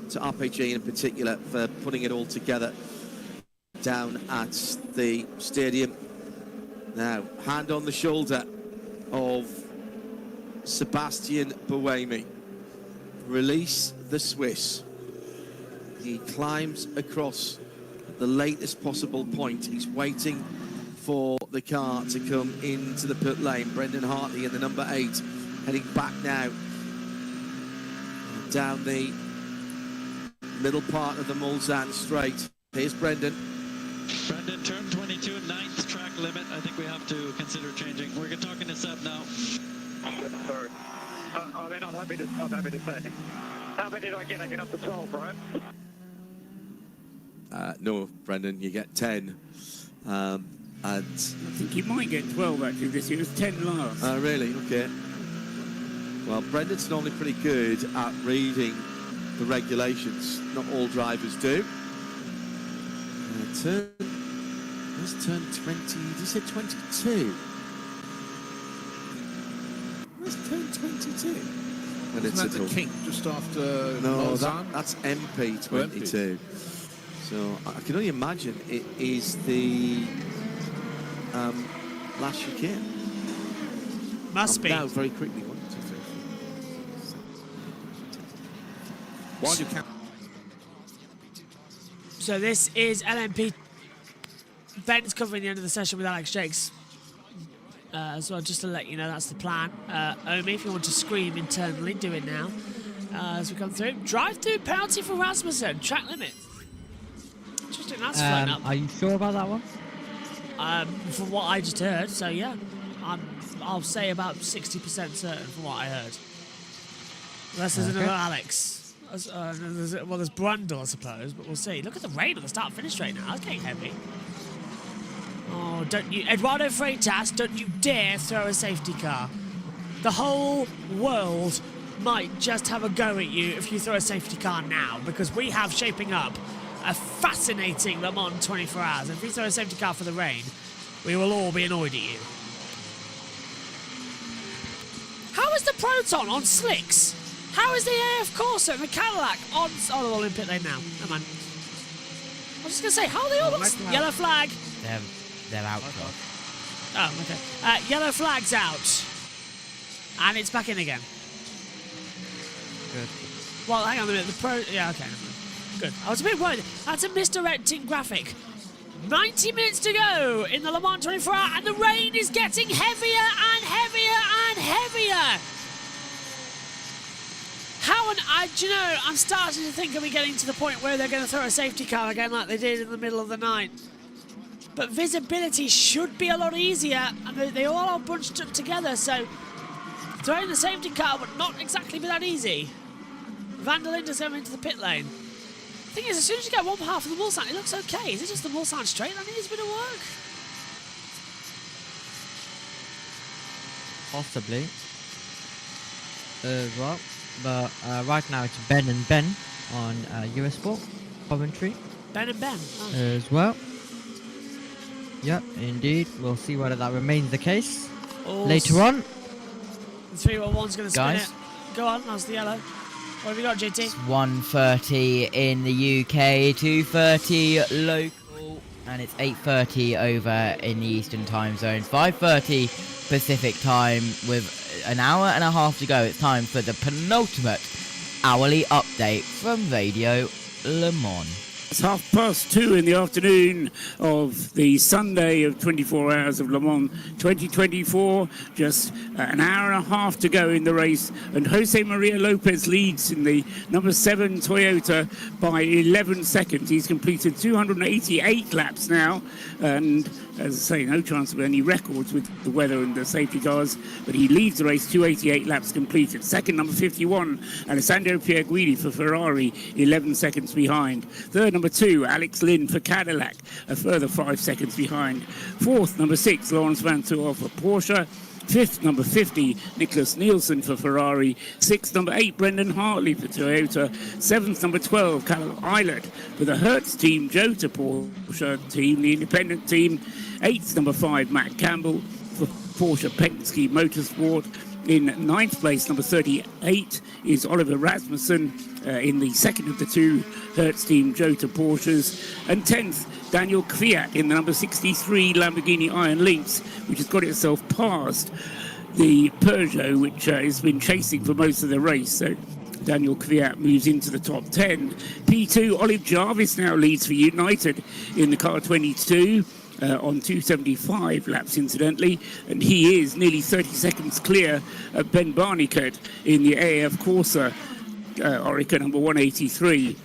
to RPG in particular for putting it all together down at the stadium. Now, hand on the shoulder of Sebastian Buemi. Release the Swiss. He climbs across at the latest possible point. He's waiting for the car to come into the pit lane. Brendan Hartley in the number 8, heading back now down the middle part of the Mulsanne straight. Here's Brendan. Brendan, turn 22, 9th track limit. I think we have to consider changing. We're talking to Seb now. Sorry. They're not happy to say. How many did I get? I get up to 12, right? No, Brendan, you get 10. And I think you might get 12 actually this year. It was 10 last. Really? Okay. Well, Brendan's normally pretty good at reading the regulations. Not all drivers do. Let's turn 20. Did you say 22? Let's turn 22. And Isn't that the King just after? No, that's MP22. So I can only imagine it is the last chicane. Must be. Now, very quickly. 1, 2, 3, 4. While you can. So this is LMP. Ben's covering the end of the session with Alex Jakes. As well, just to let you know, that's the plan. Omi, if you want to scream internally, do it now. As we come through. Drive-through penalty for Rasmussen. Track limit. Interesting, that's flown up. Are you sure about that one? From what I just heard, so yeah. I'll say about 60% certain from what I heard. Unless there's another Alex. There's Brundle, I suppose, but we'll see. Look at the rain on the start-finish straight now. That's getting heavy. Oh, don't you... Eduardo Freitas, don't you dare throw a safety car. The whole world might just have a go at you if you throw a safety car now, because we have shaping up a fascinating Le Mans 24 hours. If we throw a safety car for the rain, we will all be annoyed at you. How is the Proton on slicks? How is the AF Corsa and the Cadillac on... Oh, they're all in pit lane now. Come on. I was just going to say, how are they all on... Yellow flag. They're out. Oh, okay. Yellow flag's out. And it's back in again. Good. Well, hang on a minute. Yeah, okay. Good. I was a bit worried. That's a misdirecting graphic. 90 minutes to go in the Le Mans 24 hour, and the rain is getting heavier and heavier and heavier. Do you know, I'm starting to think, are we getting to the point where they're going to throw a safety car again like they did in the middle of the night? But visibility should be a lot easier, and they all are bunched up together, so throwing the safety car would not exactly be that easy. Van der Linde's going into the pit lane. The thing is, as soon as you get one half of the Mulsanne, it looks okay. Is it just the Mulsanne straight that needs a bit of work? Possibly. Well, but right now it's Ben and Ben on Eurosport, Coventry. Ben and Ben. Oh. As well. Yep, indeed. We'll see whether that remains the case later on. The 311's going to spin Guys. it. Go on, that's the yellow. What have you got, JT? It's 1:30 in the UK, 2:30 local, and it's 8:30 over in the Eastern Time Zone. 5:30 Pacific Time with an hour and a half to go. It's time for the penultimate hourly update from Radio Le Mans. It's 2:30 in the afternoon of the Sunday of 24 Hours of Le Mans 2024. Just an hour and a half to go in the race, and Jose Maria Lopez leads in the number 7 Toyota by 11 seconds. He's completed 288 laps now, and as I say, no chance of any records with the weather and the safety cars, but he leads the race, 288 laps completed. Second, number 51, Alessandro Pierguidi for Ferrari, 11 seconds behind. Third, number 2, Alex Lynn for Cadillac, a further 5 seconds behind. Fourth, number 6, Lawrence Van Toor for Porsche. Fifth, number 50, Nicholas Nielsen for Ferrari. Sixth, number 8, Brendan Hartley for Toyota. Seventh, number 12, Callum Eilert for the Hertz team. Jota Porsche team, the independent team. Eighth, number 5, Matt Campbell for Porsche Penske Motorsport. In ninth place, number 38, is Oliver Rasmussen in the second of the two Hertz team Jota Porsches. And 10th, Daniel Kvyat in the number 63 Lamborghini Iron Lynx, which has got itself past the Peugeot, which has been chasing for most of the race. So Daniel Kvyat moves into the top 10. P2, Olive Jarvis now leads for United in the car 22. On 275 laps, incidentally, and he is nearly 30 seconds clear of Ben Barnicott in the AF Corsa Orica number 183.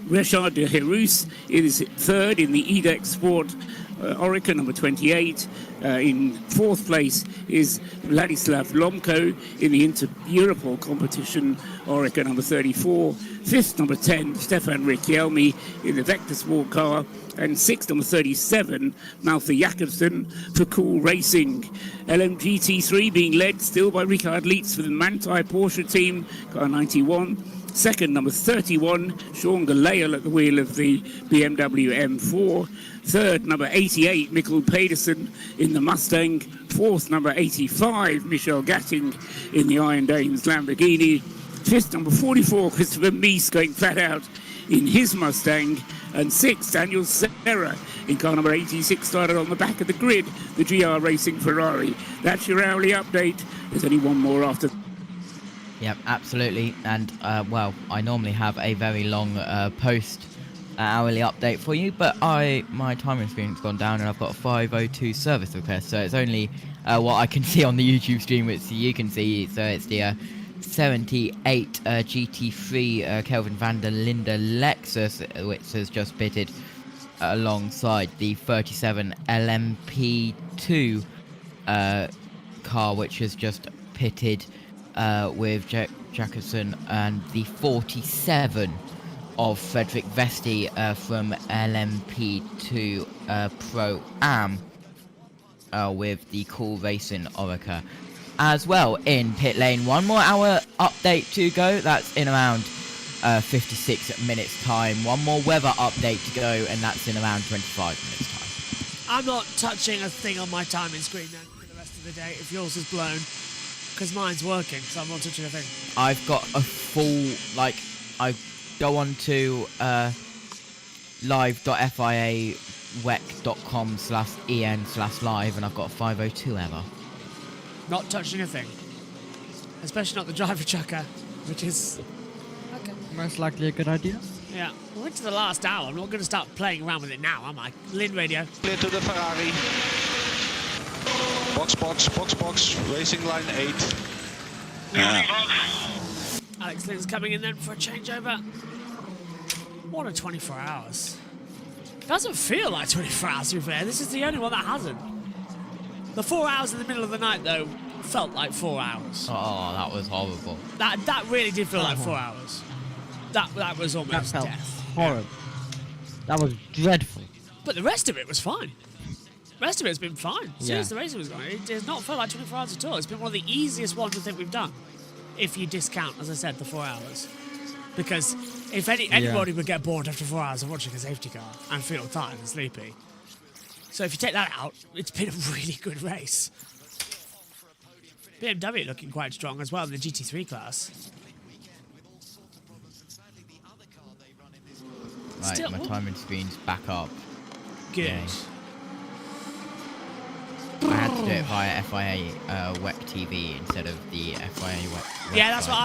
Richard de Herus is third in the EDEX Sport Orica, number 28. In fourth place is Vladislav Lomko in the Inter-Europol competition, Orica number 34. Fifth, number 10, Stefan Riquelme in the Vector Sport car. And sixth, number 37, Maltha Jakobsen for Cool Racing. LMGT3 being led still by Richard Lietz for the Manthey Porsche team, car 91. Second, number 31, Sean Galeal at the wheel of the BMW M4. Third, number 88, Mikkel Pedersen in the Mustang. Fourth, number 85, Michel Gatting in the Iron Dames Lamborghini. Fifth, number 44, Christopher Mies going flat out in his Mustang. And sixth, Daniel Serra in car number 86, started on the back of the grid, the GR Racing Ferrari. That's your hourly update. There's only one more after. Yep, absolutely. And, well, I normally have a very long post hourly update for you, but my timing screen's gone down and I've got a 502 service request, so it's only what I can see on the YouTube stream, which you can see. So it's the 78 GT3 Kelvin van der Linde Lexus, which has just pitted alongside the 37 LMP2 car, which has just pitted with Jacobson, and the 47 of Frederick Vesti from LMP2 Pro-Am with the Cool Racing Orica as well in pit lane. One more hour update to go. That's in around 56 minutes time. One more weather update to go, and that's in around 25 minutes time. I'm not touching a thing on my timing screen then for the rest of the day if yours is blown, because mine's working, so I'm not touching a thing. I've got a full, like, I go on to live.fiawec.com/en/live, and I've got a 502 error. Not touching a thing. Especially not the driver chucker, which is... okay. Most likely a good idea. Yeah. We went to the last hour. I'm not going to start playing around with it now, am I? Lin Radio. Clear to the Ferrari. Box, racing line 8. Alex Lynn's coming in then for a changeover. What a 24 hours. Doesn't feel like 24 hours, to be fair. This is the only one that hasn't. The 4 hours in the middle of the night, though, felt like 4 hours. Oh, that was horrible. That really did feel like 4 hours. That was almost That felt death. horrible. That was dreadful. But the rest of it was fine. The rest of it has been fine. As soon Yeah. as the racing was going, it does not feel like 24 hours at all. It's been one of the easiest ones I think we've done. If you discount, as I said, the 4 hours. Because if anybody would get bored after 4 hours of watching a safety car and feel tired and sleepy. So if you take that out, it's been a really good race. BMW looking quite strong as well in the GT3 class. Right, Still, my timing screen's back up. Good. Yay. I had to do it via FIA WEC TV instead of the FIA WEC. Yeah, that's what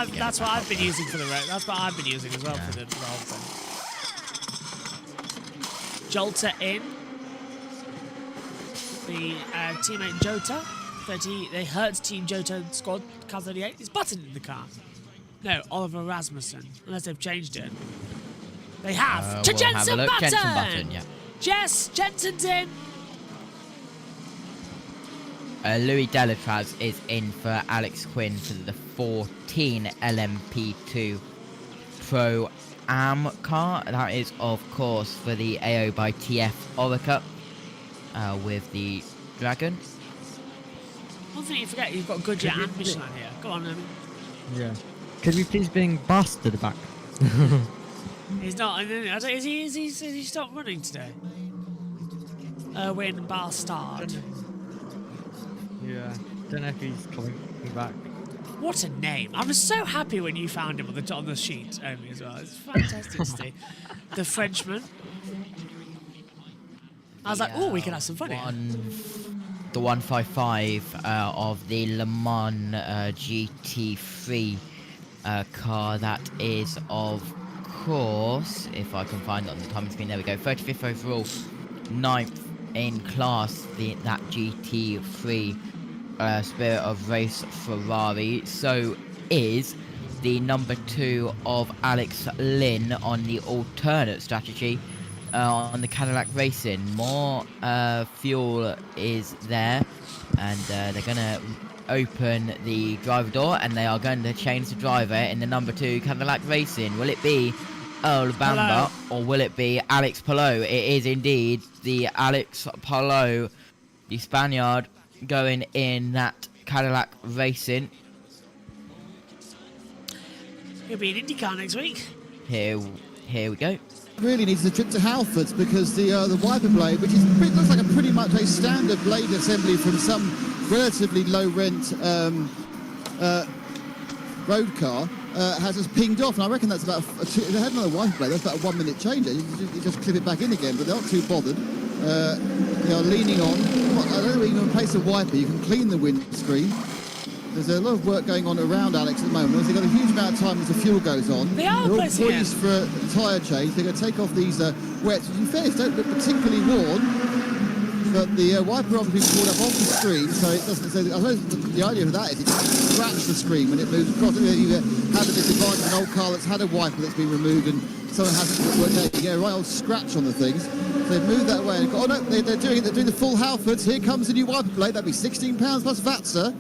I've been using for the race. That's what I've been using as well for the whole thing. Jolter in. The teammate Jota, the Hertz Team Jota squad, car 38, is Button in the car. No, Oliver Rasmussen, unless they've changed it. They have. To We'll Jensen have a look. Button! Jensen Button, yeah. Jess, Jensen's in. Louis Delatraz is in for Alex Quinn for the 14 LMP2 Pro-Am car. That is, of course, for the AO by TF Orica with the Dragon. One thing you forget, you've got Goodyear and Michelin here. Go on, Yeah. Could we please bring Bast to the back? He's not. Is he stopped running today? Erwin Bastard. Yeah. Don't know if he's coming back. What a name! I was so happy when you found him on the sheet only as well. It's fantastic to see. The Frenchman. I was like, oh, we can have some fun here. The 155 of the Le Mans GT3 car. That is, of course, if I can find it on the timing screen, there we go. 35th overall, 9th in class, that GT3 Spirit of Race Ferrari. So is the number 2 of Alex Lynn on the alternate strategy. on the Cadillac Racing. More fuel is there, and they're going to open the driver door, and they are going to change the driver in the number 2 Cadillac Racing. Will it be Earl Bamba or will it be Alex Palou? It is indeed the Alex Palou, the Spaniard, going in that Cadillac Racing. He'll be in IndyCar next week. Here we go. Really needs the trip to Halfords because the wiper blade, which looks like a pretty much a standard blade assembly from some relatively low rent road car, has just pinged off, and I reckon that's about they had another wiper blade. That's about a 1 minute change. You just clip it back in again, but they're not too bothered. They are leaning on. I don't know, you can replace a wiper. You can clean the windscreen. There's a lot of work going on around Alex at the moment. They've got a huge amount of time as the fuel goes on. They're all poised for a tyre change. They're going to take off these wets, which in fairness don't look particularly worn, but the wiper obviously been pulled up off the screen, so it doesn't. So I suppose the idea of that is it scratches the screen when it moves across. You have the disadvantage of an old car that's had a wiper that's been removed and someone hasn't worked out. You get a right old scratch on the things. So they've moved that away. Oh no, they're doing it. They're doing the full Halfords. Here comes the new wiper blade. That'd be £16 plus VAT, sir.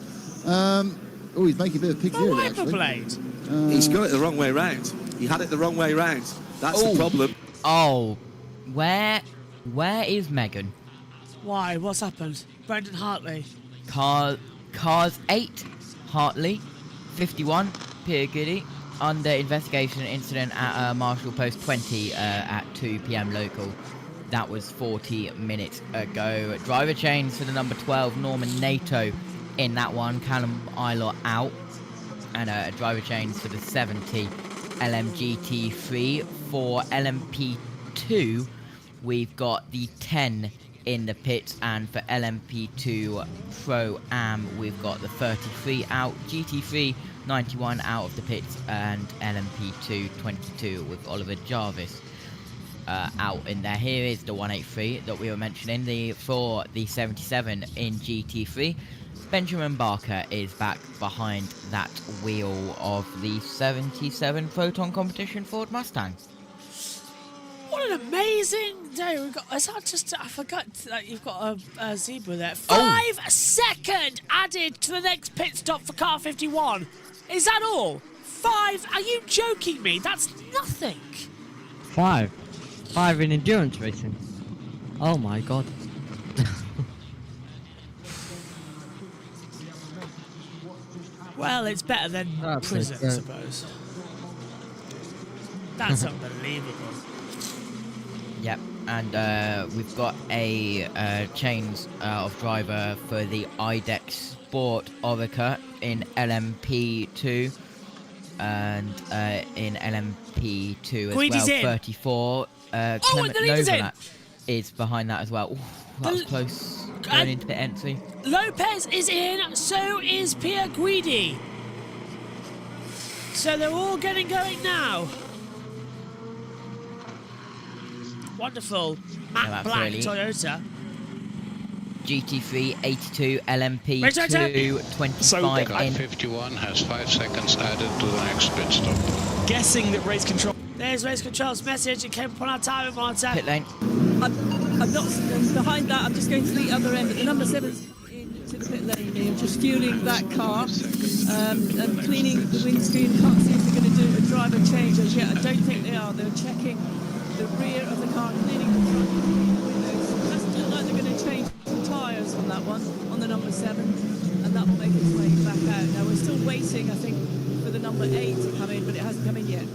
Oh, he's making a bit of a pig here, actually. Blade. He's got it the wrong way round. He had it the wrong way round. That's the problem. Oh, where is Megan? Why? What's happened? Brendan Hartley. Cars 8, Hartley, 51, Pierre Goody, under investigation incident at Marshall Post 20 at 2 p.m. local. That was 40 minutes ago. Driver change for the number 12, Norman Nato, in that one. Callum Eilor out. And a driver change for the 70 LMGT3. For LMP2, we've got the 10 in the pits, and for LMP2 Pro-Am, we've got the 33 out, GT3 91 out of the pits, and LMP2 22 with Oliver Jarvis out in there. Here is the 183 that we were mentioning, for the 77 in GT3. Benjamin Barker is back behind that wheel of the 77 Photon Competition Ford Mustang. What an amazing day we've got. Is that just, I forgot that you've got a zebra there. 5 second added to the next pit stop for car 51. Is that all? 5? Are you joking me? That's nothing. 5 in endurance racing. Oh my god. Well, it's better than prison, I suppose. That's unbelievable. Yep, and we've got a change of driver for the IDEX Sport Orica in LMP2, and in LMP2 as Guidi's well, in. 34. Clement Novelat is behind that as well. Ooh, that was close going into the entry. Lopez is in, so is Pierre Guidi. So they're all getting going now. Wonderful. Matt Black, Toyota. GT3 82, LMP2 25. Car 51 has 5 seconds added to the next pit stop. Guessing that race control. There's race control's message. It came upon our time monitor. Pit lane. I'm not behind that. I'm just going to the other end. But the number 7's into the pit lane here, just fueling that car and cleaning the windscreen. Can't see if they're going to do a driver change as yet. I don't think they are. They're checking the rear of the car, cleaning the front windows. It doesn't look like they're going to change the tyres on that one, on the number 7, and that will make its way back out. Now we're still waiting, I think, for the number 8 to come in, but it hasn't come in yet.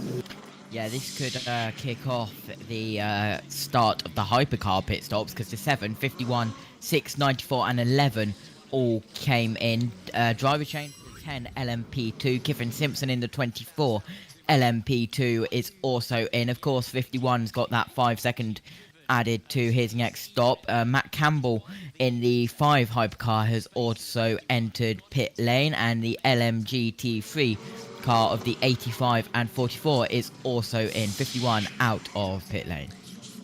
Yeah, this could kick off the start of the hypercar pit stops, because the 7, 51, 6, 94 and 11 all came in. Driver change for the 10 LMP2, Kiffin Simpson in the 24 LMP2 is also in. Of course, 51's got that 5 second added to his next stop. Matt Campbell in the 5 hypercar has also entered pit lane, and the LMGT3 car of the 85 and 44 is also in. 51 out of pit lane.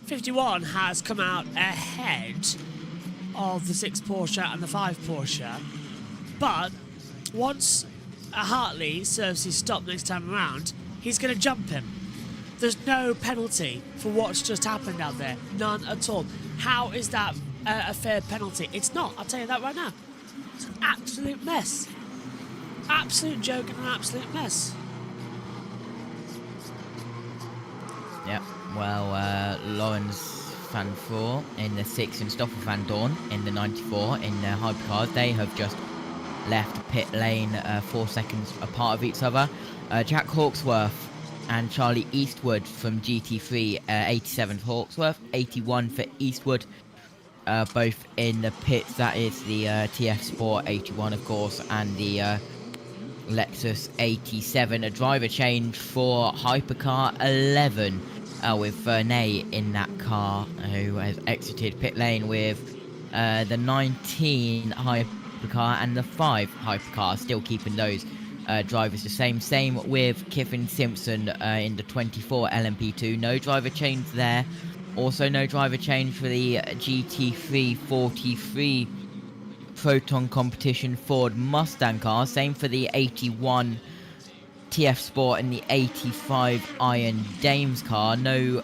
51 has come out ahead of the 6 Porsche and the 5 Porsche, but once Hartley serves his stop next time around, he's going to jump him. There's no penalty for what's just happened out there. None at all. How is that a fair penalty? It's not. I'll tell you that right now. It's an absolute mess. Absolute joke and an absolute mess. Yep. Well, Lawrence Van Four in the 6 and Stoffel Van Dorn in the 94 in the hypercars. They have just left pit lane 4 seconds apart of each other. Jack Hawksworth and Charlie Eastwood from GT3, 87 for Hawksworth, 81 for Eastwood, both in the pits. That is the TF Sport 81, of course, and the Lexus 87. A driver change for Hypercar 11 with Vernay in that car, who has exited pit lane with the 19 Hypercar and the 5 Hypercar, still keeping those drivers the same. Same with Kiffin Simpson in the 24 LMP2. No driver change there. Also no driver change for the GT3 43 Proton Competition Ford Mustang car. Same for the 81 TF Sport and the 85 Iron Dames car. No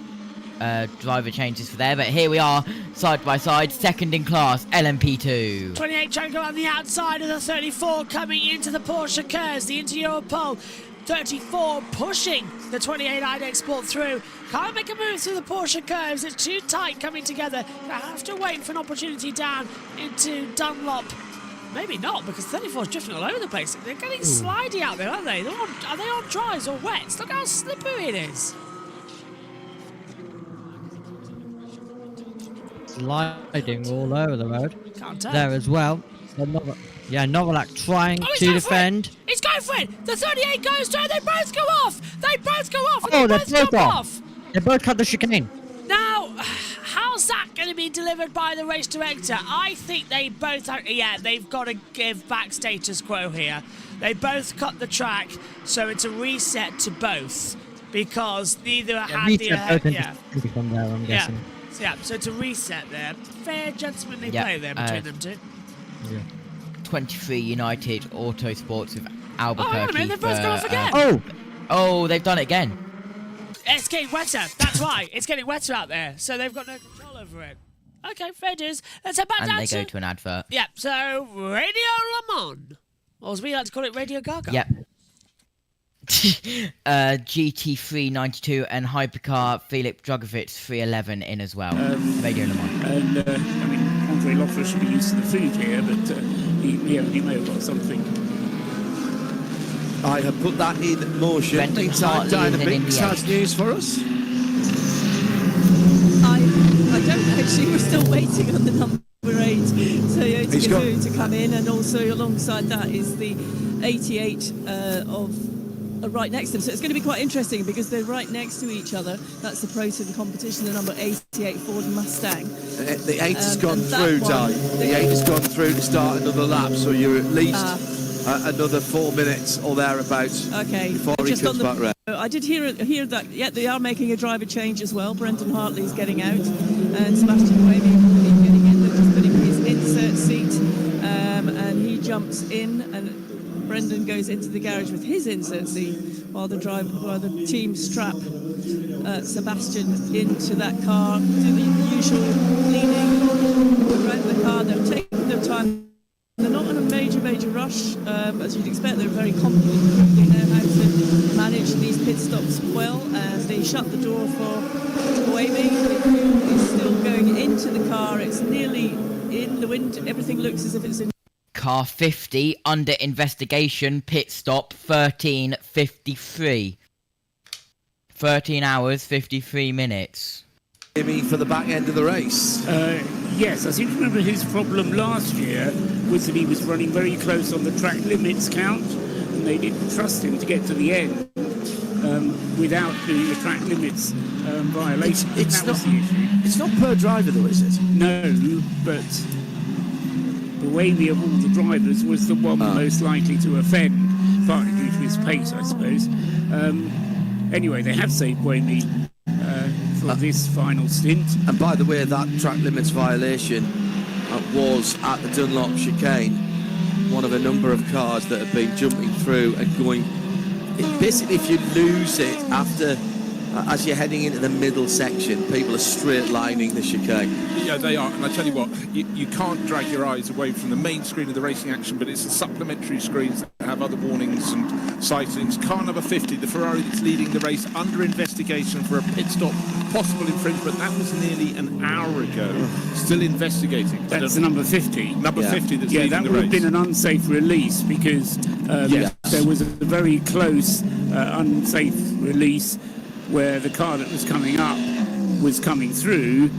driver changes for there, but here we are, side by side, second in class, LMP2. 28 trying to go on the outside of the 34, coming into the Porsche curves, the interior pole. 34 pushing the 28 IDEX Sport through. Can't make a move through the Porsche curves. It's too tight coming together. I have to wait for an opportunity down into Dunlop. Maybe not, because 34 is drifting all over the place. They're getting slidey out there, aren't they? Are they on dries or wets? Look how slippery it is. Sliding all over the road. Can't tell. There as well. Novalak trying to defend. It's going for it. The 38 goes through. They both go off. They both go off. And Oh, they they're both jump both off. They both cut the chicane. Now, how's that going to be delivered by the race director? I think they both are, they've got to give back status quo here. They both cut the track, so it's a reset to both, because neither had the... From there, I'm guessing. So it's a reset there. Fair gentlemanly play there between them two. Yeah. 23 United Autosports with Albuquerque. Oh, hang on a minute, they've both gone off again. Oh, they've done it again. It's getting wetter. That's why. It's getting wetter out there, so they've got no control over it. Okay, fair dues. Let's head back down to... And they go to an advert. Yeah, so Radio Le Mans. Or as we like to call it, Radio Gaga. Yep. GT3 92 and Hypercar Filip Drugovich 311 in as well. Radio Le Mans. And, Andre Loeffler should be used to the food here, but he may have got something. I have put that in motion. Meantime, Dynamics has news for us. I don't actually. We're still waiting on the number 8 Toyota Gazoo to come in, and also alongside that is the 88 right next to them. So it's going to be quite interesting because they're right next to each other. That's the Proton competition, the number 88 Ford Mustang. The 8 has gone through, Di. The 8 has gone through to start another lap, so you're at least another 4 minutes or thereabouts before he comes back round. I did hear that, they are making a driver change as well. Brendan Hartley's getting out, and Sebastian Buemi getting in. They're just putting his insert seat, and he jumps in, and Brendan goes into the garage with his insert seat, while the team strap Sebastian into that car, do the usual cleaning around the car. They're taking their time. They're not in a major rush, as you'd expect. They're very competent. They know how to manage these pit stops well, and they shut the door for Buemi, who is still going into the car. It's nearly in the wind. Everything looks as if it's in. Car 50 under investigation. Pit stop 13:53. 13 hours 53 minutes. Jimmy for the back end of the race. Yes, I seem to remember his problem last year was that he was running very close on the track limits count, and they didn't trust him to get to the end without doing the track limits violation. It's not per driver though, is it? No, but Buemi of all the drivers was the one most likely to offend, partly due to his pace, I suppose. Anyway, they have saved Buemi for this final stint. And by the way, that track limits violation was at the Dunlop chicane, one of a number of cars that have been jumping through and going. Basically, if you lose it after as you're heading into the middle section, people are straight lining the chicane. Yeah, they are. And I tell you what, you can't drag your eyes away from the main screen of the racing action, but it's the supplementary screens that have other warnings and sightings. Car number 50, the Ferrari that's leading the race, under investigation for a pit stop, possible infringement. That was nearly an hour ago. Still investigating. That's the number 50. Number 50 that's leading that the would race. have been an unsafe release because there was a very close unsafe release where the car that was coming up was coming through.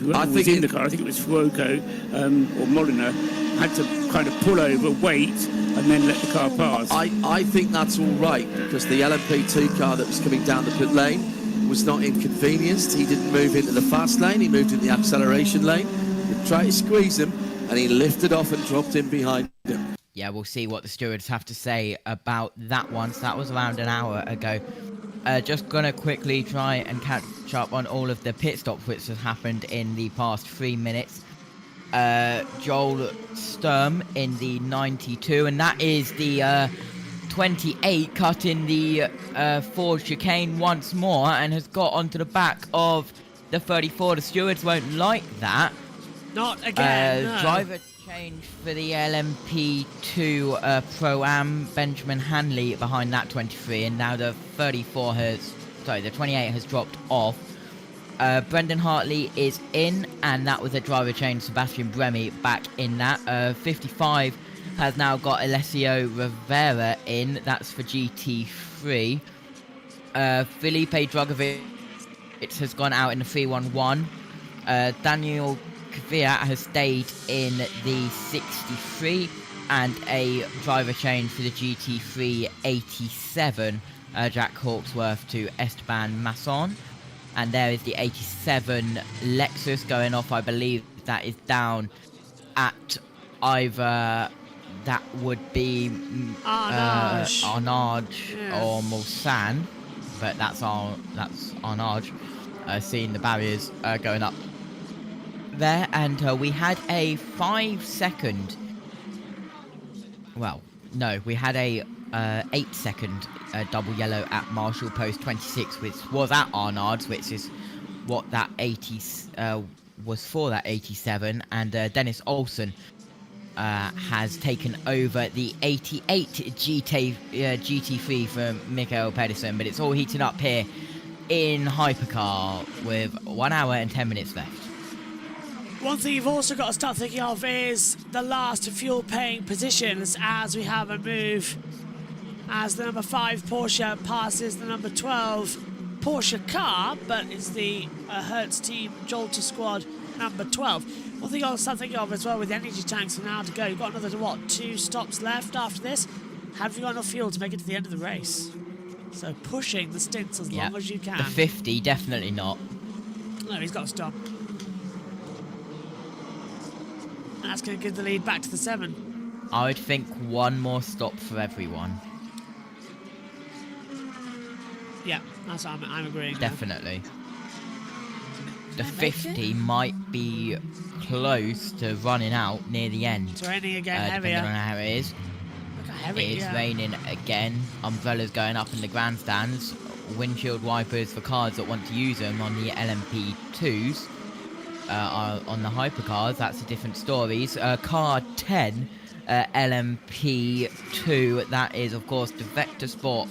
Whoever was in the car, I think it was Fuoco or Molina, had to kind of pull over, wait, and then let the car pass. I think that's all right because the LMP2 car that was coming down the pit lane was not inconvenienced. He didn't move into the fast lane, he moved into the acceleration lane. He tried to squeeze him and he lifted off and dropped in behind him. Yeah, we'll see what the stewards have to say about that one. So that was around an hour ago. Just gonna quickly try and catch up on all of the pit stops which has happened in the past 3 minutes. Joel Sturm in the 92, and that is the 28 cutting the Ford chicane once more and has got onto the back of the 34. The stewards won't like that. Not again, no. Driver change for the LMP2 Pro-Am, Benjamin Hanley behind that 23, and now the 34 has, sorry, the 28 has dropped off. Brendan Hartley is in, and that was a driver change. Sebastian Bremy back in that. 55 has now got Alessio Rivera in, that's for GT3. Felipe Drugovic has gone out in the 311. Daniel Kvyat has stayed in the 63, and a driver change for the GT3 87, Jack Hawksworth to Esteban Masson. And there is the 87 Lexus going off. I believe that is down at either, that would be Arnage or Mulsanne, but that's Arnage. Seeing the barriers going up there, and we had a 5 second, well, no, we had a 8 second double yellow at Marshall Post 26, which was at Arnard's, which is what that 80 was for, that 87, and Dennis Olsen has taken over the 88 GT3 from Mikael Pedersen, but it's all heating up here in Hypercar with 1 hour and 10 minutes left. One thing you've also got to start thinking of is the last fuel-paying positions as we have a move as the number 5 Porsche passes the number 12 Porsche car, but it's the Hertz Team Jolter Squad number 12. One thing you've got to start thinking of as well with the energy tanks for now to go. You've got another, what, 2 stops left after this? Have you got enough fuel to make it to the end of the race? So pushing the stints as long as you can. The 50, definitely not. No, he's got to stop. That's going to give the lead back to the 7. I would think 1 more stop for everyone. Yeah, that's what I'm agreeing. Definitely. The 50 might be close to running out near the end. It's raining again, depending heavier. on how it is. Look how heavy, It is raining again. Umbrellas going up in the grandstands. Windshield wipers for cars that want to use them on the LMP2s. On the hypercars, that's a different story. Car 10, LMP2, that is of course the Vector Sport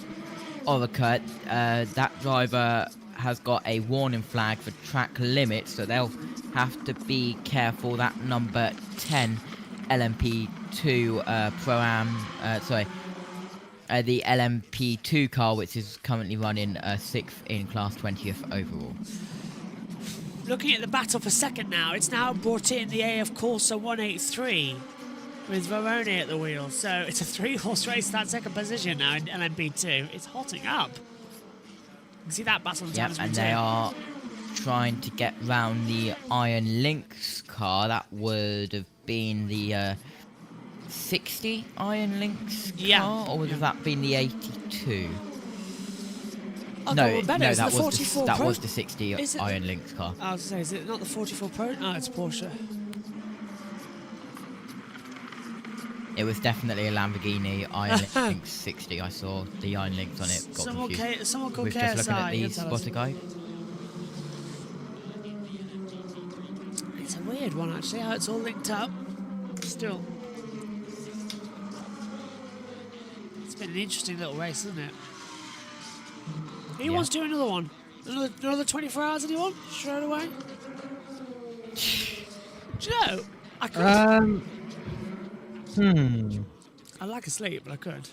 Oracle. That driver has got a warning flag for track limits, so they'll have to be careful. That number 10 LMP2 Pro-Am, the LMP2 car, which is currently running 6th in class 20th overall. Looking at the battle for second now, it's now brought in the AF Corsa 183 with Verone at the wheel. So it's a 3-horse race, that second position now in LMP2. It's hotting up. You can see that battle on Yep, and they are trying to get round the Iron Lynx car. That would have been the 60 Iron Lynx car, or would have that been the 82? Okay, that the was the 60 Iron Lynx car. I was going to say, is it not the 44 Pro? No, it's Porsche. It was definitely a Lamborghini Iron Lynx 60. I saw the Iron Lynx on it. Got confused. Someone called We're KSI. just looking at the you tell us. spotter guide. It's a weird one, actually, how it's all linked up. Still. It's been an interesting little race, isn't it? Who wants to do another one? Another 24 hours, anyone? Straight away? Do you know? I could. I'd like a sleep, but I could.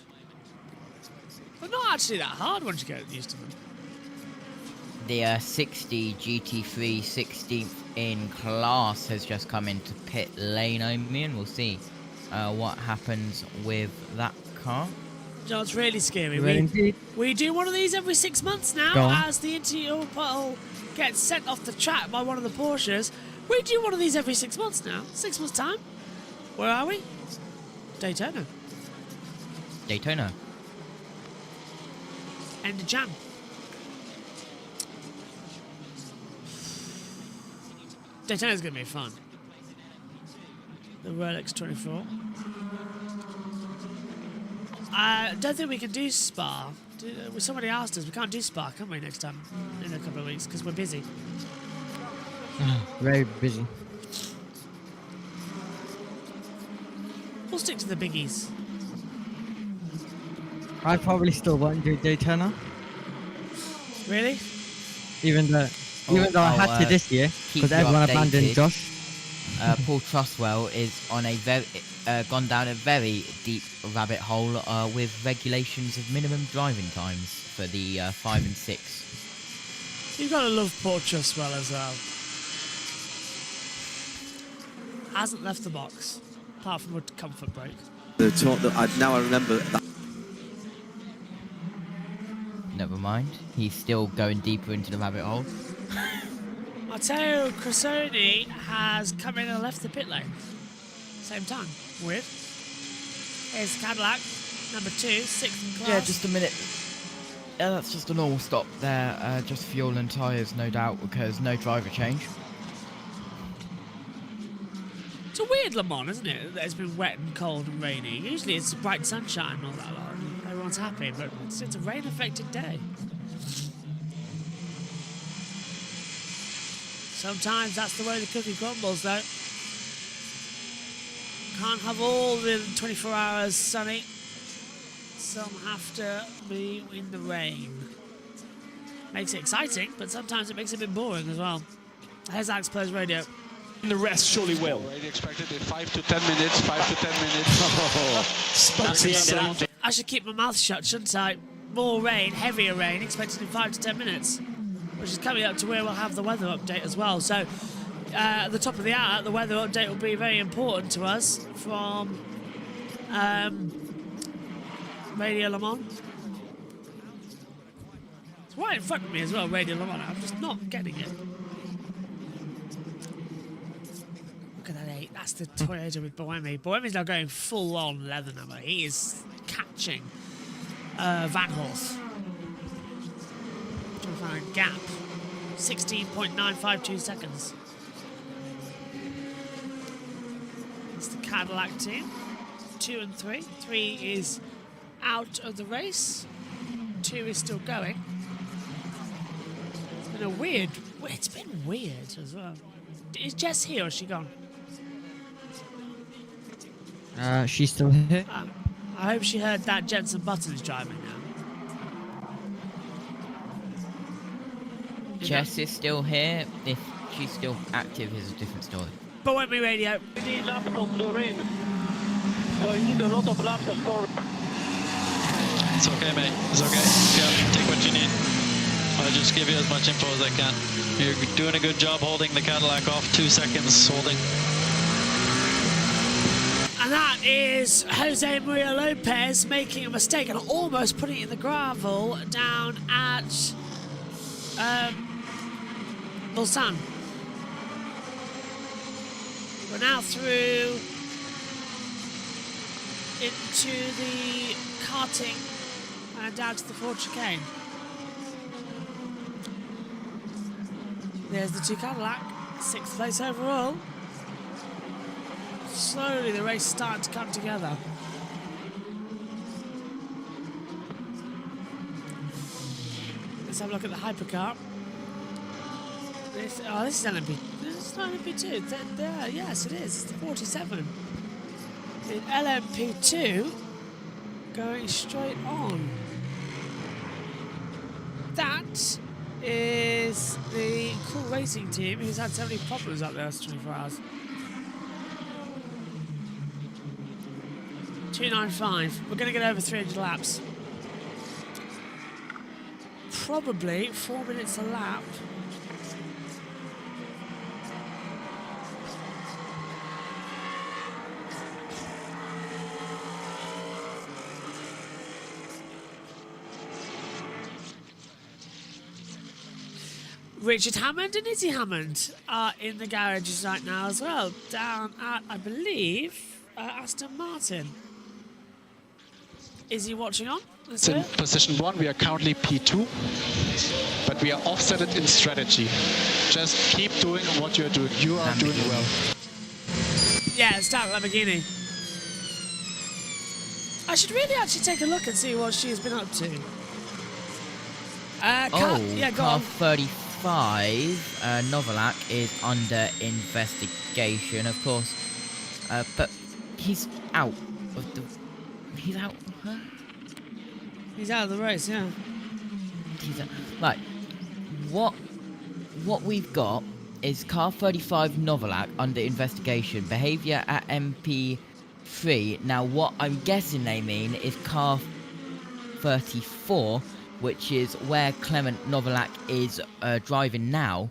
But not actually that hard once you get used to them. The 60 GT3 16th in class has just come into pit lane only, and we'll see what happens with that car. You know, it's really scary. Well, We do one of these every 6 months now as the interior puddle gets sent off the track by one of the Porsches. We do one of these every 6 months now. 6 months' time. Where are we? Daytona. Daytona. End of Jan. Daytona's going to be fun. The Rolex 24. I don't think we can do Spa. Somebody asked us. We can't do Spa, can we, next time? In a couple of weeks, because we're busy. Very busy. We'll stick to the biggies. I probably still won't do Daytona. Really? Even though I had to this year, because everyone abandoned Josh. Paul Trustwell is on a very gone down a very deep rabbit hole with regulations of minimum driving times for the 5 and 6. You've got to love Paul Trustwell as well. Hasn't left the box, apart from a comfort break. Now I remember that. Never mind. He's still going deeper into the rabbit hole. I'll tell you, Cressoni has come in and left the pit lane. Same time. Weird. Here's Cadillac, number 2, 6th in class. Yeah, just a minute. Yeah, that's just a normal stop there. Just fuel and tyres, no doubt, because no driver change. It's a weird Le Mans, isn't it? That it's been wet and cold and rainy. Usually it's bright sunshine and all that lot. Everyone's happy, but it's a rain-affected day. Sometimes that's the way the cookie crumbles, though. Can't have all the 24 hours sunny. Some have to be in the rain. Makes it exciting, but sometimes it makes it a bit boring as well. Here's Alex Plays Radio. And the rest surely will. Already expected in 5 to 10 minutes, 5 to 10 minutes. I should keep my mouth shut, shouldn't I? More rain, heavier rain, expected in 5 to 10 minutes. Which is coming up to where we'll have the weather update as well. So, at the top of the hour, the weather update will be very important to us from Radio Le Mans. It's right in front of me as well, Radio Le Mans. I'm just not getting it. Look at that 8. That's the Toyota with Boemi. Boemi's now going full on leather number. He is catching Van Horst. Trying to find a gap. 16.952 seconds. It's the Cadillac team. 2 and 3. 3 is out of the race. 2 is still going. It's been a weird. It's been weird as well. Is Jess here or is she gone? She's still here. I hope she heard that Jensen Button is driving now. Jess is still here. If she's still active, is a different story. Boemi Radio. You need laps on the rain. So you need a lot of laps of car. It's okay, mate. It's okay. Yeah, take what you need. I'll just give you as much info as I can. You're doing a good job holding the Cadillac off. 2 seconds holding. And that is Jose Maria Lopez making a mistake and almost putting it in the gravel down at Mulsanne. We're now through into the karting and down to the Ford chicane. There's the 2 Cadillac, 6th place overall. Slowly the race is starting to come together. Let's have a look at the hypercar. This is LMP. This is not LMP2. There, yes, it is. It's the 47. In LMP2, going straight on. That is the Cool Racing team who's had so many problems up there for 24 hours. 295. We're going to get over 300 laps. Probably 4 minutes a lap. Richard Hammond and Izzy Hammond are in the garages right now as well, down at, I believe, Aston Martin. Is he watching on? It's in position 1. We are currently P2, but we are offsetted in strategy. Just keep doing what you're doing. You are doing well. Yeah, it's down at Lamborghini. I should really actually take a look and see what she's been up to. Yeah, go car on. 35, Novalak is under investigation, of course. But he's out of the... He's out, huh? He's out of the race, yeah. He's out. Right. What we've got is car 35 Novalak under investigation. Behaviour at MP3. Now, what I'm guessing they mean is car 34, which is where Clement Novalak is driving now,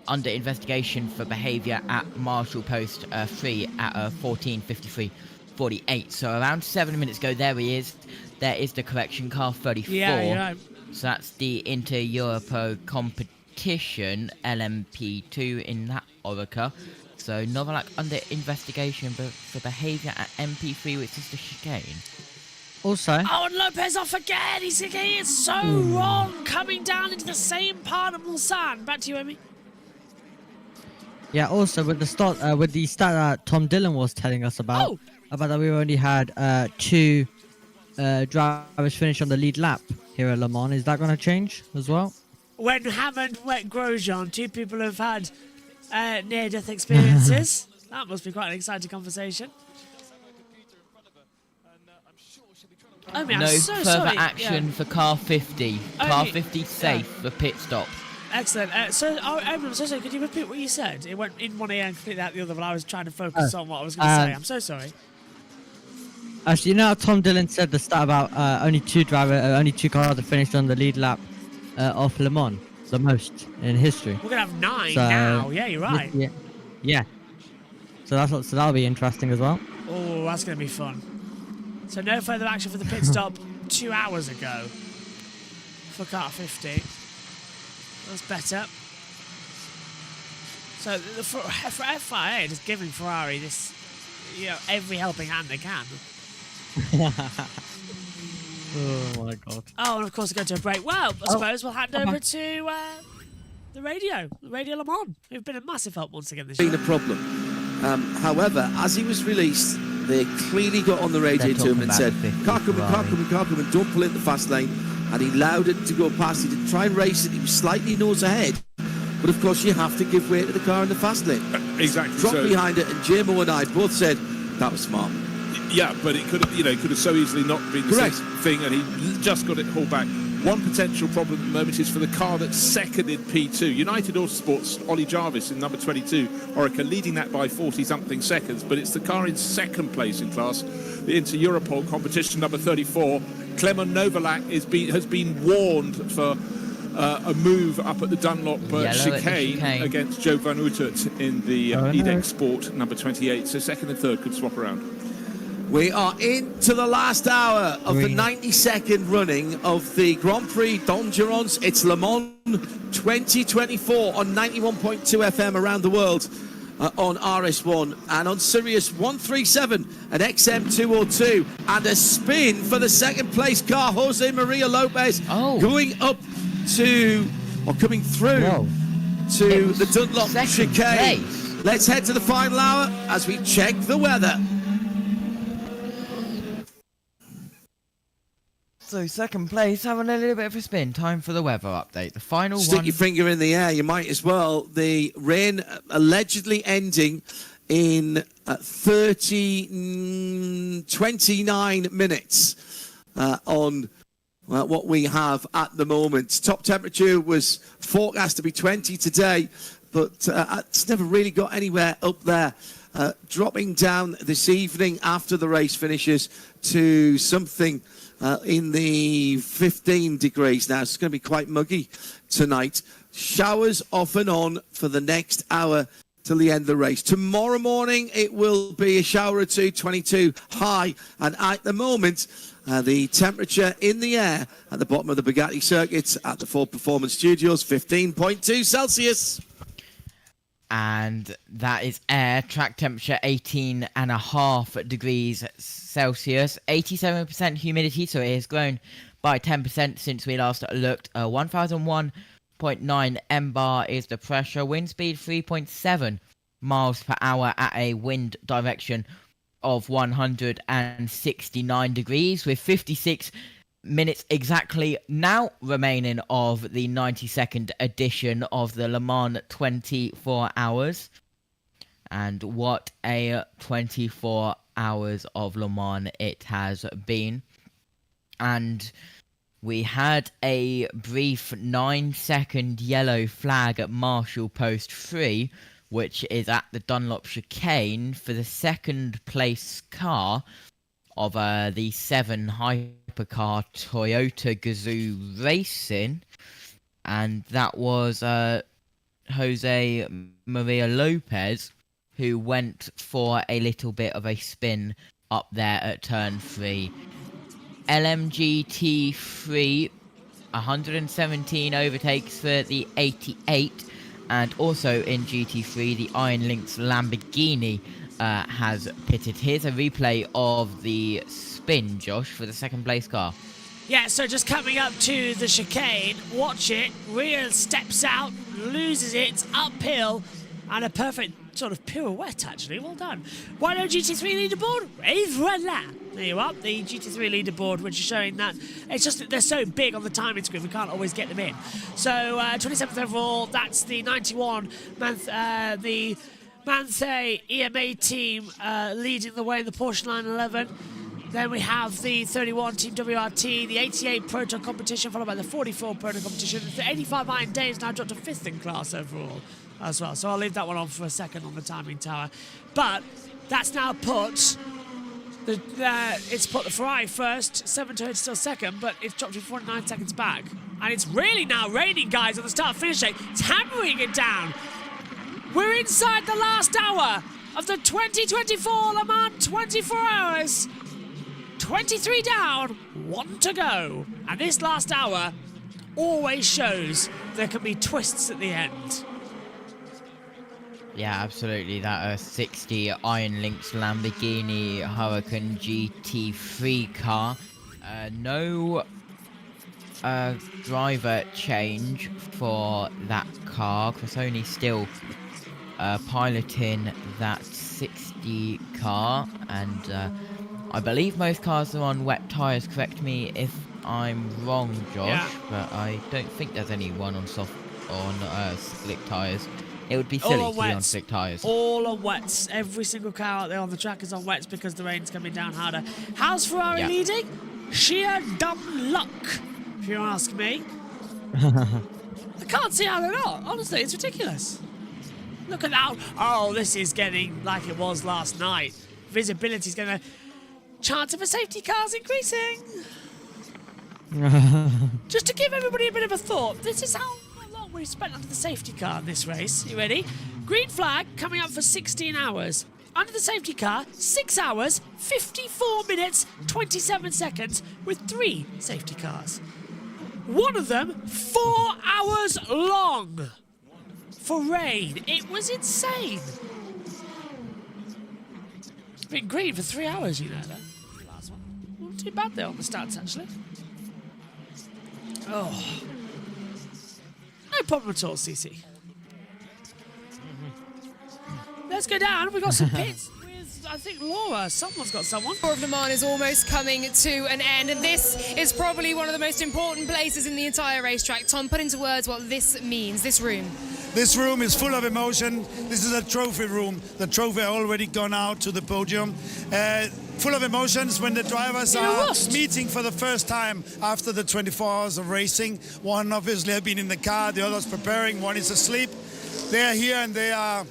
under investigation for behaviour at Marshall Post 3 at 14:53:48. So around 7 minutes ago, there he is. There is the correction, car 34. Yeah, you're right. So that's the Inter-Europo competition, LMP2 in that Orica. So Novalak under investigation for behaviour at MP3, which is the chicane. Also... Oh, and Lopez off again! He's getting it so wrong! Coming down into the same part of Mulsanne. Back to you, Amy. Yeah, also with the stat that Tom Dillon was telling us about that we only had 2 drivers finish on the lead lap here at Le Mans. Is that going to change as well? When Hammond wet Grosjean, 2 people have had near-death experiences. That must be quite an exciting conversation. I mean, No I'm so further sorry. action for car 50. Car 50 safe for pit stop. Excellent. I'm so sorry. Could you repeat what you said? It went in one ear and completely out the other, but I was trying to focus on what I was going to say. I'm so sorry. Actually, you know how Tom Dillon said the stat about only 2 cars that finished on the lead lap of Le Mans, the most in history. We're going to have 9 now. Yeah, you're right. Yeah. So that'll be interesting as well. Oh, that's going to be fun. So no further action for the pit stop 2 hours ago for car 50. That's better. So for FIA, just giving Ferrari this, every helping hand they can. Oh my god. Oh, and of course, go to a break. Well, I suppose we'll hand over to the Radio Le Mans, who've been a massive help once again this year. Been a problem. However, as he was released, they clearly got on the radio to him and said, car coming, don't pull in the fast lane. And he allowed it to go past. He did try and race it. He was slightly nose ahead. But of course, you have to give way to the car in the fast lane. Exactly. Drop behind it, and JMO and I both said that was smart. Yeah, but it could have, so easily not been the same thing, and he just got it hauled back. One potential problem at the moment is for the car that's second in P2. United Autosports, Ollie Jarvis in number 22, Orica leading that by 40-something seconds, but it's the car in second place in class, the Inter-Europol competition, number 34. Clement Novalak has been warned for a move up at the Dunlop chicane against Joe Van Uitert in the EDEX Sport, number 28. So second and third could swap around. We are into the last hour of the 92nd running of the Grand Prix d'Endurance. It's Le Mans 2024 on 91.2 FM around the world on RS1 and on Sirius 137 and XM202. And a spin for the second place car, Jose Maria Lopez, going up to, or coming through to the Dunlop chicane. Let's head to the final hour as we check the weather. So second place, having a little bit of a spin. Time for the weather update. The final Stick one. your finger in the air, you might as well. The rain allegedly ending in 29 minutes on what we have at the moment. Top temperature was forecast to be 20 today, but it's never really got anywhere up there. Dropping down this evening after the race finishes to something in the 15 degrees now. It's going to be quite muggy tonight. Showers off and on for the next hour till the end of the race. Tomorrow morning it will be a shower or two, 22 high, and at the moment the temperature in the air at the bottom of the Bugatti circuit at the Ford Performance Studios, 15.2 Celsius. And that is air. Track temperature 18.5 degrees Celsius. 87% humidity, so it has grown by 10% since we last looked. 1001.9 mbar is the pressure. Wind speed 3.7 miles per hour at a wind direction of 169 degrees, with 56 minutes exactly now remaining of the 92nd edition of the Le Mans 24 hours. And what a 24 hours of Le Mans it has been. And we had a brief 9-second yellow flag at Marshall Post 3, which is at the Dunlop chicane for the second place car of the 7 hypercar Toyota Gazoo Racing, and that was Jose Maria Lopez, who went for a little bit of a spin up there at turn 3. LMG T3, 117 overtakes for the 88, and also in GT3 the Iron Lynx Lamborghini has pitted. Here's a replay of the spin, Josh, for the second place car. Yeah, so just coming up to the chicane, watch it, Rhea steps out, loses it, uphill, and a perfect sort of pirouette, actually. Well done. 1-0 GT3 leaderboard, et voila. There you are, the GT3 leaderboard, which is showing that it's just that they're so big on the timing screen, we can't always get them in. So, 27th overall, that's the 91, the Manthey EMA team leading the way in the Porsche 911. Then we have the 31 Team WRT, the 88 Proton competition, followed by the 44 Proton competition. The 85 Iron Days now dropped to 5th in class overall as well. So I'll leave that one on for a second on the timing tower. But that's now put it's put the Ferrari first, 7 Toyota still second, but it's dropped to 49 seconds back. And it's really now raining, guys, on the start-finish line. It's hammering it down. We're inside the last hour of the 2024 Le Mans 24 hours. 23 down, 1 to go. And this last hour always shows there can be twists at the end. Yeah, absolutely. That 60 Iron Lynx Lamborghini Huracan GT3 car. No driver change for that car. Cressoni still piloting that 60 car, and I believe most cars are on wet tyres. Correct me if I'm wrong, Josh, but I don't think there's anyone on slick tyres. It would be silly to be on slick tyres. All on wets. Every single car out there on the track is on wets because the rain's coming down harder. How's Ferrari leading? Sheer dumb luck, if you ask me. I can't see how they're not. Honestly, it's ridiculous. Look at that. Oh, this is getting like it was last night. Visibility's going to... Chance of a safety car's increasing. Just to give everybody a bit of a thought, this is how long we've spent under the safety car in this race. You ready? Green flag coming up for 16 hours. Under the safety car, 6 hours, 54 minutes, 27 seconds with 3 safety cars. One of them 4 hours long for rain. It was insane. It's been green for 3 hours, you know that. Last one. Not too bad there on the stats, actually. Oh. No problem at all, CC. Let's go down. We've got some pits with I think Laura, someone's got someone. Tour of Le Mans is almost coming to an end, and this is probably one of the most important places in the entire racetrack. Tom, put into words what this means, this room. This room is full of emotion. This is a trophy room. The trophy already gone out to the podium. Full of emotions when the drivers are meeting for the first time after the 24 hours of racing. One obviously has been in the car, the other's preparing, one is asleep. They are here and they are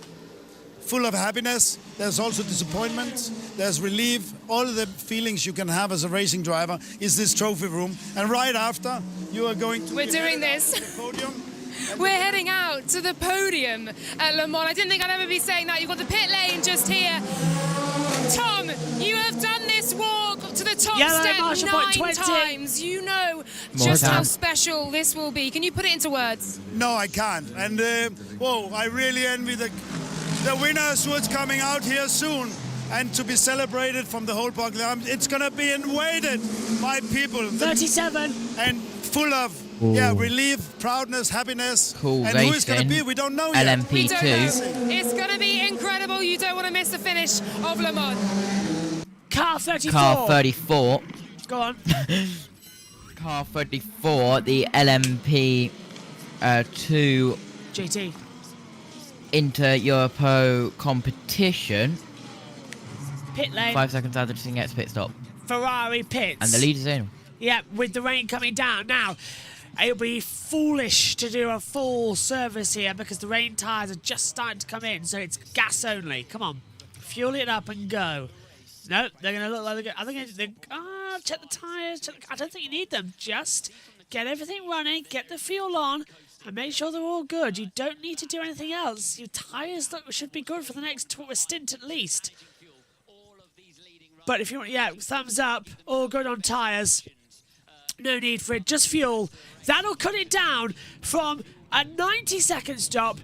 full of happiness. There's also disappointment. There's relief. All the feelings you can have as a racing driver is this trophy room. And right after, you are going to... We're doing this. Podium. We're heading out to the podium at Le Mans. I didn't think I'd ever be saying that. You've got the pit lane just here. Tom, you have done this walk to the top step 9 times. You know just how special this will be. Can you put it into words? No, I can't. And, whoa, I really envy the winners who's coming out here soon and to be celebrated from the whole park. It's going to be awaited by people. 37. And full of relief, proudness, happiness. Cool and racing. who is going to be, we don't know yet. LMP2. We don't know. It's going to be incredible. You don't want to miss the finish of Le Mans. Car 34. Car 34. Go on. Car 34, the LMP2 GT. Inter-Europo competition. Pit lane. 5 seconds out of the gets pit stop. Ferrari pits. And the leader's in. Yeah, with the rain coming down. Now, it would be foolish to do a full service here because the rain tyres are just starting to come in, so it's gas only. Come on, fuel it up and go. No, they're going to look like they're I think check the tyres. I don't think you need them. Just get everything running, get the fuel on, and make sure they're all good. You don't need to do anything else. Your tyres should be good for the next stint at least. But if you want, thumbs up, all good on tyres. No need for it, just fuel. That'll cut it down from a 90-second stop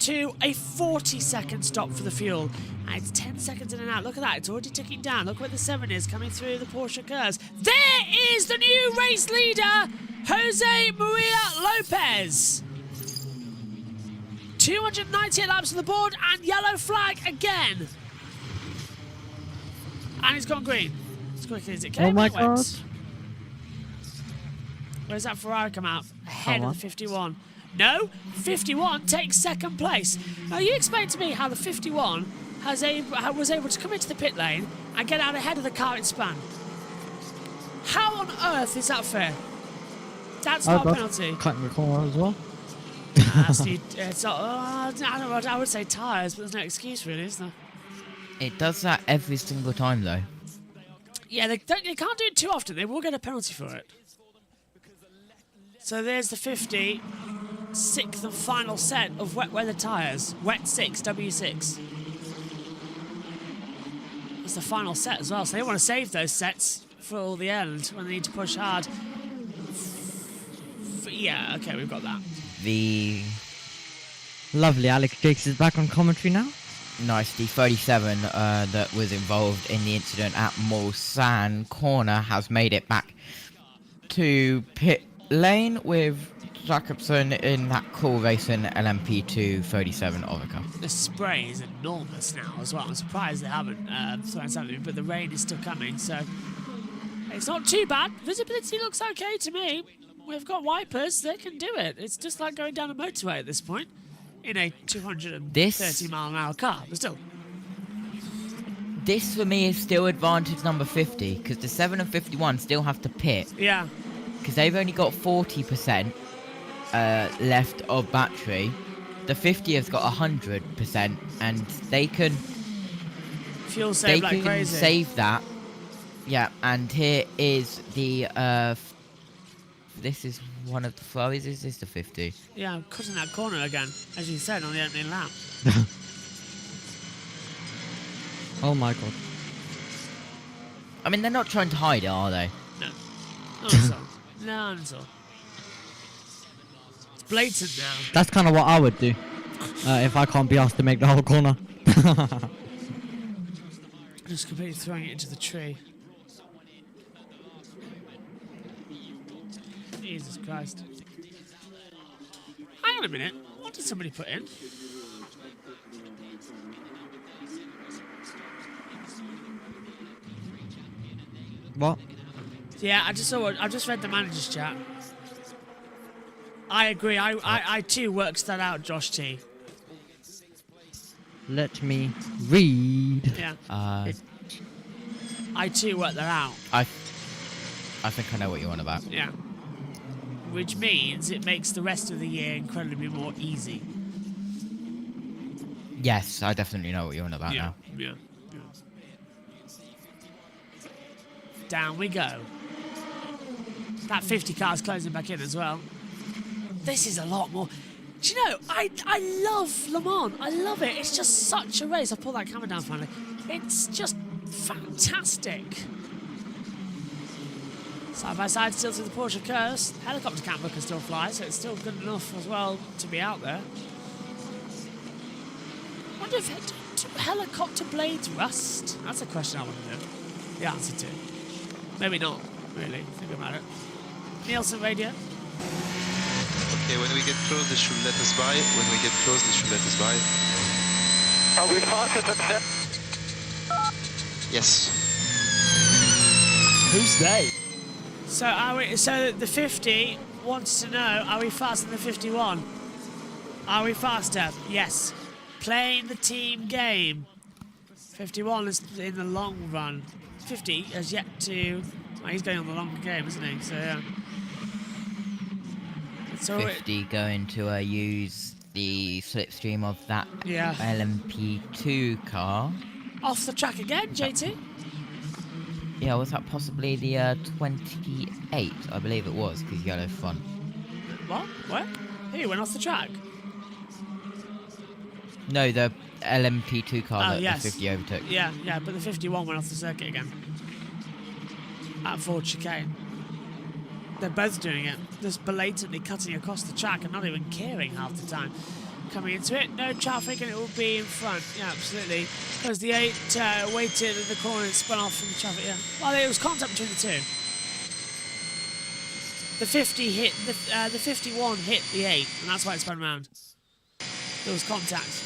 to a 40-second stop for the fuel. And it's 10 seconds in and out. Look at that, it's already ticking down. Look where the 7 is coming through the Porsche curves. There is the new race leader, Jose Maria Lopez. 298 laps on the board and yellow flag again. And it's gone green. As quickly as it came. Oh my God. Where's that Ferrari come out? Ahead of the 51. No, 51 takes second place. Now you explain to me how the 51 was able to come into the pit lane and get out ahead of the car it spun. How on earth is that fair? That's not a penalty. Cutting the corner as well. It's not, I would say tyres, but there's no excuse really, is there? It does that every single time though. Yeah, they can't do it too often. They will get a penalty for it. So there's the 50, 6th and final set of wet weather tyres. Wet 6, W6. That's the final set as well, so they want to save those sets for all the end when they need to push hard. Yeah, okay, we've got that. The lovely Alex Jakes is back on commentary now. Nice, the 37 that was involved in the incident at Mulsanne Corner has made it back to pit lane with Jacobson in that cool racing LMP2 37 Orica. The spray is enormous now as well. I'm surprised they haven't thrown something, but the rain is still coming, so it's not too bad. Visibility looks okay to me. We've got wipers, they can do it. It's just like going down a motorway at this point in a 230 mile an hour car, but still. This for me is still advantage number 50 because the 7 and 51 still have to pit. Yeah. Because they've only got 40% left of battery. The 50 has got 100%, and they can fuel save like crazy. Save that. Yeah, and here is the this is one of the Ferraris. Is this the 50? Yeah, I'm cutting that corner again, as you said on the opening lap. Oh my God. I mean, they're not trying to hide it, are they? No. Not at all. No, not at all. It's blatant now. That's kind of what I would do if I can't be asked to make the whole corner. Just completely throwing it into the tree. Jesus Christ. Hang on a minute. What did somebody put in? What? Yeah, I just read the manager's chat. I agree. I too worked that out, Josh T. Let me read. Yeah. I too worked that out. I think I know what you're on about. Yeah. Which means it makes the rest of the year incredibly more easy. Yes, I definitely know what you're on about Yeah. now. Yeah. Down we go. That 50 car's closing back in as well. This is a lot more. Do you know, I love Le Mans. I love it. It's just such a race. I'll pull that camera down finally. It's just fantastic. Side by side, still through the Porsche curves. Helicopter camera can still fly, so it's still good enough as well to be out there. I wonder if do helicopter blades rust? That's a question I want to know the answer to. Maybe not, really. Think about it. Nielsen radio. Okay, when we get close, they should let us by. When we get close, they should let us by. Are we faster than them? Yes. Who's they? So so the 50 wants to know, are we faster than the 51? Are we faster? Yes. Playing the team game. 51 is in the long run. 50 has yet to... Well, he's going on the longer game, isn't he? So, yeah. 50 going to use the slipstream of that LMP2 car. Off the track again, JT? Yeah, was that possibly the 28? I believe it was, because yellow front. What? Where? He went off the track? No, the LMP2 car that yes. the 50 overtook. Yeah, but the 51 went off the circuit again. At Ford Chicane. They're both doing it. Just blatantly cutting across the track and not even caring half the time. Coming into it, no traffic, and it will be in front. Yeah, absolutely. Because the 8 waited in the corner and spun off from the traffic. Yeah. Well, it was contact between the two. The 50 hit the 51 hit the 8, and that's why it spun around. There was contact.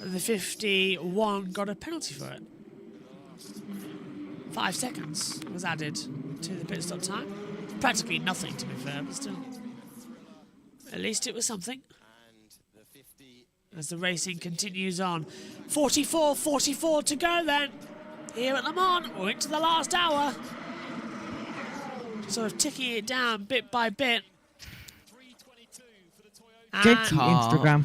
And the 51 got a penalty for it. 5 seconds was added to the pit stop time. Practically nothing, to be fair, but still. At least it was something. As the racing continues on. 44 to go then. Here at Le Mans, we're into the last hour. Sort of ticking it down bit by bit. JT Instagram.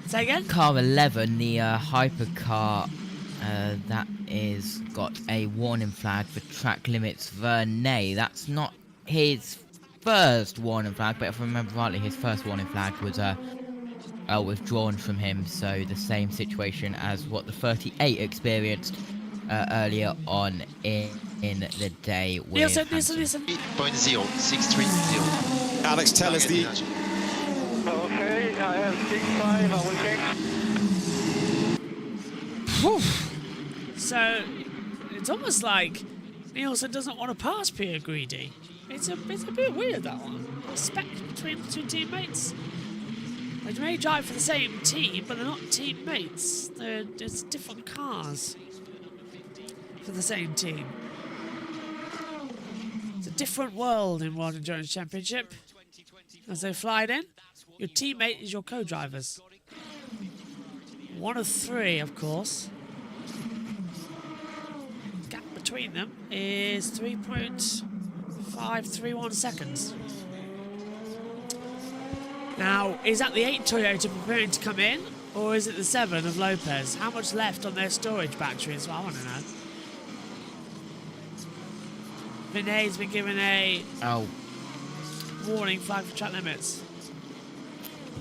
Say again? Car 11, the hypercar that is got a warning flag for track limits Vernet. That's not his first warning flag, but if I remember rightly, his first warning flag was withdrawn from him, so the same situation as what the 38 experienced earlier on in the day with Listen. 8.0630. Alex, tell us the... Okay, I have 6.5, I will check. So, it's almost like Nielsen doesn't want to pass Pierre Greedy. It's a bit weird, that one. Respect between the two teammates. They may drive for the same team, but they're not teammates. It's different cars for the same team. It's a different world in World Endurance Championship. As they fly in, your teammate is your co-drivers. One of 3, of course. Gap between them is 3.531 seconds. Now, is that the 8 Toyota preparing to come in, or is it the 7 of Lopez? How much left on their storage battery is what I want to know. Vinay's been given a warning flag for track limits.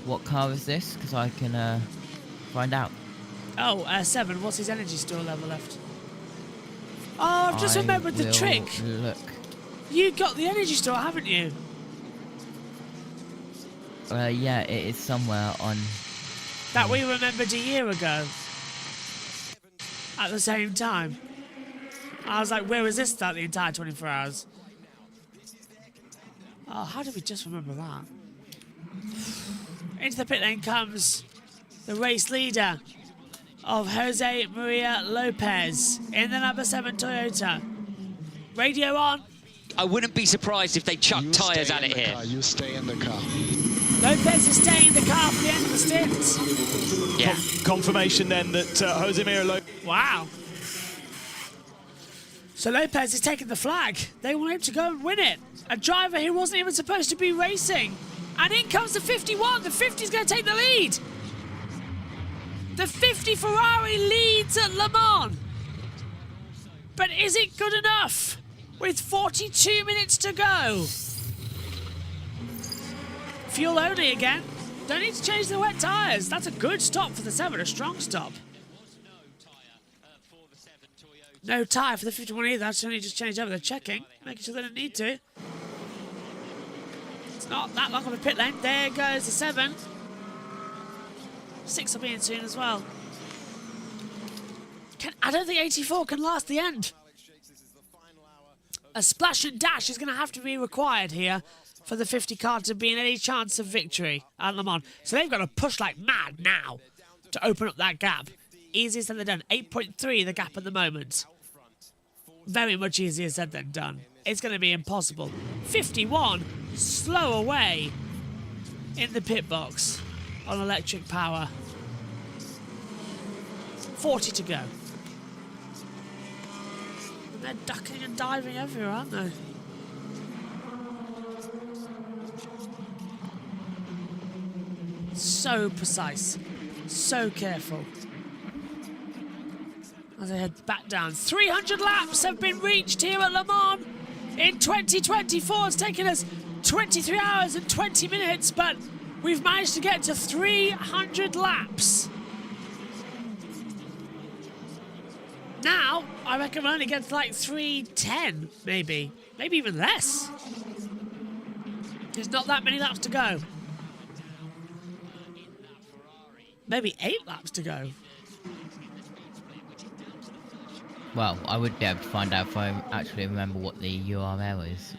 What car is this? Because I can find out. 7. What's his energy store level left? Oh, I've just remembered the trick. Look. You got the energy store, haven't you? Yeah, it is somewhere on... That we remembered a year ago. At the same time. I was like, where was this throughout the entire 24 hours? Oh, how did we just remember that? Into the pit lane comes the race leader. of Jose Maria Lopez in the number 7 Toyota. Radio on. I wouldn't be surprised if they chuck tyres at it here. You stay in the car. Lopez is staying in the car for the end of the stint. Yeah. Confirmation then that Jose Maria Lopez... Wow. So Lopez is taking the flag. They want him to go and win it. A driver who wasn't even supposed to be racing. And in comes the 51. The 50 is going to take the lead. The 50 Ferrari leads at Le Mans. But is it good enough? With 42 minutes to go. Fuel only again. Don't need to change the wet tyres. That's a good stop for the 7, a strong stop. No tyre for the 51 either. That's only just changed over. They're checking, making sure they don't need to. It's not that long of a pit lane. There goes the 7. 6 will be in soon as well. I don't think 84 can last the end. A splash and dash is going to have to be required here for the 50 car to be in any chance of victory at Le Mans. So they've got to push like mad now to open up that gap. Easier said than done. 8.3 the gap at the moment. Very much easier said than done. It's going to be impossible. 51, slow away in the pit box on electric power. 40 to go. And they're ducking and diving everywhere, aren't they? So precise, so careful. As they head back down. 300 laps have been reached here at Le Mans in 2024. It's taken us 23 hours and 20 minutes, but we've managed to get to 300 laps. Now, I reckon we'll only get to like 310, maybe. Maybe even less. There's not that many laps to go. Maybe 8 laps to go. Well, I would be able to find out if I actually remember what the URL is.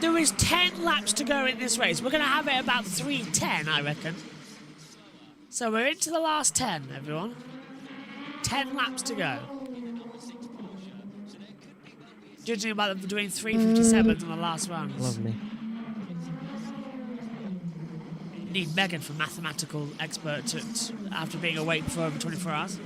There is 10 laps to go in this race. We're going to have it about 3:10, I reckon. So we're into the last 10, everyone. 10 laps to go. Judging about them doing 3:57 on the last round. Lovely. Need Megan for mathematical expert after being awake for over 24 hours.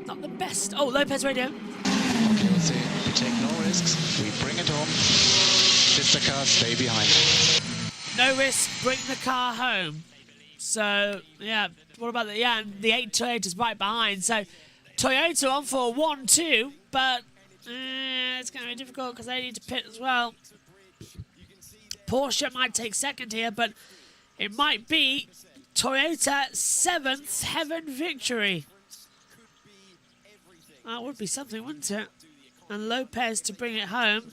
Not the best. Oh, Lopez radio. Okay, let's see. We take no risks. We bring it home. Hit the car, stay behind. No risk, bring the car home. So, yeah, what about the... Yeah, and the 8 Toyota's right behind. So, Toyota on for 1-2, but it's going to be difficult because they need to pit as well. Porsche might take second here, but it might be Toyota 7th heaven victory. That would be something, wouldn't it? And Lopez to bring it home.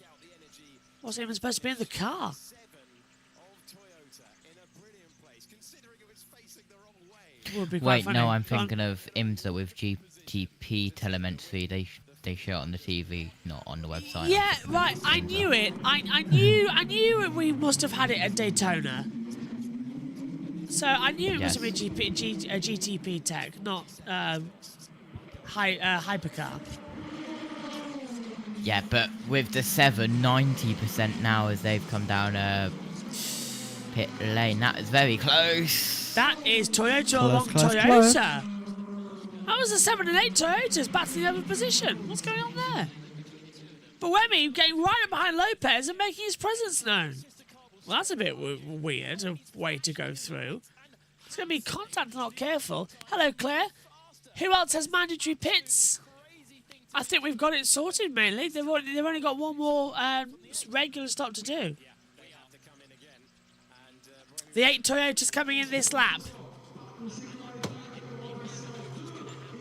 Wasn't even supposed to be in the car. Would be quite Wait, funny. no, I'm thinking of IMSA with GTP telemetry. They show it on the TV, not on the website. Yeah, right. I knew it. I knew we must have had it at Daytona. So I knew it must have been GTP tech, not hypercar. Yeah, but with the 7, 90% now as they've come down pit lane. That is very close. That is Toyota along Toyota. Close. That was the 7 and 8 Toyotas battling over position. What's going on there? Buemi getting right up behind Lopez and making his presence known. Well, that's a bit weird, a way to go through. It's going to be contact, not careful. Hello, Claire. Who else has mandatory pits? I think we've got it sorted mainly. They've only got one more regular stop to do. The 8 Toyotas coming in this lap.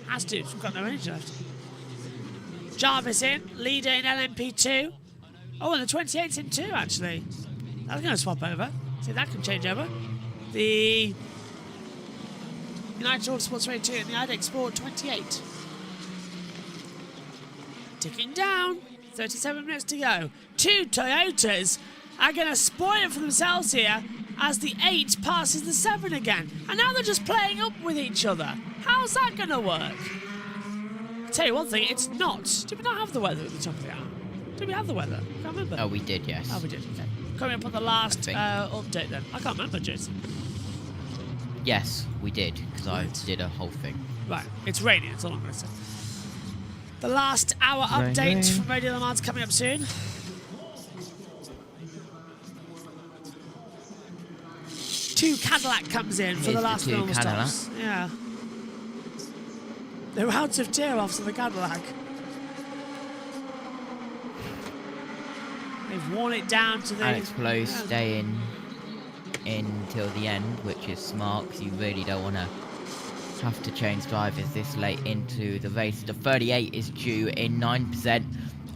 Has to. We've got no energy left. Jarvis in, leader in LMP2. Oh, and the 28's in too, actually. That's going to swap over. See, that can change over. The United Autosports 22 and the IDEX Sport 28. ticking down. 37 minutes to go. 2 Toyotas are going to spoil it for themselves here as the 8 passes the 7 again. And now they're just playing up with each other. How's that going to work? I'll tell you one thing, it's not. Did we not have the weather at the top of the hour? Did we have the weather? I can't remember. Oh, we did, yes. Oh, we did, okay. Coming up on the last update then. I can't remember, Jason. Yes, we did, because I did a whole thing. Right, it's raining, that's all I'm going to say. The last hour update from Radio Le Mans coming up soon. Two Cadillac comes in for the last normal stops. Yeah. They're out of tear-offs of the Cadillac. They've worn it down to the... Alex Blow staying in till the end, which is smart, because you really don't want to have to change drivers this late into the race. The 38 is due in 9%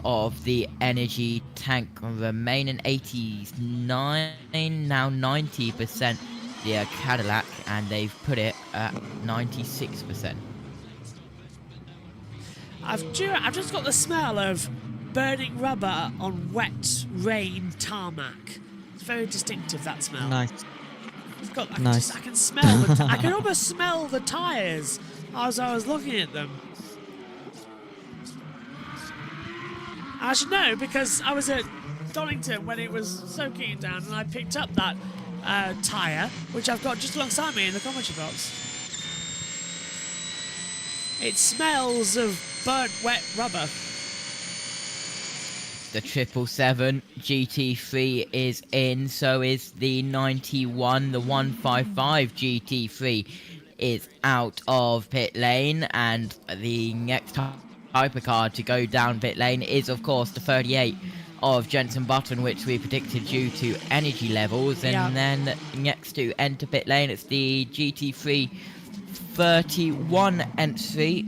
of the energy tank remaining. 89, now 90% the Cadillac, and they've put it at 96%. I've just got the smell of burning rubber on wet rain tarmac. It's very distinctive, that smell. Nice. It's got, I Nice. can smell the I can almost smell the tyres as I was looking at them. I should know because I was at Donington when it was soaking it down and I picked up that tyre, which I've got just alongside me in the commentary box. It smells of burnt wet rubber. The 777 GT3 is in, so is the 91. The 155 GT3 is out of pit lane, and the next hypercar to go down pit lane is, of course, the 38 of Jenson Button, which we predicted due to energy levels. And then next to enter pit lane, it's the GT3 31 entry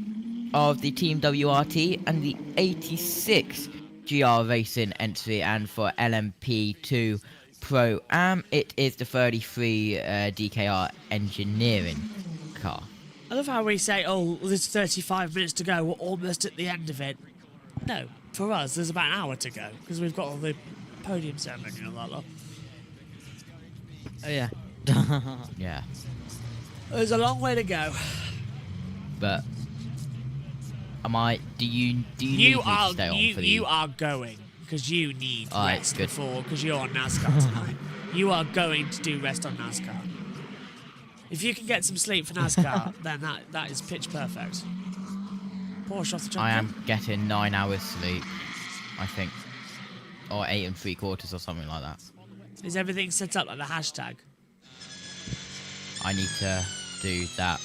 of the Team WRT and the 86 GR Racing entry. And for LMP2 Pro Am, it is the 33 DKR Engineering car. I love how we say, oh, there's 35 minutes to go, we're almost at the end of it. No, for us, there's about an hour to go, because we've got all the podium ceremony and all that lot. Oh, yeah. Yeah. There's a long way to go. But do you need me to stay on for the... You are going, because you need rest good. before, because you're on NASCAR tonight. You are going to do rest on NASCAR. If you can get some sleep for NASCAR, then that is pitch perfect. Porsche off the top. I am getting 9 hours sleep, I think. Or 8 3/4 or something like that. Is everything set up like the hashtag? I need to do that.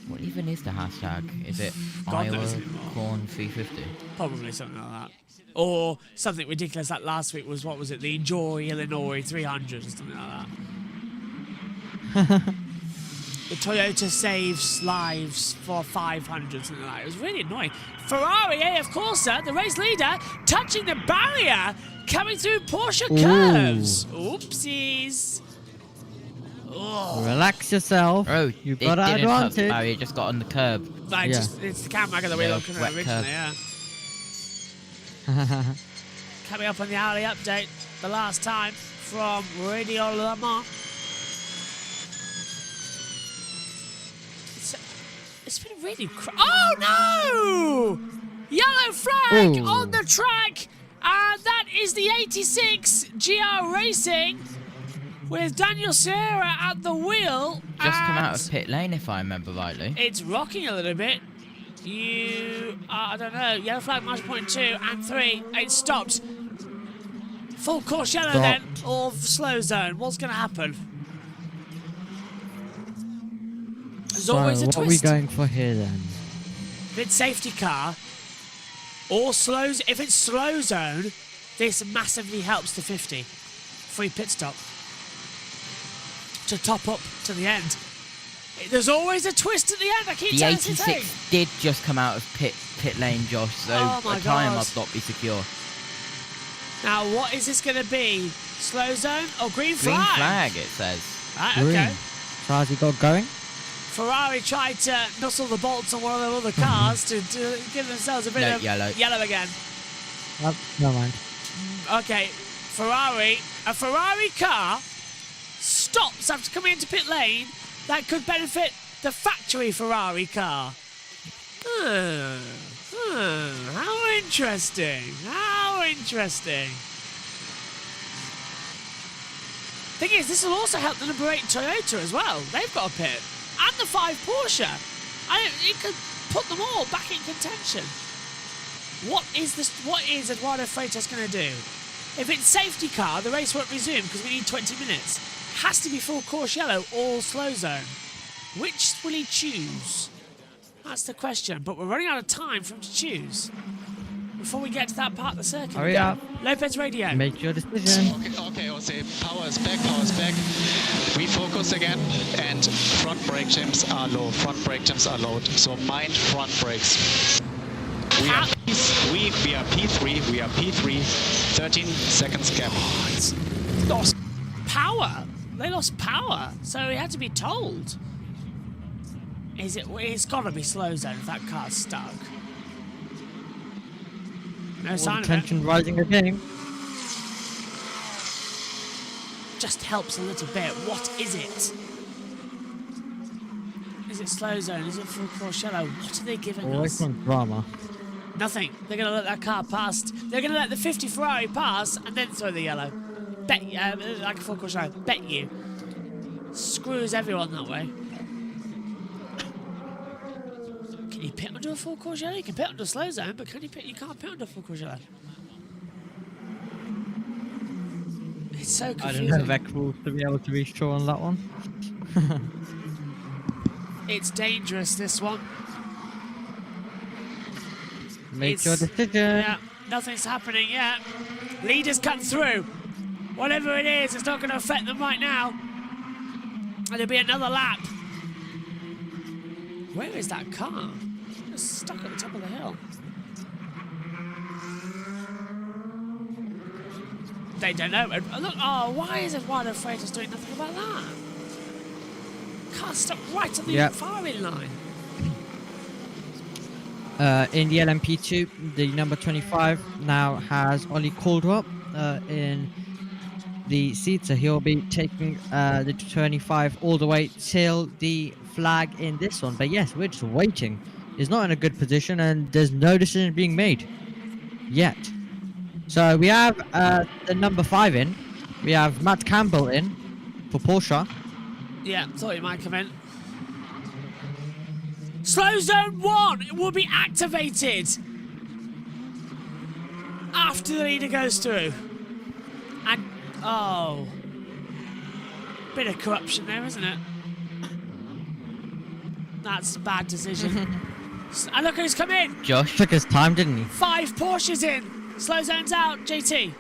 What even is the hashtag? Is it Iowa Corn 350? Probably something like that. Or something ridiculous like last week was, what was it? The Enjoy Illinois 300 or something like that. The Toyota saves lives for 500, something like that. It was really annoying. Ferrari, of course, sir, the race leader, touching the barrier, coming through Porsche curves. Oopsies. Oh. Relax yourself. Oh, you've got an didn't touch the advantage. barrier, just got on the curb. Like, it's the camera that we're looking at originally, Coming up on the hourly update, the last time from Radio Le Mans. It's been really oh no! Yellow flag on the track, and that is the 86 GR Racing with Daniel Sierra at the wheel. Just come out of pit lane, if I remember rightly. It's rocking a little bit. I don't know. Yellow flag, margin point 2 and 3. It's stopped. Full course yellow then, or slow zone. What's going to happen? There's always a twist. What are we going for here then? If it's safety car or slows, if it's slow zone, this massively helps the 50. Free pit stop to top up to the end. There's always a twist at the end. I keep the telling 86 did just come out of pit lane, Josh, so the tyre must not be secure. Now, what is this going to be? Slow zone or green flag? Green flag, it says. Right, okay. So how's he got going? Ferrari tried to nuzzle the bolts on one of their other cars to give themselves a bit of yellow again. Never mind. Okay, a Ferrari car stops after coming into pit lane. That could benefit the factory Ferrari car. How interesting. How interesting. Thing is, this will also help the number 8 Toyota as well. They've got a pit. And the 5 Porsche. It could put them all back in contention. What is Eduardo Freitas going to do? If it's safety car, the race won't resume because we need 20 minutes. Has to be full course yellow, all slow zone. Which will he choose? That's the question. But we're running out of time for him to choose. Before we get to that part of the circuit. Hurry up. Lopez Radio. Make your decision. Okay, Jose, power is back. We focus again, and front brake jams are low. So mind front brakes. We are P3, 13 seconds gap. Lost power. They lost power, so he had to be told. It's got to be slow zone if that car's stuck. No sign of it. Tension rising again. Just helps a little bit. What is it? Is it slow zone? Is it full course yellow? What are they giving us? Some drama. Nothing. They're going to let that car past. They're going to let the 50 Ferrari pass and then throw the yellow. Bet you, like a full course yellow. Bet you. Screws everyone that way. Can you pit under a full course yellow? You can pit under a slow zone, but you can't pit under a full course yellow. It's so confusing. I don't know VEC rules to be able to be sure on that one. It's dangerous, this one. Make your decision. Yeah, nothing's happening yet. Leader's cut through. Whatever it is, it's not going to affect them right now. And there'll be another lap. Where is that car? It's stuck at the top of the hill. They don't know. Look, why is Eduardo Freitas doing nothing about that? Car's stuck right on the firing line. In the LMP2, the number 25 now has Ollie Caldwell in the seat, so he'll be taking the 25 all the way till the flag in this one. But yes, we're just waiting. He's not in a good position, and there's no decision being made yet. So we have the number 5 in. We have Matt Campbell in for Porsche. Yeah, thought he might come in. Slow zone 1 will be activated after the leader goes through. And, bit of corruption there, isn't it? That's a bad decision. And look who's come in. Josh took his time, didn't he? 5 Porsches in. Slow zone's out, JT.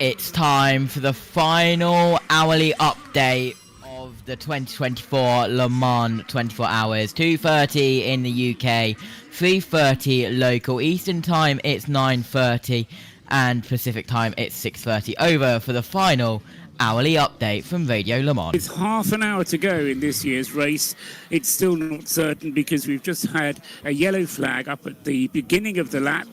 It's time for the final hourly update of the 2024 Le Mans 24 hours. 2:30 in the UK, 3:30 local. Eastern time it's 9:30 and Pacific time it's 6:30. Over for the final hourly update from Radio Le Mans. It's half an hour to go in this year's race. It's still not certain because we've just had a yellow flag up at the beginning of the lap,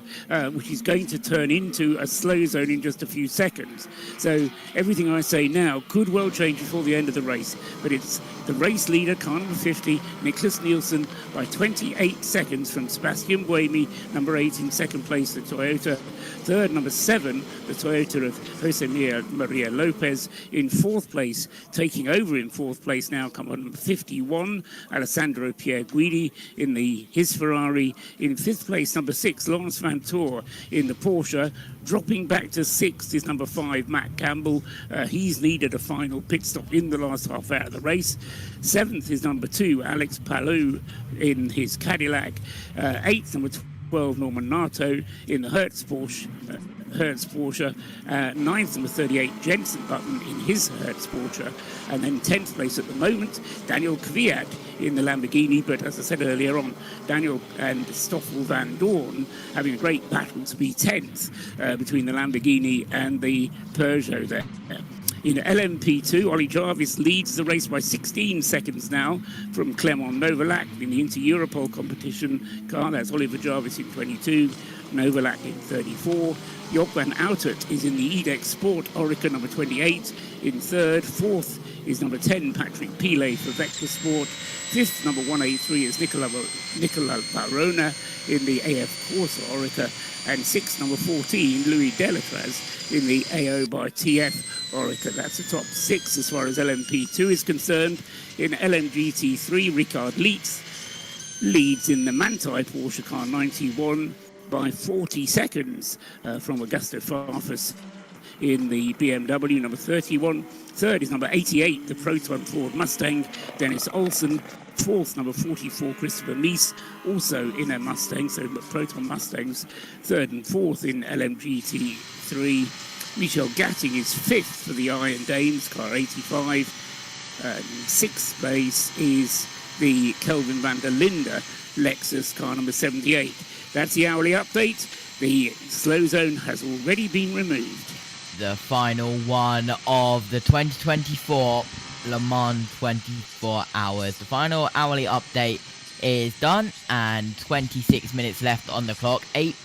which is going to turn into a slow zone in just a few seconds. So everything I say now could well change before the end of the race. But it's the race leader, car number 50, Nicholas Nielsen, by 28 seconds from Sebastian Buemi, number 8 in second place, the Toyota. Third, number 7, the Toyota of Jose Maria Lopez in fourth place. Taking over in fourth place now, come on, number 51, Alessandro Pierre Guidi in his Ferrari. In fifth place, number 6, Lawrence Van Toor in the Porsche. Dropping back to 6th is number 5, Matt Campbell. He's needed a final pit stop in the last half hour of the race. 7th is number 2, Alex Palou in his Cadillac. 8th, number 12, Norman Nato in the Hertz Porsche. 9th, number 38, Jensen Button in his Hertz Porsche. And then 10th place at the moment, Daniel Kvyat in the Lamborghini. But as I said earlier on, Daniel and Stoffel Van Dorn having a great battle to be 10th between the Lamborghini and the Peugeot there. In LMP2, Ollie Jarvis leads the race by 16 seconds now from Clement Novalak in the Inter-Europol competition car. That's Oliver Jarvis in 22, Novalak in 34. Job van Outert is in the EDEX Sport Orica number 28 in third. Fourth is number 10, Patrick Pile for Vector Sport. Fifth, number 183 is Nicola Barona in the AF Corsa Orica. And sixth, number 14, Louis Delatraz in the AO by TF Orica. That's the top six as far as LMP2 is concerned. In LMGT3, Ricard Leitz leads in the Manthey Porsche car 91 by 40 seconds from Augusto Farfus in the BMW number 31. Third is number 88, the Proton Ford Mustang, Dennis Olsen. Fourth, number 44, Christopher Mies, also in a Mustang, so Proton Mustangs. Third and fourth in LMGT3. Michel Gatting is fifth for the Iron Dames, car 85. Sixth place is the Kelvin van der Linde Lexus, car number 78. That's the hourly update. The slow zone has already been removed. The final one of the 2024 Le Mans 24 hours. The final hourly update is done and 26 minutes left on the clock. 8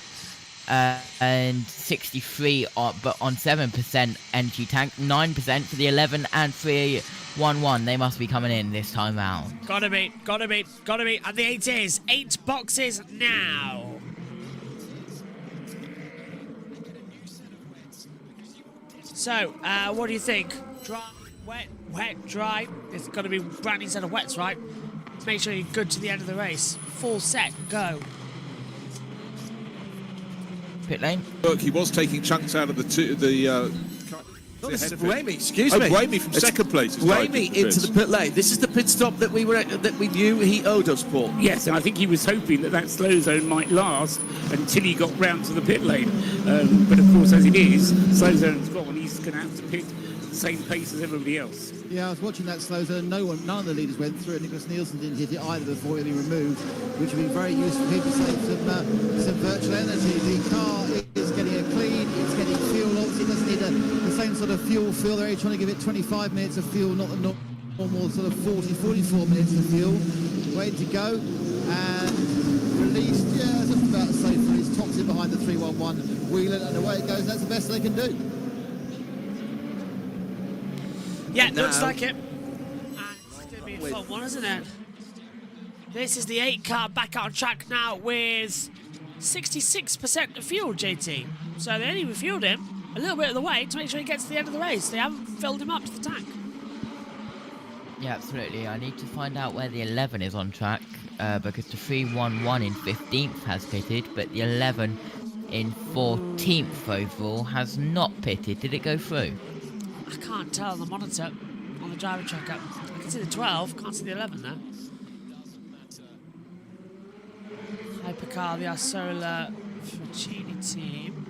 and 63 but on 7% energy tank, 9% for the 11 and 311. They must be coming in this time round. Gotta be. And the 8 is 8 boxes now. So, what do you think? Dry, wet, dry. It's got to be brand new set of wets, right? Make sure you're good to the end of the race. Full set, go. Pit lane. Look, he was taking chunks out of the This is Buemi, excuse me. Buemi from second place. Buemi into the pit lane. This is the pit stop that we knew he owed us, Paul. Yes, and I think he was hoping that slow zone might last until he got round to the pit lane. But of course, as it is, slow zone's gone. He's going to have to pit at the same pace as everybody else. Yeah, I was watching that slow zone. None of the leaders went through it. Nicholas Nielsen didn't hit it either before it had been removed, which would be very useful for him to save some virtual energy. The car is getting a clean, it's getting fuel. Obviously, it doesn't need the same sort of fuel. They're only trying to give it 25 minutes of fuel, not the normal sort of 44 minutes of fuel. Waiting to go and released, yeah, just about safe for his tops in behind the 311 Wheeler, and away it goes. That's the best they can do. Yeah, looks like it. And it's going to be a fun one, isn't it? This is the 8 car back on track now with 66% of fuel, JT. So they only refueled him a little bit of the way to make sure he gets to the end of the race. They haven't filled him up to the tank. Yeah, absolutely. I need to find out where the 11 is on track because the 311 in 15th has pitted, but the 11 in 14th overall has not pitted. Did it go through? I can't tell on the monitor, on the driver tracker. I can see the 12, can't see the 11 though. Hypercar, the Arsola Ficini team.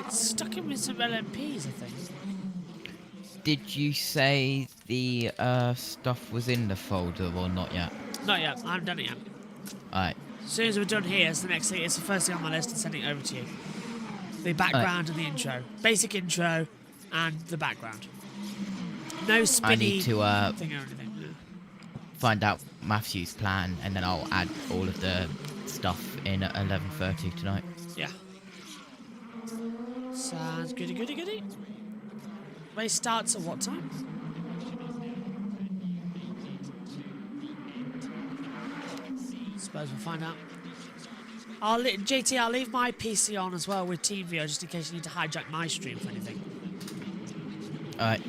It's stuck in with some LMPs, I think. Did you say the stuff was in the folder or not yet? Not yet, I haven't done it yet. Alright. As soon as we're done here, it's the next thing. It's the first thing on my list and sending it over to you. The background and the intro. Basic intro and the background. No spinny I need to thing or anything. No. Find out Matthew's plan and then I'll add all of the stuff in at 11:30 tonight. Yeah. Sounds goody. Race starts at what time? Suppose we'll find out. JT, I'll leave my PC on as well with TeamViewer just in case you need to hijack my stream for anything. Alright.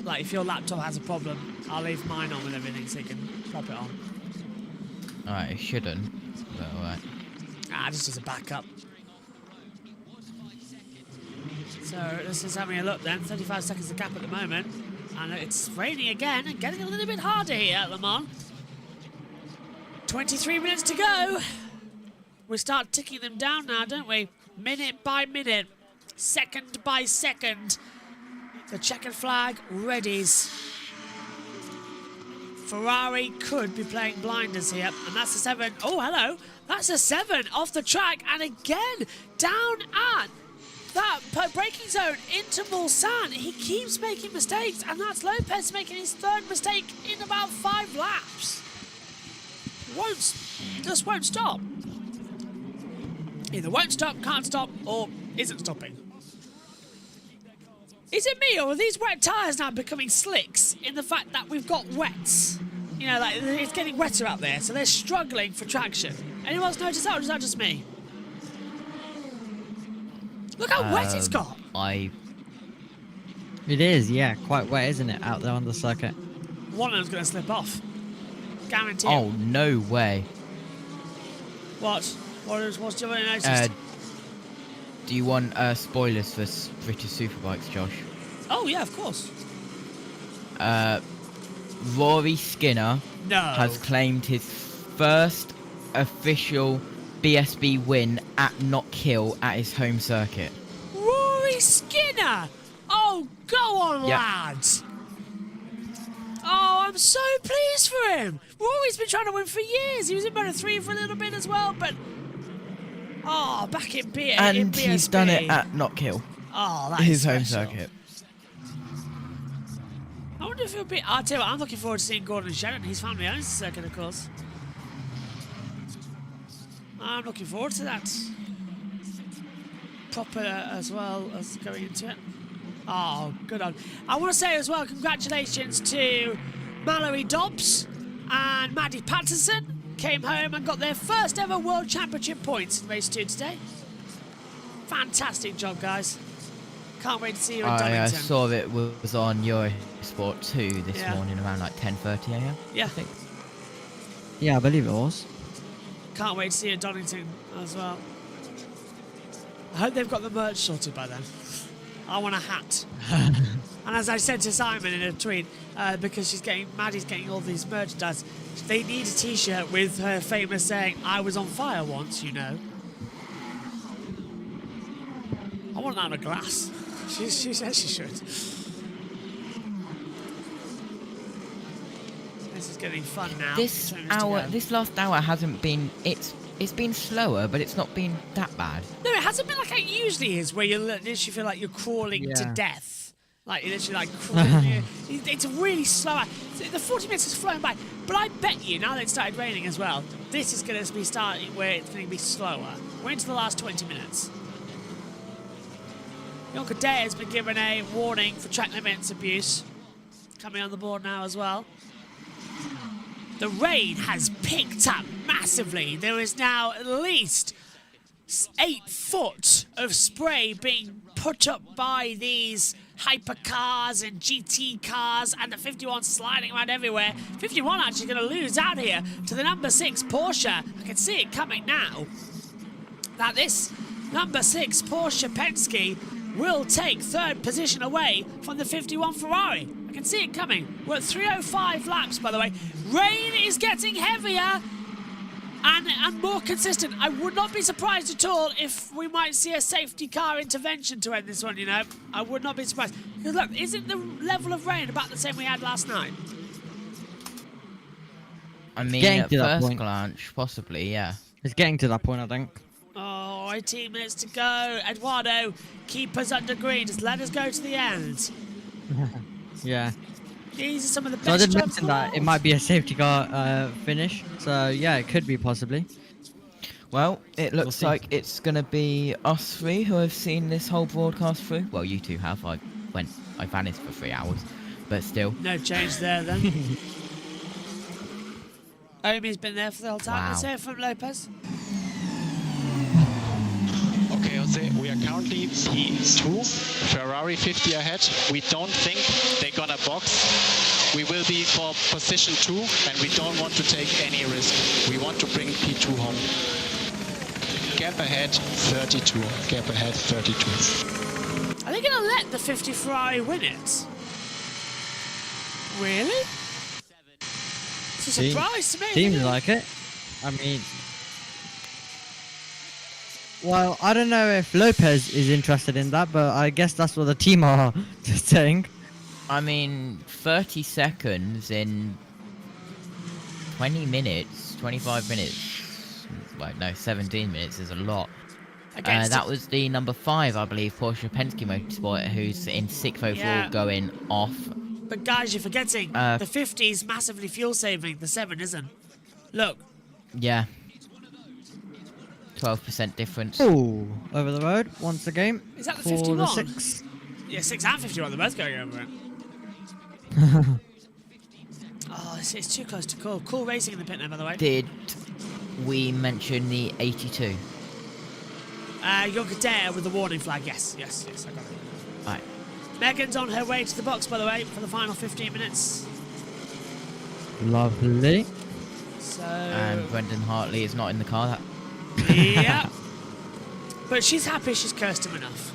Like if your laptop has a problem, I'll leave mine on with everything so you can pop it on. Alright, it shouldn't, but alright. Just as a backup. So this is having a look then. 35 seconds of gap at the moment. And it's raining again and getting a little bit harder here at Le Mans. 23 minutes to go. We start ticking them down now, don't we? Minute by minute, second by second. The checkered flag readies. Ferrari could be playing blinders here, and that's a 7. Oh, hello. That's a 7 off the track, and again, down at that braking zone into Mulsanne, he keeps making mistakes, and that's Lopez making his third mistake in about 5 laps. Just won't stop. Either won't stop, can't stop, or isn't stopping. Is it me, or are these wet tyres now becoming slicks in the fact that we've got wets? You know, like, it's getting wetter out there, so they're struggling for traction. Anyone else notice that, or is that just me? Look how wet it's got. It is, yeah, quite wet, isn't it, out there on the circuit? One of them's going to slip off. Guarantee. Oh, no way. What? What's your noticed? Do you want spoilers for British Superbikes, Josh? Oh, yeah, of course. Rory Skinner has claimed his first official BSB win at Knockhill at his home circuit. Rory Skinner! Oh, go on, lads! Oh, I'm so pleased for him! Rory's been trying to win for years. He was in Moto 3 for a little bit as well, but... Oh, back in BSB. And he's done it at Knockhill. Oh, that's his home special. circuit. I wonder if he'll be... I'll tell you what, I'm looking forward to seeing Gordon Sheridan. His family owns the circuit, of course. I'm looking forward to that. Proper as well as going into it. Oh, good on. I want to say as well, congratulations to Mallory Dobbs and Maddie Patterson. Came home and got their first ever World Championship points in race 2 today. Fantastic job, guys. Can't wait to see you in Donington. I saw it was on Eurosport 2 this morning around like 10:30 a.m. Yeah. I think. Yeah, I believe it was. Can't wait to see you in Donington as well. I hope they've got the merch sorted by then. I want a hat. And as I said to Simon in a tweet, because Maddie's getting all these merchandise, they need a t-shirt with her famous saying, "I was on fire once, you know." I want that on a glass. She says she should. This is getting fun now. This last hour hasn't been. It's been slower, but it's not been that bad. No, it hasn't been like it usually is, where you literally feel like you're crawling to death. Like, you're literally like crawling. It's really slow. The 40 minutes has flown by. But I bet you, now that it started raining as well, this is going to be starting where it's going to be slower. We're into the last 20 minutes. Yonka Day has been given a warning for track limits abuse. Coming on the board now as well. The rain has picked up massively. There is now at least 8 foot of spray being put up by these hypercars and GT cars, and the 51 sliding around everywhere. 51 actually going to lose out here to the number 6 Porsche. I can see it coming now. That this number 6 Porsche Penske will take 3rd position away from the 51 Ferrari. I can see it coming. We're at 305 laps, by the way. Rain is getting heavier and more consistent. I would not be surprised at all if we might see a safety car intervention to end this one, you know. I would not be surprised. Because look, isn't the level of rain about the same we had last night? I mean, at first glance, possibly, yeah. It's getting to that point, I think. Oh, 18 minutes to go. Eduardo, keep us under green. Just let us go to the end. Yeah. These are some of the best So I did jobs mention that it might be a safety car finish. So yeah, it could be possibly. Well, it looks like it's going to be us 3 who have seen this whole broadcast through. Well, you 2 have. I vanished for 3 hours, but still. No change there then. Omi's been there for the whole time. Wow. Let's hear from Lopez. Okay, Jose, we are currently P2, Ferrari 50 ahead. We don't think they're gonna box. We will be for position 2, and we don't want to take any risk. We want to bring P2 home. Gap ahead, 32. Gap ahead, 32. Are they going to let the 50 Ferrari win it? Really? It's a surprise to me. Seems like it. I mean... Well, I don't know if Lopez is interested in that, but I guess that's what the team are saying. I mean, 30 seconds in 20 minutes, 25 minutes, well, no, 17 minutes is a lot. That was the number 5, I believe, Porsche Penske Motorsport, who's in 6th overall, going off. But guys, you're forgetting the 50 is massively fuel saving. The 7 isn't. Look. Yeah. 12% difference. Oh, over the road once again. Is that the for 51? The 6. Yeah, 6 and 51. They're both going over it. Oh, it's too close to call. Cool racing in the pit now, by the way. Did we mention the 82? You're there with the warning flag. Yes, I got it. All right. Megan's on her way to the box, by the way, for the final 15 minutes. Lovely. So. And Brendan Hartley is not in the car. Yeah. But she's happy she's cursed him enough.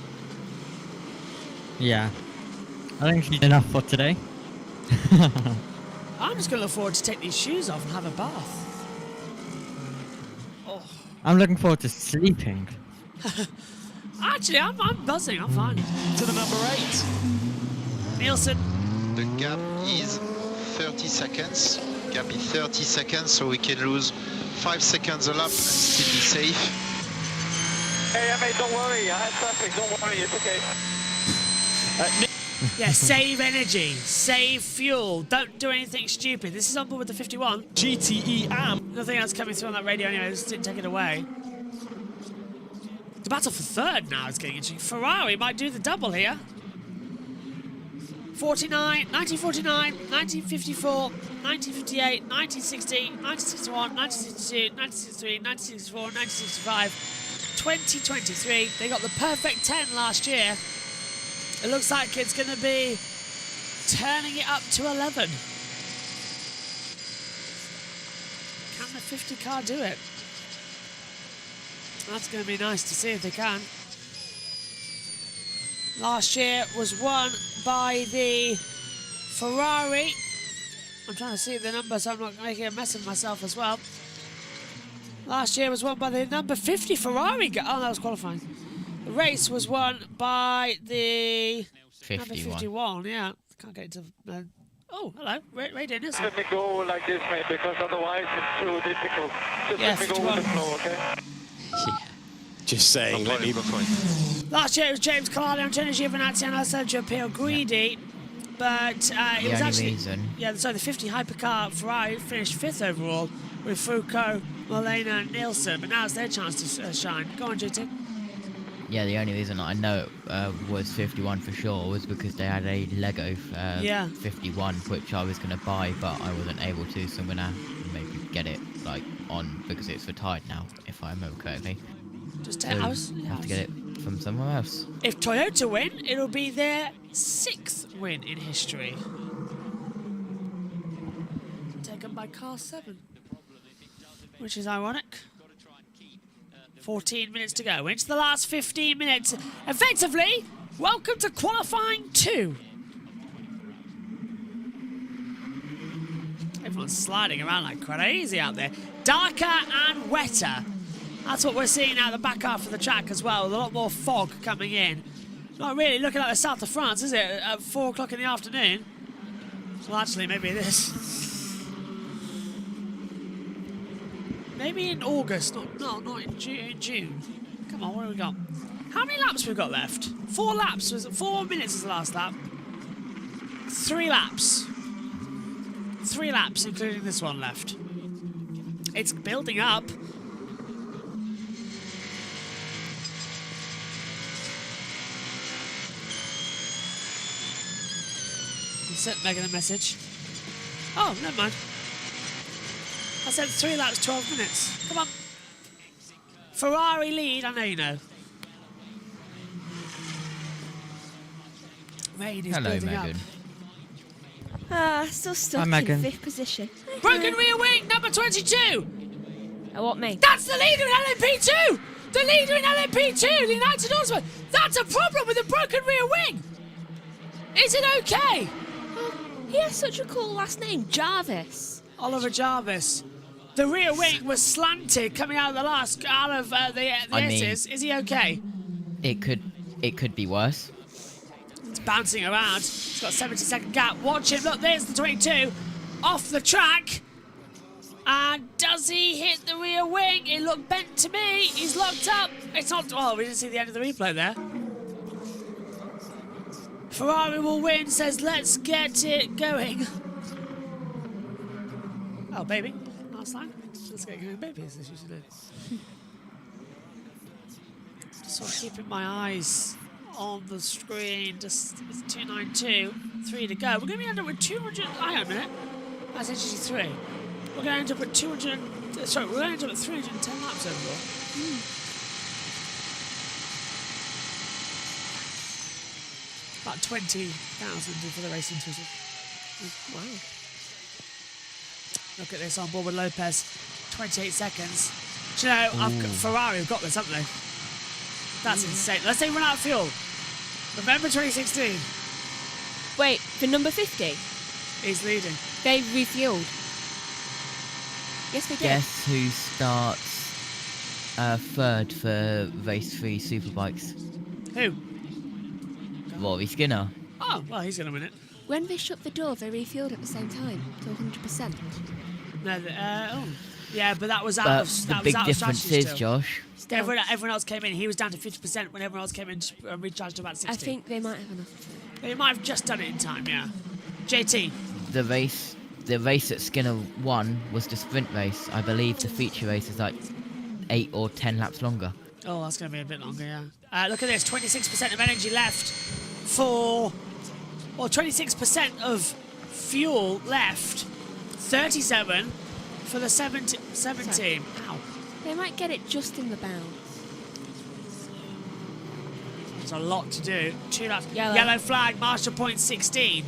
Yeah. I think she's enough for today. I'm just going to look forward to take these shoes off and have a bath. Oh. I'm looking forward to sleeping. Actually, I'm buzzing. I'm fine. To the number 8. Nielsen. The gap is 30 seconds. Gap is 30 seconds, so we can lose 5 seconds a lap and still be safe. Hey, mate, don't worry. I had traffic. Don't worry. It's okay. Yeah, save energy, save fuel, don't do anything stupid. This is on board with the 51. GTE AM. Nothing else coming through on that radio anyway, just didn't take it away. The battle for 3rd now is getting interesting. Ferrari might do the double here. 1949, 1954, 1958, 1960, 1961, 1962, 1963, 1964, 1965, 2023. They got the perfect 10 last year. It looks like it's going to be turning it up to 11. Can the 50 car do it? That's going to be nice to see if they can. Last year was won by the Ferrari. I'm trying to see the number so I'm not making a mess of myself as well. Last year was won by the number 50 Ferrari. Oh, that was qualifying. The race was won by the 51. number 51. Yeah, can't get into. Oh, hello, Ray Dennis. Let me go like this, mate, because otherwise it's too difficult. Just let me go with the flow, okay? Yeah. Just saying. Let me. Last year it was James Calado, Antonio Giovinazzi, and Sergio Pio Guidi, but it was actually so the 50 hypercar Ferrari finished 5th overall with Foucault, Molina, and Nielsen, but now it's their chance to shine. Go on, GT. Yeah, the only reason I know it was 51 for sure was because they had a Lego 51, which I was going to buy, but I wasn't able to, so I'm going to maybe get it like on because it's retired now, if I remember correctly. Just so have to get it from somewhere else. If Toyota win, it'll be their 6th win in history. Taken by car 7, which is ironic. 14 minutes to go. Into the last 15 minutes. Effectively, welcome to qualifying 2. Everyone's sliding around like crazy out there. Darker and wetter. That's what we're seeing now, the back half of the track as well, with a lot more fog coming in. Not really looking like the south of France, is it, at 4 o'clock in the afternoon? Well, actually, maybe it is. Maybe in August, not in June. Come on, what have we got? How many laps have we got left? 4 laps. Was it 4 minutes is the last lap? 3 laps. 3 laps, including this one left. It's building up. You sent Megan a message. Oh, never mind. I said 3 laps, 12 minutes. Come on. Ferrari lead, I know you know. Rain is Hello, building Megan. up. Still stuck in Megan. 5th position. Broken rear wing, number 22. What, me? That's the leader in LMP2. The leader in LMP2, the United Autosport. That's a problem with a broken rear wing. Is it okay? He has such a cool last name, Jarvis. Oliver Jarvis. The rear wing was slanted coming out of the S's. Is he okay? It could be worse. It's bouncing around. It's got a 70-second gap. Watch him. Look, there's the 22 off the track. And does he hit the rear wing? It looked bent to me. He's locked up. It's not... Oh, we didn't see the end of the replay there. Ferrari will win, says let's get it going. Oh, baby. Last line. Let's get going, baby, as this usually do. Just sort of keeping my eyes on the screen. Just it's 292, 3 to go. We're going to be end up with 200. Hang on a minute. That's actually 3. We're going to end up with 200. Sorry, we're going to end up with 310 laps overall. About 20,000 for the race in total. Wow. Look at this on board with Lopez. 28 seconds. Do you know, Ferrari have got this, haven't they? That's insane. Let's say run out of fuel. November 2016. Wait, for number 50? He's leading. They refueled. Yes, they did. Guess who starts third for race 3 Superbikes? Who? Rory Skinner. Oh, well, he's going to win it. When they shut the door, they refueled at the same time to 100%. No, yeah, but that was out But of the big difference is, Josh. Everyone else came in. He was down to 50% when everyone else came in and recharged to about 60. I think they might have enough of it. They might have just done it in time, yeah. JT. The race that Skinner won was the sprint race. I believe the feature race is like 8 or 10 laps longer. Oh, that's going to be a bit longer, yeah. Look at this, 26% of energy left for... Well, 26% of fuel left. 37 for the 17. Ow. They might get it just in the bounds. There's a lot to do. 2 laps. Yellow flag, marshal point 16.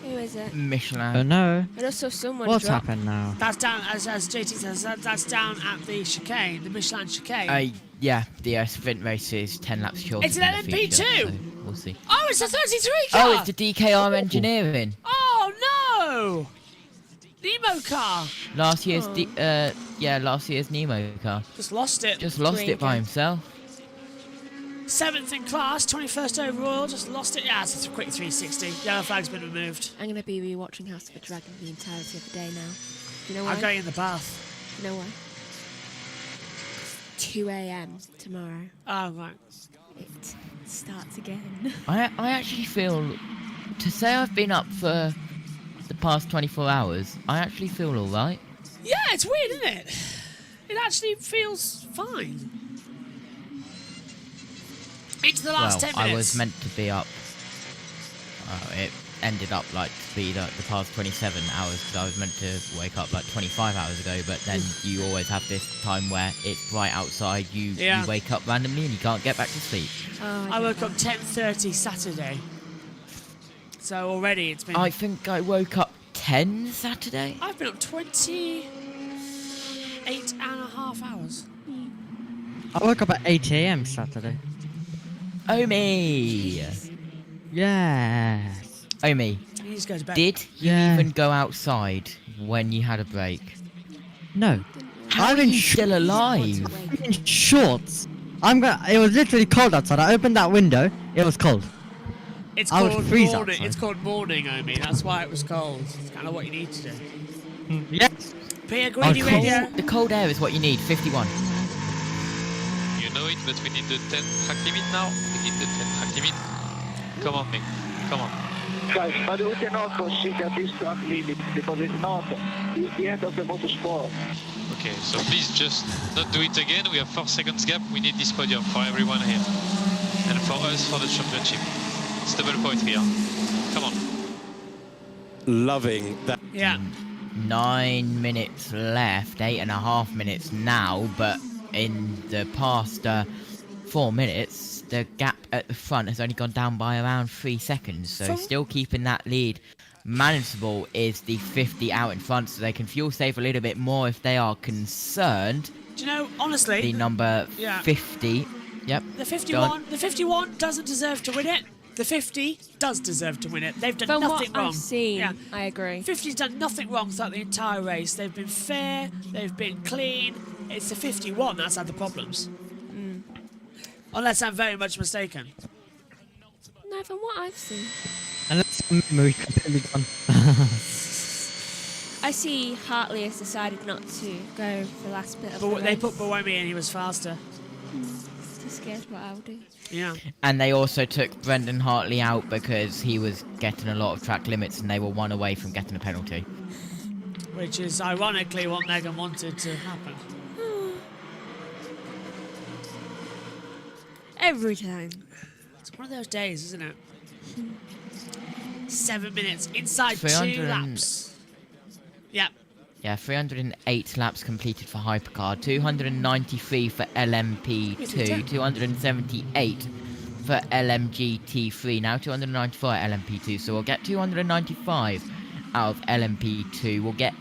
Who is it? Michelin. Oh no. I just saw someone What's drop. happened now? That's down, as JT says, that's down at the chicane, the Michelin chicane. Yeah, the sprint race is 10 laps shorter. It's an than the LMP2. feature, so we'll see. Oh, it's a 33 car! Oh, it's the DKR engineering. Oh, no! Nemo car. Last year's last year's Nemo car. Just lost it. Just lost it by himself. 7th in class, 21st overall, just lost it. Yeah, it's a quick 360. Yellow flag's been removed. I'm going to be rewatching House of the Dragon the entirety of the day now. Do you know why? I'm going in the bath. You know why? 2 a.m. tomorrow. Oh, right. It starts again. I actually feel, to say I've been up for the past 24 hours, I actually feel alright. Yeah, it's weird, isn't it? It actually feels fine. Into the last 10 minutes. I was meant to be up. It ended up like to be the past 27 hours because I was meant to wake up like 25 hours ago, but then you always have this time where it's bright outside, you wake up randomly and you can't get back to sleep. I woke up 10:30 Saturday. So already it's been... I think I woke up 10 Saturday. I've been up 28 and a half hours. I woke up at 8 a.m. Saturday. Omi! Yes. Omi, He just goes back. did you even go outside when you had a break? No. How I'm are in you still alive? I'm in shorts. It was literally cold outside. I opened that window. It was cold. It's I would called freeze morning. outside. It's called morning, Omi. That's why it was cold. It's kind of what you need to do. Yes. Pia Greedy Radio. The cold air is what you need, 51. You know it, but we need the 10 track limit now. We need the 10 track limit. Come on, Nick. Come on. Guys, but we cannot proceed at this track limit because it's not the end of the motorsport. Okay, so please just not do it again. We have 4 seconds gap. We need this podium for everyone here. And for us, for the championship. It's double point here. Come on. Loving that. Yeah. 9 minutes left, 8.5 minutes now, but in the past 4 minutes, the gap at the front has only gone down by around 3 seconds, so still keeping that lead manageable is the 50 out in front, so they can fuel save a little bit more if they are concerned. Do you know, honestly... The number 50, yep. The 51 doesn't deserve to win it. The 50 does deserve to win it. They've done From nothing what wrong. I've seen, I agree. 50's done nothing wrong throughout the entire race. They've been fair, they've been clean. It's the 51 that's had the problems. Unless I'm very much mistaken. No, from what I've seen. Unless memory completely gone. I see Hartley has decided not to go for the last bit of the But they race. put Buemi in, he was faster. Just scared what I'll do. Yeah. And they also took Brendan Hartley out because he was getting a lot of track limits and they were one away from getting a penalty. Which is ironically what Megan wanted to happen. Every time. It's one of those days, isn't it? 7 minutes inside 2 300 laps. Yeah. Yeah, 308 laps completed for Hypercar, 293 for LMP2, 278 for LMGT3, now 294 at LMP2, so we'll get 295 out of LMP2, we'll get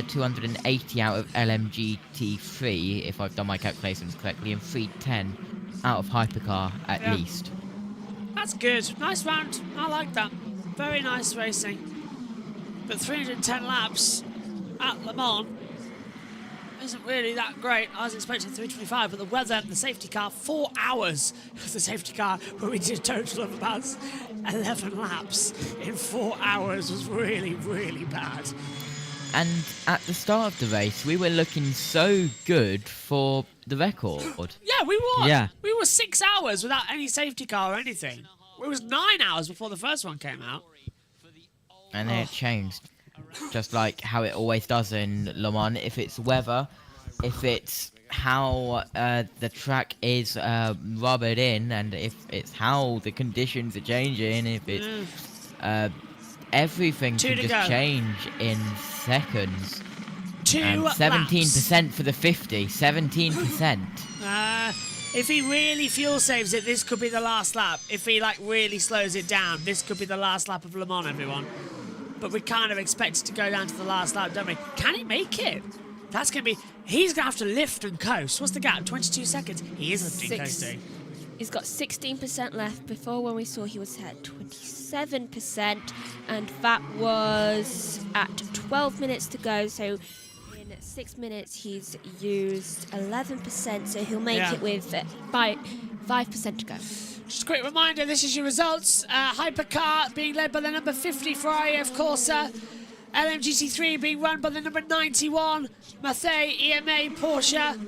280 out of LMGT3, if I've done my calculations correctly, and 310 out of Hypercar at least. That's good. Nice round. I like that. Very nice racing. But 310 laps at Le Mans isn't really that great. I was expecting 325, but the weather and the safety car, 4 hours of the safety car, where we did a total of about 11 laps in 4 hours, was really, really bad. And at the start of the race, we were looking so good for the record. Yeah, we were. Yeah. We were 6 hours without any safety car or anything. It was 9 hours before the first one came out. And then it changed. Just like how it always does in Le Mans. If it's weather, if it's how the track is rubbered in, and if it's how the conditions are changing, if it's everything can just change in seconds. 17% for the 50, 17%. If he really fuel saves it, this could be the last lap. If he really slows it down, this could be the last lap of Le Mans, everyone. But we kind of expect it to go down to the last lap, don't we? Can he make it? That's going to be... He's going to have to lift and coast. What's the gap? 22 seconds? He is lifting and coasting. He's got 16% left. Before, when we saw, he was at 27%. And that was at 12 minutes to go. So in 6 minutes, he's used 11%. So he'll make it with by 5% to go. Just a quick reminder, this is your results. Hypercar being led by the number 50 Ferrari, of course. LMGT3 being run by the number 91 Mathey EMA Porsche.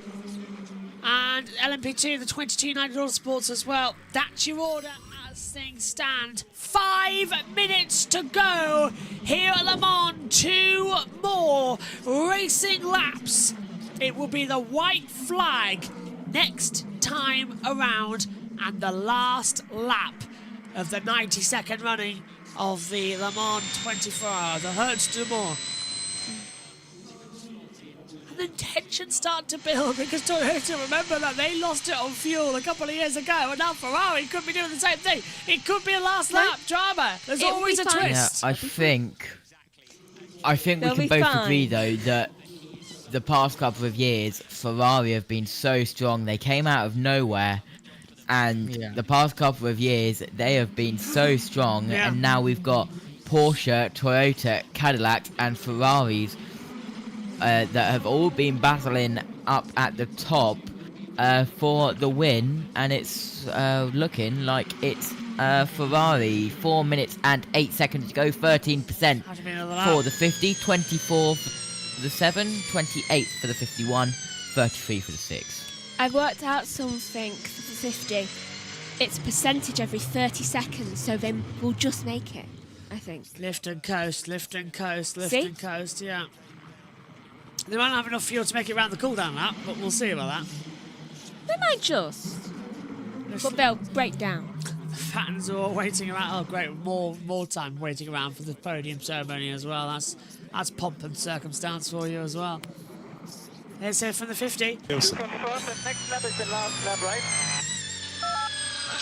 And LMP2, the 22 United Autosports as well. That's your order as things stand. 5 minutes to go here at Le Mans. 2 more racing laps. It will be the white flag next time around. And the last lap of the 92nd running of the Le Mans 24 Hour, the Hertz du Mans. And then tensions start to build because Toyota, remember that they lost it on fuel a couple of years ago, and now Ferrari could be doing the same thing. It could be a last lap drama. There's always a twist. Yeah, I think we can both agree, though, that the past couple of years, Ferrari have been so strong. They came out of nowhere. And the past couple of years, they have been so strong, and now we've got Porsche, Toyota, Cadillac, and Ferraris that have all been battling up at the top for the win, and it's looking like it's Ferrari. 4 minutes and 8 seconds to go, 13% for the 50, 24 for the 7, 28 for the 51, 33 for the 6. I've worked out something for the 50. It's percentage every 30 seconds, so then we'll just make it, I think. Lift and coast, lift and coast, lift and coast, yeah. They might not have enough fuel to make it around the cooldown lap, but we'll see about that. They might just. But they'll break down. The fans are all waiting around. Oh, great. More time waiting around for the podium ceremony as well. That's pomp and circumstance for you as well. Let's hear from the 50. Next lap is the last lap, right?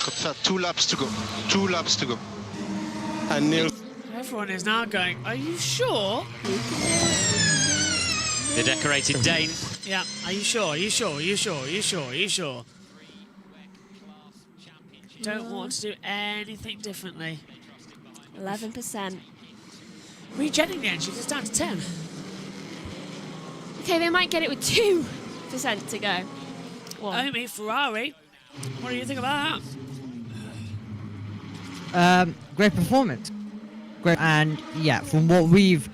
Confirm, 2 laps to go. 2 laps to go. And Neil. Everyone is now going, are you sure? The decorated Dane. Yeah, are you sure? Are you sure? Are you sure? Are you sure? Are you sure? Don't want to do anything differently. 11%. Regenerating the engine is down to 10. Okay, they might get it with 2% to go. Omi, Ferrari. What do you think about that? Great performance. Great, and yeah, from what we've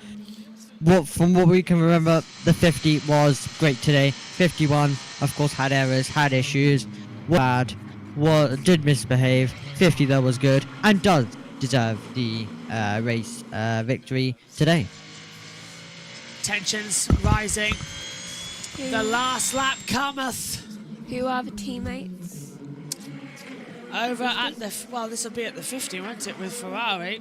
from what we can remember, the 50 was great today. 51, of course, had errors, had issues, bad, did misbehave. 50 though was good and does deserve the race victory today. Tensions rising. The last lap cometh. Who are the teammates? Over at the, well, this will be at the 50, won't it, with Ferrari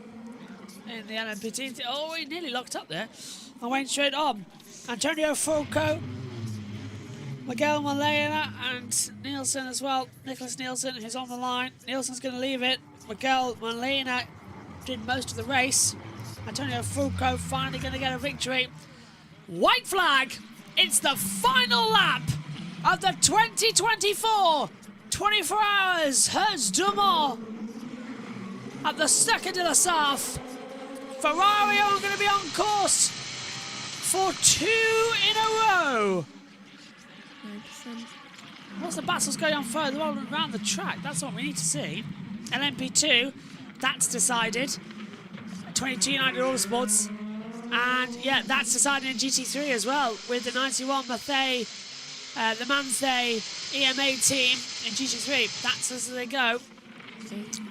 in the LMP2. Oh, he nearly locked up there. I went straight on. Antonio Fulco, Miguel Molina, and Nielsen as well. Nicholas Nielsen, who's on the line. Nielsen's going to leave it. Miguel Molina did most of the race. Antonio Fulco finally going to get a victory. White flag. It's the final lap of the 2024 24 Hours Hertz du Mans at the Circuit de la Sarthe. Ferrari are going to be on course for 2 in a row. 9%. What's the battles going on further on around the track? That's what we need to see. LMP2, that's decided. 22 United Autosports. And yeah, that's decided in GT3 as well, with the 91 Mathey, the Manthey EMA team in GT3. That's as they go.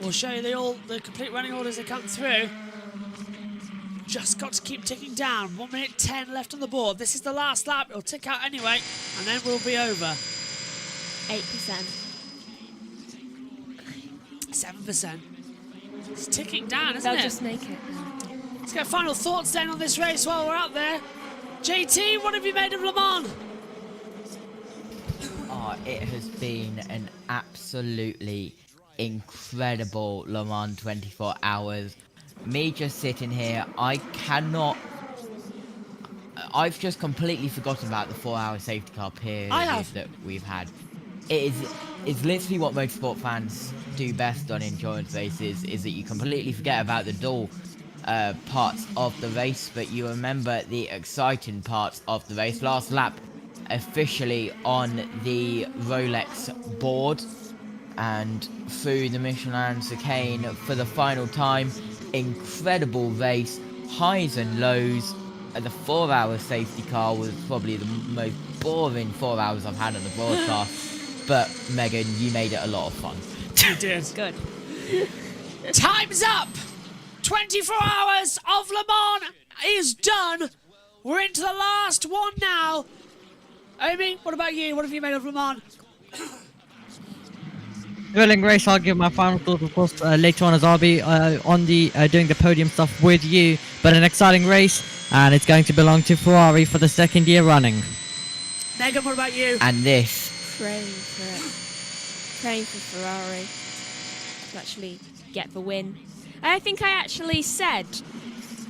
We'll show you the complete running orders that come through. Just got to keep ticking down. 1 minute 10 left on the board. This is the last lap. It'll tick out anyway, and then we'll be over. 8%. 7%. It's ticking down, isn't They'll it? just make it. Let's get final thoughts then on this race while we're out there. JT, what have you made of Le Mans? Oh, it has been an absolutely incredible Le Mans 24 hours. Me just sitting here, I've just completely forgotten about the 4-hour safety car period that we've had. It's literally what motorsport fans do best on endurance races, is that you completely forget about the dull parts of the race, but you remember the exciting parts of the race. Last lap officially on the Rolex board and through the Michelin chicane for the final time. Incredible race, highs and lows. The 4-hour safety car was probably the most boring 4 hours I've had on the broadcast, but Megan, you made it a lot of fun. You did. Good. Time's up! 24 hours of Le Mans is done. We're into the last one now. Amy, what about you? What have you made of Le Mans? Thrilling race. I'll give my final thoughts, of course, later on, as I'll be on the doing the podium stuff with you. But an exciting race, and it's going to belong to Ferrari for the 2nd year running. Megan, what about you? And this. Praying for it. Praying for Ferrari to actually get the win. I think I actually said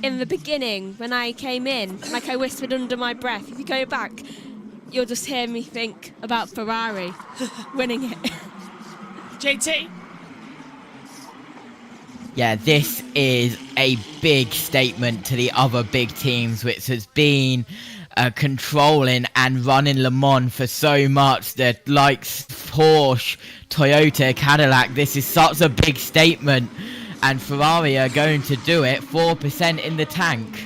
in the beginning when I came in, like I whispered under my breath, if you go back, you'll just hear me think about Ferrari winning it. JT? Yeah, this is a big statement to the other big teams, which has been controlling and running Le Mans for so much. The likes Porsche, Toyota, Cadillac. This is such a big statement, and Ferrari are going to do it. 4% in the tank.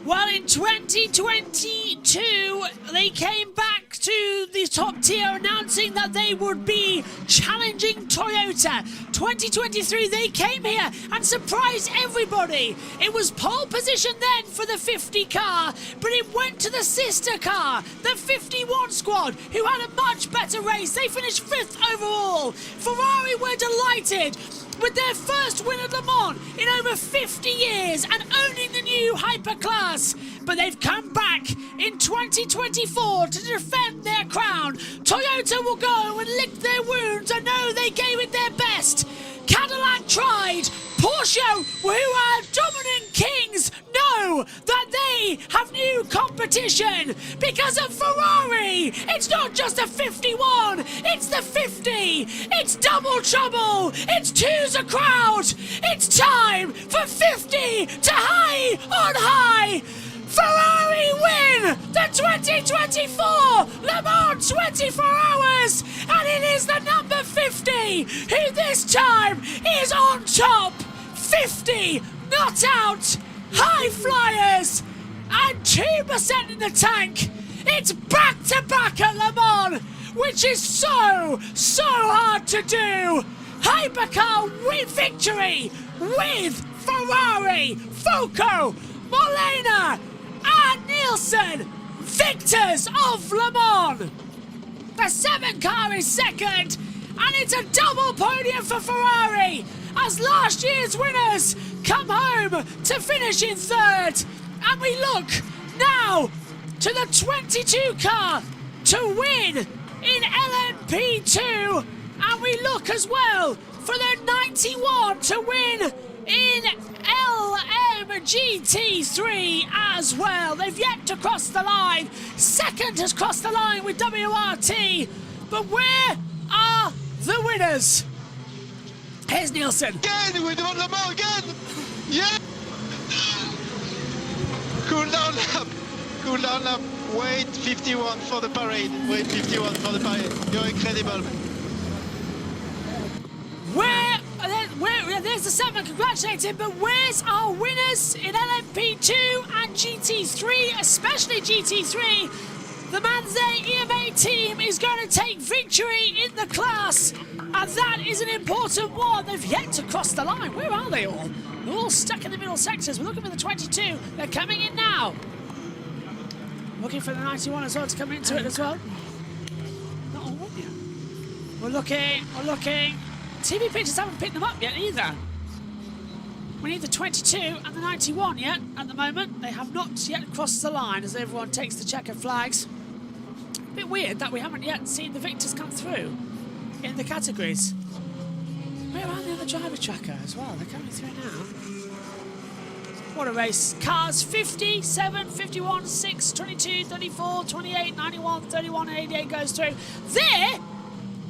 Well, in 2022, they came back to the top tier, announcing that they would be challenging Toyota. 2023, they came here and surprised everybody. It was pole position then for the 50 car, but it went to the sister car, the 51 squad, who had a much better race. They finished 5th overall. Ferrari were delighted with their first win at Le Mans in over 50 years and owning the new hyperclass. But they've come back in 2024 to defend their crown. Toyota will go and lick their wounds. I know they gave it their best. Cadillac tried. Porsche, who are dominant kings, know that they have new competition because of Ferrari. It's not just a 51, it's the 50. It's double trouble. It's two's a crowd. It's time for 50 to high on high. Ferrari win the 2024 Le Mans 24 Hours, and it is the number 50 who this time is on top. 50 not out. High flyers. and 2% in the tank. It's back-to-back at Le Mans, which is so hard to do. Hypercar win victory with Ferrari, Foucault, Molina and Nielsen, victors of Le Mans. The 7 car is second, and it's a double podium for Ferrari as last year's winners come home to finish in third. And we look now to the 22 car to win in LMP2, and we look as well for the 91 to win in LMGT3 as well. They've yet to cross the line. Second has crossed the line with WRT, but where are the winners? Here's Nielsen. Again, we won Le Mans again! Yeah! Cool down lap. Cool down lap. Wait 51 for the parade. Wait 51 for the parade. You're incredible. There's the 7, congratulating, but where's our winners in LMP2 and GT3, especially GT3? The Manze EMA team is going to take victory in the class, and that is an important one. They've yet to cross the line. Where are they all? They're all stuck in the middle sectors. We're looking for the 22. They're coming in now. Looking for the 91 as well to come into it as well. Not all one yet. We're looking. TV pictures haven't picked them up yet either. We need the 22 and the 91 yet at the moment. They have not yet crossed the line as everyone takes the checkered flags. A bit weird that we haven't yet seen the victors come through in the categories. Where are the other driver tracker as well? They're coming through now. What a race. Cars 50, 7, 51, 6, 22, 34, 28, 91, 31 and 88 goes through. There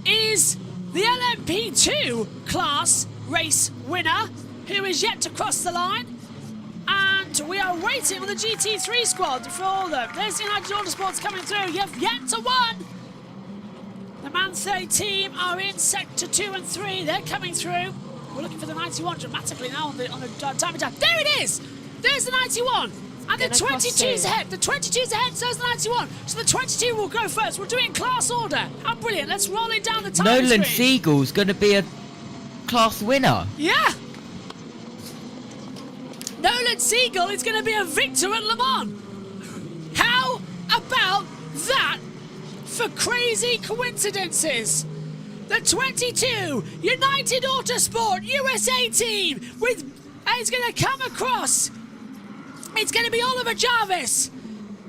is the LMP2 class race winner, who is yet to cross the line, and we are waiting on the GT3 squad for all of them. There's the United Autosports coming through. You've yet to win. The Man30 team are in sector 2 and 3. They're coming through. We're looking for the 91 dramatically now on the time attack. There it is. There's the 91. And the 22's ahead. The 22's ahead, so is the 91. So the 22 will go first. We'll do it in class order. How brilliant. Let's roll it down the time Nolan screen. Siegel's going to be a class winner. Yeah. Nolan Siegel is going to be a victor at Le Mans. How about that for crazy coincidences? The 22 United Autosport USA team is going to come across. It's going to be Oliver Jarvis.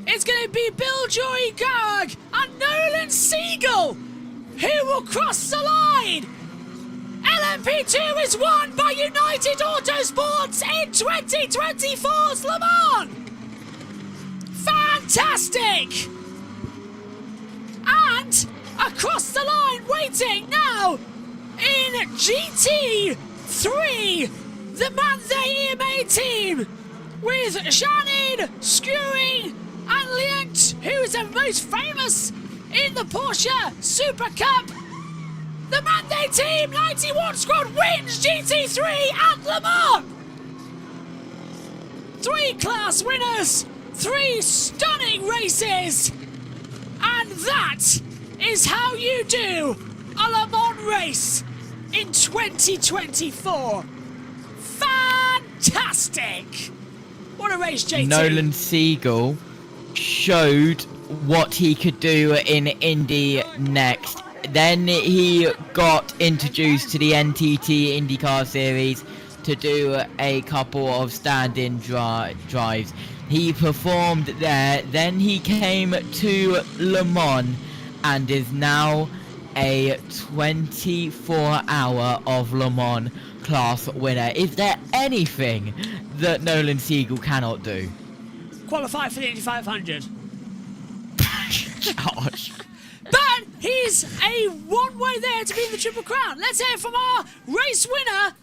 It's going to be Bill Joy Garg and Nolan Siegel who will cross the line. LMP2 is won by United Autosports in 2024's Le Mans. Fantastic. And across the line waiting now in GT3, the Manze EMA team with Janine, Skewing and Lienz, who is the most famous in the Porsche Super Cup. The Manze team 91 squad wins GT3 at Le Mans. 3 class winners, 3 stunning races, and that is how you do a Le Mans race in 2024. Fantastic! What a race, JT. Nolan Siegel showed what he could do in Indy next. Then he got introduced to the NTT IndyCar Series to do a couple of stand-in drives. He performed there, then he came to Le Mans and is now a 24-hour of Le Mans class winner. Is there anything that Nolan Siegel cannot do? Qualify for the Indy 500. Gosh. But he's a one-way there to be in the Triple Crown. Let's hear from our race winner,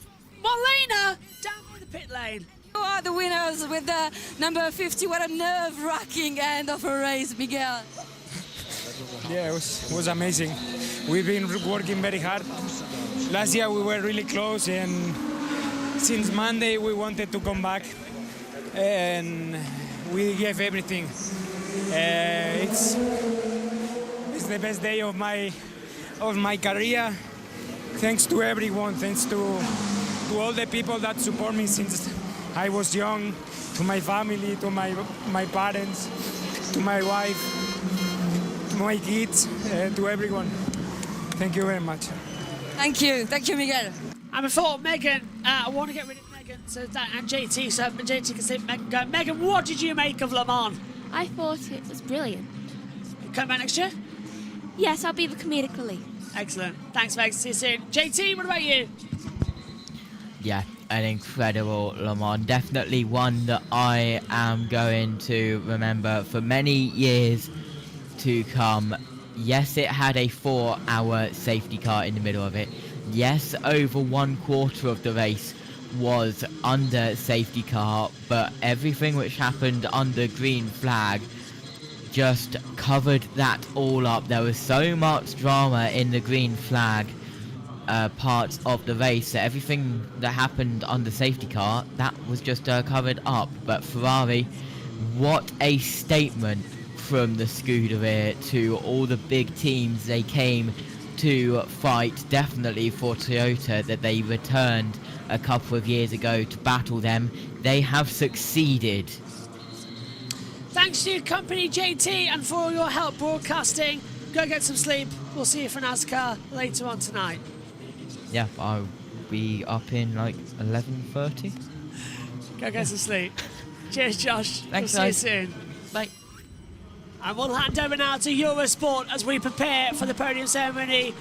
Molina, down in the pit lane. Who are the winners with the number 50? What a nerve-wracking end of a race, Miguel. Yeah, it was amazing. We've been working very hard. Last year we were really close, and since Monday we wanted to come back, and we gave everything. It's the best day of my career. Thanks to everyone. Thanks to all the people that support me since I was young. To my family, to my parents, to my wife, to my kids, to everyone. Thank you very much. Thank you, Miguel. And before Megan, I want to get rid of Megan and JT, so JT can see Megan go. Megan, what did you make of Le Mans? I thought it was brilliant. You come back next year? Yes, I'll be the comedic relief. Excellent. Thanks, Megan. See you soon. JT, what about you? Yeah, an incredible Le Mans. Definitely one that I am going to remember for many years to come. Yes, it had a 4-hour safety car in the middle of it. Yes, over 1/4 of the race was under safety car, but everything which happened under green flag just covered that all up. There was so much drama in the green flag part of the race that everything that happened under safety car, that was just covered up. But Ferrari, what a statement from the Scuderia to all the big teams they came to fight. Definitely for Toyota, that they returned a couple of years ago to battle them. They have succeeded. Thanks to your company, JT, and for all your help broadcasting. Go get some sleep. We'll see you for NASCAR later on tonight. Yeah, I'll be up in like 11:30. Go get some sleep. Cheers, Josh. Thanks, we'll guys. see you soon. Bye. And we'll hand over now to Eurosport as we prepare for the podium ceremony.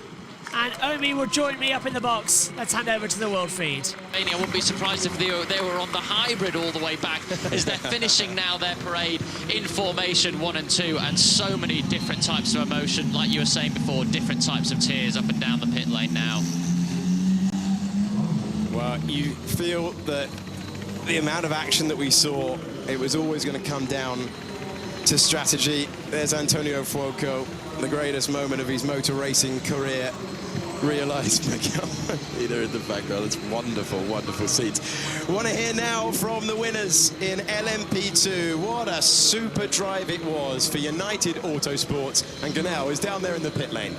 And Omi will join me up in the box. Let's hand over to the world feed. I wouldn't be surprised if they were on the hybrid all the way back, as they're finishing now their parade in formation 1 and 2, and so many different types of emotion, like you were saying before, different types of tears up and down the pit lane now. Well, you feel that the amount of action that we saw, it was always going to come down to strategy. There's Antonio Fuoco, the greatest moment of his motor racing career, realised Miguel leader in the background. It's wonderful, wonderful scenes. We want to hear now from the winners in LMP2. What a super drive it was for United Autosports, and Ganel is down there in the pit lane.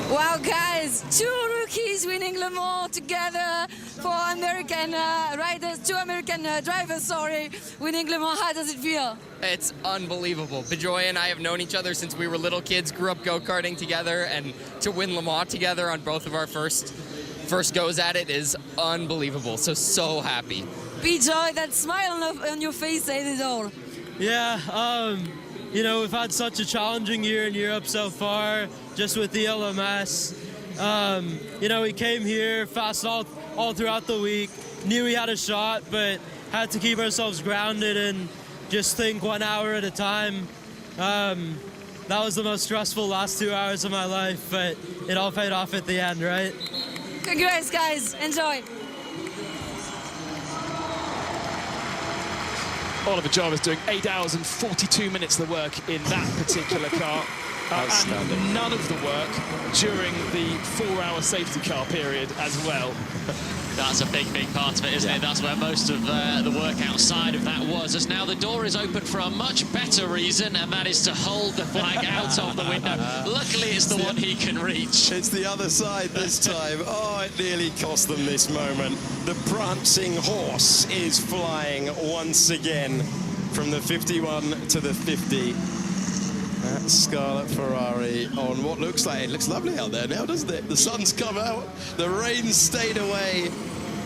Wow, guys, 2 rookies winning Le Mans together for American riders, 2 American drivers, sorry, winning Le Mans. How does it feel? It's unbelievable. Bejoy and I have known each other since we were little kids, grew up go-karting together, and to win Le Mans together on both of our first goes at it is unbelievable. So happy. Bejoy, that smile on your face says it all. Yeah, you know, we've had such a challenging year in Europe so far, just with the LMS. You know, we came here fast all throughout the week, knew we had a shot, but had to keep ourselves grounded and just think 1 hour at a time. That was the most stressful last 2 hours of my life, but it all paid off at the end, right? Congrats, guys. Enjoy. Oliver Jarvis doing 8 hours and 42 minutes of the work in that particular car. And none of the work during the 4-hour safety car period as well. That's a big part of it, isn't it? That's where most of the work outside of that was. As now the door is open for a much better reason, and that is to hold the flag out of the window. Luckily, it's the one he can reach. It's the other side this time. Oh, it nearly cost them this moment. The prancing horse is flying once again from the 51 to the 50. That Scarlet Ferrari on what looks lovely out there now, doesn't it? The sun's come out, the rain's stayed away.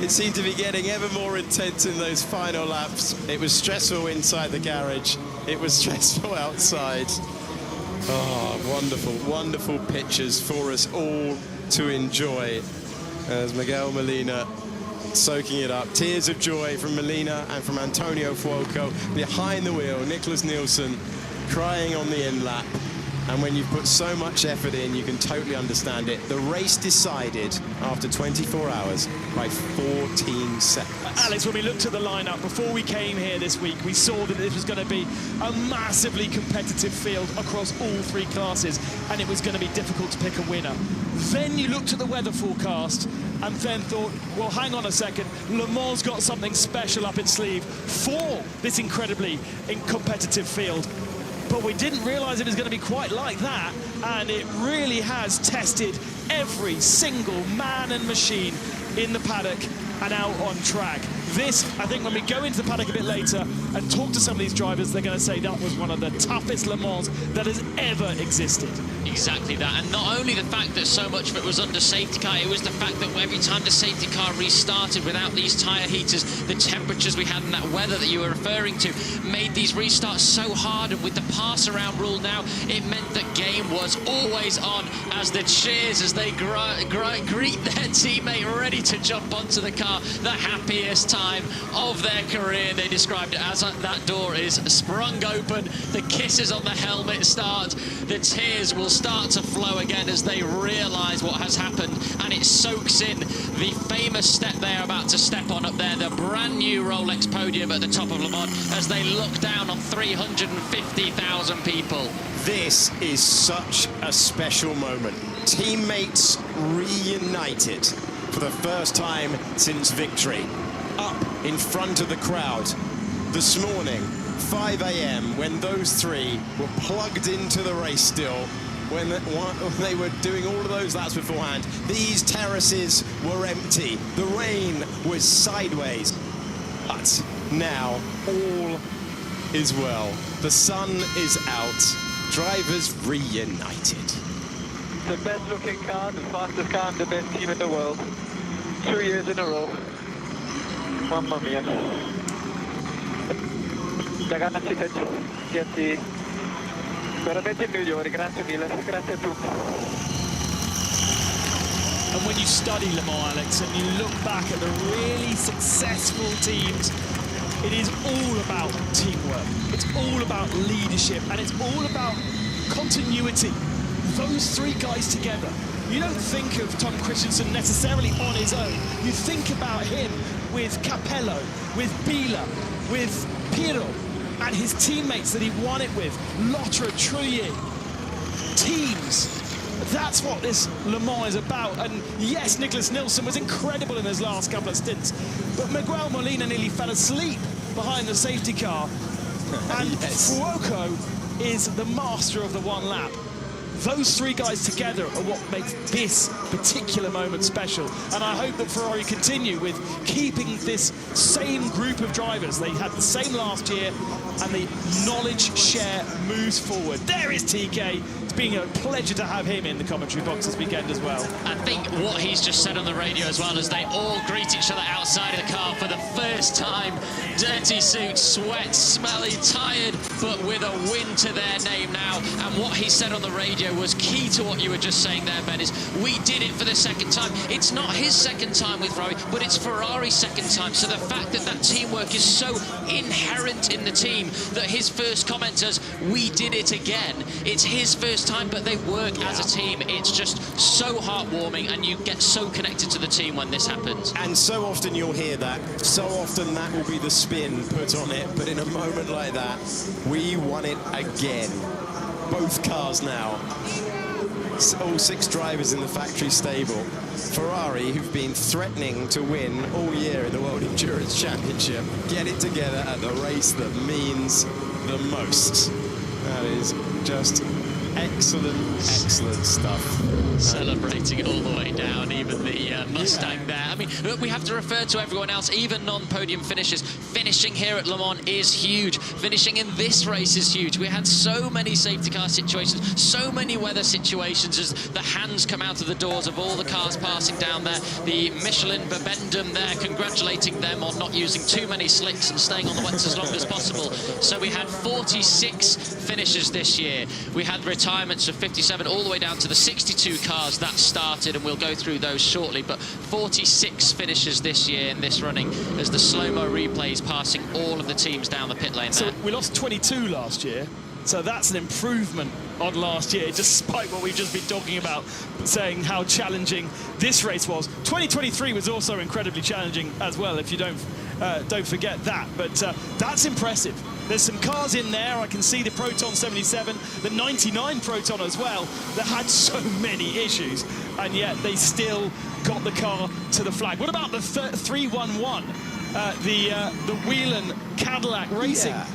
It seemed to be getting ever more intense in those final laps. It was stressful inside the garage. It was stressful outside. Oh, wonderful, wonderful pictures for us all to enjoy as Miguel Molina soaking it up. Tears of joy from Molina and from Antonio Fuoco. Behind the wheel, Nicholas Nielsen crying on the end lap. And when you've put so much effort in, you can totally understand it. The race decided after 24 hours by 14 seconds. Alex, when we looked at the lineup before we came here this week, we saw that this was going to be a massively competitive field across all three classes, and it was going to be difficult to pick a winner. Then you looked at the weather forecast and then thought, well, hang on a second, Le Mans got something special up its sleeve for this incredibly competitive field. But we didn't realise it was going to be quite like that, and it really has tested every single man and machine in the paddock and out on track. This, I think, when we go into the paddock a bit later and talk to some of these drivers, they're going to say that was one of the toughest Le Mans that has ever existed. Exactly that, and not only the fact that so much of it was under safety car, it was the fact that every time the safety car restarted without these tyre heaters, the temperatures we had and that weather that you were referring to made these restarts so hard, and with the pass-around rule now, it meant that game was always on as the cheers as they greet their teammate ready to jump onto the car. The happiest time of their career, they described it as. That door is sprung open, the kisses on the helmet start, the tears will start to flow again as they realise what has happened, and it soaks in the famous step they're about to step on up there, the brand new Rolex Podium at the top of Le Mans as they look down on 350,000 people. This is such a special moment. Teammates reunited for the first time since victory. Up in front of the crowd this morning, 5 a.m, when those three were plugged into the race still, when they were doing all of those laps beforehand. These terraces were empty. The rain was sideways. But now all is well. The sun is out. Drivers reunited. The best looking car, the fastest car, and the best team in the world. 2 years in a row. Mamma mia. Ragazzi, siete veramente migliori, grazie mille, grazie a tutti. And when you study Le Mans, Alex, and you look back at the really successful teams, it is all about teamwork. It's all about leadership, and it's all about continuity. Those three guys together. You don't think of Tom Christensen necessarily on his own. You think about him with Capello, with Biela, with Pirro, and his teammates that he won it with, Lotra, Trulli. Teams. That's what this Le Mans is about. And yes, Nicholas Nilsson was incredible in his last couple of stints, but Miguel Molina nearly fell asleep behind the safety car. And Fuoco is the master of the one lap. Those three guys together are what makes this particular moment special. And I hope that Ferrari continue with keeping this same group of drivers. They had the same last year, and the knowledge share moves forward. There is TK. It's been a pleasure to have him in the commentary box this weekend as well. I think what he's just said on the radio as well, as they all greet each other outside of the car for the first time. Dirty suits, sweat, smelly, tired, but with a win to their name now. And what he said on the radio was key to what you were just saying there, Ben, is we did it for the second time. It's not his second time with Ferrari, but it's Ferrari's second time. So the fact that that teamwork is so inherent in the team that his first comment says, we did it again. It's his first time, but they work as a team. It's just so heartwarming, and you get so connected to the team when this happens. And so often you'll hear that. So often that will be the spin put on it. But in a moment like that, we won it again. Both cars now. All six drivers in the factory stable. Ferrari, who've been threatening to win all year in the World Endurance Championship, get it together at the race that means the most. That is just excellent, excellent stuff. Celebrating it all the way down, even the Mustang there. I mean, look, we have to refer to everyone else, even non-podium finishers. Finishing here at Le Mans is huge. Finishing in this race is huge. We had so many safety car situations, so many weather situations as the hands come out of the doors of all the cars passing down there. The Michelin Bibendum there, congratulating them on not using too many slicks and staying on the wets as long as possible. So we had 46 finishes this year. We had retirements of 57 all the way down to the 62 cars that started, and we'll go through those shortly, but 46 finishes this year in this running as the slow-mo replays passing all of the teams down the pit lane there. So we lost 22 last year, So that's an improvement on last year, despite what we've just been talking about, saying how challenging this race was. 2023 was also incredibly challenging as well, if you don't forget that. But that's impressive. There's some cars in there. I can see the Proton 77, the 99 Proton as well, that had so many issues, and yet they still got the car to the flag. What about the 311, the Whelan Cadillac Racing? Yeah.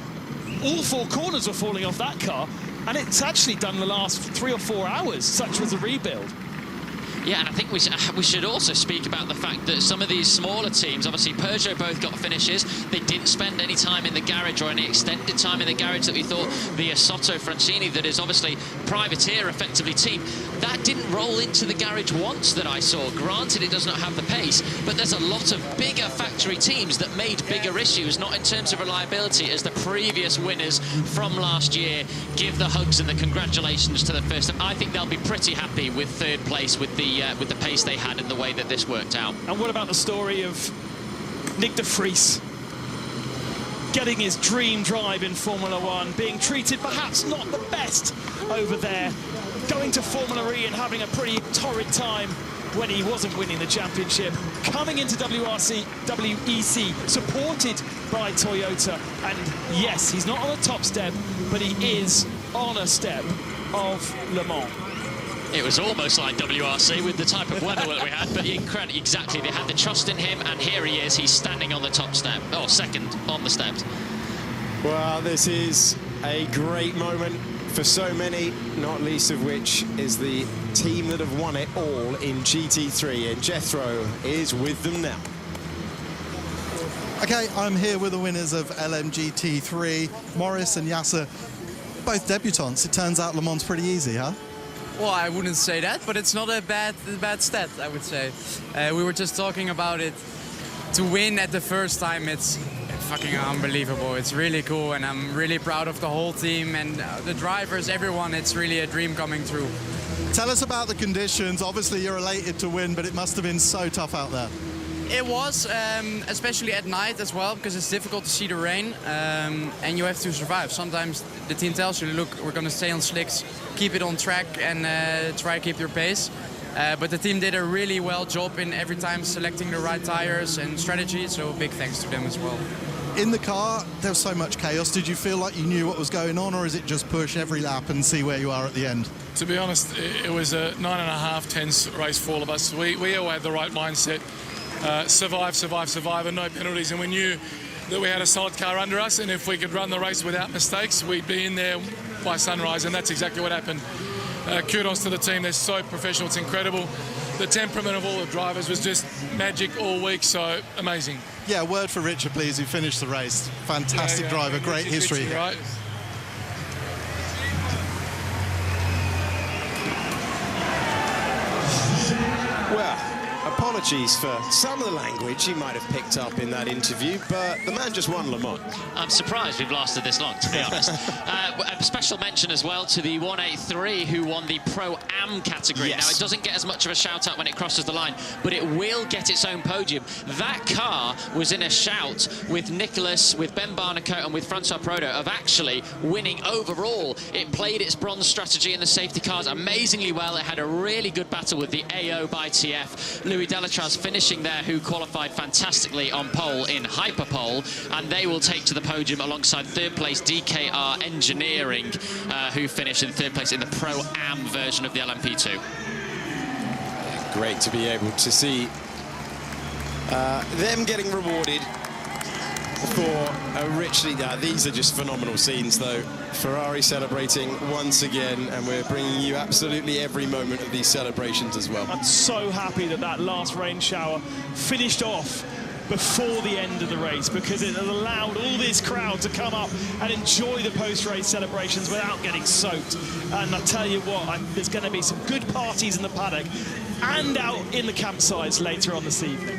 All four corners were falling off that car, and it's actually done the last 3 or 4 hours. Such was the rebuild. Yeah, and I think we should also speak about the fact that some of these smaller teams, obviously Peugeot both got finishes. They didn't spend any time in the garage or any extended time in the garage that we thought. The Soto Francini, that is obviously privateer effectively team, that didn't roll into the garage once that I saw. Granted, it does not have the pace, but there's a lot of bigger factory teams that made bigger issues, not in terms of reliability, as the previous winners from last year give the hugs and the congratulations to the first. I think they'll be pretty happy with third place with the pace they had and the way that this worked out. And what about the story of Nick de Vries getting his dream drive in Formula One, being treated perhaps not the best over there, going to Formula E and having a pretty torrid time when he wasn't winning the championship, coming into WEC supported by Toyota, and yes, he's not on the top step, but he is on a step of Le Mans. It was almost like WRC with the type of weather that we had, but exactly, they had the trust in him, and here he is, he's standing on the top step, or second on the steps. Well, this is a great moment for so many, not least of which is the team that have won it all in GT3, and Jethro is with them now. Okay, I'm here with the winners of LMGT3, Morris and Yasser, both debutants. It turns out Le Mans pretty easy, huh? Well, I wouldn't say that, but it's not a bad stat, I would say. We were just talking about it. To win at the first time, it's fucking unbelievable. It's really cool, and I'm really proud of the whole team and the drivers, everyone. It's really a dream coming true. Tell us about the conditions. Obviously, you're elated to win, but it must have been so tough out there. It was, especially at night as well, because it's difficult to see the rain, and you have to survive. Sometimes the team tells you, look, we're going to stay on slicks, keep it on track, and try to keep your pace. But the team did a really well job in every time selecting the right tires and strategy, so big thanks to them as well. In the car, there was so much chaos. Did you feel like you knew what was going on, or is it just push every lap and see where you are at the end? To be honest, it was a 9.5 tense race for all of us. We all had the right mindset. Survive, and no penalties. And we knew that we had a solid car under us, and if we could run the race without mistakes, we'd be in there by sunrise, and that's exactly what happened. Kudos to the team. They're so professional. It's incredible. The temperament of all the drivers was just magic all week, so amazing. Yeah, word for Richard, please, who finished the race. Fantastic driver, great history. Richard, right? Well, apologies for some of the language you might have picked up in that interview, but the man just won Le Mans. I'm surprised we've lasted this long, to be honest. A special mention as well to the 183 who won the Pro-Am category. Yes. Now, it doesn't get as much of a shout-out when it crosses the line, but it will get its own podium. That car was in a shout with Nicholas, with Ben Barnicoat, and with Francois Proto of actually winning overall. It played its bronze strategy in the safety cars amazingly well. It had a really good battle with the AO by TF. Louis Delatraz finishing there, who qualified fantastically on pole in Hyperpole, and they will take to the podium alongside third place DKR Engineering, who finished in third place in the Pro-Am version of the LMP2. Great to be able to see them getting rewarded for a richly... these are just phenomenal scenes, though. Ferrari celebrating once again, and we're bringing you absolutely every moment of these celebrations as well. I'm so happy that that last rain shower finished off before the end of the race, because it has allowed all this crowd to come up and enjoy the post-race celebrations without getting soaked. And I tell you what, there's going to be some good parties in the paddock and out in the campsites later on this evening.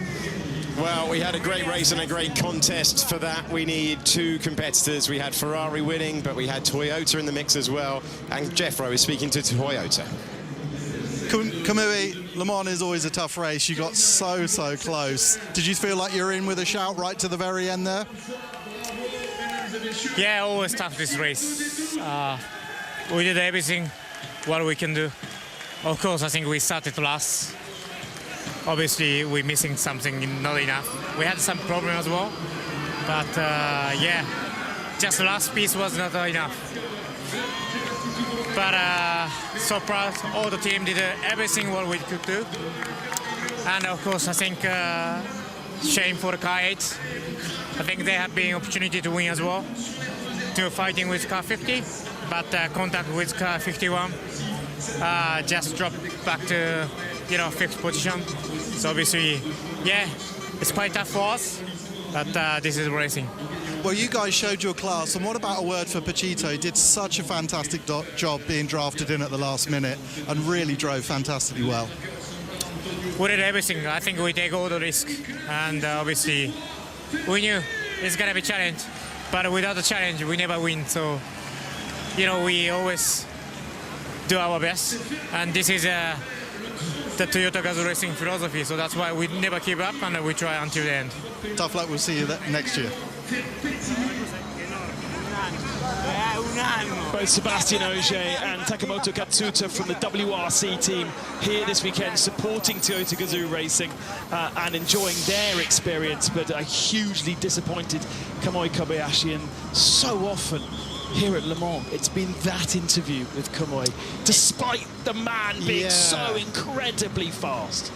Well, we had a great race and a great contest. For that, we need two competitors. We had Ferrari winning, but we had Toyota in the mix as well. And Jeffro is speaking to Toyota. Kamui, Le Mans is always a tough race. You got so close. Did you feel like you were in with a shout right to the very end there? Yeah, always tough this race. We did everything what we can do. Of course, I think we started last. Obviously, we're missing something, not enough. We had some problem as well, but yeah, just the last piece was not enough. But so proud, all the team did everything what we could do. And of course, I think shame for the car 8. I think they have been opportunity to win as well, to fighting with car 50, but contact with car 51 just dropped back to 5th position. So obviously, yeah, it's quite tough for us, but this is racing. Well, you guys showed your class, and what about a word for Pachito? He did such a fantastic job being drafted in at the last minute and really drove fantastically well. We did everything. I think we take all the risk, and obviously we knew it's gonna be a challenge, but without a challenge we never win. So we always do our best, and this is the Toyota Gazoo racing philosophy, so that's why we never give up and we try until the end. Tough luck, we'll see you next year. Both Sebastian Ogier and Takamoto Katsuta from the WRC team here this weekend supporting Toyota Gazoo Racing and enjoying their experience, but a hugely disappointed Kamui Kobayashi. And so often here at Le Mans, it's been that interview with Kamui, despite the man being so incredibly fast.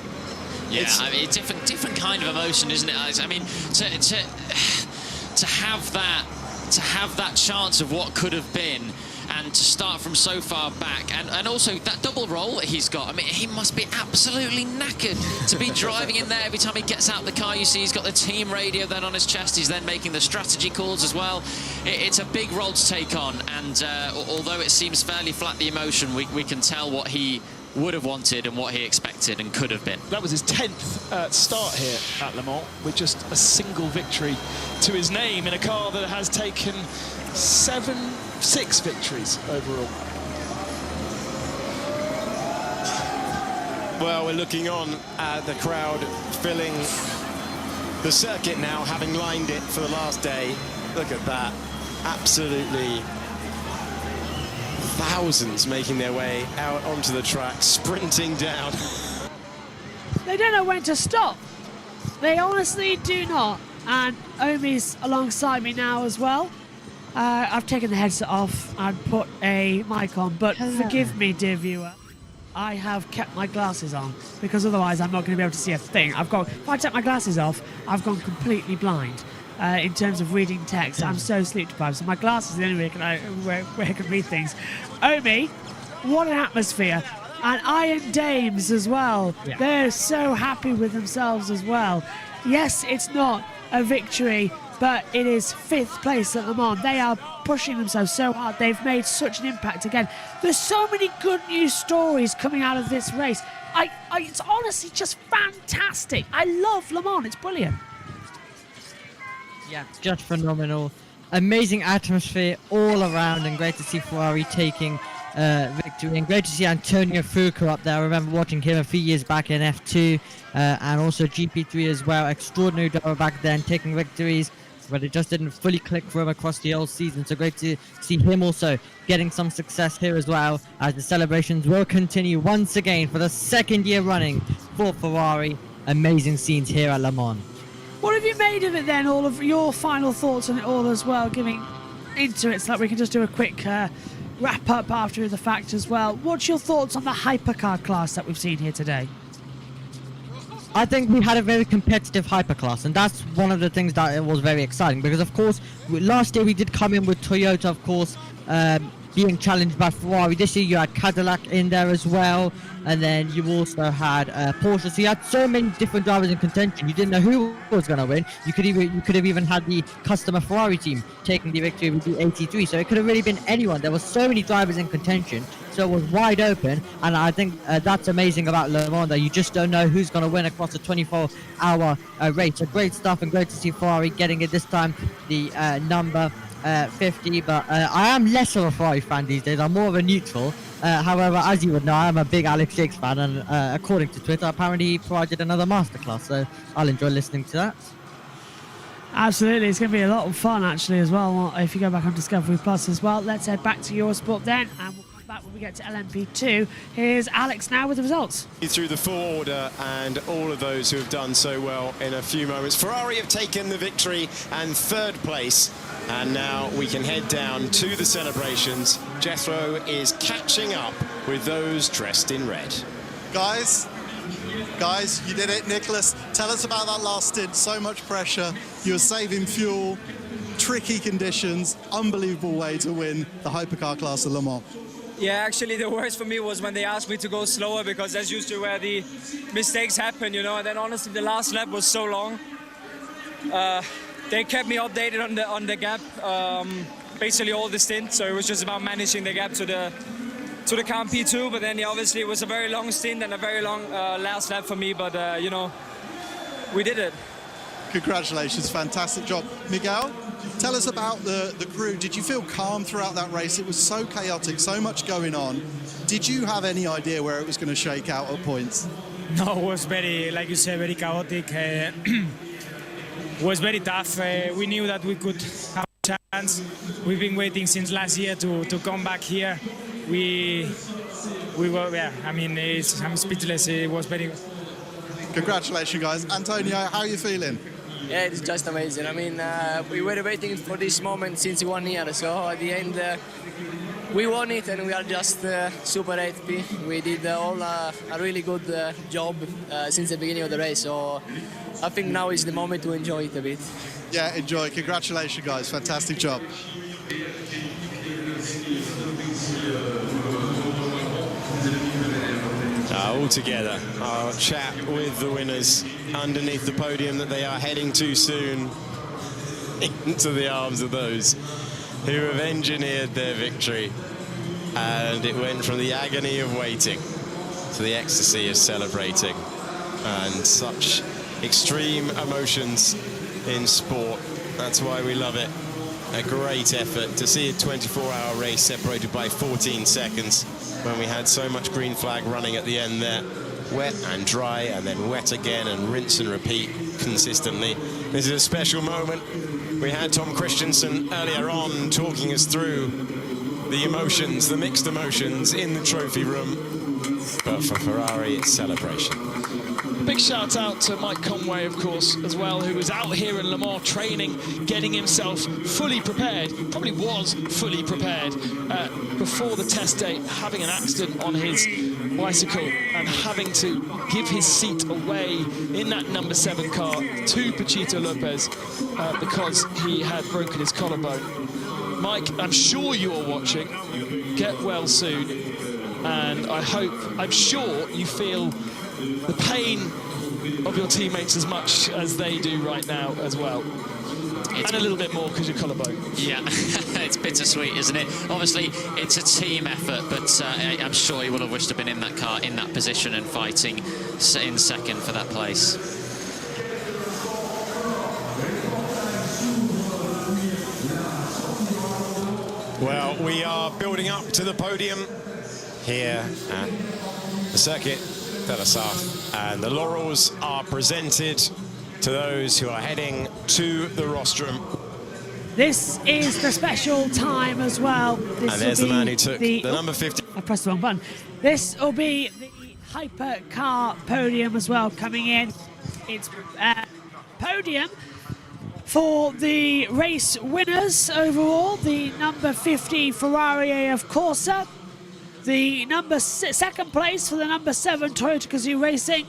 Yeah, I mean, different kind of emotion, isn't it, Alex? I mean, to have that chance of what could have been, and to start from so far back, and also that double roll that he's got. I mean, he must be absolutely knackered to be driving in there every time he gets out the car. You see he's got the team radio then on his chest. He's then making the strategy calls as well. It's a big role to take on, and although it seems fairly flat, the emotion, we can tell what he would have wanted and what he expected and could have been. That was his 10th start here at Le Mans, with just a single victory to his name in a car that has taken 6 victories overall. Well, we're looking on at the crowd filling the circuit now, having lined it for the last day. Look at that. Absolutely thousands making their way out onto the track, sprinting down. They don't know when to stop. They honestly do not. And Omi's alongside me now as well. I've taken the headset off and put a mic on, but forgive me, dear viewer. I have kept my glasses on because otherwise I'm not going to be able to see a thing. If I take my glasses off, I've gone completely blind in terms of reading text. I'm so sleep deprived, so my glasses are the only way where I can read things. Omi, what an atmosphere. And Iron Dames as well. Yeah. They're so happy with themselves as well. Yes, it's not a victory, but it is 5th place at Le Mans. They are pushing themselves so hard. They've made such an impact again. There's so many good news stories coming out of this race. It's honestly just fantastic. I love Le Mans. It's brilliant. Yeah, just phenomenal. Amazing atmosphere all around, and great to see Ferrari taking victory, and great to see Antonio Fuca up there. I remember watching him a few years back in F2 and also GP3 as well. Extraordinary driver back then, taking victories, but it just didn't fully click for him across the whole season. So great to see him also getting some success here as well, as the celebrations will continue once again for the 2nd year running for Ferrari. Amazing scenes here at Le Mans. What have you made of it then? All of your final thoughts on it all as well, giving into it so that we can just do a quick wrap up after the fact as well. What's your thoughts on the hypercar class that we've seen here today? I think we had a very competitive hyperclass, and that's one of the things that it was very exciting, because of course last year we did come in with Toyota, of course, being challenged by Ferrari. This year you had Cadillac in there as well, and then you also had Porsche. So you had so many different drivers in contention. You didn't know who was going to win. You could have even had the customer Ferrari team taking the victory with the 83. So it could have really been anyone. There were so many drivers in contention, so it was wide open. And I think that's amazing about Le Mans, that you just don't know who's going to win across a 24-hour race. So great stuff, and great to see Ferrari getting it this time, the number 50, but I am less of a Ferrari fan these days. I'm more of a neutral. However, as you would know, I'm a big Alex Jakes fan, and according to Twitter, apparently he provided another masterclass, so I'll enjoy listening to that. Absolutely, it's going to be a lot of fun actually as well if you go back on Discovery Plus as well. Let's head back to Eurosport then, and we'll come back when we get to LMP2. Here's Alex now with the results. Through the full order and all of those who have done so well in a few moments. Ferrari have taken the victory and third place, and now we can head down to the celebrations. Jethro is catching up with those dressed in red. Guys, you did it. Nicholas, tell us about that last stint. So much pressure. You were saving fuel, tricky conditions, unbelievable way to win the hypercar class of Le Mans. Yeah, actually the worst for me was when they asked me to go slower, because that's usually where the mistakes happen, you know. And then honestly, the last lap was so long. They kept me updated on the gap, basically all the stint. So it was just about managing the gap to the car P2. But then yeah, obviously it was a very long stint and a very long last lap for me. But you know, we did it. Congratulations, fantastic job. Miguel, tell us about the crew. Did you feel calm throughout that race? It was so chaotic, so much going on. Did you have any idea where it was going to shake out at points? No, it was very, like you said, very chaotic. It was very tough. We knew that we could have a chance. We've been waiting since last year to come back here. We were, yeah, I mean, I'm speechless. It was very... Congratulations, guys. Antonio, how are you feeling? Yeah, it's just amazing. I mean, we were waiting for this moment since 1 year, so at the end we won it, and we are just super happy. We did all a really good job since the beginning of the race, so I think now is the moment to enjoy it a bit. Yeah, enjoy. Congratulations, guys. Fantastic job. All together, our chat with the winners underneath the podium that they are heading to soon, into the arms of those who have engineered their victory. And it went from the agony of waiting to the ecstasy of celebrating. And such extreme emotions in sport. That's why we love it. A great effort to see a 24-hour race separated by 14 seconds. When we had so much green flag running at the end there. Wet and dry, and then wet again, and rinse and repeat consistently. This is a special moment. We had Tom Christensen earlier on talking us through the emotions, the mixed emotions in the trophy room. But for Ferrari, it's celebration. Big shout out to Mike Conway, of course, as well, who was out here in Le Mans training, getting himself fully prepared, probably was fully prepared before the test date, having an accident on his bicycle and having to give his seat away in that number 7 car to Paquito Lopez because he had broken his collarbone. Mike, I'm sure you are watching. Get well soon. And I'm sure you feel the pain of your teammates as much as they do right now as well. And a little bit more because your collarbone. Yeah, it's bittersweet, isn't it? Obviously, it's a team effort, but I'm sure he would have wished to have been in that car, in that position and fighting in second for that place. Well, we are building up to the podium here at the circuit de la Sarthe, and the laurels are presented to those who are heading to the rostrum. This is the special time as well. This and there's the man who took the number 50. I pressed the wrong button. This will be the hypercar podium as well coming in. It's podium for the race winners overall. The number 50 Ferrari AF Corsa. The second place for the number 7 Toyota Gazoo Racing.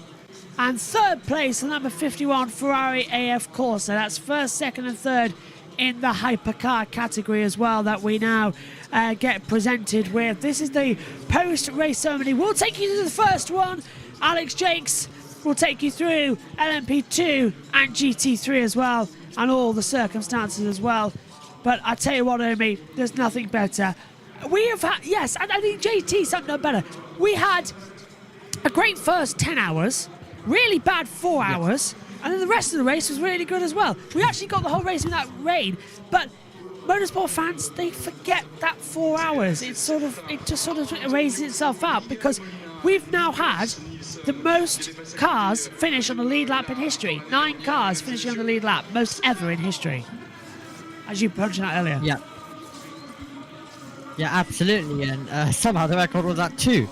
And third place for the number 51 Ferrari AF Corsa. That's first, second and third in the hypercar category as well that we now get presented with. This is the post-race ceremony. We'll take you to the first one. Alex Jakes will take you through LMP2 and GT3 as well, and all the circumstances as well. But I tell you what, Omi, there's nothing better. We have had, yes, and I think JT something better. We had a great first 10 hours, really bad 4 hours, and then the rest of the race was really good as well. We actually got the whole race without rain, but motorsport fans, they forget that 4 hours. It just sort of raises itself up because we've now had the most cars finish on the lead lap in history. 9 cars finishing on the lead lap, most ever in history. As you pointed out earlier. Yeah. Yeah, absolutely. And somehow the record was at 2.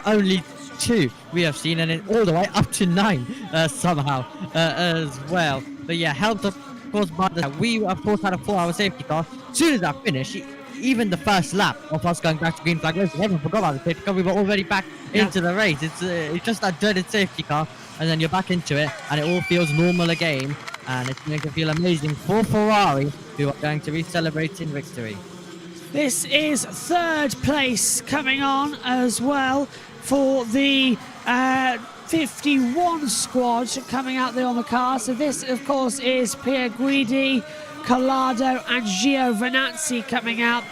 Only 2 we have seen, and all the way up to 9 somehow as well. But yeah, helped of course by the we of course had a 4-hour safety car. As soon as that finished, even the first lap of us going back to green flag racing, everyone forgot about the safety car. We were already back into the race. It's just that dreaded safety car, and then you're back into it, and it all feels normal again. And it's going to feel amazing for Ferrari, who are going to be celebrating victory. This is 3rd place coming on as well for the 51 squad coming out there on the car. So this, of course, is Pierre Guidi, Collado and Giovinazzi coming out.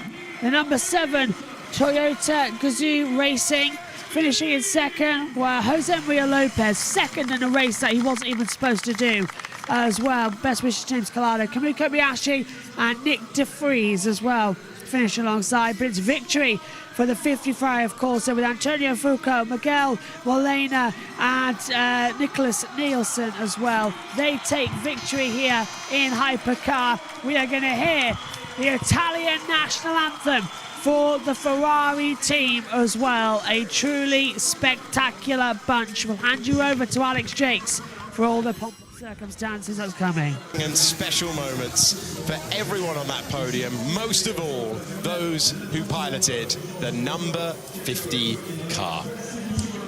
The number 7, Toyota Gazoo Racing, finishing in 2nd, where Jose Maria Lopez, 2nd in a race that he wasn't even supposed to do as well. Best wishes to James Collado, Kamui Kobayashi and Nick DeFries as well finish alongside. But it's victory for the 55, of course, with Antonio Foucault, Miguel Molina and Nicholas Nielsen as well. They take victory here in Hypercar. We are going to hear the Italian national anthem for the Ferrari team as well. A truly spectacular bunch. We'll hand you over to Alex Jakes for all the pomp and circumstances that's coming. And special moments for everyone on that podium, most of all those who piloted the number 50 car.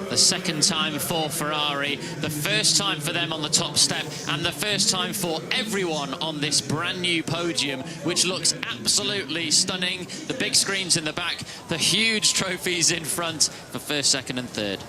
The 2nd time for Ferrari, the 1st time for them on the top step, and the 1st time for everyone on this brand new podium, which looks absolutely stunning. The big screens in the back, the huge trophies in front for 1st, 2nd and 3rd.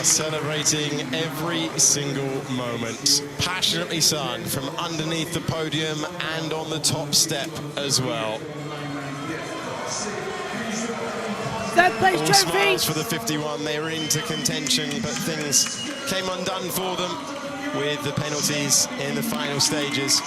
Celebrating every single moment, passionately sung from underneath the podium and on the top step as well. 3rd place All trophy smiles for the 51. They were into contention, but things came undone for them with the penalties in the final stages.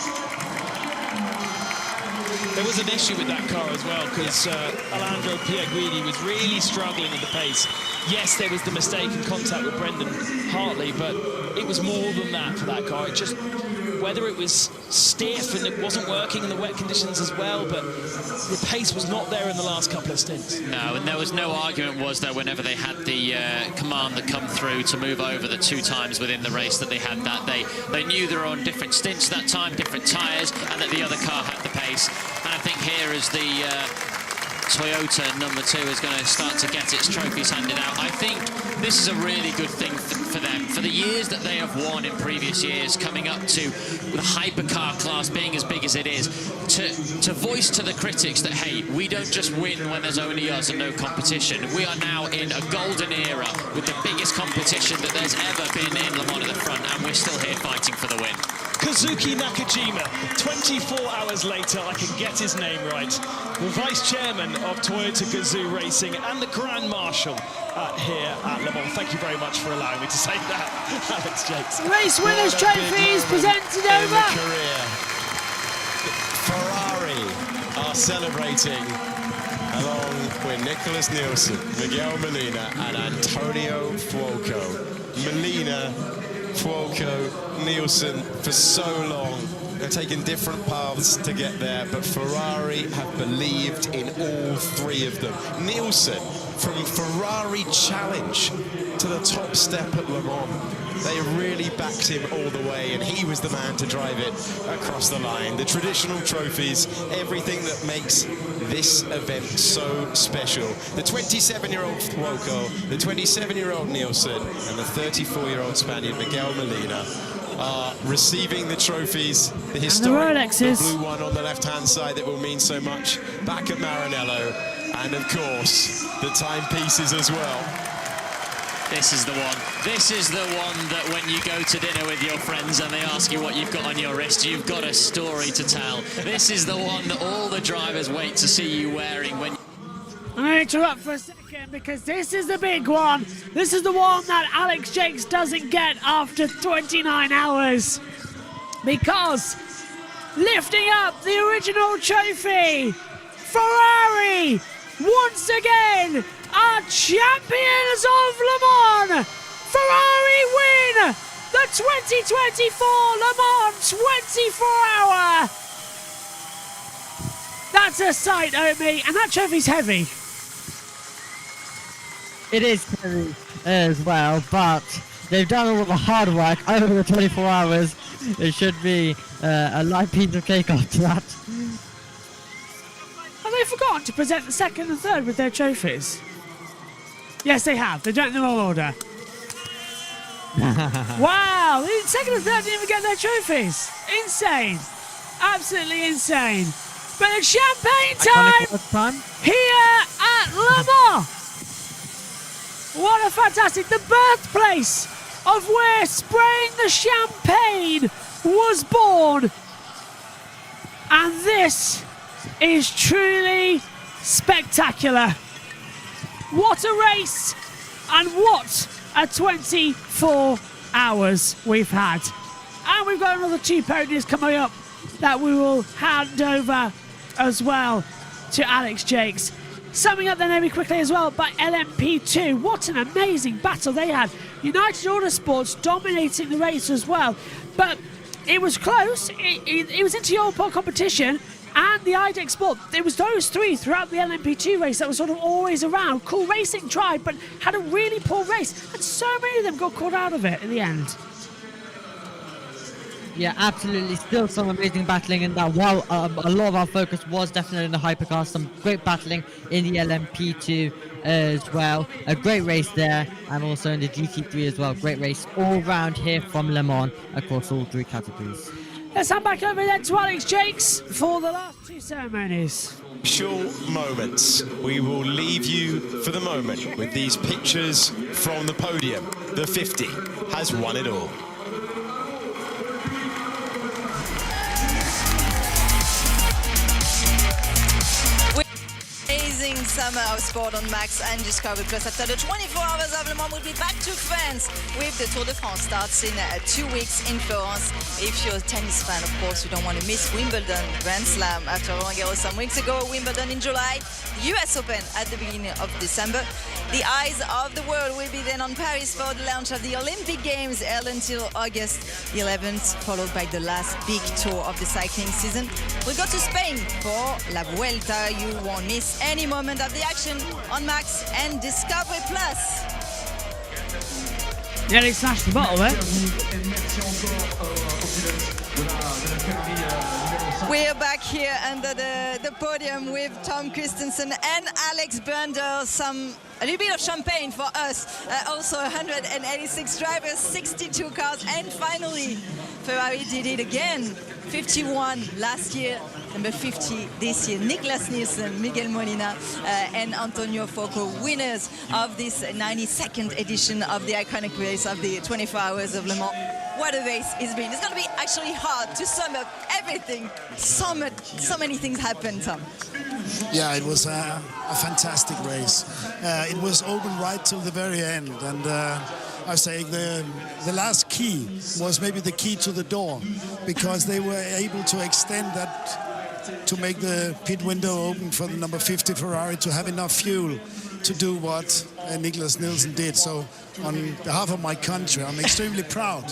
There was an issue with that car as well, because Alejandro Pierguidi was really struggling with the pace. Yes, there was the mistake in contact with Brendan Hartley, but it was more than that for that car. It just, whether it was stiff and it wasn't working in the wet conditions as well, but the pace was not there in the last couple of stints. No, and there was no argument, was there, whenever they had the command that come through to move over the 2 times within the race that they had that. They knew they were on different stints that time, different tyres, and that the other car had the pace. And I think here is the Toyota number 2 is going to start to get its trophies handed out. I think this is a really good thing for them. For the years that they have won in previous years, coming up to the hypercar class being as big as it is, to voice to the critics that, hey, we don't just win when there's only us and no competition. We are now in a golden era with the biggest competition that there's ever been in Le Mans at the front, and we're still here fighting for the win. Kazuki Nakajima. 24 hours later, I can get his name right. The Vice Chairman of Toyota Gazoo Racing and the Grand Marshal here at Le Mans. Thank you very much for allowing me to say that, Alex Jakes. Race winners' trophies presented over. Ferrari are celebrating along with Nicholas Nielsen, Miguel Molina and Antonio Fuoco. Molina, Fuoco, Nielsen for so long. They're taking different paths to get there, but Ferrari have believed in all three of them. Nielsen, from Ferrari Challenge to the top step at Le Mans, they really backed him all the way, and he was the man to drive it across the line. The traditional trophies, everything that makes this event so special. The 27-year-old Fuoco, the 27-year-old Nielsen, and the 34-year-old Spaniard Miguel Molina are receiving the trophies. The historic, the blue one on the left-hand side that will mean so much back at Maranello, and of course, the timepieces as well. This is the one. This is the one that when you go to dinner with your friends and they ask you what you've got on your wrist, you've got a story to tell. This is the one that all the drivers wait to see you wearing when... I'm going to interrupt for a second because this is the big one. This is the one that Alex Jakes doesn't get after 29 hours. Because lifting up the original trophy, Ferrari, once again, are champions of Le Mans. Ferrari win the 2024 Le Mans 24-hour. That's a sight, Omi, and that trophy's heavy. It is heavy as well, but they've done all the hard work over the 24 hours. It should be a light piece of cake after that. Have they forgotten to present the second and third with their trophies? Yes, they have. They've done it in the wrong order. Wow, the second and third didn't even get their trophies. Insane. Absolutely insane. But it's champagne time here at Le Mans. What a fantastic, the birthplace of where spraying the champagne was born. And this is truly spectacular. What a race and what a 24 hours we've had. And we've got another two podiums coming up that we will hand over as well to Alex Jakes. Summing up then very quickly as well by LMP2. What an amazing battle they had. United Autosports dominating the race as well. But it was close. It was into your pole competition. And the IDEX Sport, it was those three throughout the LMP2 race that was sort of always around. Cool Racing tried, but had a really poor race. And so many of them got caught out of it in the end. Yeah, absolutely. Still some amazing battling in that. While a lot of our focus was definitely in the hypercar, some great battling in the LMP2 as well. A great race there, and also in the GT3 as well. Great race all round here from Le Mans across all three categories. Let's hand back over then to Alex Jakes for the last two ceremonies. Short moments. We will leave you for the moment with these pictures from the podium. The 50 has won it all. Amazing summer of sport on Max and Discovery Plus. After the 24 hours of Le Mans, we'll be back to France with the Tour de France. Starts in 2 weeks in Florence. If you're a tennis fan, of course, you don't want to miss Wimbledon Grand Slam after Roland Garros some weeks ago. Wimbledon in July, US Open at the beginning of December. The eyes of the world will be then on Paris for the launch of the Olympic Games held until August 11th, followed by the last big tour of the cycling season. We'll go to Spain for La Vuelta. You won't miss any moment of the action on Max and Discovery Plus. Nearly smashed the bottle there. We're back here under the podium with Tom Christensen and Alex Bender. A little bit of champagne for us. Also 186 drivers, 62 cars, and finally Ferrari did it again. 51 last year, number 50 this year. Nicholas Nielsen, Miguel Molina, and Antonio Foucault, winners of this 92nd edition of the iconic race of the 24 Hours of Le Mans. What a race it's been. It's going to be actually hard to sum up everything. So many things happened, Tom. Yeah, it was a fantastic race. It was open right till the very end, and I say the last key was maybe the key to the door, because they were able to extend that to make the pit window open for the number 50 Ferrari to have enough fuel to do what Nicholas Nielsen did. So on behalf of my country, I'm extremely proud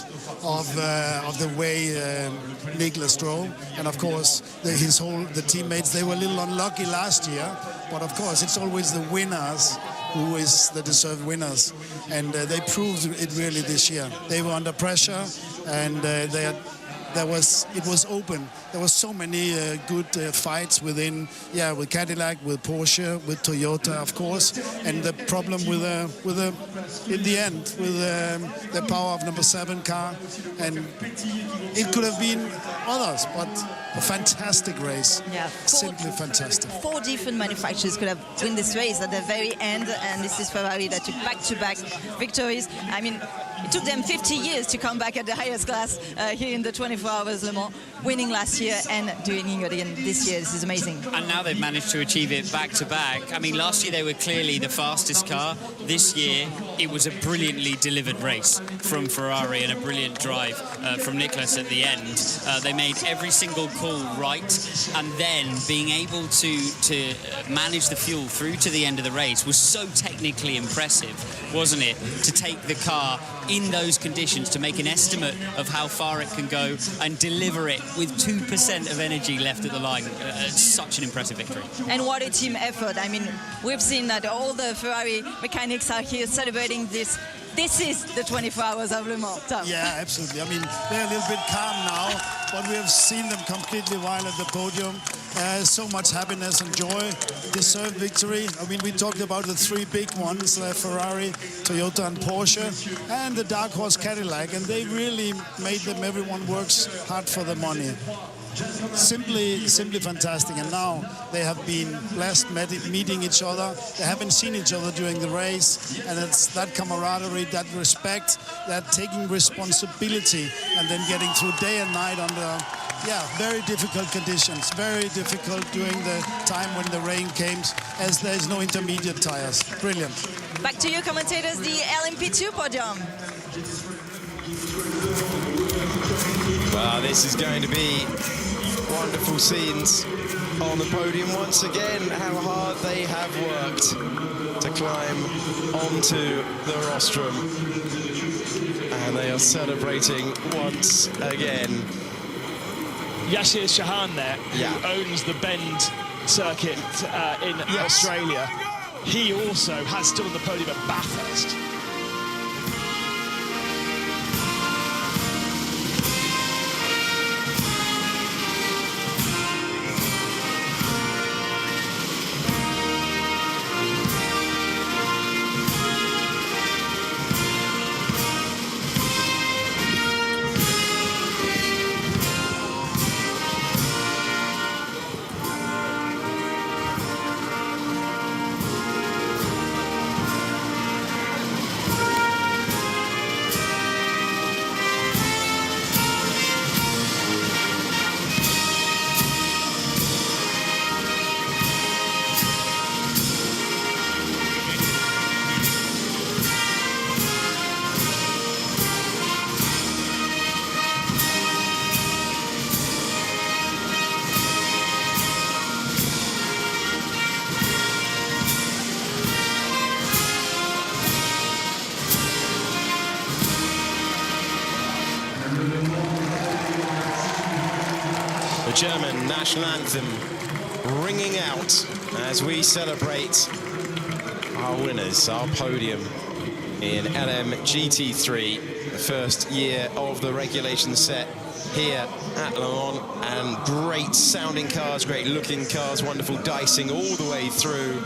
of the way Nicholas drove. And of course, the teammates, they were a little unlucky last year, but of course, it's always the winners who is the deserved winners. And they proved it really this year. They were under pressure, and it was open. There was so many good fights within, with Cadillac, with Porsche, with Toyota, of course. And the problem in the end, with the power of number 7 car, and it could have been others, but a fantastic race. Yeah, simply fantastic. 4 different manufacturers could have won this race at the very end, and this is Ferrari that took back-to-back victories. I mean, it took them 50 years to come back at the highest class here in the 24 Hours Le Mans, winning last year and doing it again this year. This is amazing. And now they've managed to achieve it back-to-back. I mean, last year they were clearly the fastest car. This year, it was a brilliantly delivered race from Ferrari and a brilliant drive from Nicholas at the end. They made every single call right, and then being able to manage the fuel through to the end of the race was so technically impressive, wasn't it? To take the car in those conditions, to make an estimate of how far it can go and deliver it with 2% of energy left at the line. Such an impressive victory. And what a team effort. I mean, we've seen that all the Ferrari mechanics are here celebrating this. This is the 24 Hours of Le Mans. Tom. Yeah, absolutely. I mean, they're a little bit calm now, but we have seen them completely wild at the podium. So much happiness and joy, deserved victory. I mean, we talked about the 3 big ones, Ferrari, Toyota and Porsche, and the dark horse Cadillac, and they really made them, everyone works hard for the money. Simply fantastic. And now they have been blessed meeting each other. They haven't seen each other during the race, and it's that camaraderie, that respect, that taking responsibility, and then getting through day and night under very difficult conditions. Very difficult during the time when the rain came, as there is no intermediate tires. Brilliant. Back to you, commentators, the LMP2 podium. Well, this is going to be wonderful scenes on the podium once again. How hard they have worked to climb onto the rostrum, and they are celebrating once again. Yashir Shahan there, who owns the Bend circuit in Australia, he also has stood on the podium at Bathurst. The German national anthem ringing out as we celebrate our winners, our podium in LMGT3, the first year of the regulation set here at Le Mans, and great sounding cars, great looking cars, wonderful dicing all the way through,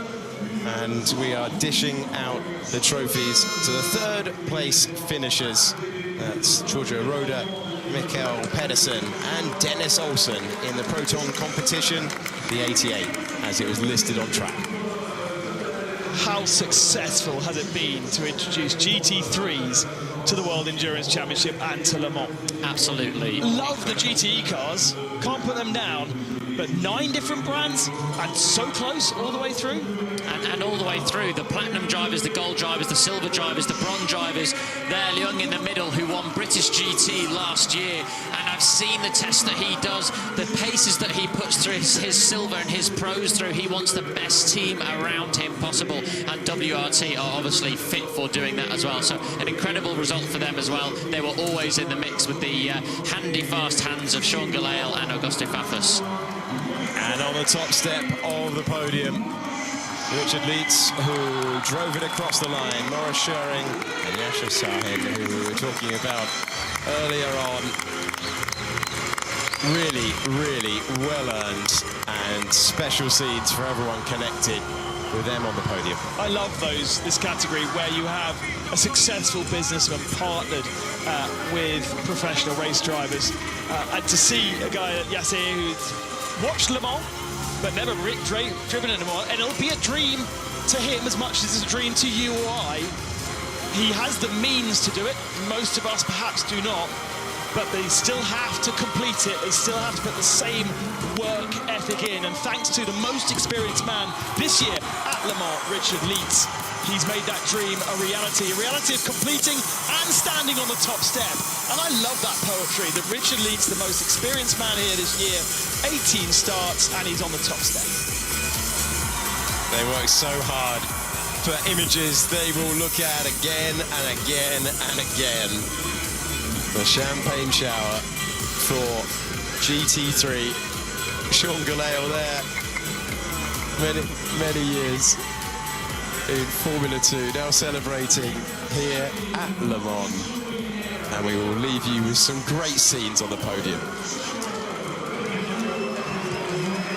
and we are dishing out the trophies to the 3rd place finishers. That's Giorgio Roda, Mikael Pedersen and Dennis Olsen in the Proton competition, the 88, as it was listed on track. How successful has it been to introduce GT3s to the World Endurance Championship and to Le Mans? Absolutely. Love the GTE cars, can't put them down, but 9 different brands and so close all the way through. And all the way through, the platinum drivers, the gold drivers, the silver drivers, the bronze drivers. There, Leung in the middle, who won British GT last year. And I've seen the test that he does, the paces that he puts through his silver and his pros through. He wants the best team around him possible. And WRT are obviously fit for doing that as well. So an incredible result for them as well. They were always in the mix with the handy, fast hands of Sean Gelael and Augusto Fafus. And on the top step of the podium, Richard Leitz, who drove it across the line. Maurice Schöring and Yasha Sahin, who we were talking about earlier on. Really, really well-earned and special scenes for everyone connected with them on the podium. I love this category where you have a successful businessman partnered with professional race drivers. And to see a guy like Yassir who's watched Le Mans, but never driven anymore, and it'll be a dream to him as much as it's a dream to you or I. He has the means to do it. Most of us perhaps do not, but they still have to complete it. They still have to put the same work ethic in. And thanks to the most experienced man this year at Le Mans, Richard Leitz, he's made that dream a reality of completing and standing on the top step. And I love that poetry, that Richard Leitz, the most experienced man here this year, 18 starts, and he's on the top step. They work so hard for images they will look at again and again and again. The champagne shower for GT3. Sean Gelael there, many years in Formula 2, now celebrating here at Le Mans. And we will leave you with some great scenes on the podium.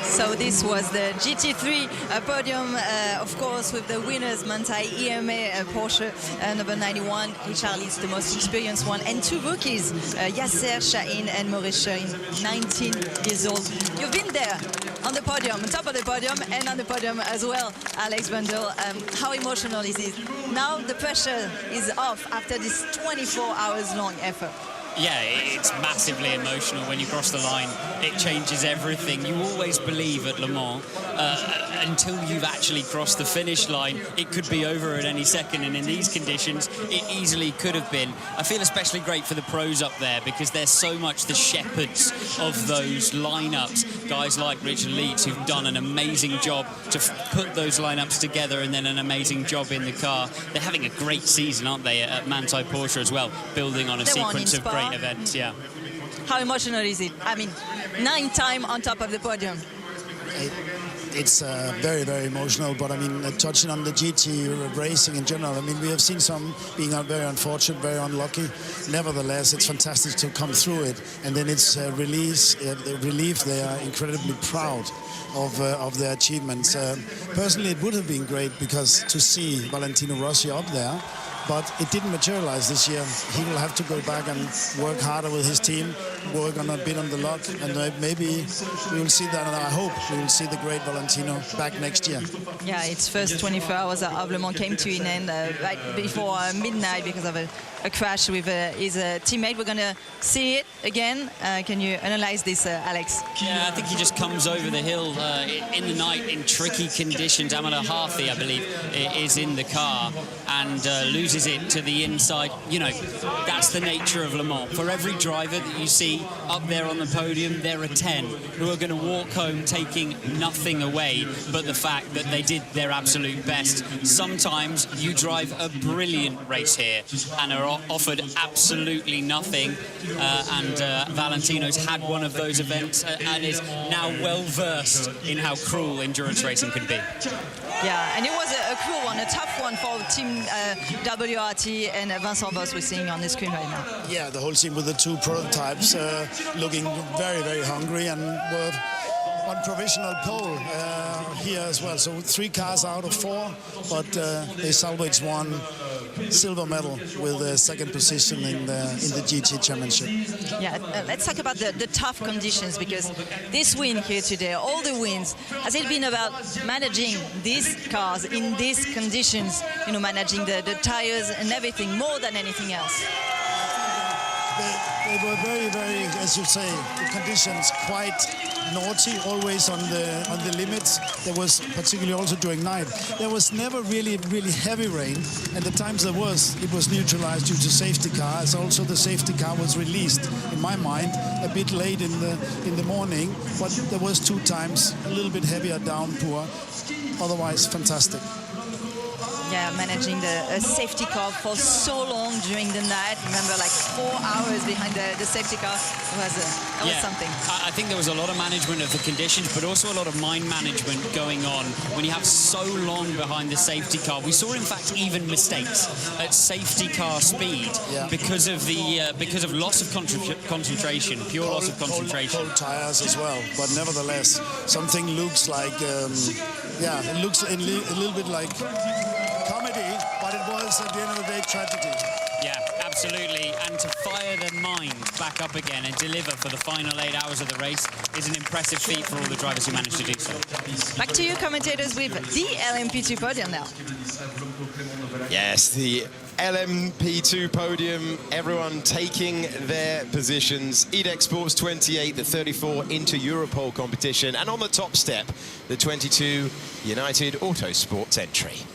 So this was the GT3 podium, of course, with the winners, Manthey EMA Porsche number 91, Richard Leitz, the most experienced one, and 2 rookies, Yassir Sahin and Maurice Schöring, 19 years old. You've been there on the podium, on top of the podium, and on the podium as well, Alex Bundle. How emotional is it? Now the pressure is off after this 24 hours long effort. Yeah, it's massively emotional when you cross the line. It changes everything. You always believe at Le Mans, until you've actually crossed the finish line, it could be over at any second, and in these conditions, it easily could have been. I feel especially great for the pros up there because they're so much the shepherds of those lineups. Guys like Richard Leitz, who've done an amazing job to put those lineups together, and then an amazing job in the car. They're having a great season, aren't they, at Manthey Porsche as well, building on a sequence of great events. Yeah. How emotional is it? I mean, 9 times on top of the podium. It's very, very emotional, but I mean, touching on the GT racing in general, I mean, we have seen some being very unfortunate, very unlucky. Nevertheless, it's fantastic to come through it, and then it's relief. They are incredibly proud of their achievements. Personally, it would have been great because to see Valentino Rossi up there, but it didn't materialize this year. He will have to go back and work harder with his team, work on a bit on the luck, and maybe we will see that, and I hope we will see the great Valentino back next year. Yeah, its first 24 hours of Le Mans came to an end right before midnight because of a crash with his teammate. We're going to see it again. Can you analyze this, Alex? Yeah, I think he just comes over the hill in the night in tricky conditions. Amala Harthy, I believe, is in the car and loses it to the inside. You know, that's the nature of Le Mans. For every driver that you see up there on the podium, there are 10 who are going to walk home taking nothing away but the fact that they did their absolute best. Sometimes you drive a brilliant race here and are offered absolutely nothing, and Valentino's had one of those events and is now well versed in how cruel endurance racing can be. Yeah, and it was a cruel one, a tough one for Team WRT and Vincent Voss we're seeing on the screen right now. Yeah, the whole team with the 2 prototypes looking very, very hungry, and were on provisional pole here as well. So 3 cars out of 4, but they salvaged one silver medal with the second position in the GT Championship. Yeah, let's talk about the tough conditions, because this win here today, all the wins, has it been about managing these cars in these conditions, you know, managing the tires and everything more than anything else? They were very, very, as you say, the conditions quite naughty, always on the limits. There was, particularly also during night, there was never really heavy rain, and the times there was, it was neutralized due to safety cars. Also, the safety car was released, in my mind, a bit late in the morning, but there was 2 times a little bit heavier downpour. Otherwise, fantastic. Yeah, managing the safety car for so long during the night. Remember, like 4 hours behind the safety car. That was something. I think there was a lot of management of the conditions, but also a lot of mind management going on when you have so long behind the safety car. We saw, in fact, even mistakes at safety car speed because of loss of concentration, pure loss of concentration. Cold tires as well, but nevertheless, something looks like, it looks a little bit like comedy, but it was at the end of the day tragedy. Yeah, absolutely. And to fire their mind back up again and deliver for the final 8 hours of the race is an impressive feat for all the drivers who managed to do so. Back to you, commentators, with the LMP2 podium now. Yes, the LMP2 podium, everyone taking their positions. EDEC Sports 28, the 34 into Europole competition, and on the top step, the 22 United Autosports entry.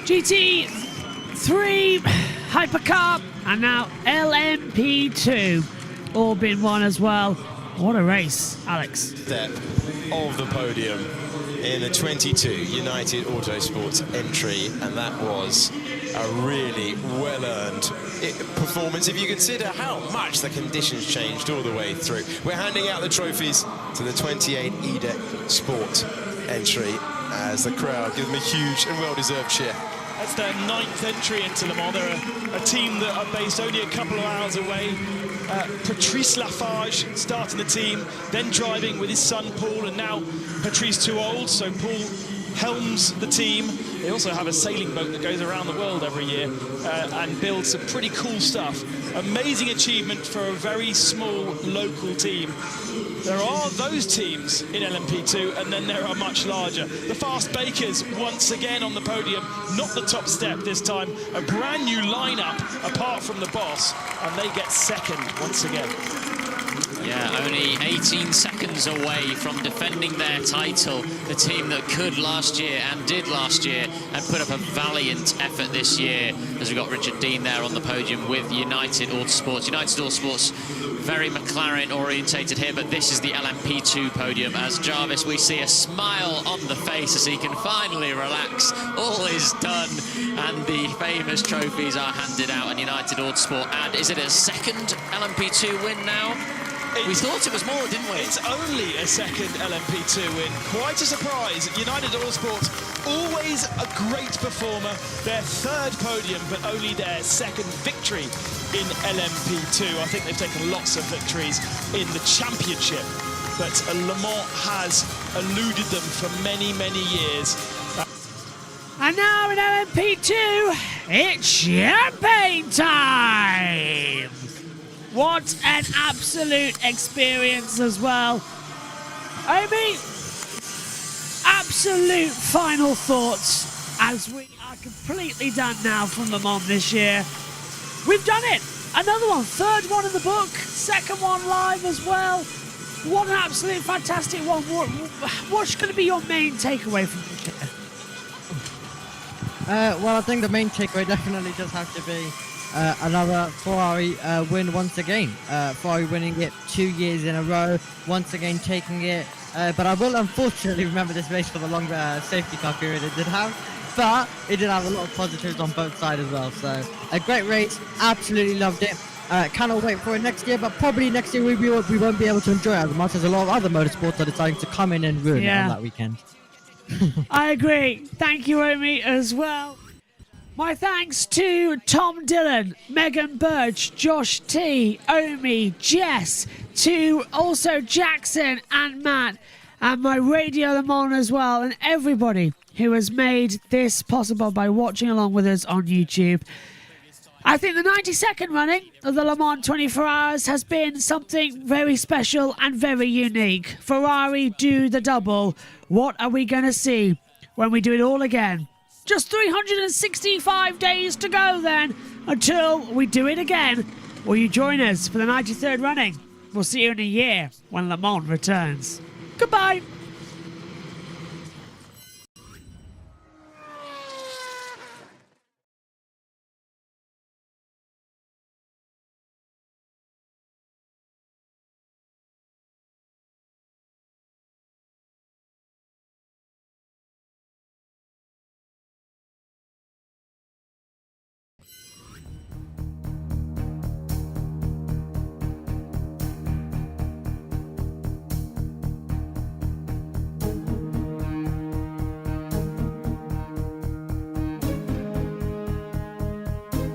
GT3 Hypercar and now LMP2 all been won as well. What a race, Alex. Step of the podium in the 22 United Autosports entry, and that was a really well-earned performance if you consider how much the conditions changed all the way through. We're handing out the trophies to the 28 EDEC Sport entry as the crowd give them a huge and well-deserved cheer. That's their 9th entry into Le Mans. They're a team that are based only a couple of hours away. Patrice Lafarge starting the team, then driving with his son Paul, and now Patrice too old, so Paul helms the team. They also have a sailing boat that goes around the world every year and builds some pretty cool stuff. Amazing achievement for a very small local team. There are those teams in LMP2, and then there are much larger. The Fast Bakers once again on the podium, not the top step this time. A brand new lineup apart from the boss, and they get second once again. Yeah, only 18 seconds away from defending their title. The team that could last year and did last year and put up a valiant effort this year, as we got Richard Dean there on the podium with United Autosports. United Autosports, very McLaren orientated here, but this is the LMP2 podium. As Jarvis, we see a smile on the face as he can finally relax. All is done, and the famous trophies are handed out, and United Autosport. And is it a second LMP2 win now? We thought it was more, didn't we? It's only a second LMP2 win. Quite a surprise. United Autosports, always a great performer. Their 3rd podium, but only their 2nd victory in LMP2. I think they've taken lots of victories in the championship, but Le Mans has eluded them for many, many years. And now in LMP2, it's champagne time! What an absolute experience as well. Amy, absolute final thoughts as we are completely done now from Le Mans this year. We've done it. Another one, 3rd one in the book, 2nd one live as well. What an absolute fantastic one. What's going to be your main takeaway from this year? Well, I think the main takeaway definitely does have to be another Ferrari win once again. Ferrari winning it 2 years in a row, once again taking it. But I will unfortunately remember this race for the long safety car period it did have. But it did have a lot of positives on both sides as well. So a great race, absolutely loved it. Cannot wait for it next year, but probably next year we won't be able to enjoy it as much as a lot of other motorsports are deciding to come in and ruin it on that weekend. I agree. Thank you, Omi, as well. My thanks to Tom Dillon, Megan Birch, Josh T, Omi, Jess, to also Jackson and Matt, and my Radio Le Mans as well, and everybody who has made this possible by watching along with us on YouTube. I think the 92nd running of the Le Mans 24 Hours has been something very special and very unique. Ferrari do the double. What are we going to see when we do it all again? Just 365 days to go then until we do it again. Will you join us for the 93rd running? We'll see you in a year when Le Mans returns. Goodbye.